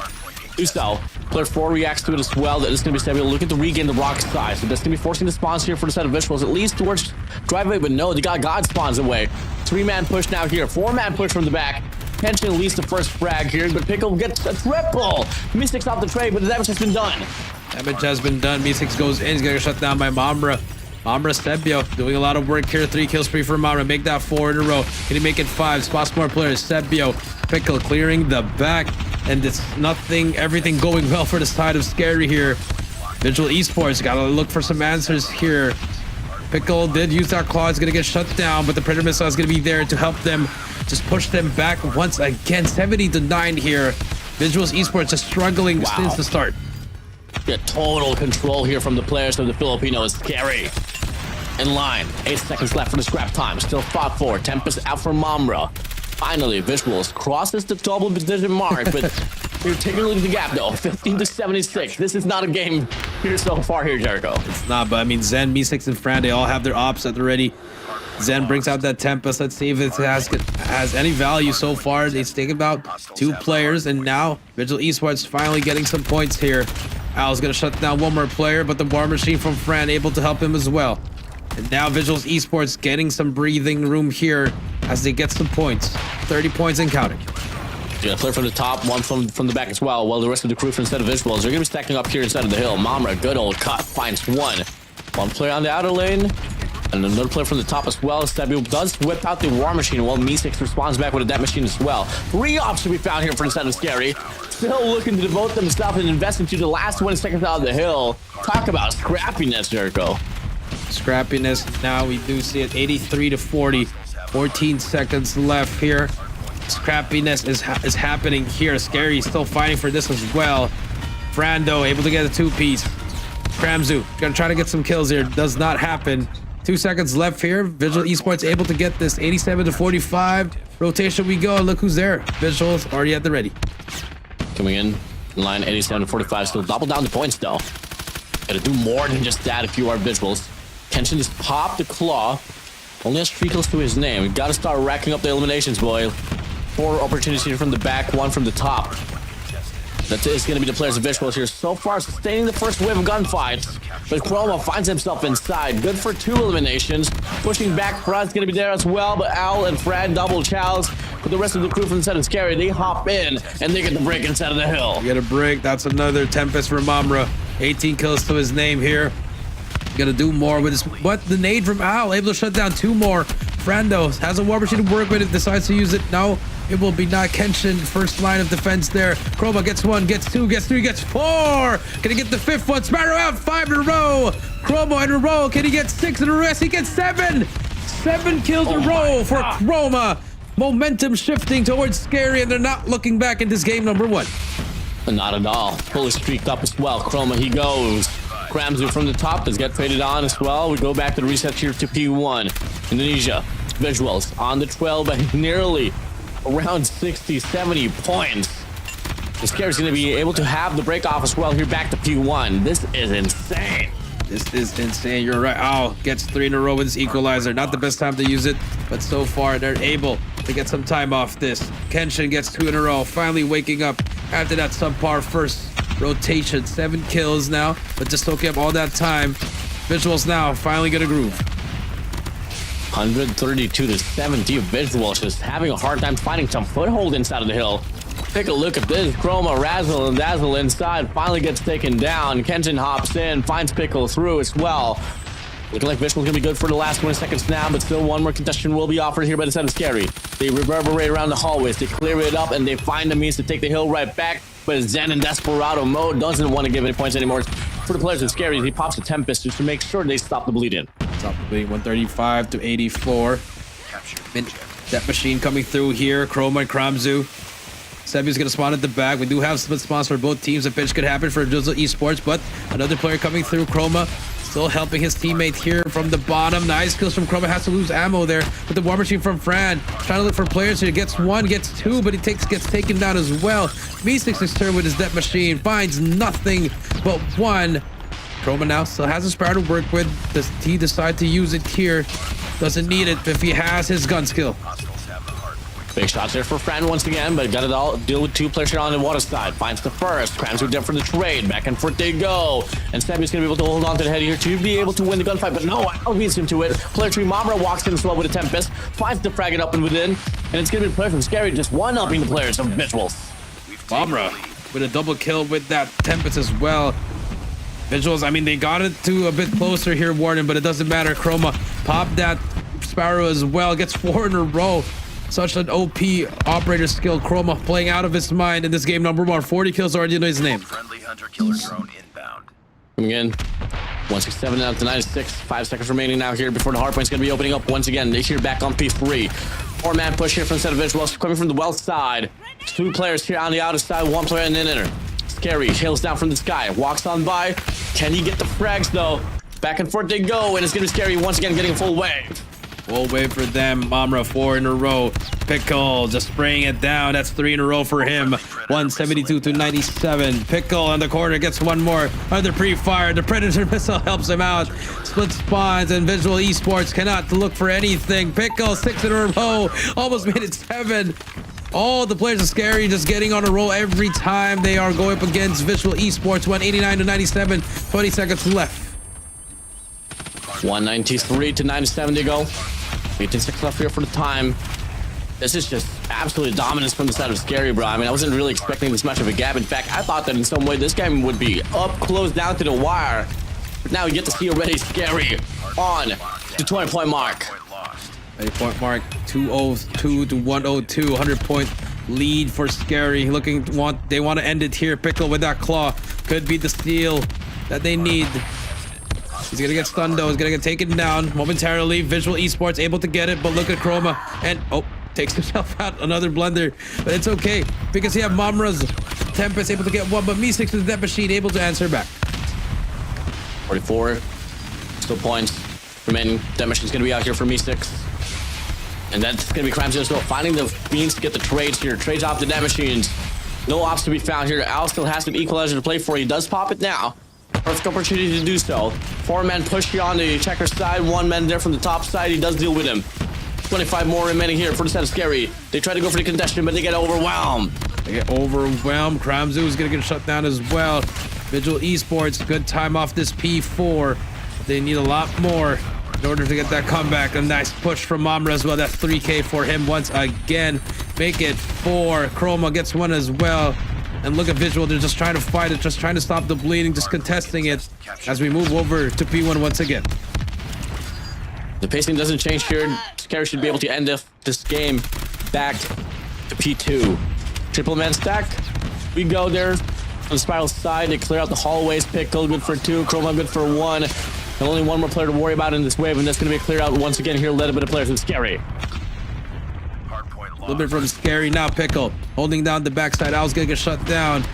do so. Player 4 reacts to it as well. That is going to be Sebio looking to regain the rock side. So that's going to be forcing the spawns here for the set of Vizualz, at least towards driveway, but no, they got God spawns away. 3-man push now here. 4-man push from the back. Tension leads the first frag here, but Pickle gets a triple. Me6 off the trade, but the damage has been done. Damage has been done. Me6 goes in. He's going to get shut down by Mamra. Mamra, Sebio doing a lot of work here. 3 kills free for Mamra. Make that 4 in a row. Can he make it 5? Spots more players. Sebio, Pickle clearing the back. And it's nothing, everything going well for the side of SKAERI here. Vizualz Esports gotta look for some answers here. Pickle did use that claw. It's gonna get shut down, but the Predator Missile is gonna be there to help them just push them back once again. 70-9 here. Vizualz Esports just struggling since the start. Yeah, total control here from the players of the Filipinos. SKAERI in line. 8 seconds left for the scrap time. Still 5-4. Tempest out for Mamra. Finally, Vizualz crosses the double-digit mark, but you're taking a look at the gap, though. 15-76. This is not a game here so far here, Jericho. It's not, but I mean, Zen, Me6, and Fran, they all have their ops at the ready. Zen brings out that Tempest. Let's see if it has any value so far. It's taken about 2 players, and now Vizualz Esports finally getting some points here. Al's going to shut down 1 more player, but the War Machine from Fran able to help him as well. And now Vizualz Esports getting some breathing room here as they get some points. 30 points and counting. Yeah, player from the top, 1 from the back as well, while the rest of the crew from instead of Vizualz, they're going to be stacking up here inside of the hill. Mamra, good old cut, finds 1. 1 player on the outer lane, and another player from the top as well. Sebio does whip out the War Machine, while Me6 responds back with a Death Machine as well. 3 ops to be found here for the side of SKAERI. Still looking to devote themselves and invest into the last 20 seconds out of the hill. Talk about scrappiness, Jericho. Scrappiness. Now we do see it 83-40. 14 seconds left here. Scrappiness is happening here. SKAERI still fighting for this as well. Frando able to get a 2-piece. Kramzu gonna try to get some kills here. Does not happen. 2 seconds left here. Vizualz Esports able to get this 87-45. Rotation we go. Look who's there. Vizualz already at the ready. Coming in line 87-45. Still double down the points though. Gotta do more than just that if you are Vizualz. Kenshin just popped the claw. Only has 3 kills to his name. We gotta start racking up the eliminations, boy. 4 opportunities from the back, 1 from the top. That is going to be the players of Vizualz here. So far, sustaining the first wave of gunfights. But Chroma finds himself inside. Good for 2 eliminations. Pushing back, Frad's going to be there as well. But Al and Frad double chows. For the rest of the crew from the set of SKAERI, they hop in and they get the break inside of the hill. Get a break. That's another Tempest for Mamra. 18 kills to his name here. Gonna do more with his, but the nade from Al able to shut down 2 more. Frando has a War Machine to work with it, decides to use it. No, it will be not Kenshin. First line of defense there. Chroma gets 1, gets 2, gets 3, gets 4. Can he get the 5th one? Sparrow out 5 in a row. Chroma in a row. Can he get 6 in a row? Yes, he gets 7. 7 kills in a row for Chroma. Momentum shifting towards SKAERI, and they're not looking back in this game number 1. Not at all. Fully streaked up as well. Chroma, he goes. Kramzu from the top does get traded on as well. We go back to the reset here to P1. Indonesia. Vizualz on the trail by nearly around 60, 70 points. SKAERI's going to be able to have the break off as well here back to P1. This is insane. This is insane. You're right. Oh, gets 3 in a row with his equalizer. Not the best time to use it, but so far they're able to get some time off this. Kenshin gets 2 in a row, finally waking up after that subpar first rotation. 7 kills now, but just soaking up all that time. Vizualz now finally get a groove. 132 to 70. Vizualz just having a hard time finding some foothold inside of the hill. Take a look at this. Chroma, Razzle, and Dazzle inside. Finally gets taken down. Kenshin hops in, finds Pickle through as well. Looking like Vizualz gonna be good for the last 20 seconds now, but still one more contestant will be offered here by the side of SKAERI. They reverberate around the hallways, they clear it up, and they find the means to take the hill right back. But Zen in Desperado mode doesn't want to give any points anymore. For the players of SKAERI, he pops a Tempest just to make sure they stop the bleeding. Stop the bleeding. 135 to 84. That machine coming through here. Chroma and Kramzu. Sebi's gonna spawn at the back. We do have split spawns for both teams. A pinch could happen for Vizualz Esports, but another player coming through. Chroma still helping his teammate here from the bottom. Nice kills from Chroma. Has to lose ammo there. But the war machine from Fran trying to look for players here. Gets 1, gets 2, but he gets taken down as well. V6's turn with his death machine finds nothing but 1. Chroma now still has a Sparrow to work with. Does he decide to use it here? Doesn't need it if he has his gun skill. Big shots there for Fran once again, but got it all deal with 2 players here on the water side. Finds the first. Kramzu down for the trade. Back and forth they go. And Sebi's going to be able to hold on to the head here to be able to win the gunfight, but no, Al beats him to it. Player 3 Mamra walks in as well with a Tempest. Finds the frag it up and within. And it's going to be the player from SKAERI just one-upping the players of Vizualz. Mamra with a double kill with that Tempest as well. Vizualz, I mean, they got it to a bit closer here, Warden, but it doesn't matter. Chroma popped that Sparrow as well. Gets 4 in a row. Such an OP operator skill. Chroma playing out of his mind in this game number 1. 40 kills already, you know his name. Friendly hunter-killer drone inbound. Coming in. 167 down to 96. 5 seconds remaining now here before the hardpoint's going to be opening up once again. They here back on P3. 4-man push here from the set of Vizualz coming from the well side. 2 players here on the outer side. 1 player in the inner. SKAERI hails down from the sky. Walks on by. Can he get the frags though? Back and forth they go, and it's going to be SKAERI once again getting a full wave. Full wave for them. Mamra 4 in a row. Pickle just spraying it down. That's 3 in a row for him. 172 to 97. Pickle on the corner gets 1 more. Another pre-fire. The Predator missile helps him out. Split spawns and Vizualz Esports cannot look for anything. Pickle 6 in a row. Almost made it 7. All the players of SKAERI just getting on a roll every time they are going up against Vizualz Esports. 189 to 97. 20 seconds left. 193 to 97 to go. 18-6 left here for the time. This is just absolute dominance from the side of SKAERI, bro. I mean, I wasn't really expecting this much of a gap. In fact, I thought that in some way this game would be up close down to the wire. But now you get to see already SKAERI on the 20-point mark. 20-point mark. 202 to 102. 100-point lead for SKAERI. They want to end it here. Pickle with that claw. Could be the steal that they need. He's gonna get stunned though. He's gonna get taken down momentarily. Vizualz Esports able to get it, but look at Chroma and takes himself out. Another blunder, but it's okay because he have Mamra's Tempest able to get 1, but Me6 with that machine able to answer back. 44 still points remaining. That machine's gonna be out here for Me6, and that's gonna be Kramzu as well, finding the means to get the trades here. Trades off the net machines. No ops to be found here. Al still has an equalizer to play for. He does pop it now. Perfect opportunity to do so. 4-man push here on the checker side. 1 man there from the top side. He does deal with him. 25 more remaining here for the set of SKAERI. They try to go for the contestant, but they get overwhelmed. Kramzu is going to get shut down as well. Vizualz Esports, good time off this P4. They need a lot more in order to get that comeback. A nice push from Mamra as well. That's 3K for him once again. Make it 4. Chroma gets 1 as well. And look at Vizualz, they're just trying to fight it, just trying to stop the bleeding, just contesting it as we move over to P1 once again. The pacing doesn't change here. SKAERI should be able to end this game back to P2. Triple man stack. We go there on the spiral side. They clear out the hallways. Pickle good for 2. Chroma good for 1. And only one more player to worry about in this wave, and that's going to be a clear out once again here. A little bit of players with SKAERI. Hardpoint A little bit from SKAERI now. Pickle holding down the backside. Owl's gonna get shut down.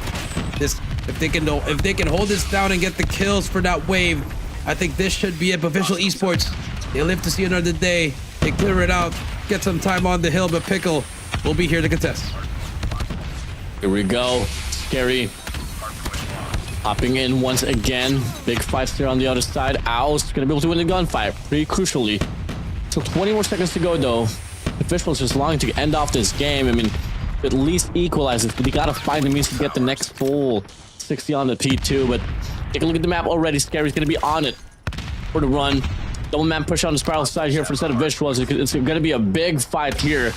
If they can hold this down and get the kills for that wave, I think this should be it. But Visual Esports, they live to see another day. They clear it out, get some time on the hill, but Pickle will be here to contest. Here we go. SKAERI hopping in once again. Big fights there on the other side. Owl's gonna be able to win the gunfight pretty crucially. So 20 more seconds to go though. The Vizualz just longing to end off this game. I mean, at least equalize it, but they gotta find the means to get the next full 60 on the P2. But take a look at the map already. SKAERI's gonna be on it for the run. Double man push on the spiral side here for the set of Vizualz. It's gonna be a big fight here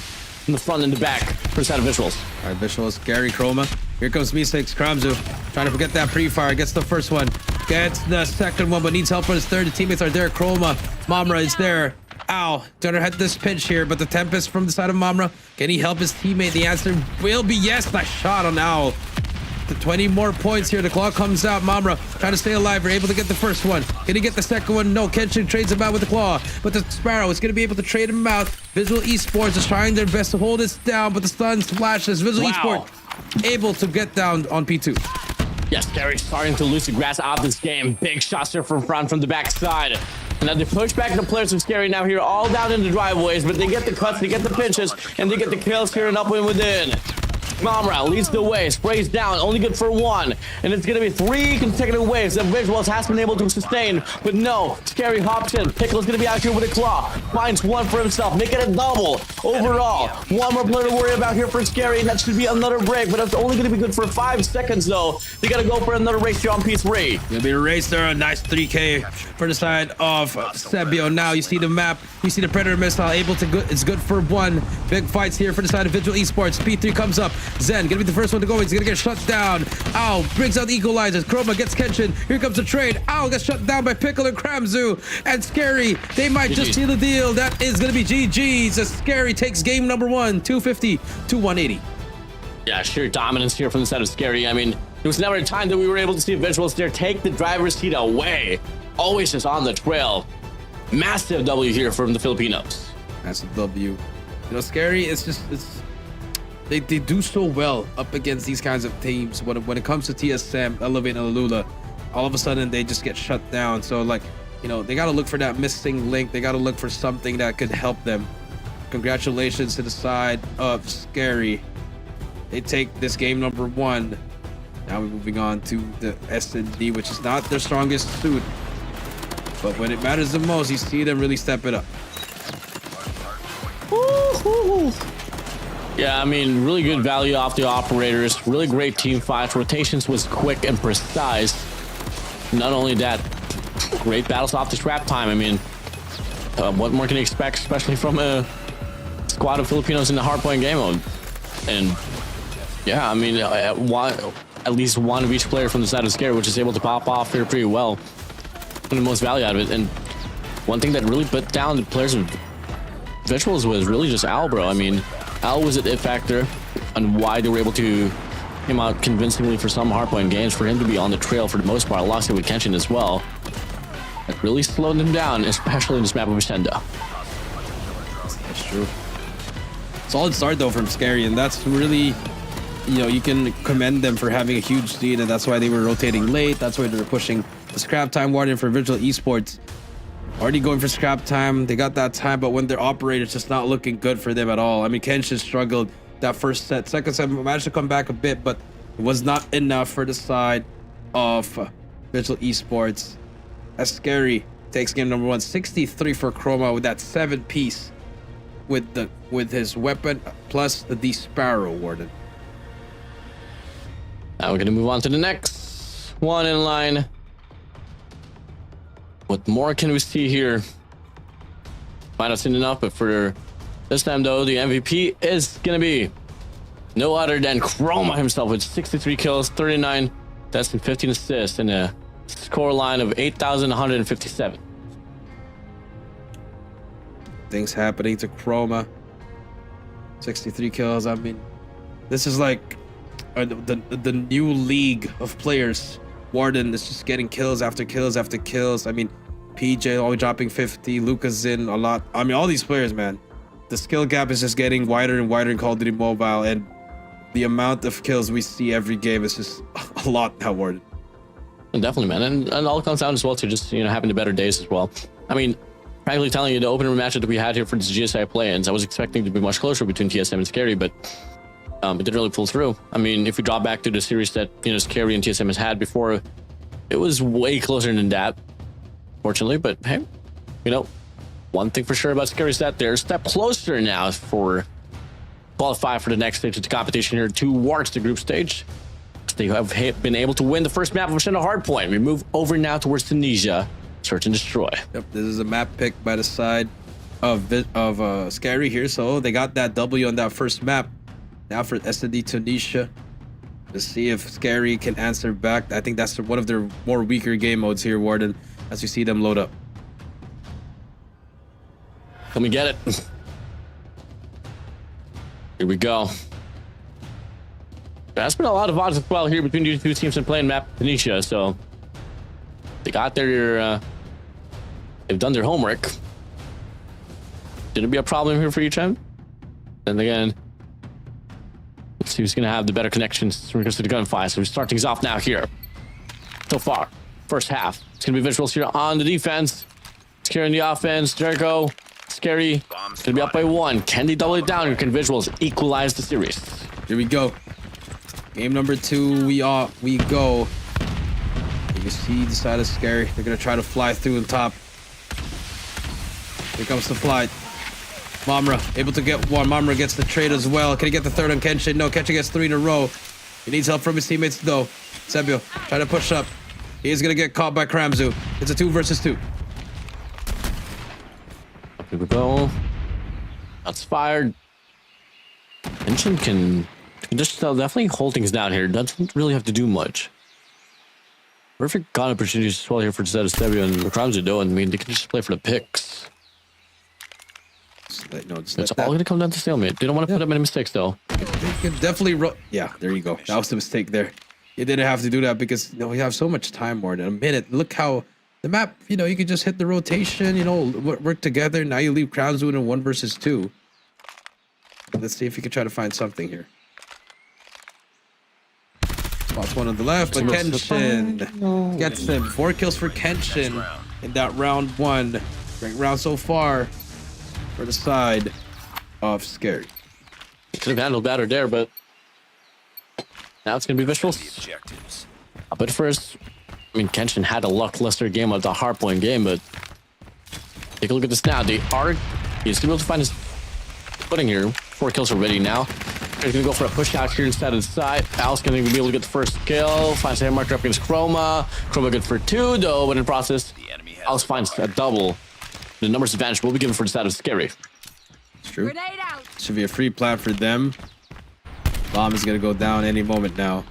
in the front and the back for the set of Vizualz. All right, Vizualz, SKAERI, Chroma. Here comes Me6, Kramzu. Trying to forget that pre-fire. Gets the first one. Gets the second one, but needs help for his third. The teammates are there. Chroma. Mamra is there. Ow. Gonna had this pinch here, but the Tempest from the side of Mamra. Can he help his teammate? The answer will be yes. Nice shot on Owl. The 20 more points here. The claw comes out. Mamra trying to stay alive. We're able to get the first one. Can he get the second one? No. Kenshin trades him out with the claw, but the Sparrow is going to be able to trade him out. Visual Esports is trying their best to hold this down, but the stun flashes. Visual Esports able to get down on P2. Yes, SKAERI starting to lose the grasp of this game. Big shots there from front, from the backside. And now they push back the players of SKAERI now here all down in the driveways, but they get the cuts, they get the pinches, and they get the kills here and up and within. Mamra leads the way, sprays down, only good for one. And it's gonna be 3 consecutive waves that Vizualz has been able to sustain. But no, SKAERI hops in. Pickle's gonna be out here with a claw. Finds one for himself, make it a double. Overall, one more player to worry about here for SKAERI, and that should be another break. But that's only gonna be good for 5 seconds though. They gotta go for another race here on P3. Gonna be a race there, a nice 3K for the side of Sebio. Now you see the map, you see the Predator missile, able to good, it's good for 1. Big fights here for the side of Visual Esports. P3 comes up. Zen gonna be the first one to go. He's gonna get shut down. Ow brings out the equalizers. Chroma gets Kenshin. Here comes the trade. Ow gets shut down by Pickle and Kramzu. And SKAERI, they might just seal the deal. That is gonna be GG's as SKAERI takes game number 1, 250 to 180. Yeah, sheer dominance here from the side of SKAERI. I mean, there was never a time that we were able to see Vizualz there take the driver's seat away. Always just on the trail. Massive W here from the Filipinos. Massive W. You know, SKAERI, they do so well up against these kinds of teams. When it comes to TSM, Elevate, and Alula, all of a sudden they just get shut down. So like, you know, they got to look for that missing link. They got to look for something that could help them. Congratulations to the side of SKAERI. They take this game number 1. Now we're moving on to the S&D, which is not their strongest suit. But when it matters the most, you see them really step it up. Woo-hoo. Yeah, I mean, really good value off the operators. Really great team fights. Rotations was quick and precise. Not only that, great battles off the scrap time. I mean, what more can you expect, especially from a squad of Filipinos in the hardpoint game mode? And yeah, I mean, at least one of each player from the side of SKAERI, which is able to pop off here pretty well. And the most value out of it. And one thing that really put down the players of Vizualz was really just Al, bro. I mean, Al was an it factor on why they were able to come out convincingly for some hardpoint games. For him to be on the trail for the most part, alongside with Kenshin as well, that really slowed them down, especially in this map of Ascendo. That's true. Solid start though from SKAERI, and that's really, you know, you can commend them for having a huge lead, and that's why they were rotating late. That's why they were pushing the scrap time warden for Visual Esports. Already going for scrap time. They got that time, but when their operator's just not looking good for them at all. I mean, Kenshin struggled that first set. Second set managed to come back a bit, but it was not enough for the side of Visual Esports. As SKAERI takes game number 1, 63 for Chroma with that 7-piece with his weapon plus the Sparrow warden. Now we're gonna move on to the next one in line. What more can we see here? Might have seen enough, but for this time though, the MVP is gonna be no other than Chroma himself with 63 kills, 39 deaths, and 15 assists, and a score line of 8,157. Things happening to Chroma. 63 kills. I mean, this is like the new league of players. Warden is just getting kills after kills after kills. I mean, PJ always dropping 50. Luca's in a lot. I mean, all these players, man. The skill gap is just getting wider and wider in Call of Duty Mobile, and the amount of kills we see every game is just a lot now, Warden. Definitely, man. And all comes down as well to just, having the better days as well. I mean, frankly telling you, the opener match that we had here for this GSI play-ins, I was expecting to be much closer between TSM and SKAERI, but it didn't really pull through. I mean, if we drop back to the series that, SKAERI and TSM has had before, it was way closer than that, fortunately. But hey, one thing for sure about SKAERI is that they're a step closer now for qualify for the next stage of the competition here towards the group stage. They have been able to win the first map of Hardpoint. We move over now towards Tunisia. Search and destroy. Yep, this is a map pick by the side of SKAERI here. So they got that W on that first map. Now for SD Tunisia. To see if SKAERI can answer back. I think that's one of their more weaker game modes here, Warden, as we see them load up. Let me get it. Here we go. There's been a lot of odds as well here between these two teams and playing map Tunisia, so they got their they've done their homework. Shouldn't be a problem here for each end. And again, let's see who's gonna have the better connections when it comes to the gunfight. So we start things off now here. So far, first half. It's gonna be Vizualz here on the defense. SKAERI in the offense. Jericho, SKAERI gonna be up by 1. Can they double it down, or can Vizualz equalize the series? Here we go. Game number 2, we go. You can see the side of SKAERI. They're gonna try to fly through on top. Here comes the flight. Mamra able to get 1. Mamra gets the trade as well. Can he get the 3rd on Kenshin? No, Kenshin gets 3 in a row. He needs help from his teammates though. Sebio trying to push up. He is gonna get caught by Kramzu. It's a 2 versus 2. Here we go. That's fired. Kenshin can just definitely hold things down here. Doesn't really have to do much. Perfect gun opportunities as well here for Sebio and Kramzu though. I mean, they can just play for the picks. It's all going to come down to stalemate. They don't want to put up any mistakes though. They can definitely yeah, there you go. That was the mistake there. You didn't have to do that because we have so much time more than a minute. Look how the map, you can just hit the rotation, work together. Now you leave Kramzu in a 1 versus 2. Let's see if you can try to find something here. Spots 1 on the left, but Kenshin gets him. 4 kills for Kenshin in that round 1. Great round so far for the side of SKAERI. Could have handled better there, but now it's going to be Vizualz. But first, Kenshin had a luckless game of the Hardpoint game, but take a look at this now. He's going to be able to find his footing here. 4 kills already now. He's going to go for a push out here instead of the side. Al's going to be able to get the first kill. Finds a hit marker up against Chroma. Chroma good for 2, though, but in the process, Al finds a double. The numbers advantage will be given for the side of SKAERI. It's true. Should be a free plant for them. Bomb is going to go down any moment now.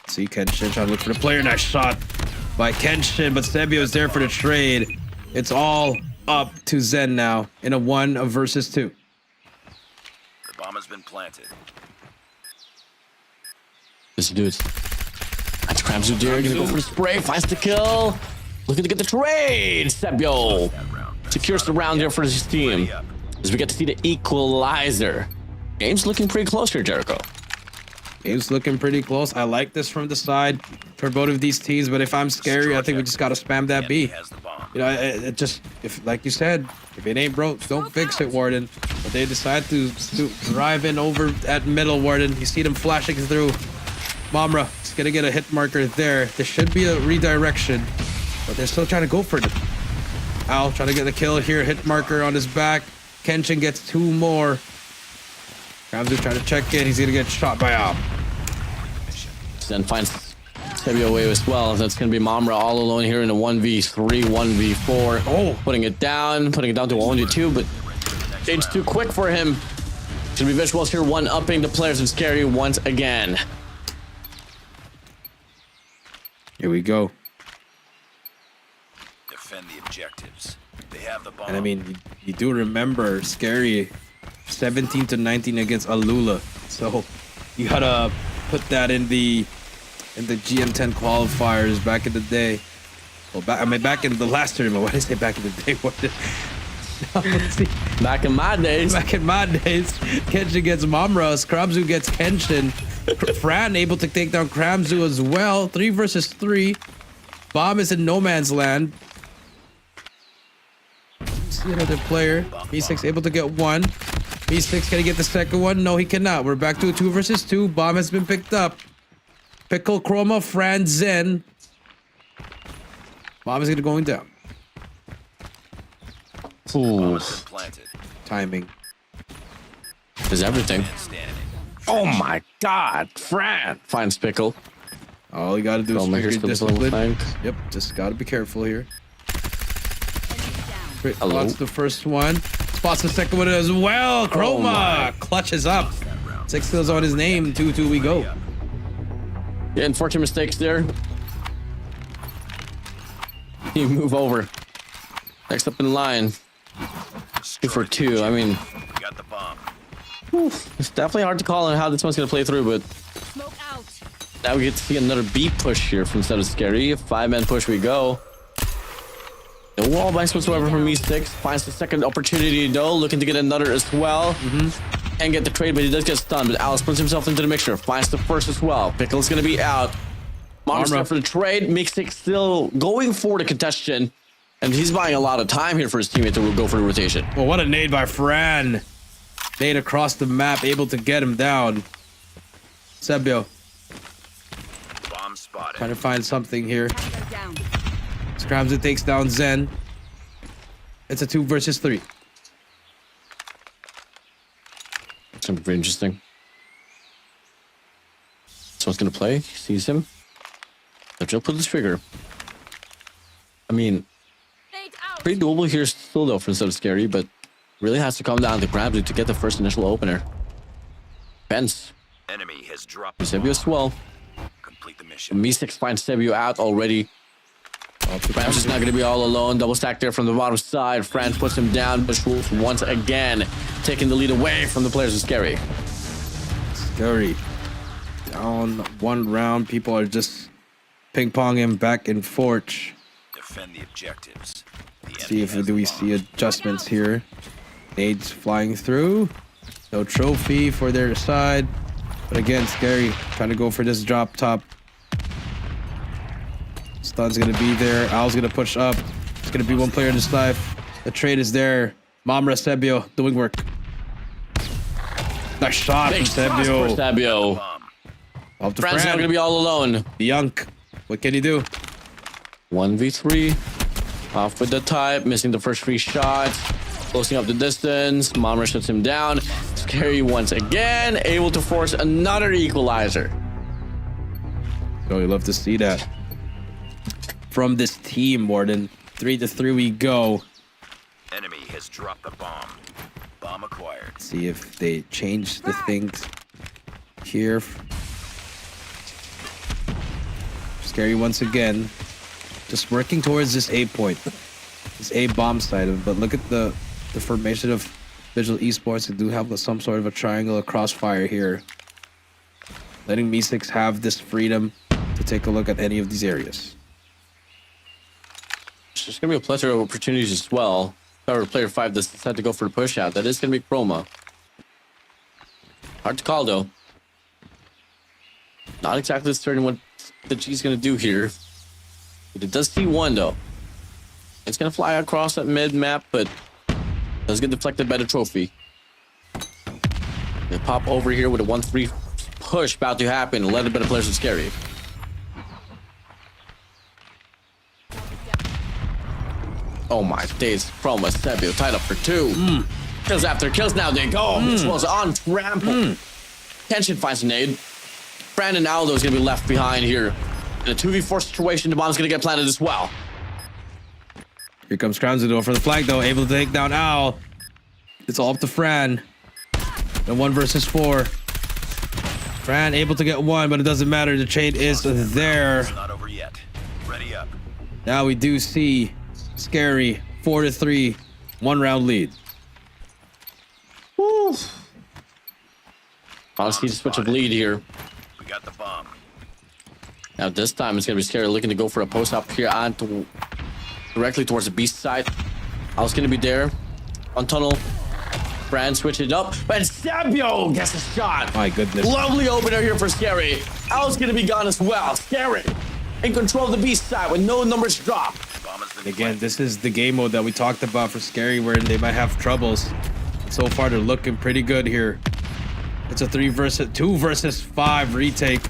See Kenshin trying to look for the player. Nice shot by Kenshin, but Sebio is there for the trade. It's all up to Zen now in a 1 versus 2. The bomb has been planted. This dude's that's Kramzu there, gonna go for the spray, finds the kill. Looking to get the trade. Sebio secures the round there for his team. As we get to see the equalizer. Game's looking pretty close here, Jericho. Game's looking pretty close. I like this from the side for both of these teams, but if I'm SKAERI, I think we just gotta spam that B. It just, if like you said, if it ain't broke, don't fix it, Warden. But they decide to drive in over at middle, Warden. You see them flashing through. Mamra is gonna get a hit marker there. There should be a redirection, but they're still trying to go for it. Al trying to get the kill here. Hit marker on his back. Kenshin gets 2 more. Kramzu trying to check in. He's gonna get shot by Al. Then finds Sebio away as well. That's gonna be Mamra all alone here in a 1v3, 1v4. Oh, putting it down to a 1v2, but it's too quick for him. It's gonna be Vizualz here, 1-upping the players of SKAERI once again. Here we go. Defend the objectives. They have the bomb. And I mean, you do remember SKAERI 17-19 against Alula. So you gotta put that in the in the GM10 qualifiers back in the day. Well, back in the last tournament. Why did I say back in the day? What did... Let's see. Back in my days. Back in my days, Kenshin gets Mamra, Kramzu gets Kenshin. Fran able to take down Kramzu as well. 3 versus 3. Bomb is in no man's land. See another player. B6 able to get 1. B6 can he get the second one? No, he cannot. We're back to a 2 versus 2. Bomb has been picked up. Pickle, Chroma, Fran, Zen. Bomb is going down. Ooh. Timing is everything. Oh my God, Fran finds Pickle. All you gotta do is figure discipline. Yep, just gotta be careful here. Spots the first one. Spots the second one as well. Chroma clutches up. 6 kills on his name. 2-2 we go. Yeah, unfortunate mistakes there. You move over. Next up in line. 2 for 2. I mean, Got the bomb. it's definitely hard to call on how this one's gonna play through, but Smoke out. now we get to see another B push here from instead of SKAERI. 5-man push we go. No wall banks whatsoever from E6. Finds the second opportunity though, looking to get another as well. And get the trade, but he does get stunned. But Alice puts himself into the mixture. Finds the first as well. Pickle's gonna be out. Monster for the trade. Mix6 still going for the contestation. And he's buying a lot of time here for his teammate to go for the rotation. Well, what a nade by Fran. Nade across the map, able to get him down. Sebio Bomb spotted. trying to find something here. Down. Scramza takes down Zen. It's a 2 versus 3. It's gonna be very interesting. Someone's gonna play. Sees him. They'll pull the trigger. I mean, Fade out. pretty doable here still though for instead of SKAERI, but really has to come down to Gravity to get the first initial opener. Pence. Enemy has dropped the Sebio bomb. as well. Complete the mission. Me6 finds Sebio out already. Fran's is not going to be all alone. Double stack there from the bottom side. Franz puts him down. Bush Wolf once again taking the lead away from the players of SKAERI. SKAERI down 1 round. People are just ping-ponging him back and forth. Defend the objectives. The See enemy if has do the we bomb. see adjustments here. Nades flying through. No trophy for their side. But again, SKAERI trying to go for this drop top. Stun's gonna be there. Owl's gonna push up. It's gonna be 1 player in this life. The trade is there. Mamra Sebio doing work. Nice shot from Big shots for Sebio. Sebio. Bomb. Up to Fran's not going to Fran. be all alone. Yunk. What can he do? 1v3. Off with the type. Missing the first 3 shots. Closing up the distance. Mamra shuts him down. SKAERI once again. Able to force another equalizer. Oh, you love to see that. From this team, Warden. 3-3 we go. Enemy has dropped the bomb. Bomb acquired. See if they change the things here. SKAERI once again. Just working towards this A point. This A bomb side of it. But look at the formation of Visual Esports. They do have some sort of a triangle, a crossfire here. Letting Me6 have this freedom to take a look at any of these areas. There's going to be a plethora of opportunities as well. However, player 5 does decide to go for the push out. That is going to be Chroma. Hard to call though. Not exactly certain what the G's going to do here. But it does see 1 though. It's going to fly across that mid map, but does get deflected by the trophy. They pop over here with a 1-3 push about to happen. A little bit of players are SKAERI. Oh my days. Chroma, Sebio tied up for 2. Kills after kills now they go. This was on trample. Tension finds a nade. Brandon Aldo is going to be left behind here. In a 2v4 situation, the bomb's going to get planted as well. Here comes Kramzador for the flag though. Able to take down Owl. It's all up to Fran. And 1 versus 4. Fran able to get 1, but it doesn't matter. The trade is there. It's not over yet. Ready up. Now we do see SKAERI 4-3, 1 round lead. Honestly, switch of lead here. We got the bomb. Now this time it's gonna be SKAERI looking to go for a post up here on directly towards the beast side. I was gonna be there on tunnel. Fran switch it up, but Sabio gets a shot. My goodness. Lovely opener here for SKAERI. Al's gonna be gone as well. SKAERI in control of the beast side with no numbers dropped. Again, this is the game mode that we talked about for SKAERI where they might have troubles. So far, they're looking pretty good here. It's a 2 versus 5 retake.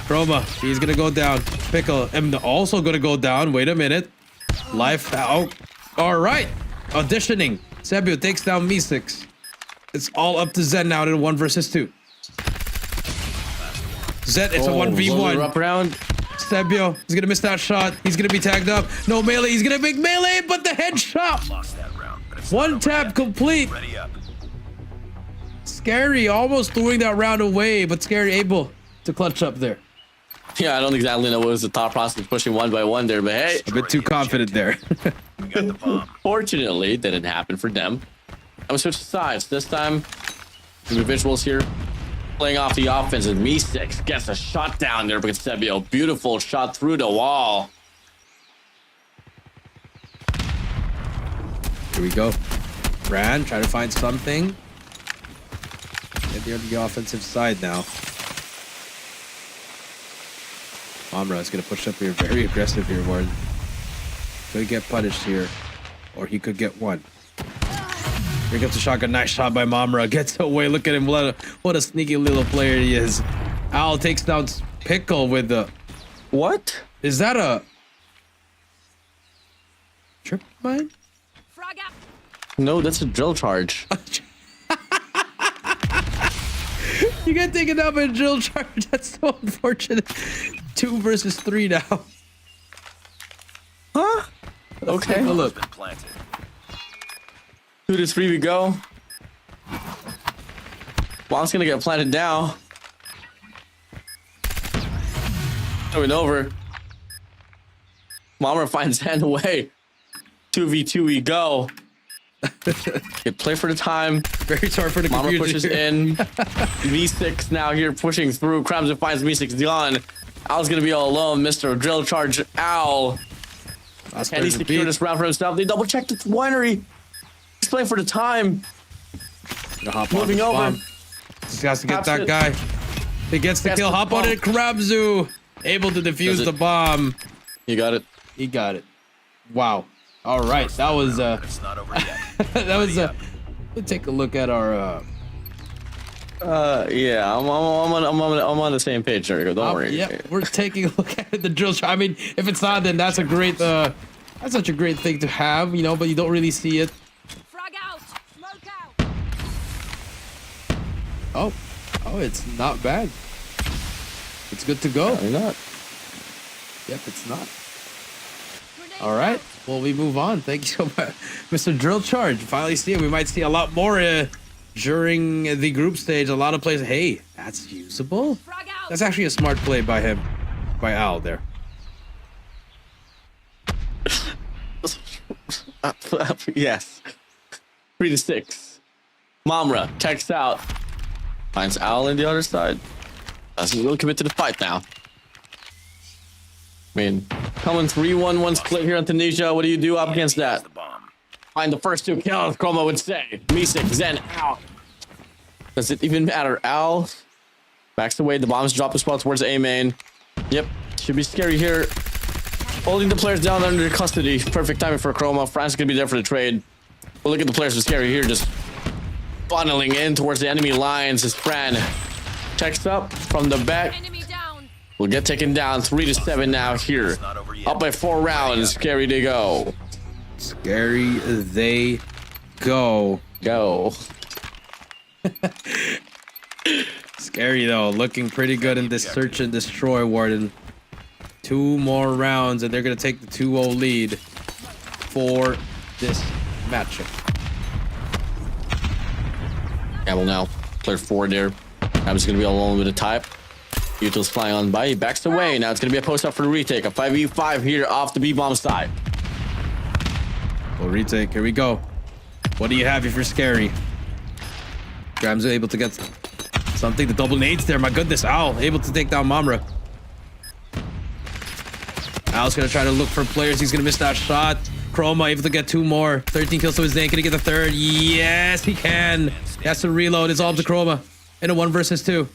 Chroma, he's gonna go down. Pickle, also gonna go down. Wait a minute. Life out. All right. Auditioning. Sebio takes down Me6. It's all up to Zen now in 1 versus 2. Zen, it's a 1v1. Up round. Sebio, he's gonna miss that shot. He's gonna be tagged up. No melee. He's gonna make melee, but the headshot. Lost that round, but it's One not tap over yet. complete. Ready up. SKAERI almost throwing that round away, but SKAERI able to clutch up there. Yeah, I don't exactly know what was the thought process pushing 1 by 1 there, but hey, A bit too confident there. We got the bomb. fortunately, it didn't happen for them. I'm gonna switch sides. This time, the Vizualz here playing off the offense, and Me6 gets a shot down there against Sebio. Beautiful shot through the wall. Here we go. Fran trying to find something. Get there on the offensive side now. Amra is going to push up here. Very aggressive here, Warden. Could get punished here. Or he could get one. Here comes the shotgun. Nice shot by Mamra. Gets away. Look at him. What a sneaky little player he is. Al takes down Pickle with the... What? Is that a... trip mine? Frag out. No, that's a drill charge. You get taken out by a drill charge. That's so unfortunate. 2 versus 3 now. Huh? Okay. Take a look. Been planted. 2 to 3 we go. Bomb's gonna get planted now. Going over. Mommer finds hand away. 2v2 we go. Get play for the time. Very sorry for the Mommer confusion pushes here. in. V6 now here pushing through. Cramson finds V6 gone. Al's gonna be all alone. Mr. Drill Charge Al. Last Can he player to secure beat. this round for himself? They double checked the winery. He's playing for the time. Gonna hop on Moving this over. bomb. Just has to get Taps that it. guy. He gets the Gets kill. the Hop on bomb. it. Krabzu able to defuse Does it. the bomb. You got it. He got it. Wow. All right. That was But it's not over yet. that was Ready up. Let's take a look at our Yeah, I'm on the same page, Jericho. Don't worry. Yep, we're taking a look at the drill. I mean, if it's not, then that's a great that's such a great thing to have, you know, but you don't really see it. Frag out. Smoke out. Oh, it's not bad. It's good to go. Why not? Yep, it's not. Grenade All right. out. Well, we move on. Thank you so much, Mr. Drill Charge. Finally see it. We might see a lot more during the group stage. A lot of plays. Hey, that's usable. Frag out. That's actually a smart play by him, by Al there. Yes. 3 to 6. Mamra checks out. Finds Al on the other side. Doesn't really commit to the fight now. I mean, coming 3-1-1 split here on Tunisia. What do you do up against Has that? the bomb. Find the first 2 kills, Chroma would say. Me6, Zen, Al. Does it even matter? Al backs away. The bombs drop as well towards A main. Yep, should be SKAERI here. Holding the players down under custody. Perfect timing for Chroma. France gonna be there for the trade. But look at the players for SKAERI here, just funneling in towards the enemy lines as Fran checks up from the back. Enemy down. Will get taken down 3 to 7 now here. It's not over yet. Up by 4 rounds. SKAERI to go. SKAERI, they go. Go. SKAERI though, looking pretty good in this search and destroy, Warden. 2 more rounds and they're gonna take the 2-0 lead for this matchup. Gamble now. Player 4 there. I'm just gonna be alone with the type. Util's flying on by. He backs away. Now it's gonna be a post up for the retake. A 5v5 here off the B-bomb side. Well, retake, here we go. What do you have if you're SKAERI? Grams able to get something. The double nades there, my goodness. Ow, able to take down Mamra. Al's gonna try to look for players. He's gonna miss that shot. Chroma able to get 2 more. 13 kills to his name. Can he get the 3rd? Yes, he can. He has to reload. It's all up to Chroma. In a 1 versus 2.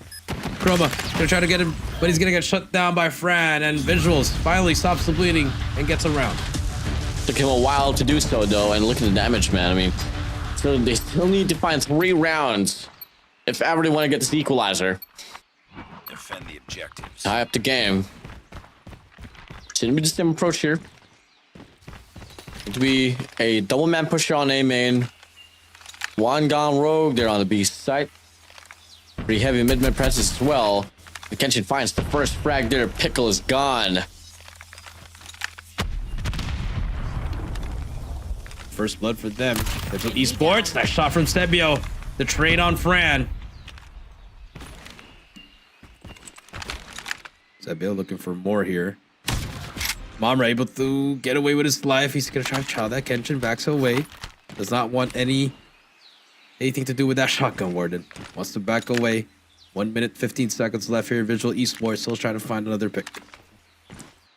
Chroma gonna try to get him, but he's gonna get shut down by Fran. And Vizualz finally stops the bleeding and gets a round. Took him a while to do so, though, and look at the damage, man. I mean, so they still need to find 3 rounds if ever they want to get this equalizer. Defend the objectives. Tie up the game. Shouldn't be the same approach here. Need to be a double man pusher on A main. 1 gone rogue there on the B site. Pretty heavy mid presence as well. The Kenshin finds the first frag there. Pickle is gone. First blood for them. Virtual Esports. Nice shot from Sebio. The trade on Fran. Sebio looking for more here. Momra able to get away with his life. He's gonna try to chow that. Kenshin backs away. Does not want anything to do with that shotgun warden. Wants to back away. 1 minute, 15 seconds left here. Visual Esports still trying to find another pick.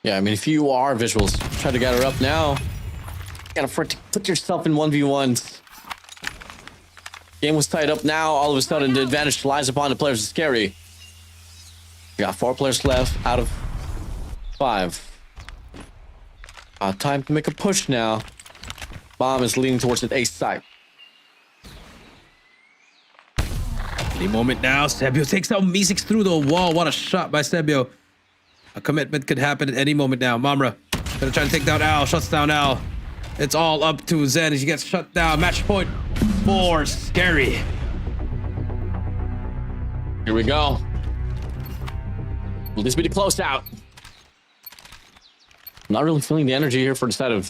Yeah, I mean, if you are Vizualz, try to get her up now. You gotta put yourself in 1v1s. Game was tied up now. All of a sudden, the advantage lies upon the players of SKAERI. You got 4 players left out of 5. Time to make a push now. Bomb is leaning towards the A site. Any moment now. Sebio takes out Meeseeks through the wall. What a shot by Sebio. A commitment could happen at any moment now. Momra gonna try to take down Al. Shuts down Al. It's all up to Zen as he gets shut down. Match point for SKAERI. Here we go. Will this be the closeout? I'm not really feeling the energy here for the side of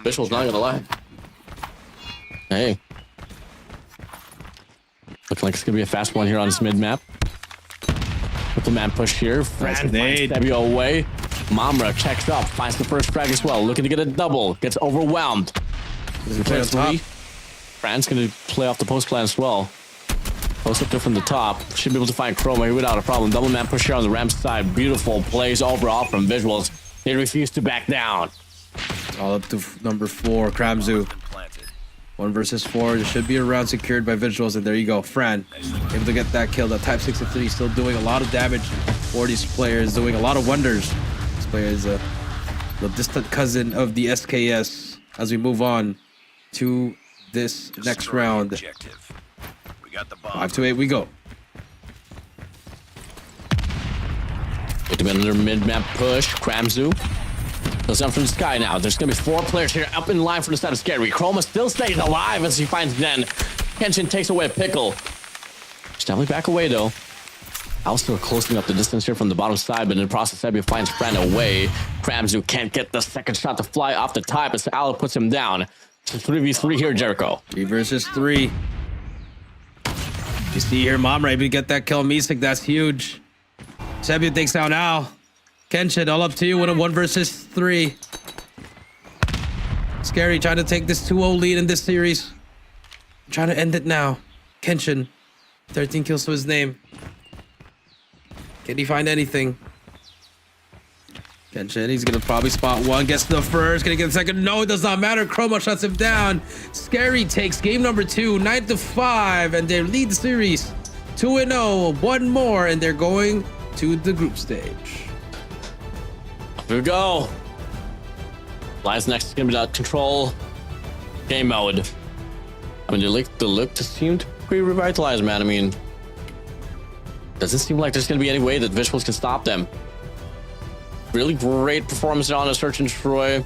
Vizualz, not gonna lie. Hey. Looking like it's gonna be a fast one here on this mid map. Triple man push here. Sebio away. Momra checks up, finds the first frag as well. Looking to get a double. Gets overwhelmed. Player 3. Fran's gonna play off the post plan as well. Post up there from the top. Should be able to find Chroma here without a problem. Double man push here on the ramp side. Beautiful plays overall from Vizualz. They refuse to back down. All up to number 4, Kramzu. 1 versus 4. There should be a round secured by Vizualz, and there you go. Fran able to get that kill. That Type 63 still doing a lot of damage for these players, doing a lot of wonders. This player is the distant cousin of the SKS. As we move on to this next round. We got the bomb. 5 to 8 we go. Get to be another mid-map push. Kramzu goes down from the sky now. There's going to be 4 players here up in line for the side of SKAERI. Chroma still stays alive as he finds Zen. Kenshin takes away a Pickle. He's definitely back away, though. Al still closing up the distance here from the bottom side, but in the process, Sebio finds Fran away. Kramzu can't get the second shot to fly off the Type as Al puts him down. It's a 3v3 here, Jericho. 3 versus 3. You see here, Momra able to get that kill. Meeseeks, that's huge. Sebio takes down Al. Kenshin, all up to you in a 1 versus 3. SKAERI trying to take this 2-0 lead in this series. Trying to end it now. Kenshin, 13 kills to his name. Can he find anything? Kenshin, he's gonna probably spot 1, gets the first, gonna get the second. No, it does not matter. Chroma shuts him down. SKAERI takes game number 2, 9-5, and they lead the series 2-0. 1 more, and they're going to the group stage. Here we go. Lies next is gonna be that control game mode. I mean, the look to seem pretty revitalized, man. I mean, doesn't seem like there's gonna be any way that Vizualz can stop them. Really great performance on a Search and Destroy.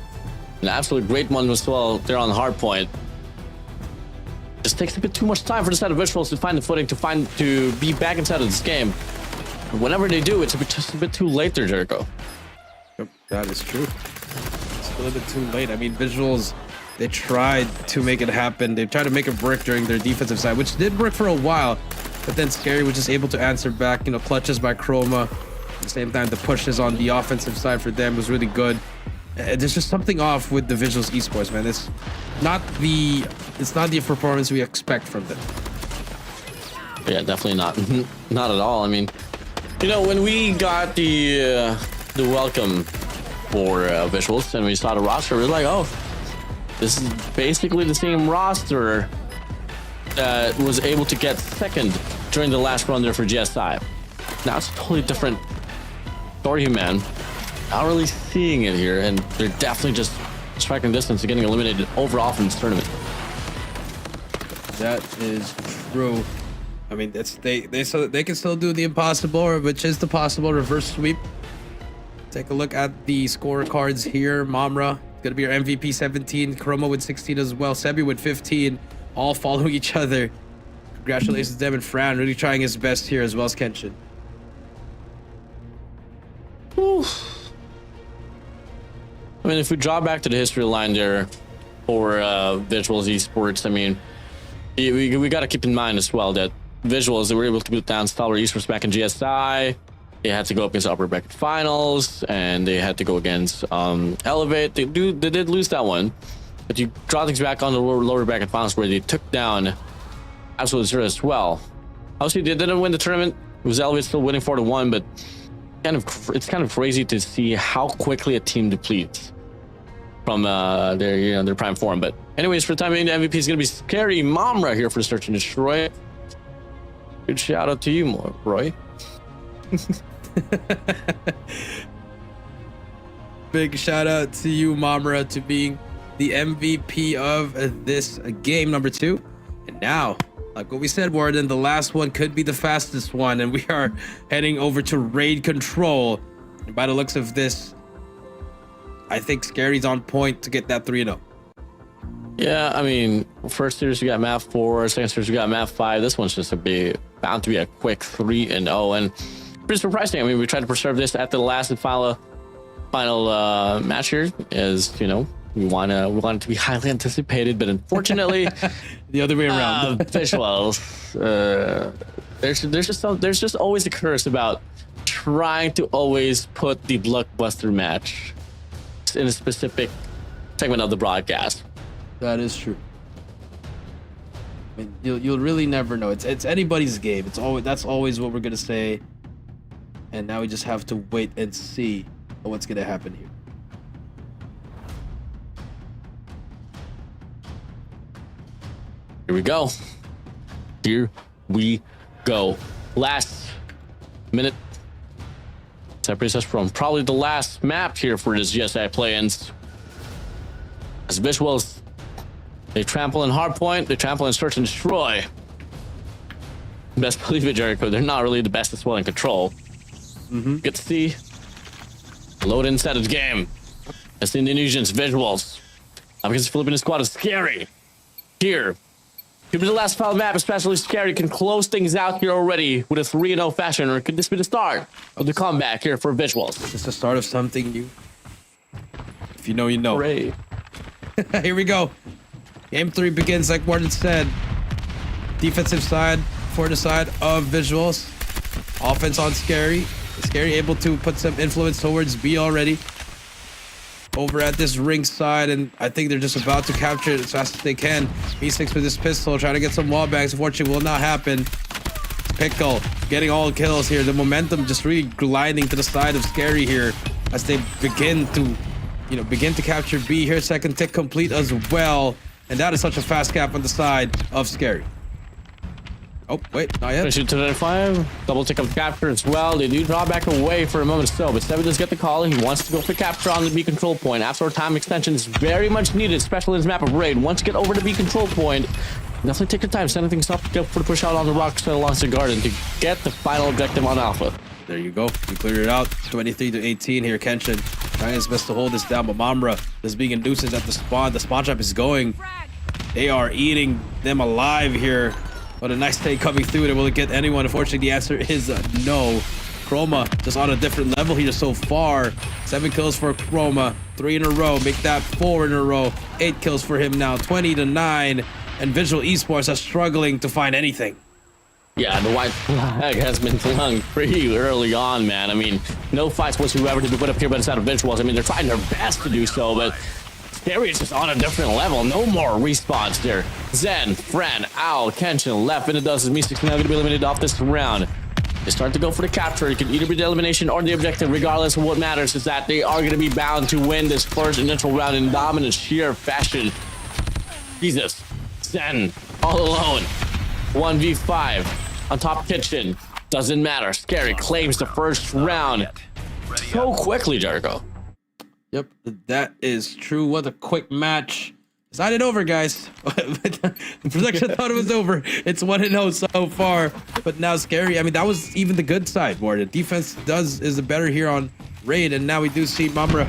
An absolute great one as well there on the Hardpoint. Just takes a bit too much time for the side of Vizualz to find the footing, to be back inside of this game. But whenever they do, it's just a bit too late there, Jericho. Yep, that is true. It's a little bit too late. I mean, Vizualz, they tried to make it happen. They tried to make it work during their defensive side, which did work for a while. But then SKAERI was just able to answer back, you know, clutches by Chroma. At the same time, the pushes on the offensive side for them was really good. There's just something off with the Vizualz Esports, man. It's not the performance we expect from them. Yeah, definitely not. Not at all. I mean, you know, when we got the welcome for Vizualz, and we saw the roster. We were like, oh, this is basically the same roster that was able to get second during the last run there for GSI. Now it's a totally different story here, man. Not really seeing it here, and they're definitely just striking distance and getting eliminated overall from this tournament. That is true. I mean, they can still do the impossible, which is the possible reverse sweep. Take a look at the scorecards here. Mamra gonna be our MVP 17, Chroma with 16 as well, Sebi with 15, all following each other. Congratulations to them, and Fran really trying his best here, as well as Kenshin. Whew. I mean, if we draw back to the history line there for Vizualz Esports, I mean, we got to keep in mind as well that Vizualz, they were able to beat down Stellar Esports back in GSI. They had to go up against upper bracket finals, and they had to go against Elevate. They did lose that one, but you draw things back on the lower bracket finals where they took down Absolute Zero as well. Obviously, they didn't win the tournament. It was Elevate still winning 4-1, but it's kind of crazy to see how quickly a team depletes from their prime form. But anyways, for the time being, the MVP is going to be SKAERI Mamra here for Search and Destroy. Good shout out to you, Roy. Big shout out to you, Mamra, to being the MVP of this game number 2. And now, like what we said, Warden, the last one could be the fastest one, and we are heading over to raid control. And by the looks of this, I think SKAERI's on point to get that 3-0. Yeah, I mean, first series we got map 4, second series we got map 5. This one's just bound to be a quick 3-0, and pretty surprising. I mean, we tried to preserve this at the last and final match here, as you know, we want it to be highly anticipated, but unfortunately, the other way around. Vizualz, there's just always a curse about trying to always put the blockbuster match in a specific segment of the broadcast. That is true. I mean, you'll really never know. It's anybody's game. That's always what we're gonna say. And now we just have to wait and see what's gonna happen here. Here we go. Here we go. Last minute separates us from probably the last map here for this GSI play-ins. As Vizualz, they trample in Hardpoint, they trample in Search and Destroy. Best believe it, Jericho, they're not really the best as well in control. Get to see load inside of the game. As the Indonesians, Vizualz, up against the Filipino squad is SKAERI. Here, could be the last final map, especially SKAERI can close things out here already with a 3-0 fashion, or could this be the start of the comeback here for Vizualz? It's the start of something new. If you know, you know. Hooray. Here we go. Game 3 begins like Warden said. Defensive side for the side of Vizualz. Offense on SKAERI. SKAERI able to put some influence towards B already. Over at this ring side, and I think they're just about to capture it as fast as they can. B6 with this pistol, trying to get some wall bangs. Unfortunately, will not happen. Pickle getting all kills here. The momentum just really gliding to the side of SKAERI here as they begin to capture B here. Second tick complete as well, and that is such a fast cap on the side of SKAERI. Oh, wait, not yet. Shoot to 5. Double tick of capture as well. They do draw back away for a moment still, but Seven does get the call, and he wants to go for capture on the B control point. After time extension is very much needed, especially in this map of raid. Once you get over the B control point, definitely take your time, setting things up for the push out on the rocks along the garden to get the final objective on Alpha. There you go. We cleared it out. 23-18 here. Kenshin trying his best to hold this down, but Mamra is being a nuisance at the spawn. The spawn trap is going. They are eating them alive here. But a nice take coming through it. Will it get anyone? Unfortunately, the answer is no. Chroma just on a different level here so far. 7 kills for Chroma. 3 in a row. Make that 4 in a row. 8 kills for him now. 20-9. And Visual Esports are struggling to find anything. Yeah, the white flag has been flung pretty early on, man. I mean, no fights whatsoever to be put up here by the side of Vizualz. I mean, they're trying their best to do so, but SKAERI is just on a different level. No more respawns there. Zen, Fran, Owl, Kenshin left in the dust. Me 69 going to be eliminated off this round. They start to go for the capture. It can either be the elimination or the objective. Regardless of what matters is that they are going to be bound to win this first initial round in dominant sheer fashion. Jesus. Zen all alone. 1v5 on top kitchen. Doesn't matter. SKAERI claims the first round so quickly, Jericho. Yep, that is true. What a quick match. It's not over, guys. The production thought it was over. It's 1-0 so far. But now SKAERI, I mean, that was even the good side, more. The defense is the better here on Raid. And now we do see Mamra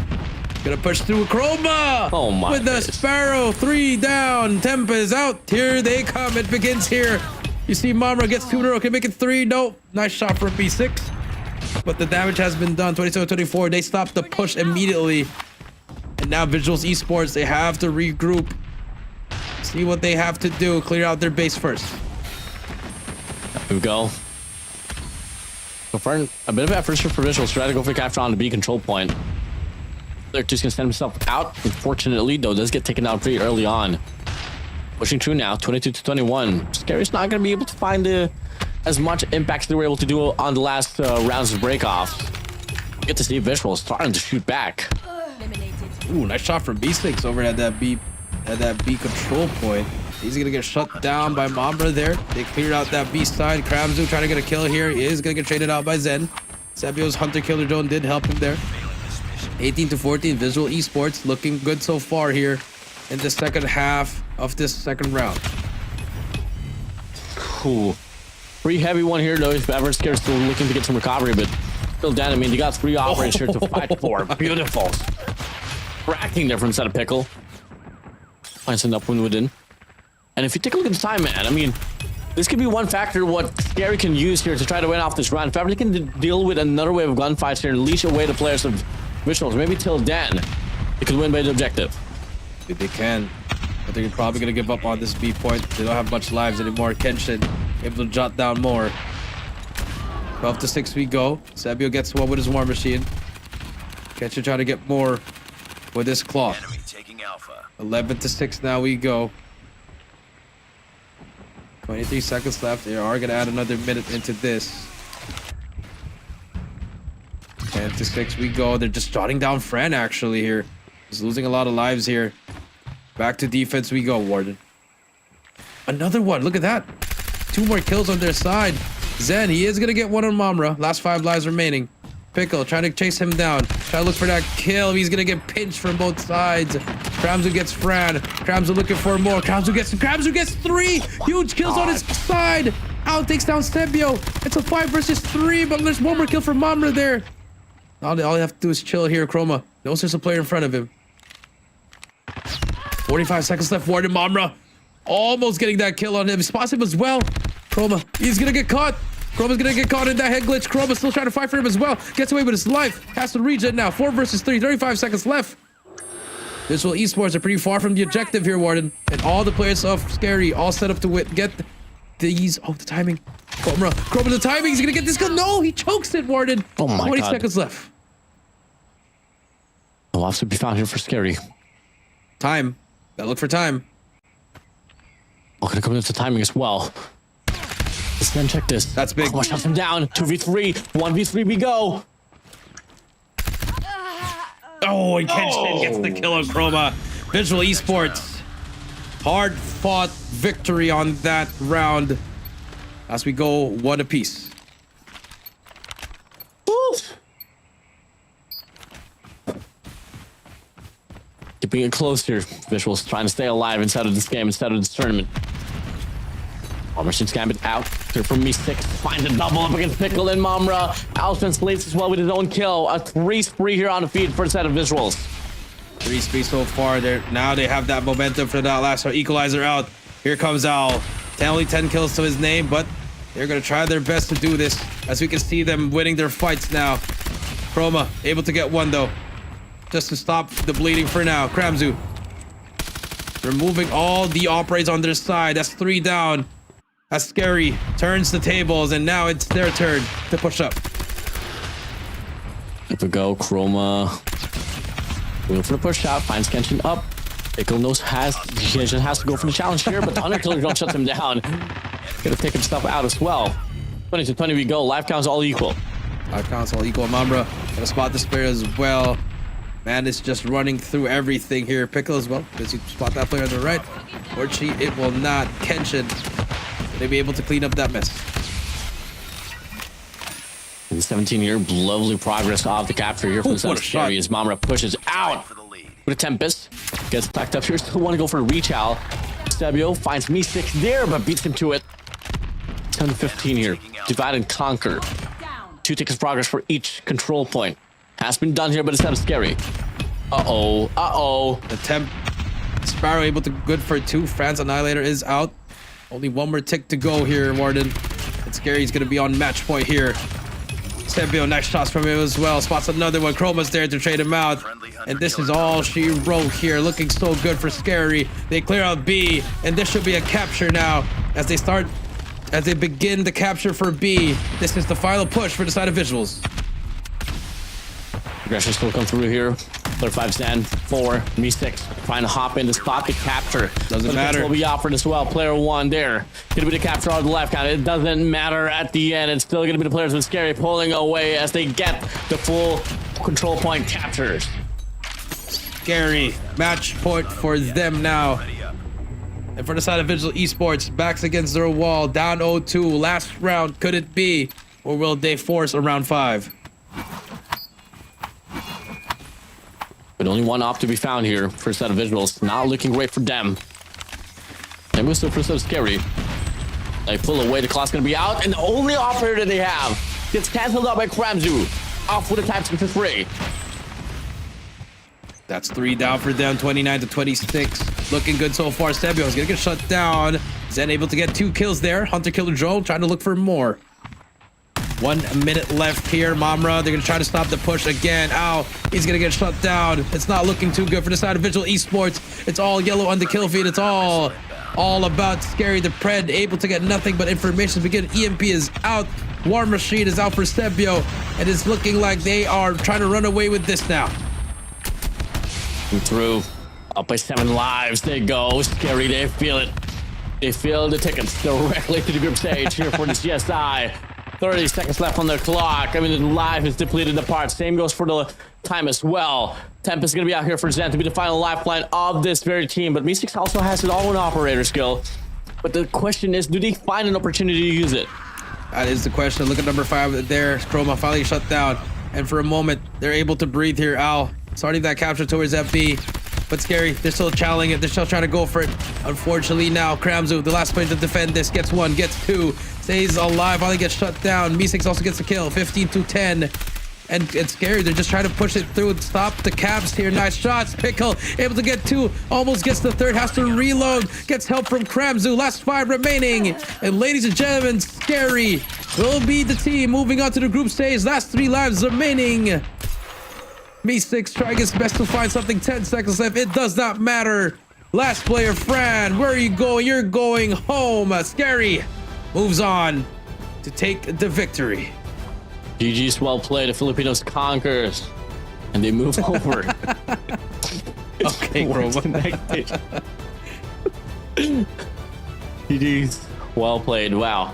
gonna push through Chroma. Oh my with the goodness. Sparrow. 3 down. Temp is out. Here they come. It begins here. You see Mamra gets 2 in a row. Can make it 3. Nope. Nice shot for a B6. But the damage has been done. 27-24. They stopped the push immediately. And now Vizualz Esports, they have to regroup. See what they have to do. Clear out their base first. Here we go. So far, a bit of effort for Vizualz. Try to go for capture on the B control point. They're just gonna send himself out. Unfortunately, though, does get taken out pretty early on. Pushing through now, 22-21. SKAERI's not gonna be able to find as much impact as they were able to do on the last rounds of breakoffs. Get to see Vizualz starting to shoot back. Ooh, nice shot from B6 over at that B control point. He's gonna get shut down by Mamra there. They cleared out that B side. Kramzu trying to get a kill here. He is gonna get traded out by Zen. Sebio's Hunter Killer Drone did help him there. 18-14. Vizualz Esports looking good so far here in the second half of this second round. Cool. Pretty heavy one here, though. If ever SKAERI's still looking to get some recovery, but still down. I mean, you got 3 operators here to fight for. Beautiful. Cracking there from Set of Pickle. Finds an upwind within. And if you take a look at the time, man, I mean, this could be one factor what SKAERI can use here to try to win off this round. If ever they can deal with another wave of gunfights here and leash away the players of Vizualz, maybe till then, they could win by the objective. If they can. But they're probably going to give up on this B point. They don't have much lives anymore. Kenshin able to jot down more. 12-6 we go. Sebio gets one with his War Machine. Kenshin trying to get more with this cloth. Enemy taking Alpha. 11-6 now we go. 23 seconds left. They are going to add another minute into this. 10-6 we go. They're just jotting down Fran actually here. He's losing a lot of lives here. Back to defense we go, Warden. Another one. Look at that. 2 more kills on their side. Zen, he is going to get one on Mamra. Last 5 lives remaining. Pickle trying to chase him down. Trying to look for that kill. He's going to get pinched from both sides. Kramzu gets Fran. Kramzu looking for more. Kramzu gets 3. Huge kills on his side. Out takes down Sebio. It's a 5 versus 3, but there's one more kill for Mamra there. All they have to do is chill here, Chroma. No sense of player in front of him. 45 seconds left. Warden Mamra almost getting that kill on him. Spots him as well. Chroma, he's gonna get caught. Chroma's gonna get caught in that head glitch. Chroma's still trying to fight for him as well. Gets away with his life. Has to regen now. 4 versus 3. 35 seconds left. Vizualz Esports are pretty far from the objective here, Warden. And all the players of SKAERI all set up to get these. Oh, the timing. Chroma, the timing. He's gonna get this kill. No, he chokes it, Warden. Oh my 20 God. seconds left. No loss to be found here for SKAERI. Time. Gotta look for time. Oh, gonna come into timing as well. Let's then check this. That's big. Oh, shuts him down. 2v3. 1v3 we go. Oh, and Kenshin gets the kill on Chroma. Vizualz Esports. Hard fought victory on that round. As we go 1 apiece. Keeping it close here. Vizualz trying to stay alive inside of this game, inside of this tournament. Machine's Gambit out. Here from Me6. Finds a double up against Pickle and Mamra. Alston slates as well with his own kill. A 3 spree here on the feed for the set of Vizualz. 3 spree so far. Now they have that momentum for that last equalizer out. Here comes Owl. Only 10 kills to his name, but they're going to try their best to do this. As we can see them winning their fights now. Chroma able to get 1 though. Just to stop the bleeding for now. Kramzu removing all the operators on their side. That's 3 down. As SKAERI turns the tables, and now it's their turn to push up. Here we go, Chroma. Going for the push out, finds Kenshin up. Pickle knows Kenshin has to go for the challenge here, but the Hunter Killer Drone shuts him down. Gonna take himself out as well. 20 to 20 we go. Life counts all equal. Life counts all equal. Mambra gonna spot the player as well. Man is just running through everything here. Pickle as well. Does he spot that player on the right? Or cheat? It will not. Kenshin. Will they be able to clean up that mess? 17 here. Lovely progress off the capture here from the what a shot. SKAERI as Mamra pushes out For the lead. with a Tempest. Gets backed up here. Still want to go for a reach out. Sebio finds Me6 there, but beats him to it. 10-15 here. Divide and conquer. 2 tickets progress for each control point. Has been done here, but it's not SKAERI. Uh-oh. Uh-oh. Attempt. Sparrow able to good for 2. France Annihilator is out. Only 1 more tick to go here, Warden. And SKAERI's gonna be on match point here. Sebio, nice shots from him as well. Spots another one. Chroma's there to trade him out. And this is all she wrote here. Looking so good for SKAERI. They clear out B, and this should be a capture now as they begin the capture for B. This is the final push for the side of Vizualz. Aggression still come through here. Player 5 stand 4, Me6 trying to hop in to spot the capture. Doesn't matter. Will be offered as well. Player 1 there. Gonna be the capture on the left count. It doesn't matter at the end. It's still gonna be the players with SKAERI pulling away as they get the full control point captures. SKAERI, match point for them now. And for the side of Vizualz Esports, backs against their wall, down 0-2. Last round, could it be? Or will they force a round 5? But only one op to be found here for a set of Vizualz. Not looking great for them. They move to first set of SKAERI. They pull away. The clock's gonna be out, and the only operator that they have gets cancelled out by Kramzu. Off with a type for 3. That's 3 down for them, 29-26. Looking good so far. Sebio's gonna get shut down. Zen able to get 2 kills there. Hunter Killer Joe trying to look for more. 1 minute left here. Mamra, they're gonna try to stop the push again. Ow, he's gonna get shut down. It's not looking too good for the side of Vizualz Esports. It's all yellow on the kill feed. It's all about SKAERI. The Pred able to get nothing but information. Begin. EMP is out. War Machine is out for Sebio, and it's looking like they are trying to run away with this now. Through. Up by 7 lives. They go. SKAERI, they feel it. They feel the tickets directly to the group stage here for the CSI. 30 seconds left on their clock. I mean, the life is depleted apart. Same goes for the time as well. Tempest is going to be out here for Zen to be the final lifeline of this very team. But Me6 also has his own operator skill. But the question is, do they find an opportunity to use it? That is the question. Look at number 5 there. Chroma finally shut down. And for a moment, they're able to breathe here. Al starting that capture towards FB. But SKAERI, they're still challenging it. They're still trying to go for it. Unfortunately now, Kramzu, the last player to defend this, gets 1, gets 2. Stays alive while he gets shut down. Me6 also gets a kill, 15-10. And it's SKAERI, they're just trying to push it through and stop the caps here. Nice shots. Pickle able to get 2, almost gets the 3rd, has to reload. Gets help from Kramzu. Last 5 remaining. And ladies and gentlemen, SKAERI will be the team moving on to the group stage. Last 3 lives remaining. Me6 trying his best to find something. 10 seconds left. It does not matter. Last player, Fran. Where are you going? You're going home. SKAERI moves on to take the victory. GG's well played. The Filipinos conquers. And they move over. Okay, bro. GG's well played. Wow.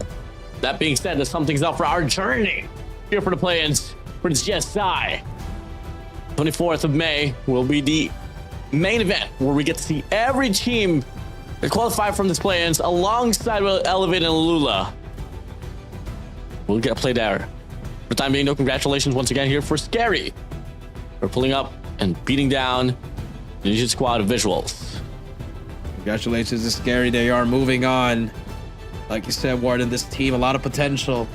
That being said, there's something's up for our journey here for the play-ins for the CSI. 24th of May will be the main event where we get to see every team that qualify from this play-ins alongside Elevate and Lula. We'll get played there. For the time being, no congratulations once again here for SKAERI. We're pulling up and beating down the Ninja squad of Vizualz. Congratulations to SKAERI. They are moving on. Like you said, Warden, this team, a lot of potential.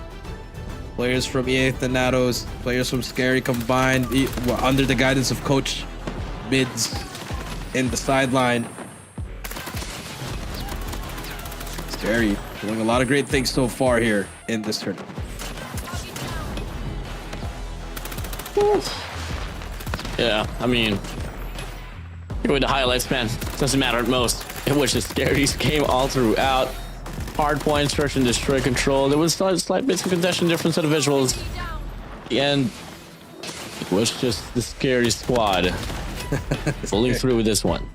Players from EA Thanatos, players from SKAERI combined under the guidance of Coach Mids in the sideline. SKAERI doing a lot of great things so far here in this tournament. Yeah, I mean, going to highlights, man. Doesn't matter at most. It was just SKAERI's game all throughout. Hardpoint, search and destroy control. There was slight bits of contention difference of the Vizualz. And it was just the SKAERI squad pulling through with this one.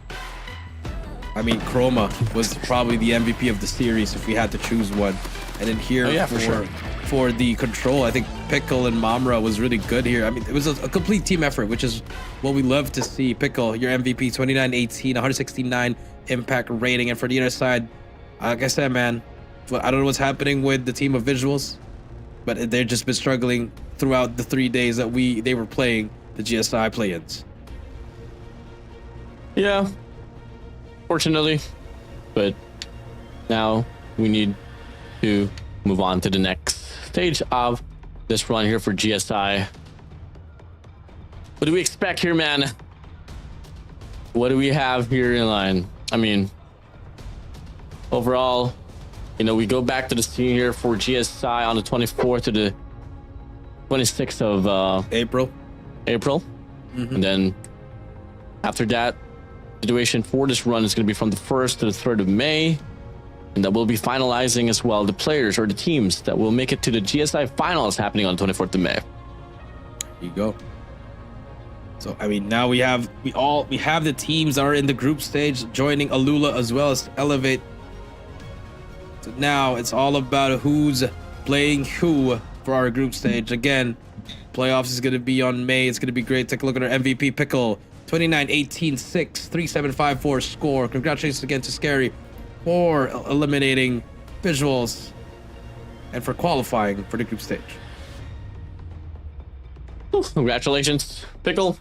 I mean, Chroma was probably the MVP of the series if we had to choose one. And then here for sure. for the control. I think Pickle and Mamra was really good here. I mean, it was a complete team effort, which is what we love to see. Pickle, your MVP, 29-18, 169 impact rating. And for the other side, like I said, man, I don't know what's happening with the team of Vizualz, but they've just been struggling throughout the 3 days that they were playing the GSI play-ins. Yeah, fortunately, but now we need to move on to the next stage of this run here for GSI. What do we expect here, man? What do we have here in line? I mean, overall, you know, we go back to the scene here for GSI on the 24th to the 26th of April. And then after that, situation for this run is going to be from the 1st to the 3rd of May. And that we'll be finalizing as well the players or the teams that will make it to the GSI finals happening on the 24th of May. There you go. So I mean, now we have the teams that are in the group stage joining Alula as well as Elevate. So now it's all about who's playing who for our group stage. Again, playoffs is going to be on May. It's going to be great. Take a look at our MVP Pickle. 29-18-6, 3754 score. Congratulations again to SKAERI for eliminating Vizualz and for qualifying for the group stage. Congratulations, Pickle.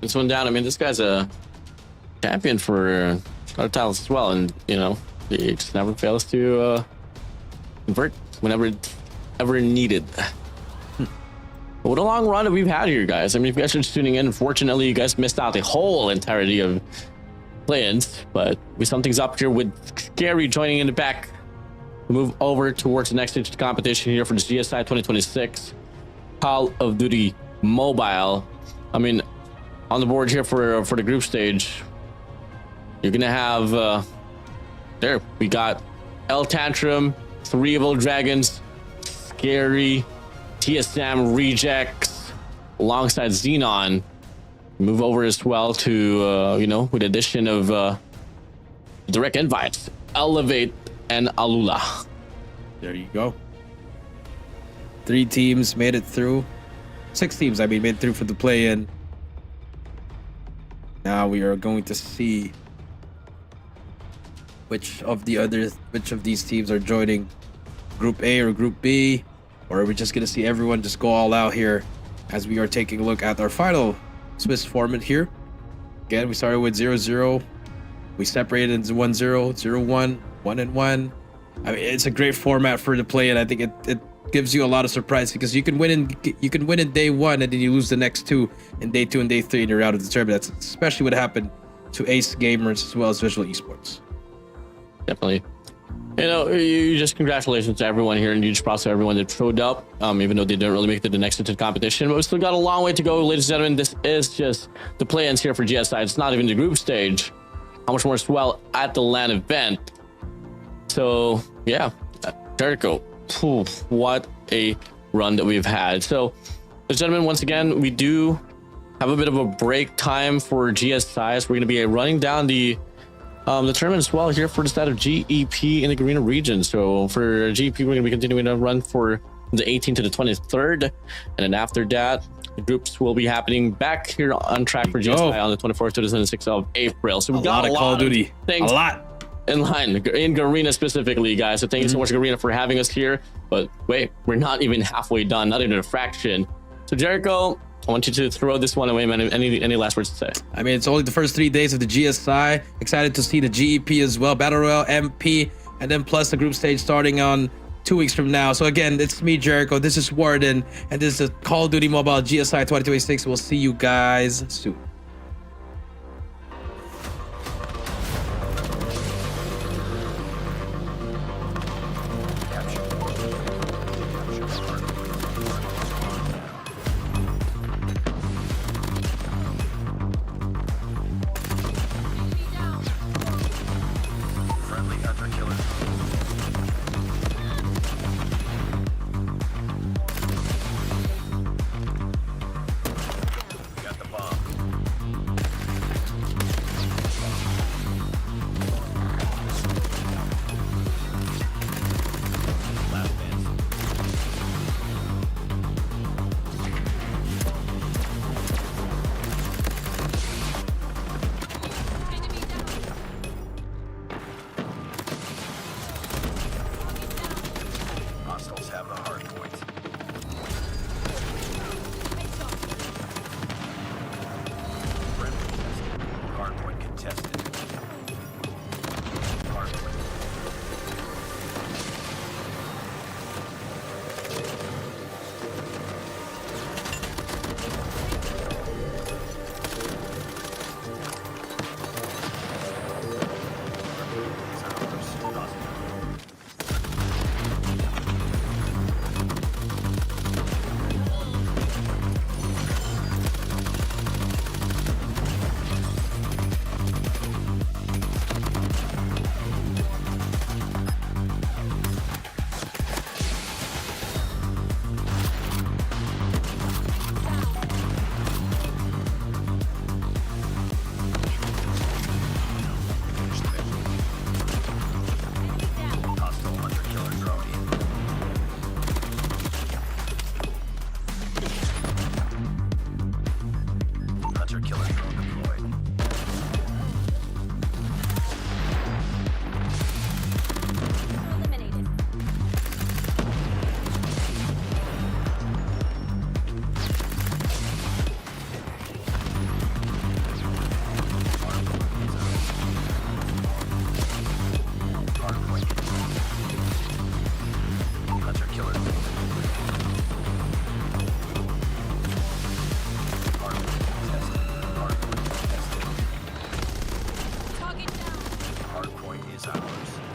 This one down. I mean, this guy's a champion for other titles as well, and you know, he just never fails to convert whenever ever needed. What a long run that we've had here, guys. I mean, if you guys are just tuning in, unfortunately, you guys missed out the whole entirety of play-ins, but we sum things up here with SKAERI joining in the back. We move over towards the next stage of the competition here for the GSI 2026 Call of Duty Mobile. I mean, on the board here for the group stage, you're gonna have there we got TANTRUM, 3 Evil Dragons, SKAERI, TSM Rejects, alongside Xenon. Move over as well to you know, with the addition of direct invites, Elevate and Alula. There you go. 3 teams made it through. 6 teams, I mean, made it through for the play-in. Now we are going to see which of these teams are joining Group A or Group B, or are we just going to see everyone just go all out here as we are taking a look at our final Swiss format here. Again, we started with 0-0. We separated into 1-0, 0-1, 1-1. I mean, it's a great format for the play, and I think it gives you a lot of surprise because you can win in day 1 and then you lose the next 2 in day 2 and day 3 and you're out of the tournament. That's especially what happened to Ace Gamers as well as Visual Esports. Definitely. You know, you just congratulations to everyone here and huge props to everyone that showed up, even though they didn't really make it to the next into the competition, but we still got a long way to go, ladies and gentlemen. This is just the play-ins here for GSI. It's not even the group stage. How much more as well at the LAN event. So yeah, Jericho, what a run that we've had. So ladies and gentlemen, once again, we do have a bit of a break time for GSI. So we're going to be running down the tournament as well here for the start of GEP in the Garena region. So for GEP, we're going to be continuing to run for the 18th to the 23rd, and then after that, the groups will be happening back here on track for GSI on the 24th to the 26th of April. So we've got a lot of Call of Duty, things in line in Garena specifically, guys. So thank you so much, Garena, for having us here. But wait, we're not even halfway done, not even a fraction. So Jericho, I want you to throw this one away, man. Any last words to say? I mean, it's only the first 3 days of the GSI. Excited to see the GEP as well, Battle Royale, MP, and then plus the group stage starting on 2 weeks from now. So again, it's me, Jericho. This is Warden, and this is Call of Duty Mobile GSI 2026. We'll see you guys soon. Friendly hunter killer. We got the bomb. is ours.